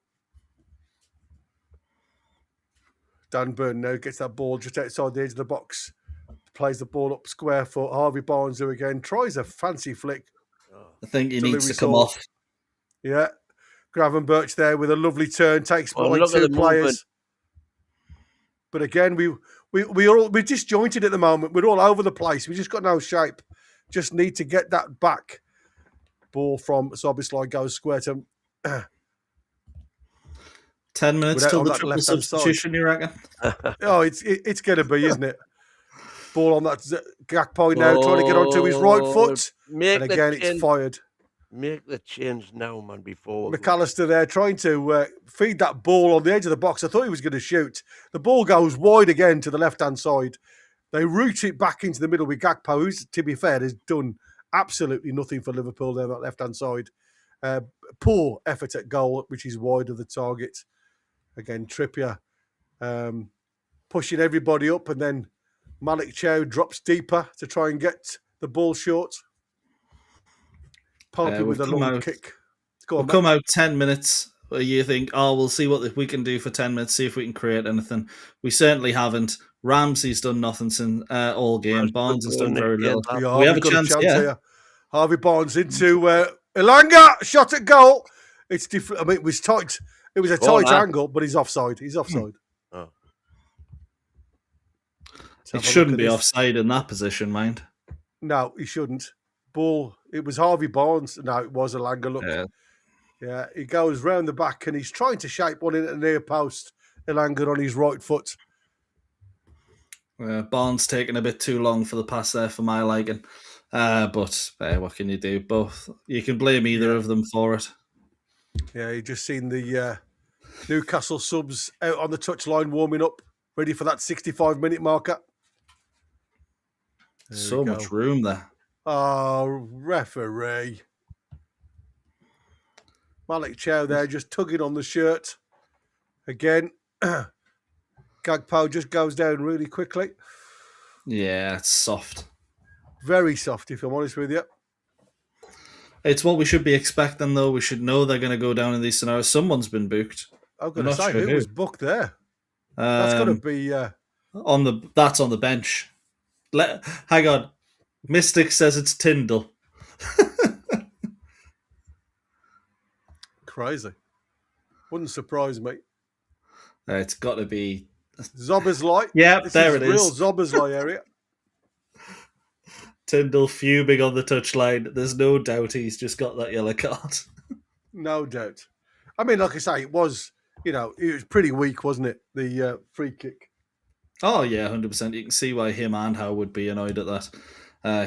Speaker 3: Dan Burn now gets that ball just outside the edge of the box. Plays the ball up square for Harvey Barnes, who again tries a fancy flick.
Speaker 5: I think he needs to come off.
Speaker 3: Yeah. Gravenberch there with a lovely turn, takes by two players. Movement. But again, we're disjointed at the moment. We're all over the place. We just got no shape. Just need to get that back. Ball from Szoboszlai goes square to
Speaker 5: 10 minutes till the triple substitution, you reckon?
Speaker 3: Oh, it's going to be, isn't it? Ball on that Gakpo now, trying to get onto his right foot. And again, it's fired.
Speaker 4: Make the change now, man, before.
Speaker 3: McAllister there trying to feed that ball on the edge of the box. I thought he was going to shoot. The ball goes wide again to the left-hand side. They root it back into the middle with Gakpo, who's, to be fair, has done absolutely nothing for Liverpool there on that left-hand side. Poor effort at goal, which is wide of the target. Again, Trippier pushing everybody up, and then Malik Chow drops deeper to try and get the ball short. With a long kick.
Speaker 5: We'll come out 10 minutes where you think, we'll see what we can do for 10 minutes, see if we can create anything. We certainly haven't. Ramsey's done nothing since all game. Barnes has done very little. We have a chance here.
Speaker 3: Harvey Barnes into Elanga, shot at goal. It's different. I mean, it was tight. It was a tight angle, but he's offside. He's offside.
Speaker 4: Oh.
Speaker 5: It shouldn't be offside in that position, mind.
Speaker 3: No, he shouldn't. Ball. It was Harvey Barnes. No, it was Elanga. Look, yeah, he goes round the back and he's trying to shape one in at the near post. Elanga on his right foot.
Speaker 5: Barnes taking a bit too long for the pass there for my liking. But what can you do? Both. You can blame either of them for it.
Speaker 3: Yeah, you just seen the Newcastle subs out on the touchline warming up, ready for that 65-minute marker.
Speaker 5: So much room there.
Speaker 3: Oh, referee. Malik Chow there just tugging on the shirt. Again, Gakpo just goes down really quickly.
Speaker 5: Yeah, it's soft.
Speaker 3: Very soft, if I'm honest with you.
Speaker 5: It's what we should be expecting, though. We should know they're going to go down in these scenarios. Someone's been booked.
Speaker 3: I'm going to say, who was booked there? That's going to be...
Speaker 5: That's on the bench. Hang on. Mystic says it's Tyndall.
Speaker 3: Crazy. Wouldn't surprise me.
Speaker 5: It's got to be...
Speaker 3: Szoboszlai.
Speaker 5: Yeah,
Speaker 3: this
Speaker 5: there it is.
Speaker 3: Real Szoboszlai area.
Speaker 5: Tyndall fuming on the touchline. There's no doubt he's just got that yellow card.
Speaker 3: No doubt. I mean, like I say, it was pretty weak, wasn't it? The free kick.
Speaker 5: Oh, yeah, 100%. You can see why him and Howe would be annoyed at that.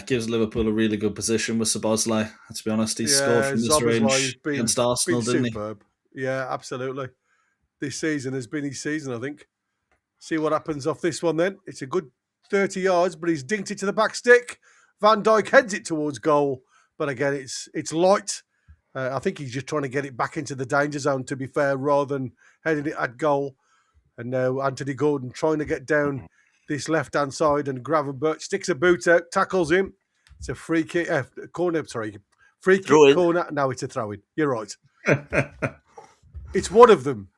Speaker 5: Gives Liverpool a really good position with Szoboszlai. To be honest, he scored from this range against Arsenal, didn't he?
Speaker 3: Yeah, absolutely. This season has been his season, I think. See what happens off this one then. It's a good 30 yards, but he's dinked it to the back stick. Van Dijk heads it towards goal. But again, it's light. I think he's just trying to get it back into the danger zone, to be fair, rather than heading it at goal. And now Anthony Gordon trying to get down this left-hand side, and Gravenberch sticks a boot out, tackles him. It's a free kick, corner, sorry. Free kick corner. No, it's a throw-in. You're right. It's one of them.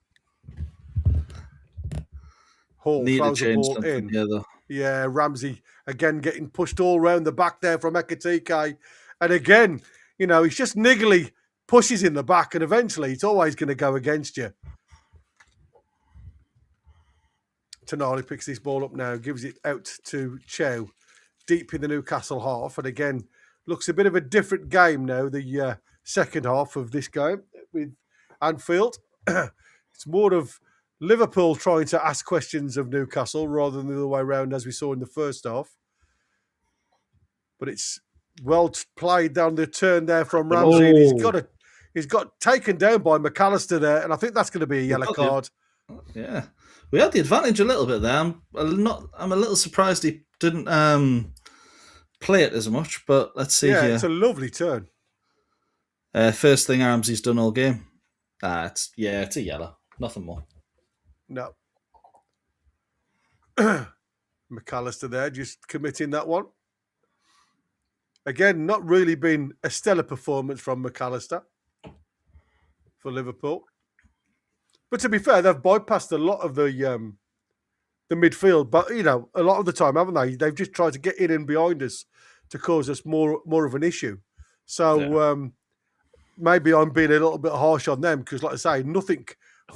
Speaker 3: Hall throws the ball in. Yeah, Ramsey again getting pushed all round the back there from Ekitike. And again, you know, he's just niggly pushes in the back, and eventually it's always going to go against you. Tonali picks this ball up now, gives it out to Chow, deep in the Newcastle half. And again, looks a bit of a different game now, the second half of this game with Anfield. It's more of Liverpool trying to ask questions of Newcastle rather than the other way around, as we saw in the first half. But it's well played down the turn there from Ramsey. And he's got taken down by McAllister there, and I think that's going to be a yellow card.
Speaker 5: Yeah, we had the advantage a little bit there. I'm a little surprised he didn't play it as much, but let's see here.
Speaker 3: It's a lovely turn.
Speaker 5: First thing Ramsey's done all game. It's a yellow. Nothing more.
Speaker 3: No. McAllister there, just committing that one. Again, not really been a stellar performance from McAllister for Liverpool. But to be fair, they've bypassed a lot of the midfield. But, you know, a lot of the time, haven't they? They've just tried to get in and behind us to cause us more of an issue. So maybe I'm being a little bit harsh on them because, like I say, nothing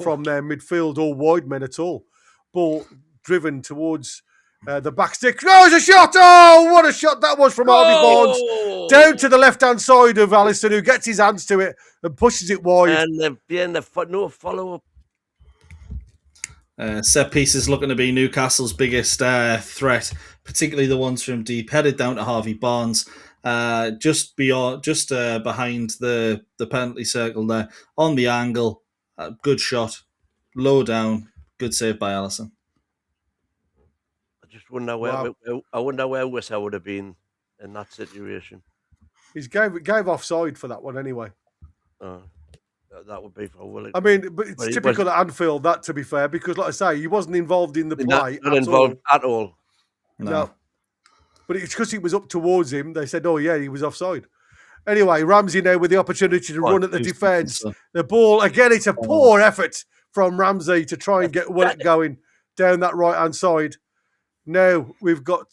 Speaker 3: from their midfield or wide men at all. Ball driven towards the back stick. Oh, it's a shot! Oh, what a shot that was from Harvey Barnes. Down to the left-hand side of Alisson, who gets his hands to it and pushes it wide.
Speaker 4: And no follow-up.
Speaker 5: Set pieces looking to be Newcastle's biggest threat, particularly the ones from deep, headed down to Harvey Barnes. Just behind the penalty circle there, on the angle. Good shot, low down, good save by Alisson.
Speaker 4: I just wonder where Wissa would have been in that situation.
Speaker 3: He's gave offside for that one anyway.
Speaker 4: That would be for Willie.
Speaker 3: I mean, but it's typical at Anfield, that, to be fair, because, like I say, he wasn't involved in the play.
Speaker 4: Not involved at all.
Speaker 3: No. But it's because he was up towards him. They said, oh, yeah, he was offside. Anyway, Ramsey now with the opportunity to run at the defence. The ball, again, it's a poor effort from Ramsey to try and get Willett going down that right-hand side. Now we've got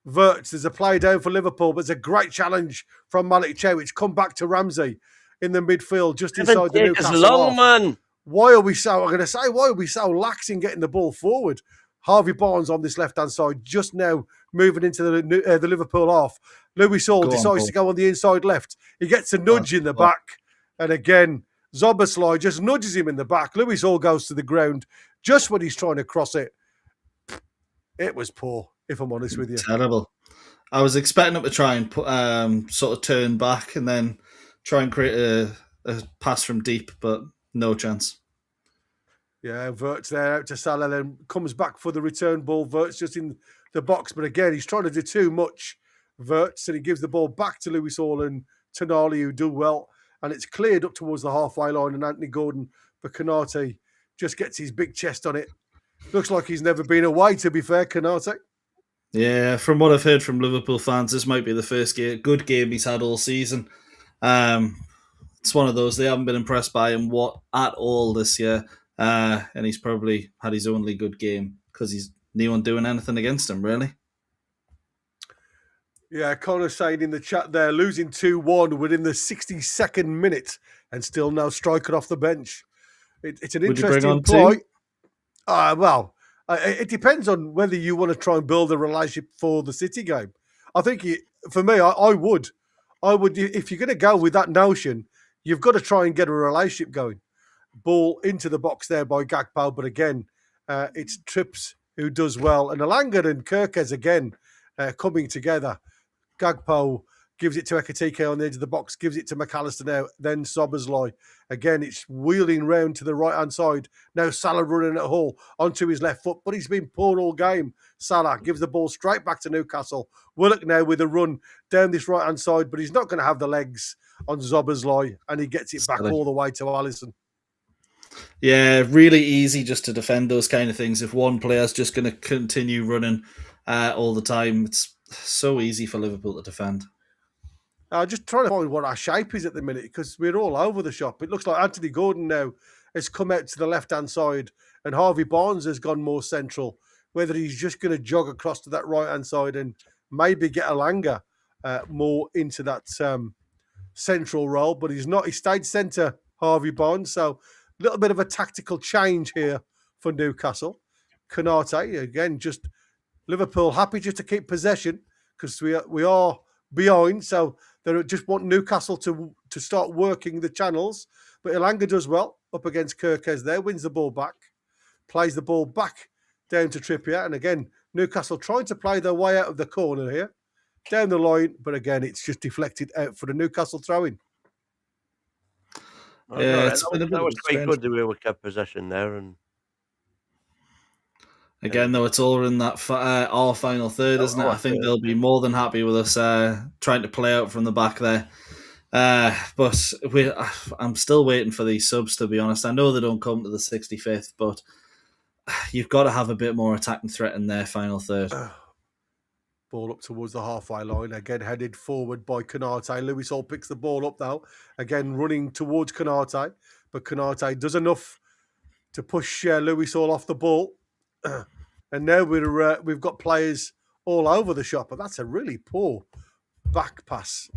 Speaker 3: Wirtz. There's a play down for Liverpool, but it's a great challenge from Malik Chow. It's come back to Ramsey in the midfield, just inside the Newcastle half.
Speaker 4: Man.
Speaker 3: Why are we so lax in getting the ball forward? Harvey Barnes on this left-hand side, just now moving into the Liverpool half. Louis Hall decides to go on the inside left. He gets a nudge in the back. And again, Zoboslai just nudges him in the back. Louis Hall goes to the ground just when he's trying to cross it. It was poor, if I'm honest with you.
Speaker 5: Terrible. I was expecting him to try and put, sort of turn back and then try and create a pass from deep, but no chance.
Speaker 3: Yeah, Wirtz there out to Salah, then comes back for the return ball. Wirtz just in the box, but again, he's trying to do too much. Wirtz, and he gives the ball back to Louis Hall and Tonali, who do well, and it's cleared up towards the halfway line, and Anthony Gordon for Konate just gets his big chest on it. Looks like he's never been away, to be fair, Konate.
Speaker 5: Yeah, from what I've heard from Liverpool fans, this might be the first good game he's had all season. It's one of those, they haven't been impressed by him at all this year, and he's probably had his only good game because he's no one doing anything against him, really.
Speaker 3: Yeah, Connor saying in the chat there, losing 2-1 within the 62nd minute and still no striker off the bench. It's an interesting ploy. It depends on whether you want to try and build a relationship for the City game. I think, for me, I would. If you're going to go with that notion, you've got to try and get a relationship going. Ball into the box there by Gakpo, but again, it's Trips who does well. And Alanga and Kirkes again coming together. Gakpo gives it to Ekitike on the edge of the box, gives it to McAllister now, then Szoboszlai. Again, it's wheeling round to the right-hand side. Now Salah running at Hull onto his left foot, but he's been poor all game. Salah gives the ball straight back to Newcastle. Willock now with a run down this right-hand side, but he's not going to have the legs on Szoboszlai, and he gets it back all the way to Alisson.
Speaker 5: Yeah, really easy just to defend those kind of things. If one player's just going to continue running all the time, it's so easy for Liverpool to defend.
Speaker 3: Just trying to find what our shape is at the minute, because we're all over the shop. It looks like Anthony Gordon now has come out to the left-hand side and Harvey Barnes has gone more central. Whether he's just going to jog across to that right-hand side and maybe get Elanga more into that central role, but he's not. He stayed centre, Harvey Barnes, so a little bit of a tactical change here for Newcastle. Konate, again, just Liverpool happy just to keep possession because we are behind, so they just want Newcastle to start working the channels. But Elanga does well up against Kirkes there, wins the ball back, plays the ball back down to Trippier. And again, Newcastle trying to play their way out of the corner here, down the line. But again, it's just deflected out for the Newcastle throw-in.
Speaker 5: Yeah,
Speaker 4: that was quite good the way we kept possession there. And
Speaker 5: again, though, it's all in that our final third, isn't it? I think they'll be more than happy with us trying to play out from the back there. But I'm still waiting for these subs, to be honest. I know they don't come to the 65th, but you've got to have a bit more attacking threat in their final third.
Speaker 3: Ball up towards the halfway line. Again, headed forward by Konate. Lewis Hall picks the ball up, though. Again, running towards Konate. But Konate does enough to push Lewis Hall off the ball. And now we've got players all over the shop. But that's a really poor back pass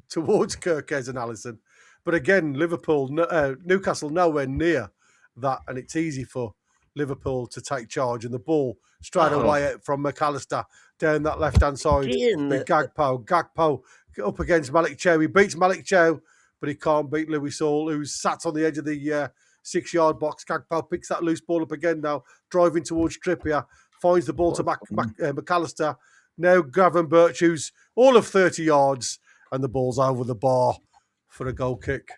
Speaker 3: towards Kirkes and Alisson. But again, Newcastle nowhere near that. And it's easy for Liverpool to take charge. And the ball straight away out from McAllister down that left-hand side with Gakpo. Gakpo up against Malik Chow. He beats Malik Chow, but he can't beat Lewis Hall, who's sat on the edge of the 6-yard box. Gakpo picks that loose ball up again now, driving towards Trippier, finds the ball to McAllister. Now Gavin Birch, who's all of 30 yards, and the ball's over the bar for a goal kick.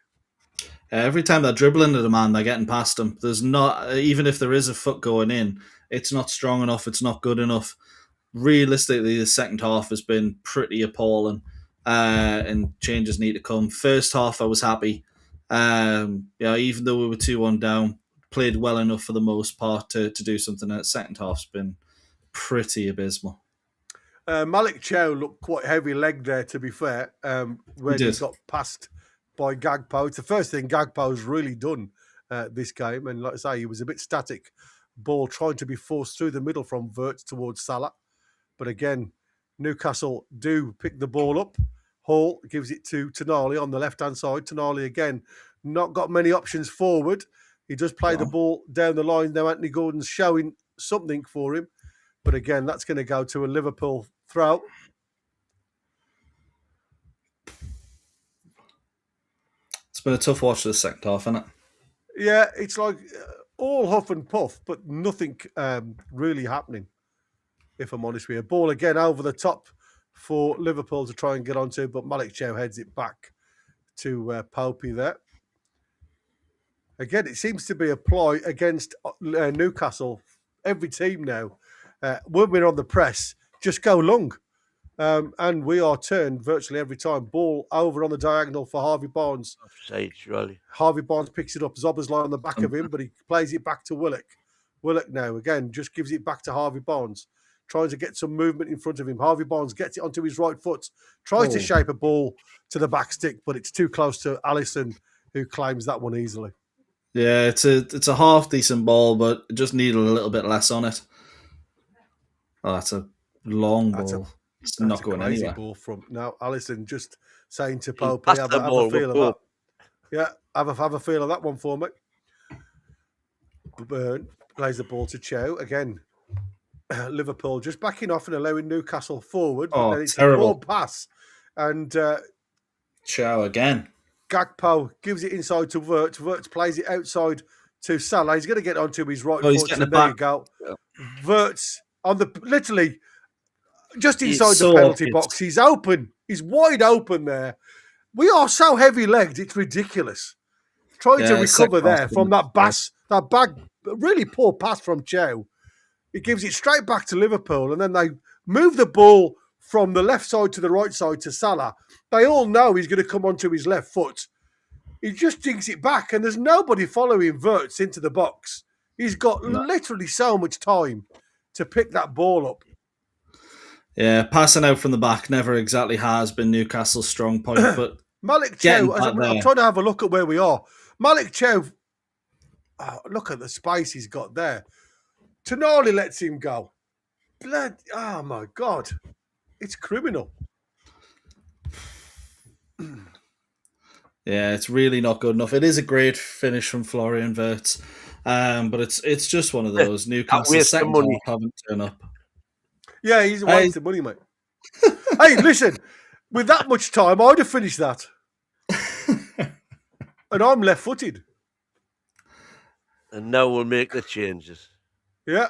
Speaker 5: Every time they're dribbling at a man, they're getting past him. There's not, even if there is a foot going in, it's not strong enough, it's not good enough. Realistically, the second half has been pretty appalling, and changes need to come. First half, I was happy. Even though we were 2-1 down, played well enough for the most part to do something. The second half's been pretty abysmal.
Speaker 3: Malik Chow looked quite heavy-legged there, to be fair, when he got passed by Gakpo. It's the first thing Gakpo's really done this game. And like I say, he was a bit static. Ball trying to be forced through the middle from Wirtz towards Salah. But again, Newcastle do pick the ball up. Hall gives it to Tonali on the left-hand side. Tonali, again, not got many options forward. He does play the ball down the line. Now Anthony Gordon's showing something for him. But again, that's going to go to a Liverpool throw.
Speaker 5: It's been a tough watch this second half, hasn't it?
Speaker 3: Yeah, it's like all huff and puff, but nothing really happening, if I'm honest with you. Ball again over the top for Liverpool to try and get onto, but Malik Chow heads it back to Popey there. Again, it seems to be a ploy against Newcastle. Every team now, when we're on the press, just go long. And we are turned virtually every time. Ball over on the diagonal for Harvey Barnes.
Speaker 4: Offside, surely.
Speaker 3: Harvey Barnes picks it up. Szoboszlai on the back of him, but he plays it back to Willock. Willock now, again, just gives it back to Harvey Barnes, trying to get some movement in front of him. Harvey Barnes gets it onto his right foot, tries to shape a ball to the back stick, but it's too close to Alisson, who claims that one easily.
Speaker 5: Yeah, it's a half decent ball, but it just needed a little bit less on it. Oh, that's a long ball. It's not going anywhere.
Speaker 3: Ball from now. Alisson just saying to Pope, have a feel of that. Yeah, have a feel of that one for me. Burn plays the ball to Chow again. Liverpool just backing off and allowing Newcastle forward. But then it's terrible. A poor pass, and
Speaker 5: Chow again.
Speaker 3: Gakpo gives it inside to Wirtz. Wirtz plays it outside to Salah. He's going to get onto his right foot. And there you go. Yeah. Wirtz on the literally just inside the penalty box. He's open. He's wide open there. We are so heavy-legged, it's ridiculous. Trying to recover there from that really poor pass from Chow. He gives it straight back to Liverpool, and then they move the ball from the left side to the right side to Salah. They all know he's going to come onto his left foot. He just digs it back, and there's nobody following Wirtz into the box. He's got literally so much time to pick that ball up.
Speaker 5: Yeah, passing out from the back never exactly has been Newcastle's strong point. But
Speaker 3: Malik Chow, I'm trying to have a look at where we are. Malik Chow, look at the space he's got there. Toon Army lets him go. Oh my God. It's criminal.
Speaker 5: Yeah, it's really not good enough. It is a great finish from Florian Wirtz, but it's just one of those. Newcastle's second half haven't turned up.
Speaker 3: Yeah, he's a waste of money, mate. Hey, listen, with that much time, I'd have finished that. And I'm left-footed.
Speaker 4: And now we'll make the changes.
Speaker 3: Yeah.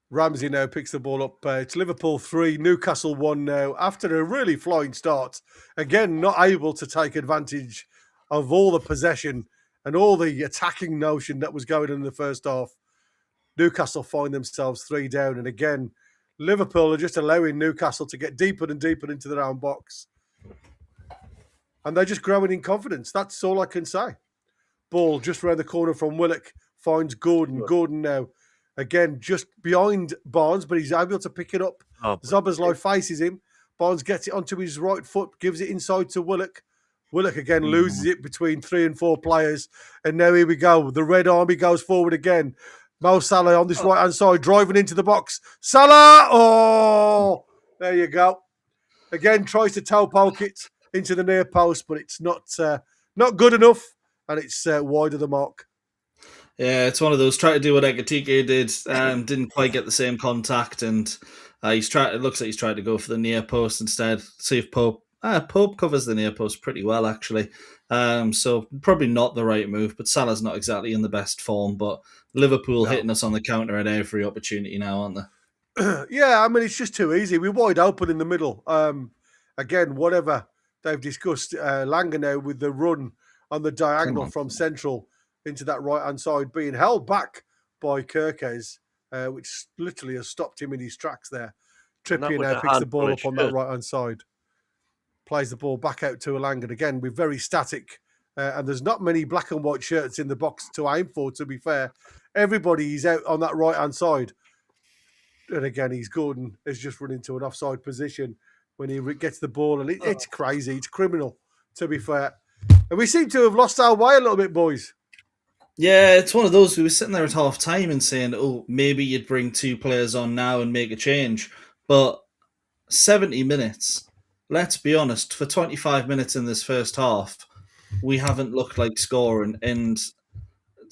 Speaker 3: Ramsey now picks the ball up. It's Liverpool 3, Newcastle 1 now. After a really flying start, again, not able to take advantage of all the possession and all the attacking notion that was going on in the first half. Newcastle find themselves 3 down. And again, Liverpool are just allowing Newcastle to get deeper and deeper into their own box. And they're just growing in confidence. That's all I can say. Ball just around the corner from Willock. Finds Gordon. Gordon now, again, just behind Barnes, but he's able to pick it up. Szoboszlai faces him. Barnes gets it onto his right foot, gives it inside to Willock. Willock again loses it between 3 and 4 players. And now here we go. The Red Army goes forward again. Mo Salah on this right-hand side, driving into the box. Salah! Oh! There you go. Again, tries to toe poke it into the near post, but it's not good enough, and it's wide of the mark.
Speaker 5: Yeah, it's one of those. Try to do what Ekitike did, didn't quite get the same contact, and it looks like he's tried to go for the near post instead. See if Pope covers the near post pretty well, actually. So probably not the right move, but Salah's not exactly in the best form. But Liverpool hitting us on the counter at every opportunity now, aren't they?
Speaker 3: Yeah, I mean, it's just too easy. We're wide open in the middle. Again, whatever they've discussed, Langer now with the run on the diagonal from central into that right-hand side, being held back by Kirkes, which literally has stopped him in his tracks there. Trippier now picks the ball up on that right-hand side. Plays the ball back out to Langer. Again, we're very static, and there's not many black and white shirts in the box to aim for, to be fair. Everybody is out on that right-hand side. And again, Gordon has just run into an offside position when he gets the ball, and it's crazy. It's criminal, to be fair. And we seem to have lost our way a little bit, boys.
Speaker 5: Yeah, it's one of those. We were sitting there at half time and saying, oh, maybe you'd bring 2 players on now and make a change. But 70 minutes, let's be honest, for 25 minutes in this first half, we haven't looked like scoring. And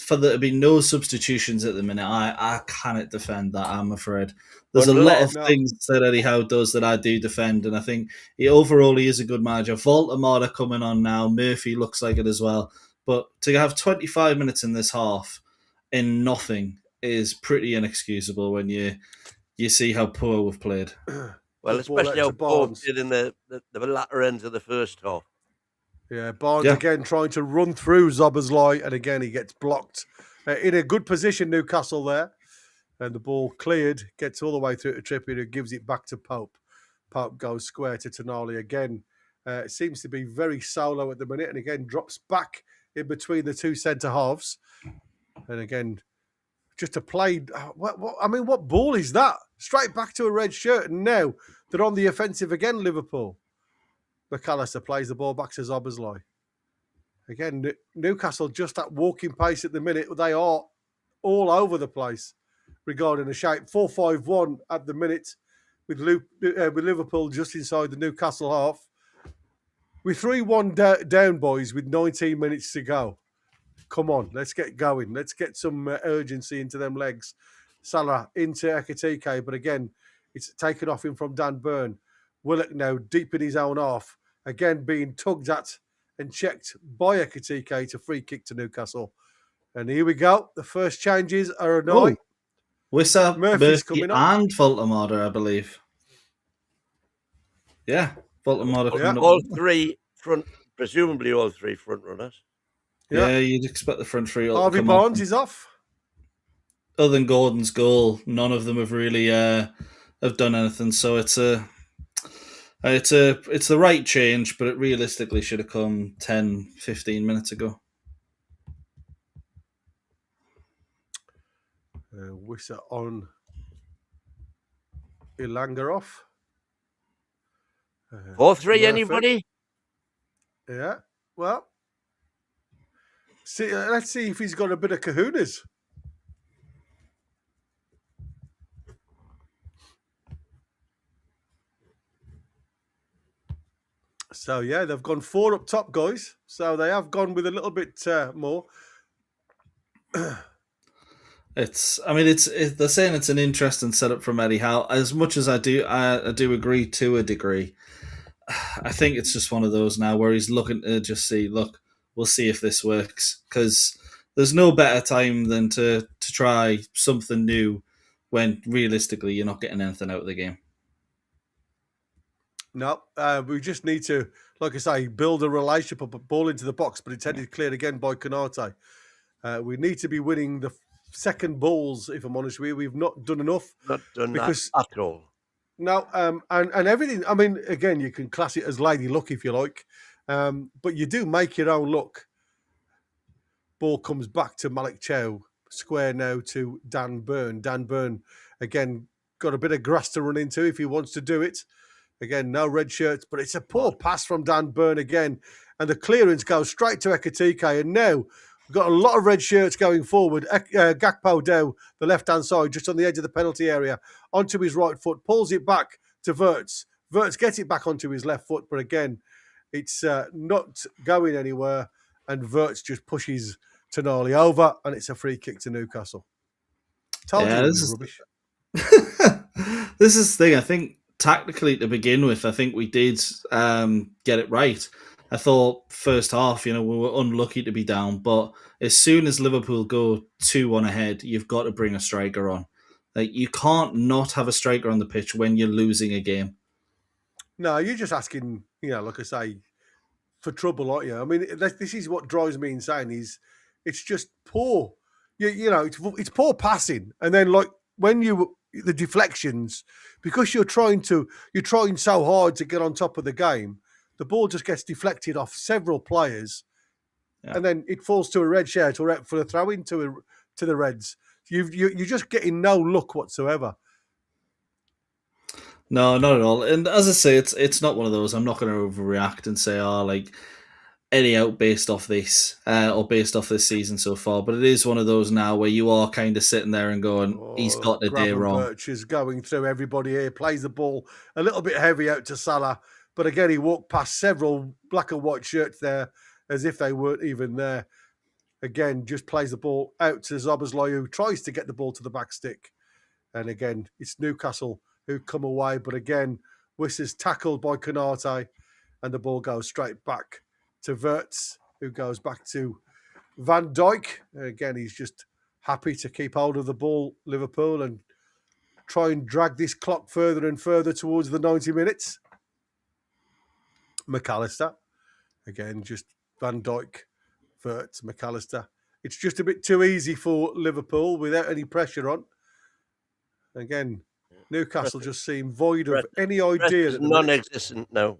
Speaker 5: for there to be no substitutions at the minute, I cannot defend that, I'm afraid. There's a lot of things that Eddie Howe does that I do defend, and I think he is a good manager. Voltemade coming on now. Murphy looks like it as well. But to have 25 minutes in this half in nothing is pretty inexcusable when you see how poor we've played.
Speaker 4: Well, especially how poor we did in the latter ends of the first half.
Speaker 3: Yeah, Barnes again trying to run through Szoboszlai, and again he gets blocked. In a good position, Newcastle there. And the ball cleared, gets all the way through to Trippier, who gives it back to Pope. Pope goes square to Toon Army again. It seems to be very solo at the minute, and again drops back in between the 2 centre halves. And again, just to play. What ball is that? Straight back to a red shirt, and now they're on the offensive again, Liverpool. McAllister plays the ball back to Szoboszlai. Again, Newcastle just at walking pace at the minute. They are all over the place regarding the shape. 4-5-1 at the minute with Liverpool just inside the Newcastle half. We're 3-1 down, boys, with 19 minutes to go. Come on, let's get going. Let's get some urgency into them legs. Salah into Ekitike, but again, it's taken off him from Dan Burn. Willock now deep in his own half, again being tugged at and checked by Ekitike to free kick to Newcastle. And here we go. The first changes are a night.
Speaker 5: Wissa,
Speaker 3: Murphy's coming on.
Speaker 5: And Voltemade, I believe. Yeah, Baltimore are coming
Speaker 4: all
Speaker 5: up.
Speaker 4: three presumably all three front runners.
Speaker 5: Yeah, you'd expect the front three all to
Speaker 3: Harvey
Speaker 5: come
Speaker 3: Barnes
Speaker 5: off.
Speaker 3: is off.
Speaker 5: Other than Gordon's goal, none of them have really have done anything. So it's the right change, but it realistically should have come 10, 15 minutes ago.
Speaker 3: Wissa on Ilanga off.
Speaker 4: 4-3, anybody?
Speaker 3: Yeah. Well, let's see if he's got a bit of kahunas. So, yeah, they've gone 4 up top, guys. So they have gone with a little bit more.
Speaker 5: They're saying it's an interesting setup from Eddie Howe. As much as I do agree to a degree. I think it's just one of those now where he's looking to just see, look, we'll see if this works, because there's no better time than to try something new when realistically you're not getting anything out of the game.
Speaker 3: No, we just need to, like I say, build a relationship, put a ball into the box, but it's headed cleared again by Konate. We need to be winning the second balls, if I'm honest with you. We've not done enough.
Speaker 4: Not done that at all.
Speaker 3: No, and everything, I mean, again, you can class it as lady luck if you like, but you do make your own luck. Ball comes back to Malik Chow, square now to Dan Burn. Dan Burn, again, got a bit of grass to run into if he wants to do it. Again, no red shirts, but it's a poor pass from Dan Burn again. And the clearance goes straight to Ekitike. And now we've got a lot of red shirts going forward. Gakpo Dow, the left-hand side, just on the edge of the penalty area, onto his right foot, pulls it back to Wirtz. Wirtz gets it back onto his left foot, but again, it's not going anywhere. And Wirtz just pushes Tonali over, and it's a free kick to Newcastle. Told you this is rubbish.
Speaker 5: This is the thing. I think tactically to begin with, I think we did get it right. I thought first half, we were unlucky to be down, but as soon as Liverpool go 2-1 ahead, you've got to bring a striker on. Like, you can't not have a striker on the pitch when you're losing a game.
Speaker 3: No, you're just asking, like I say, for trouble, aren't you? I mean, this is what drives me insane. It's just poor. It's poor passing, and then like when the deflections, because you're trying so hard to get on top of the game, the ball just gets deflected off several players, and then it falls to a red shirt or for a throw in to the Reds. You're just getting no luck whatsoever.
Speaker 5: No, not at all. And as I say, it's not one of those. I'm not going to overreact and say, Eddie out based off this or based off this season so far. But it is one of those now where you are kind of sitting there and going, he's got the day wrong.
Speaker 3: Birch is going through everybody here, plays the ball a little bit heavy out to Salah. But again, he walked past several black and white shirts there as if they weren't even there. Again, just plays the ball out to Szoboszlai, who tries to get the ball to the back stick. And again, it's Newcastle who come away. But again, Wiss is tackled by Konate, and the ball goes straight back to Wirtz, who goes back to Van Dijk. Again, he's just happy to keep hold of the ball, Liverpool, and try and drag this clock further and further towards the 90 minutes. McAllister. Again, just Van Dijk, Wirtz, McAllister. It's just a bit too easy for Liverpool without any pressure on. Again, Newcastle just seem void of any idea.
Speaker 4: Non-existent now.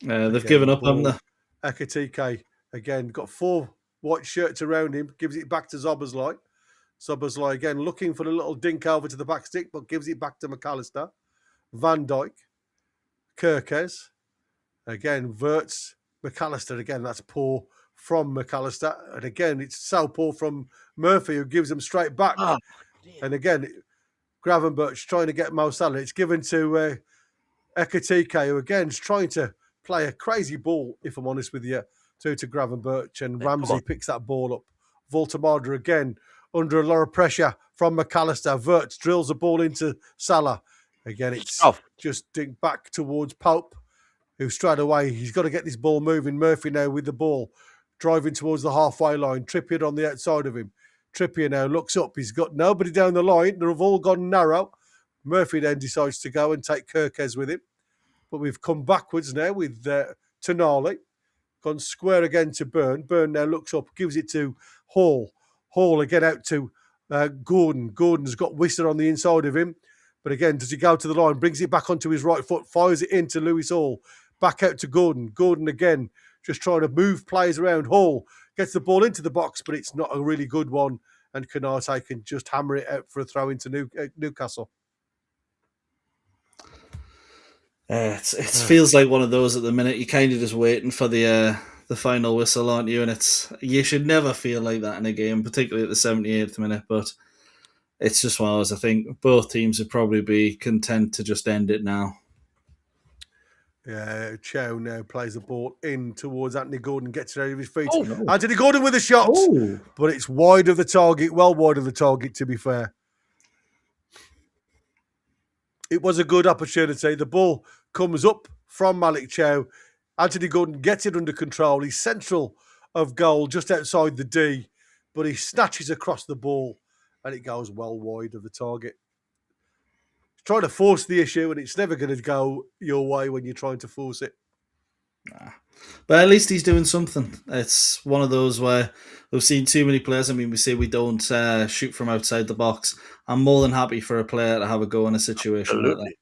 Speaker 5: They've given up on the
Speaker 3: Ekitike again got 4 white shirts around him, gives it back to Szoboszlai. Szoboszlai again looking for a little dink over to the back stick, but gives it back to McAllister. Van Dijk, Kirkes, again Wirtz, McAllister again. That's poor from McAllister, and again it's so poor from Murphy, who gives them straight back. And again, Gravenberch trying to get Mo Salah. It's given to Ekitike, who again is trying to play a crazy ball, if I'm honest with you, to Gravenberch, and Ramsey picks that ball up. Voltemada again under a lot of pressure from McAllister. Wirtz drills the ball into Salah. Again, it's just dink back towards Pope, who straight away, he's got to get this ball moving. Murphy now with the ball, driving towards the halfway line. Trippier on the outside of him. Trippier now looks up. He's got nobody down the line. They've all gone narrow. Murphy then decides to go and take Kirkes with him. but we've come backwards now with Tonali. Gone square again to Byrne. Byrne now looks up, gives it to Hall. Hall again out to Gordon. Gordon's got Whistler on the inside of him. But again, does he go to the line? Brings it back onto his right foot. Fires it into Lewis Hall. Back out to Gordon. Gordon again, just trying to move players around. Hall gets the ball into the box, but it's not a really good one. And Konate can just hammer it out for a throw into Newcastle.
Speaker 5: It feels like one of those at the minute. You're kind of just waiting for the final whistle, aren't you? And you should never feel like that in a game, particularly at the 78th minute. But it's just one of those. I think both teams would probably be content to just end it now.
Speaker 3: Yeah, Chow now plays the ball in towards Anthony Gordon, gets it out of his feet. Oh, no. Anthony Gordon with a shot, but it's wide of the target, well wide of the target, to be fair. It was a good opportunity. The ball comes up from Malik Chow. Anthony Gordon gets it under control. He's central of goal, just outside the D, but he snatches across the ball and it goes well wide of the target. Trying to force the issue, and it's never going to go your way when you're trying to force it.
Speaker 5: Nah. But at least he's doing something. It's one of those where we've seen too many players. I mean, we say we don't shoot from outside the box. I'm more than happy for a player to have a go in a situation like that.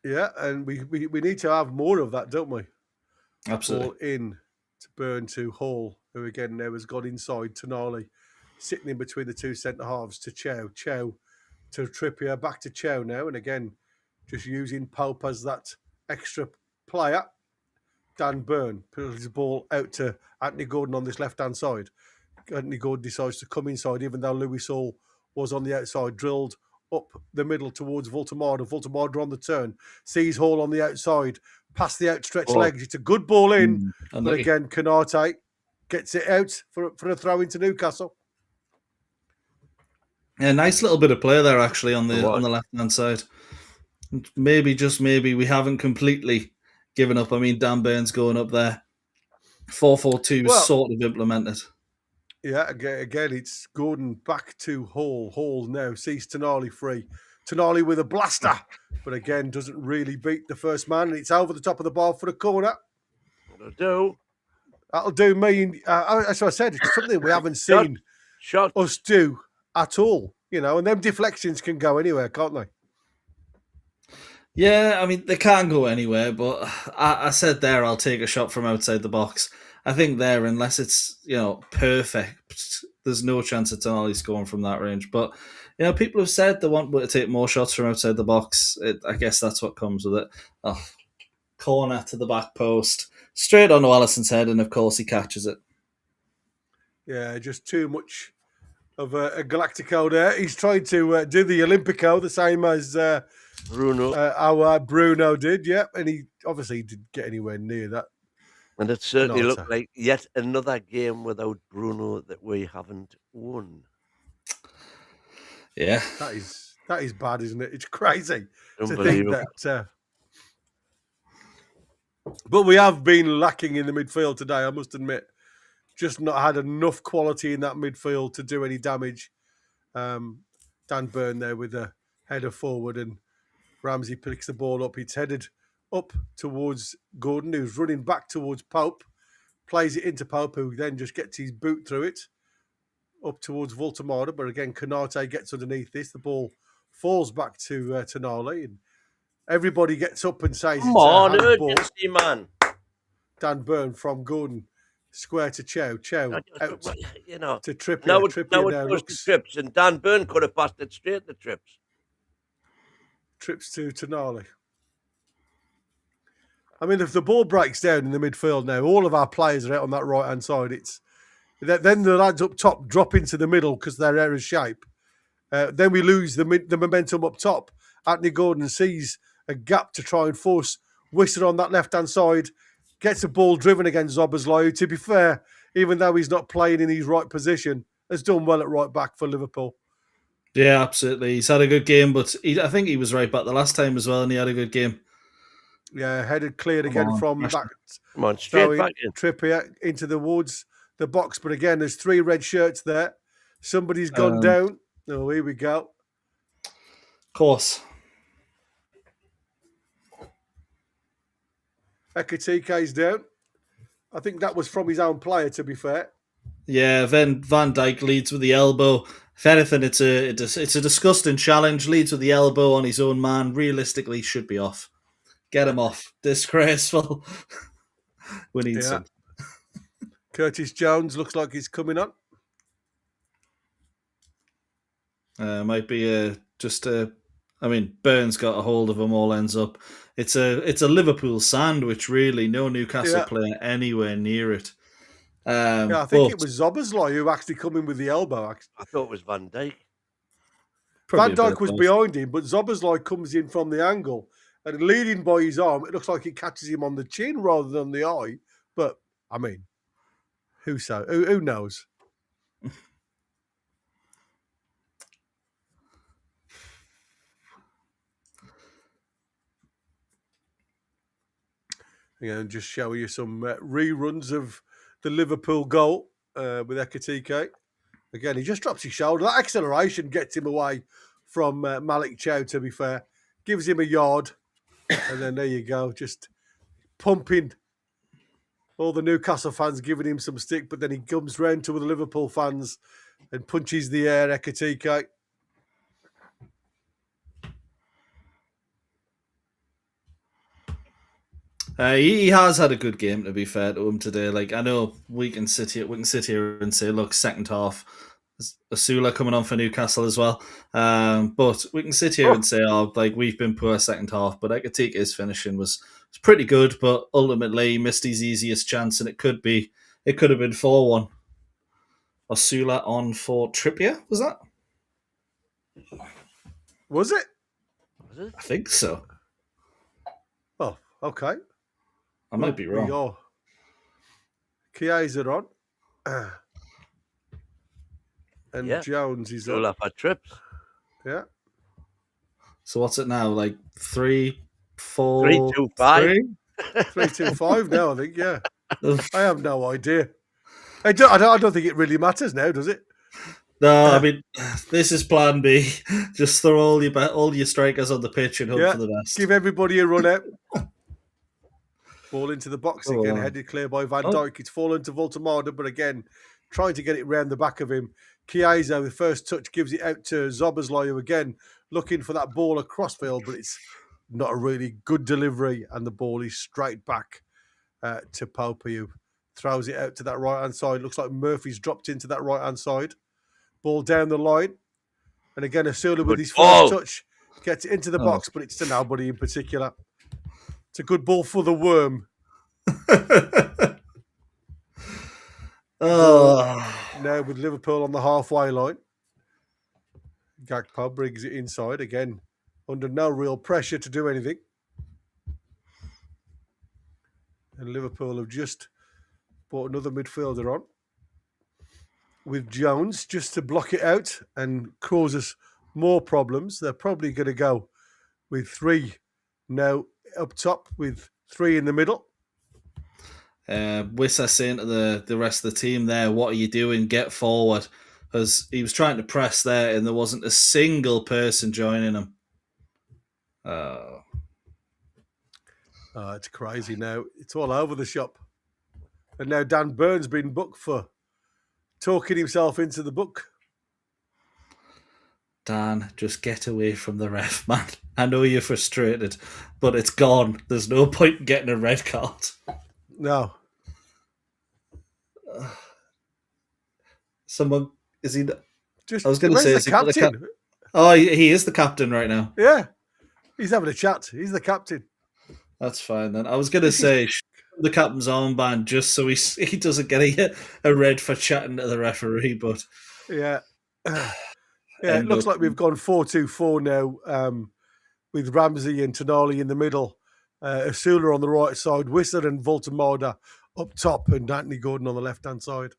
Speaker 3: Yeah, and we need to have more of that, don't we?
Speaker 5: Absolutely.
Speaker 3: Ball in to Byrne to Hall, who again now has got inside. Tonali sitting in between the two centre-halves to Chow. Chow to Trippier, back to Chow now, and again, just using Pope as that extra player. Dan Byrne puts his ball out to Anthony Gordon on this left-hand side. Anthony Gordon decides to come inside, even though Lewis Hall was on the outside, drilled up the middle towards Voltemada. Voltemada on the turn, sees Hall on the outside, past the outstretched legs. It's a good ball in, but again, Konate gets it out for a throw into Newcastle.
Speaker 5: Yeah, nice little bit of play there actually on the left-hand side. Maybe, just maybe, we haven't completely given up. I mean, Dan Byrne's going up there. 4-4-2 is sort of implemented.
Speaker 3: Yeah, again, it's Gordon back to Hall. Hall now sees Tonali free. Tonali with a blaster, but again, doesn't really beat the first man. And it's over the top of the bar for the corner. That'll do me. As I said, it's something we haven't seen us do at all, you know, and them deflections can go anywhere, can't they?
Speaker 5: Yeah, I mean, they can go anywhere, but I said there I'll take a shot from outside the box. I think there, unless it's, you know, perfect, there's no chance of Tonali scoring from that range. But, you know, people have said they want to take more shots from outside the box. I guess that's what comes with it. Oh, corner to the back post, straight onto Alisson's head, and of course he catches it.
Speaker 3: Yeah, just too much of a Galactico there. He's trying to do the Olympico, the same as
Speaker 4: Bruno.
Speaker 3: Our Bruno did, yeah, and he obviously didn't get anywhere near that.
Speaker 4: And it certainly looked like yet another game without Bruno that we haven't won.
Speaker 5: Yeah,
Speaker 3: that is bad, isn't it? It's crazy to think that. But we have been lacking in the midfield today, I must admit. Just not had enough quality in that midfield to do any damage. Dan Byrne there with a header forward, and Ramsey picks the ball up. It's headed up towards Gordon, who's running back towards Pope. Plays it into Pope, who then just gets his boot through it. Up towards Voltemada, but again, Konate gets underneath this. The ball falls back to Tonali, and everybody gets up and says,
Speaker 4: "Come on, urgency, man!"
Speaker 3: Dan Byrne from Gordon, square to Chow, out
Speaker 4: you know,
Speaker 3: to Trippier.
Speaker 4: Now
Speaker 3: Trippier
Speaker 4: it goes to Trips, and Dan Byrne could have passed it straight to Trips.
Speaker 3: Trips to Tonali. I mean, if the ball breaks down in the midfield now, all of our players are out on that right-hand side. Then the lads up top drop into the middle because they're out of shape. Then we lose the momentum up top. Anthony Gordon sees a gap to try and force Whistler on that left-hand side. Gets the ball driven against Szoboszlai, who, to be fair, even though he's not playing in his right position, has done well at right back for Liverpool.
Speaker 5: Yeah, absolutely. He's had a good game, but I think he was right back the last time as well, and he had a good game.
Speaker 3: Yeah, headed cleared again from that.
Speaker 4: Come on, straight back in.
Speaker 3: Trippier into the woods, the box. But again, there's 3 red shirts there. Somebody's gone down. Oh, here we go.
Speaker 5: Of course.
Speaker 3: Ekitike's down. I think that was from his own player, to be fair.
Speaker 5: Yeah, then Van Dijk leads with the elbow. If anything, it's a disgusting challenge. Leads with the elbow on his own man. Realistically, should be off. Get him off. Disgraceful. We need some.
Speaker 3: Curtis Jones looks like he's coming on.
Speaker 5: Might be I mean, Burns got a hold of him. All ends up. It's a Liverpool sandwich, really. No Newcastle player anywhere near it.
Speaker 3: I think it was Zoboszlai who actually come in with the elbow.
Speaker 4: I thought it was Van Dijk.
Speaker 3: Van Dijk was behind him, but Zoboszlai comes in from the angle and leading by his arm. It looks like he catches him on the chin rather than the eye. But I mean, who knows? And just show you some reruns of the Liverpool goal with Ekitike. Again, he just drops his shoulder. That acceleration gets him away from Malik Chow, to be fair. Gives him a yard. And then there you go. Just pumping. All the Newcastle fans giving him some stick. But then he comes round to the Liverpool fans and punches the air, Ekitike.
Speaker 5: He has had a good game, to be fair to him today. Like, I know we can sit here and say, look, second half, Asula coming on for Newcastle as well. But we can sit here and say, we've been poor second half. But Ekitike's finishing was pretty good, but ultimately he missed his easiest chance, and it could have been 4-1. Asula on for Trippier, was that?
Speaker 3: Was it?
Speaker 5: I think so.
Speaker 3: Oh, okay.
Speaker 5: I might be wrong.
Speaker 3: Chiesa on. And Jones is
Speaker 4: all up our trips.
Speaker 3: Yeah.
Speaker 5: So what's it now? Like 3-4
Speaker 4: 3-2-5.
Speaker 3: 3-2-5 now, I think, yeah. I have no idea. I don't think it really matters now, does it?
Speaker 5: No, I mean, this is plan B. Just throw all your strikers on the pitch and hope for the best.
Speaker 3: Give everybody a run out. Ball into the box again, headed clear by Van Dijk. It's fallen to Voltemade, but again, trying to get it round the back of him. Chiesa, with first touch, gives it out to Zoboszlai, who again looking for that ball across field, but it's not a really good delivery, and the ball is straight back to Pope, who throws it out to that right-hand side. Looks like Murphy's dropped into that right-hand side. Ball down the line. And again, Asula with his first touch gets it into the box, but it's to nobody in particular. It's a good ball for the worm. Now with Liverpool on the halfway line. Gakpo brings it inside again, under no real pressure to do anything. And Liverpool have just brought another midfielder on with Jones just to block it out and cause us more problems. They're probably going to go with 3 now up top, with 3 in the middle.
Speaker 5: Wissa saying to the rest of the team there, what are you doing? Get forward. Because he was trying to press there and there wasn't a single person joining him.
Speaker 3: It's crazy now. It's all over the shop. And now Dan Burns been booked for talking himself into the book.
Speaker 5: Dan, just get away from the ref, man. I know you're frustrated, but it's gone. There's no point in getting a red card.
Speaker 3: No.
Speaker 5: Someone, is he...
Speaker 3: Just,
Speaker 5: I was going to say, is
Speaker 3: the captain?
Speaker 5: He is the captain right now.
Speaker 3: Yeah. He's having a chat. He's the captain.
Speaker 5: That's fine then. I was going to say, the captain's armband just so he doesn't get a red for chatting to the referee, but...
Speaker 3: Yeah. Yeah, it looks like we've gone 4-2-4 now, with Ramsey and Tonali in the middle, Asula on the right side, Wissa and Voltemade up top, and Anthony Gordon on the left-hand side.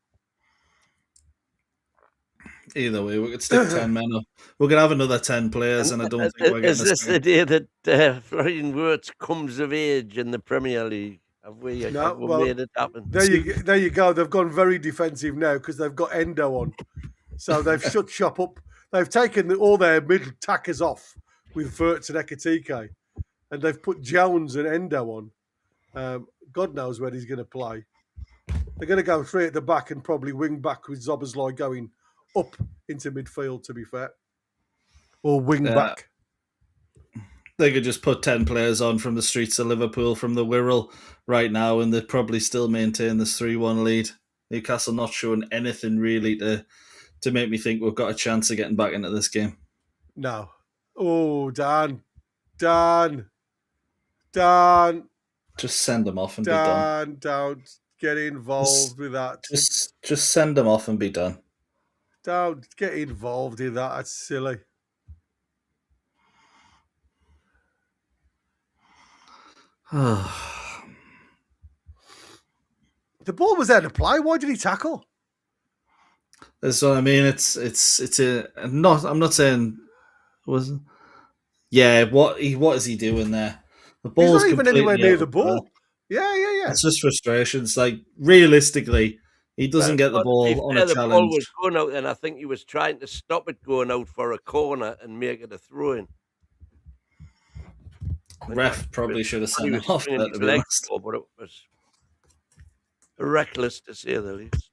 Speaker 5: Either way, we could stick 10 men up. We're going to have another 10 players, and I don't think we're getting
Speaker 4: Is this the day that Florian Wirtz comes of age in the Premier League? Have we made it happen?
Speaker 3: There you go. They've gone very defensive now because they've got Endo on. So they've shut shop up. They've taken all their middle tackers off with Wirtz and Ekitike, and they've put Jones and Endo on. God knows where he's going to play. They're going to go 3 at the back and probably wing back with Zoboszlai going up into midfield, to be fair. Or wing back.
Speaker 5: They could just put 10 players on from the streets of Liverpool from the Wirral right now, and they'd probably still maintain this 3-1 lead. Newcastle not showing anything really to make me think we've got a chance of getting back into this game.
Speaker 3: No. Oh, Dan.
Speaker 5: Just send them off and be done.
Speaker 3: Don't get involved with that.
Speaker 5: Just send them off and be done.
Speaker 3: Don't get involved in that. That's silly. The ball was there to play. Why did he tackle?
Speaker 5: That's what I mean. I'm not saying wasn't. Yeah, what is he doing there? The ball's
Speaker 3: He's not even anywhere near the ball. Yeah.
Speaker 5: It's just frustrations. Like, realistically, he doesn't get the ball on a challenge. The ball
Speaker 4: was going out, and I think he was trying to stop it going out for a corner and make it a throw-in.
Speaker 5: Ref probably should have sent it off. But it
Speaker 4: was reckless, to say the least.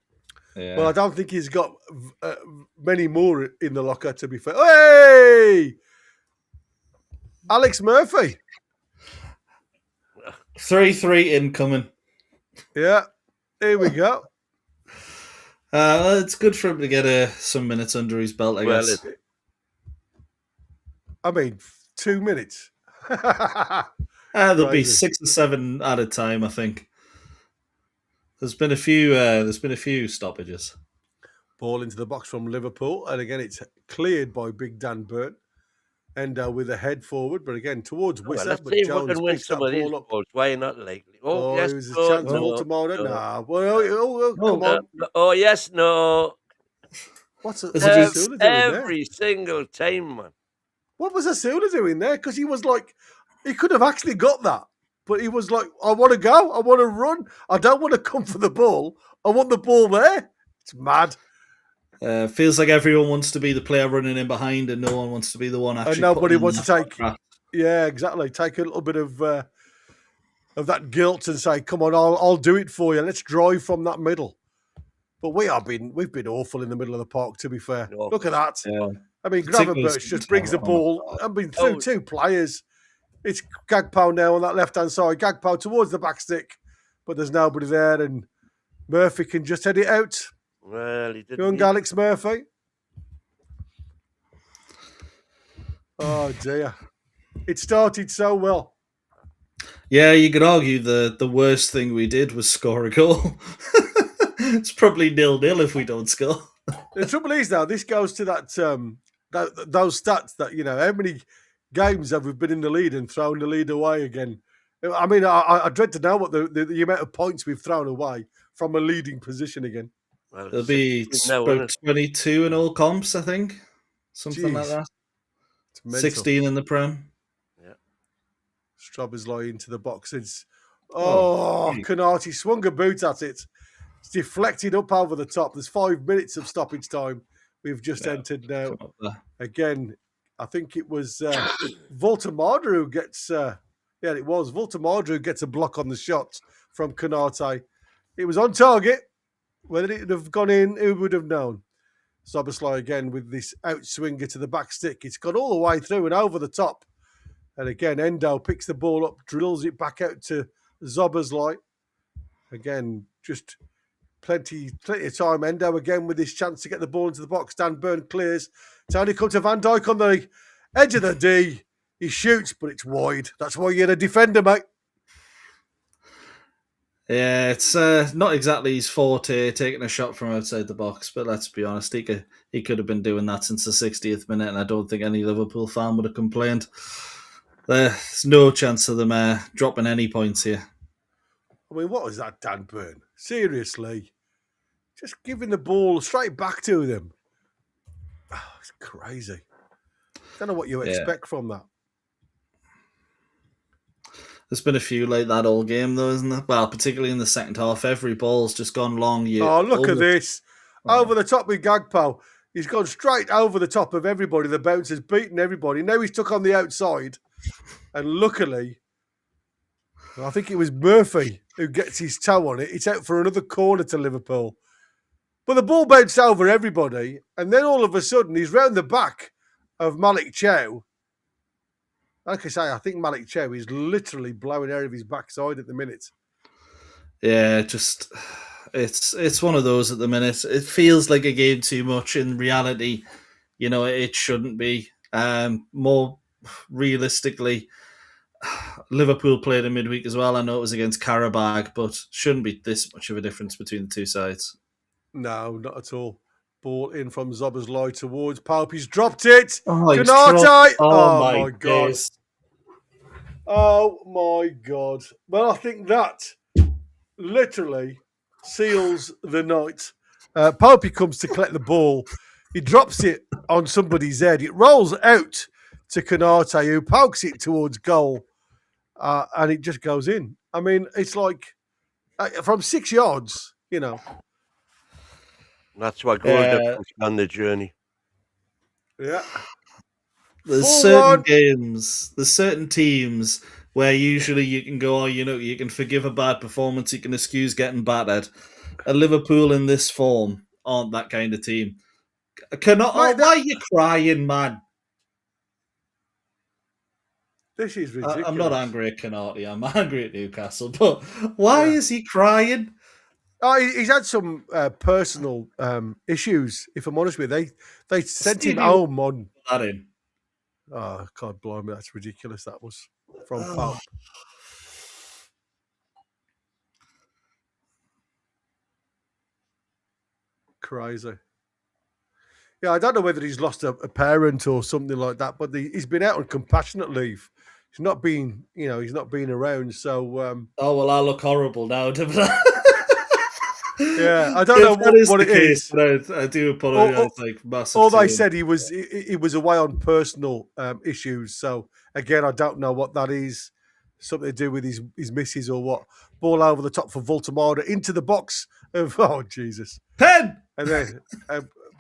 Speaker 5: Yeah.
Speaker 3: Well, I don't think he's got many more in the locker, to be fair. Hey! Alex Murphy.
Speaker 5: 3-3 incoming.
Speaker 3: Yeah, here we go.
Speaker 5: It's good for him to get some minutes under his belt, I guess.
Speaker 3: I mean, 2 minutes.
Speaker 5: There'll be 6 or 7 at a time, I think. There's been a few stoppages.
Speaker 3: Ball into the box from Liverpool, and again it's cleared by Big Dan Burn. Endo with a head forward, but again towards Wissa.
Speaker 4: Let's see if we can win some of these balls. Why not likely? Oh, yes,
Speaker 3: it was a chance for Baltimore. Nah. Well, come on.
Speaker 4: Oh, yes, no.
Speaker 3: What's
Speaker 4: every single time, man.
Speaker 3: What was Asula doing there? Because he was like, he could have actually got that, but he was like, I want to go, I want to run, I don't want to come for the ball, I want the ball there. It's mad.
Speaker 5: Feels like everyone wants to be the player running in behind, and no one wants to be the one actually.
Speaker 3: And nobody wants to take. Yeah, exactly. Take a little bit of that guilt and say, "Come on, I'll do it for you. Let's drive from that middle." But we've been awful in the middle of the park. To be fair, look at that.
Speaker 5: Yeah.
Speaker 3: I mean, Gravenberch just brings the ball. I mean, through 2 players. It's Gagpo now on that left-hand side. Gagpo towards the back stick, but there's nobody there, and Murphy can just head it out.
Speaker 4: Well, he didn't.
Speaker 3: Young Alex Murphy. Oh dear! It started so well.
Speaker 5: Yeah, you could argue the worst thing we did was score a goal. It's probably 0-0 if we don't score.
Speaker 3: The trouble is now, this goes to that those stats that, you know, how many games have we been in the lead and thrown the lead away again? I mean, I dread to know what the amount of points we've thrown away from a leading position again.
Speaker 5: Well, there'll be about 22 in all comps, I think. Something like that. 16 in the Prem.
Speaker 4: Yeah.
Speaker 3: Zoboszlai into the box. It's Konate swung a boot at it. It's deflected up over the top. There's 5 minutes of stoppage time. We've just entered now. Again, I think it was Voltemada who gets... it was Voltemada who gets a block on the shot from Konate. It was on target. Whether it would have gone in, who would have known? Zoboszlai again with this outswinger to the back stick. It's gone all the way through and over the top. And again, Endo picks the ball up, drills it back out to Zoboszlai. Again, just plenty of time. Endo again with his chance to get the ball into the box. Dan Burn clears. It's only come to Van Dijk on the edge of the D. He shoots, but it's wide. That's why you're a defender, mate.
Speaker 5: Yeah, it's not exactly his forte, taking a shot from outside the box, but let's be honest, he could have been doing that since the 60th minute, and I don't think any Liverpool fan would have complained. There's no chance of them dropping any points here.
Speaker 3: I mean, what was that, Dan Burn? Seriously. Just giving the ball straight back to them. Oh, it's crazy. I don't know what you expect from that.
Speaker 5: There's been a few like that all game, though, isn't there? Well, particularly in the second half, every ball's just gone long.
Speaker 3: Look at this. Over the top with Gagpo. He's gone straight over the top of everybody. The bounce has beaten everybody. Now he's took on the outside. And luckily, I think it was Murphy who gets his toe on it. It's out for another corner to Liverpool. But the ball bounced over everybody, and then all of a sudden he's round the back of Malik Chow. Like I say, I think Malik Chow is literally blowing out of his backside at the minute.
Speaker 5: Yeah, just it's one of those at the minute. It feels like a game too much. In reality, it shouldn't be. More realistically, Liverpool played in midweek as well. I know it was against Karabag, but shouldn't be this much of a difference between the two sides.
Speaker 3: No, not at all. Ball in from Zoboszlai towards Pope. He's dropped it.
Speaker 5: Oh,
Speaker 3: Canate. Oh my God.
Speaker 5: Days.
Speaker 3: Oh my God. Well, I think that literally seals the night. Pope comes to collect the ball. He drops it on somebody's head. It rolls out to Canate, who pokes it towards goal, and it just goes in. I mean, it's like from 6 yards,
Speaker 4: That's what goal difference on the journey.
Speaker 3: Yeah.
Speaker 5: There's certain teams where usually you can go, you can forgive a bad performance, you can excuse getting battered. A Liverpool in this form aren't that kind of team. Why are you crying, man?
Speaker 3: This is ridiculous.
Speaker 5: I'm not angry at Canati, I'm angry at Newcastle, but why is he crying?
Speaker 3: Oh, he's had some personal issues, if I'm honest with you. They sent him home on...
Speaker 5: That in.
Speaker 3: Oh, God, blimey, that's ridiculous. That was from Pope. Crazy. Yeah, I don't know whether he's lost a parent or something like that, but he's been out on compassionate leave. He's not been, he's not been around. So,
Speaker 5: oh well, I look horrible now.
Speaker 3: Yeah, I don't know what it is.
Speaker 5: But I do apologise. Massive.
Speaker 3: All they said he was away on personal issues. So again, I don't know what that is. Something to do with his missus or what. Ball over the top for Voltemada into the box of Jesus.
Speaker 5: Pen.
Speaker 3: And then,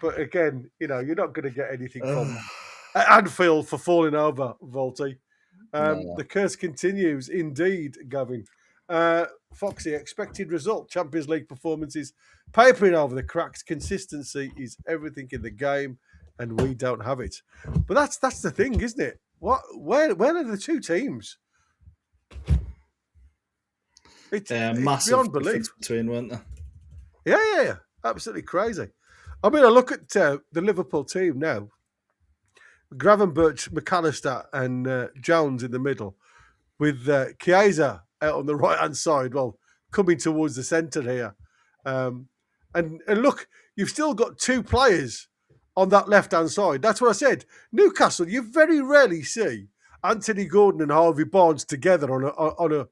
Speaker 3: but again, you're not going to get anything from Anfield for falling over, Volty.
Speaker 5: No.
Speaker 3: The curse continues, indeed, Gavin. Foxy, expected result, Champions League performances, papering over the cracks. Consistency is everything in the game, and we don't have it. But that's the thing, isn't it? Where are the two teams? It's
Speaker 5: massive
Speaker 3: beyond belief
Speaker 5: between, weren't there?
Speaker 3: Yeah, absolutely crazy. I mean, I look at the Liverpool team now. Gravenberch, McAllister, and Jones in the middle, with Chiesa out on the right-hand side, well, coming towards the centre here. And look, you've still got two players on that left-hand side. That's what I said. Newcastle, you very rarely see Anthony Gordon and Harvey Barnes together on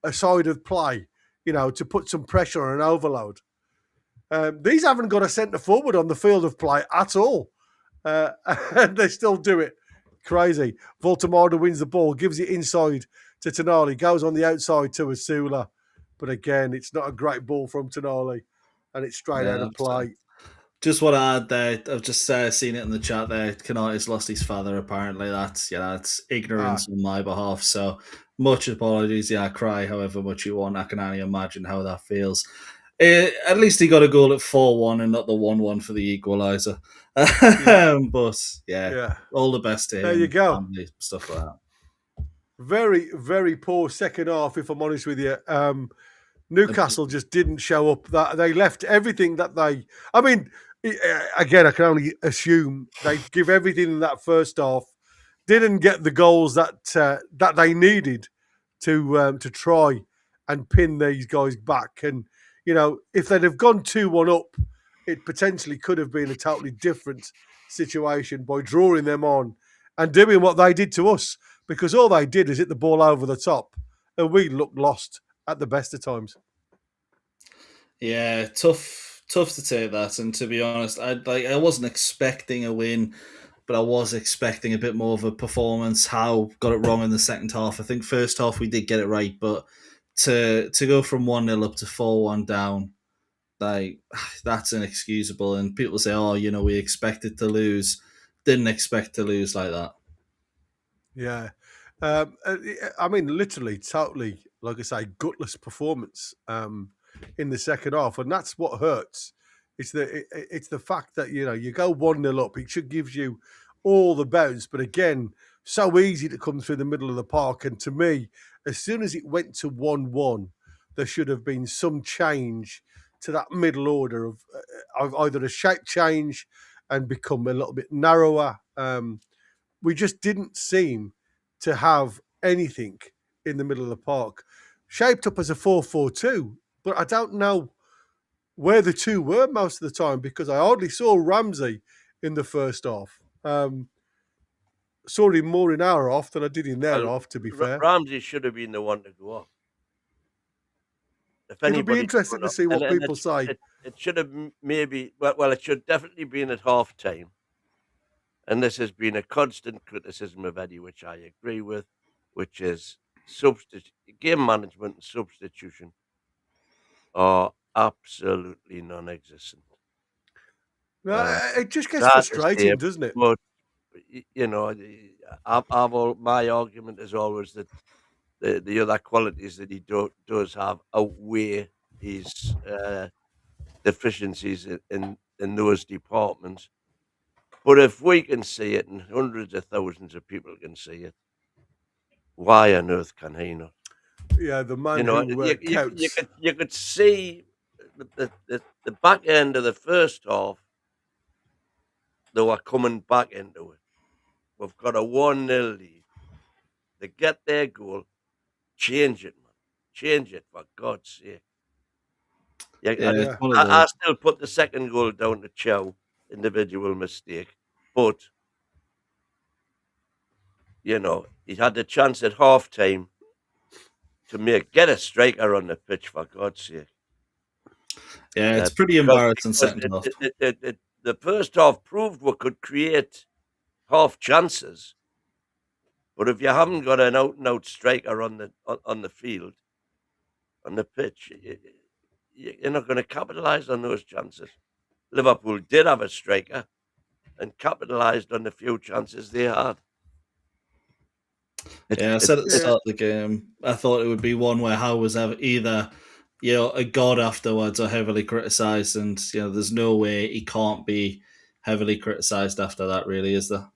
Speaker 3: a side of play, to put some pressure on an overload. These haven't got a centre-forward on the field of play at all. And they still do it. Crazy. Voltemada wins the ball, gives it inside to Tonali, goes on the outside to Asula. But again, it's not a great ball from Tonali, and it's straight out of play.
Speaker 5: Just what I had there, I've just seen it in the chat there. Canati's lost his father, apparently. That's ignorance on my behalf. So much apologies. Yeah, cry however much you want. I can only imagine how that feels. At least he got a goal at 4-1 and not the 1-1 for the equaliser. But yeah, all the best to him.
Speaker 3: There you go.
Speaker 5: Family, stuff like that.
Speaker 3: Very, very poor second half, if I'm honest with you. Newcastle just didn't show up. That they left everything that they... I mean, again, I can only assume they give everything in that first half. Didn't get the goals that they needed to try and pin these guys back. And, if they'd have gone 2-1 up, it potentially could have been a totally different situation by drawing them on and doing what they did to us. Because all they did is hit the ball over the top, and we looked lost at the best of times.
Speaker 5: Yeah, tough to take that. And to be honest, I wasn't expecting a win, but I was expecting a bit more of a performance. Howe got it wrong in the second half. I think first half we did get it right, but to go from 1-0 up to 4-1 down, that's inexcusable. And people say, we expected to lose. Didn't expect to lose like that.
Speaker 3: Yeah. I mean, literally, totally like I say, gutless performance in the second half, and that's what hurts. It's the fact that you go 1-0 up. It should give you all the bounce, but again, so easy to come through the middle of the park. And to me, as soon as it went to 1-1, there should have been some change to that middle order of either a shape change and become a little bit narrower. We just didn't seem to have anything in the middle of the park. Shaped up as a 4-4-2, but I don't know where the two were most of the time because I hardly saw Ramsey in the first half. Saw him more in our half than I did in their half, to be fair.
Speaker 4: Ramsey should have been the one to go off.
Speaker 3: It'll be interesting to see what people say.
Speaker 4: It should have maybe, well, it should definitely been at half time. And this has been a constant criticism of Eddie, which I agree with, which is game management and substitution are absolutely non-existent.
Speaker 3: It just gets frustrating, doesn't it?
Speaker 4: But, my argument is always that the other qualities that he does have outweigh his deficiencies in those departments. But if we can see it and hundreds of thousands of people can see it, why on earth can he not?
Speaker 3: Yeah, the man who counts.
Speaker 4: You could see the back end of the first half, they were coming back into it. We've got a 1-0 lead. They get their goal. Change it, man. Change it, for God's sake. I still put the second goal down to Chow. Individual mistake. But, he had the chance at half-time to get a striker on the pitch, for God's sake.
Speaker 5: Yeah, it's pretty embarrassing second half.
Speaker 4: The first half proved we could create half chances, but if you haven't got an out-and-out striker on the field, on the pitch, you're not going to capitalise on those chances. Liverpool did have a striker and capitalised on the few chances they had.
Speaker 5: I said at the start of the game, I thought it would be one where Howe was either a god afterwards or heavily criticised, and there's no way he can't be heavily criticised after that, really, is there?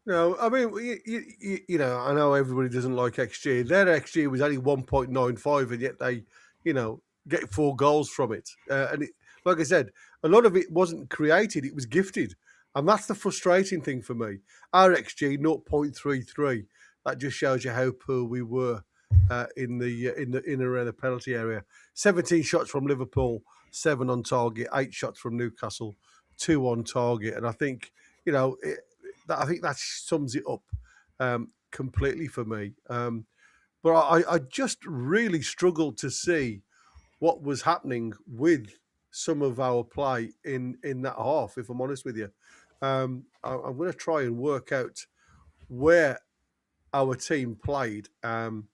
Speaker 3: No, I mean, I know everybody doesn't like XG. Their XG was only 1.95, and yet they, get 4 goals from it. And like I said, a lot of it wasn't created; it was gifted, and that's the frustrating thing for me. Our XG 0.33. That just shows you how poor we were in and around the penalty area. 17 shots from Liverpool, 7 on target, 8 shots from Newcastle, 2 on target, and I think I think that sums it up completely for me. But I just really struggled to see what was happening with some of our play in that half, if I'm honest with you. I'm going to try and work out where our team played. I'm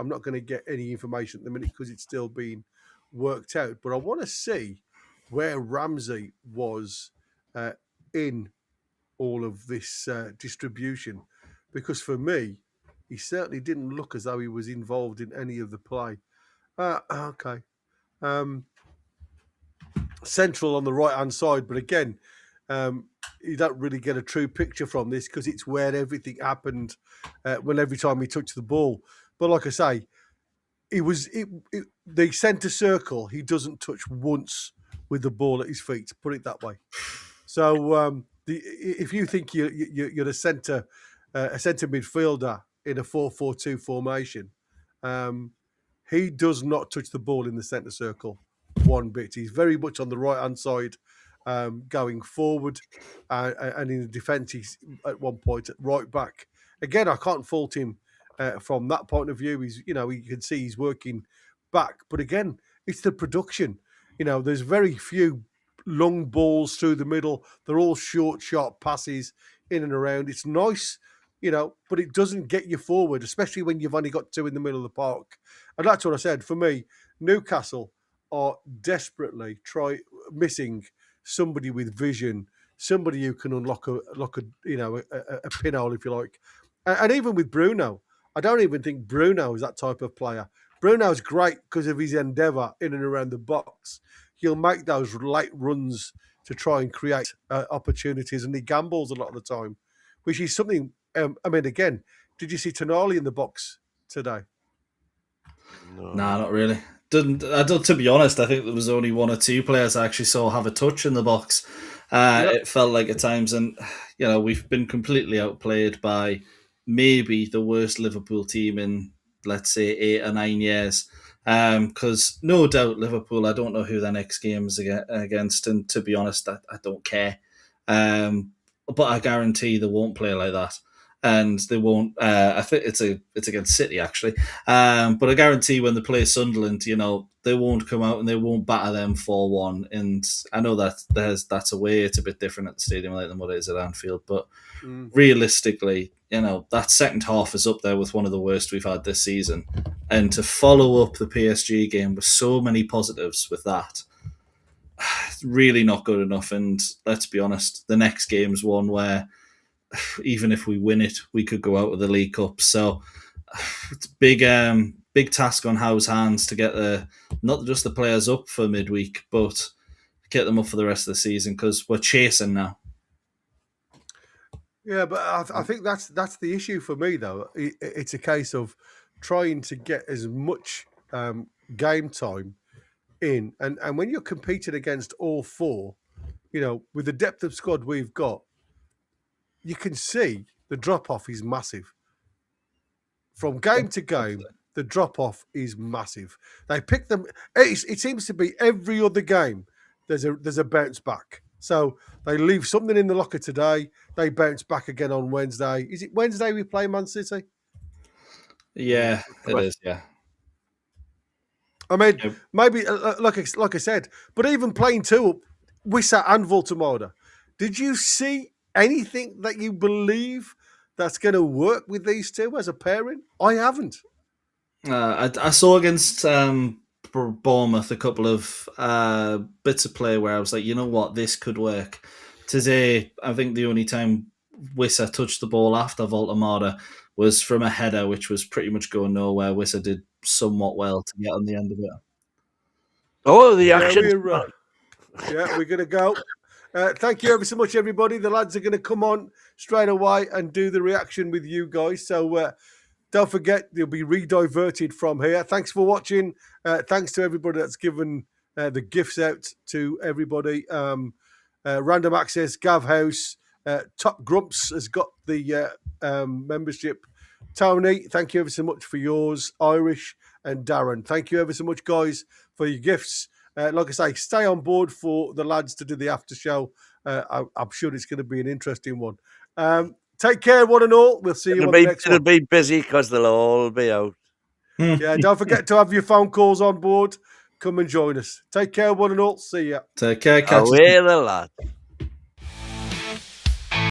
Speaker 3: not going to get any information at the minute because it's still being worked out. But I want to see where Ramsey was in all of this distribution, because for me, he certainly didn't look as though he was involved in any of the play. Okay. Central on the right-hand side, but again, you don't really get a true picture from this because it's where everything happened when every time he touched the ball. But like I say, the centre circle, he doesn't touch once with the ball at his feet, put it that way. So if you think you're a centre midfielder in a 4-4-2 formation, he does not touch the ball in the centre circle one bit. He's very much on the right-hand side, going forward, and in the defence, he's at one point at right back. Again, I can't fault him from that point of view. He's, you can see he's working back, but again, it's the production. There's very few long balls through the middle. They're all short, sharp passes in and around. It's nice, but it doesn't get you forward, especially when you've only got 2 in the middle of the park. And that's what I said. For me, Newcastle are desperately missing somebody with vision, somebody who can unlock a pinhole, if you like. And even with Bruno, I don't even think Bruno is that type of player. Bruno's great because of his endeavour in and around the box. He'll make those late runs to try and create opportunities, and he gambles a lot of the time, which is something. I mean, again, did you see Tonali in the box today?
Speaker 5: No, not really. To be honest, I think there was only one or two players I actually saw have a touch in the box. It felt like at times, and we've been completely outplayed by maybe the worst Liverpool team in, let's say, 8 or 9 years. Because no doubt Liverpool, I don't know who their next game is against, and to be honest, I don't care. But I guarantee they won't play like that. And they won't. I think it's against City actually. But I guarantee when they play Sunderland, they won't come out and they won't batter them 4-1. And I know that that's away. It's a bit different at the stadium than what it is at Anfield. But realistically, that second half is up there with one of the worst we've had this season. And to follow up the PSG game with so many positives with that, it's really not good enough. And let's be honest, the next game's one where, even if we win it, we could go out with the League Cup. So it's big task on Howe's hands to get not just the players up for midweek, but get them up for the rest of the season, because we're chasing now.
Speaker 3: Yeah, but I think that's the issue for me, though. It's a case of trying to get as much game time in, and when you're competing against all four, with the depth of squad we've got, you can see the drop-off is massive. From game to game, the drop-off is massive. They pick them. It seems to be every other game, there's a bounce back. So they leave something in the locker today. They bounce back again on Wednesday. Is it Wednesday we play Man City?
Speaker 5: Yeah, it is, yeah.
Speaker 3: I mean, maybe, like I said, but even playing two up, Wissa and Voltemada, did you see anything that you believe that's going to work with these two as a pairing? I haven't.
Speaker 5: I saw against Bournemouth a couple of bits of play where I was like, you know what, this could work. Today, I think the only time Wissa touched the ball after Voltemada was from a header, which was pretty much going nowhere. Wissa did somewhat well to get on the end of it.
Speaker 4: Oh, the action.
Speaker 3: Yeah, we're going to go. Thank you ever so much, everybody. The lads are going to come on straight away and do the reaction with you guys. So don't forget, they'll be rediverted from here. Thanks for watching. Thanks to everybody that's given the gifts out to everybody. Random Access, Gav House, Top Grumps has got the membership. Tony, thank you ever so much for yours. Irish and Darren, thank you ever so much, guys, for your gifts. Like I say, stay on board for the lads to do the after show. I'm sure it's going to be an interesting one. Take care, one and all. We'll see you on the next one.
Speaker 4: It'll be busy because they'll all be out.
Speaker 3: Yeah, don't forget to have your phone calls on board. Come and join us. Take care, one and all. See ya.
Speaker 5: Take care.
Speaker 4: Away the lad.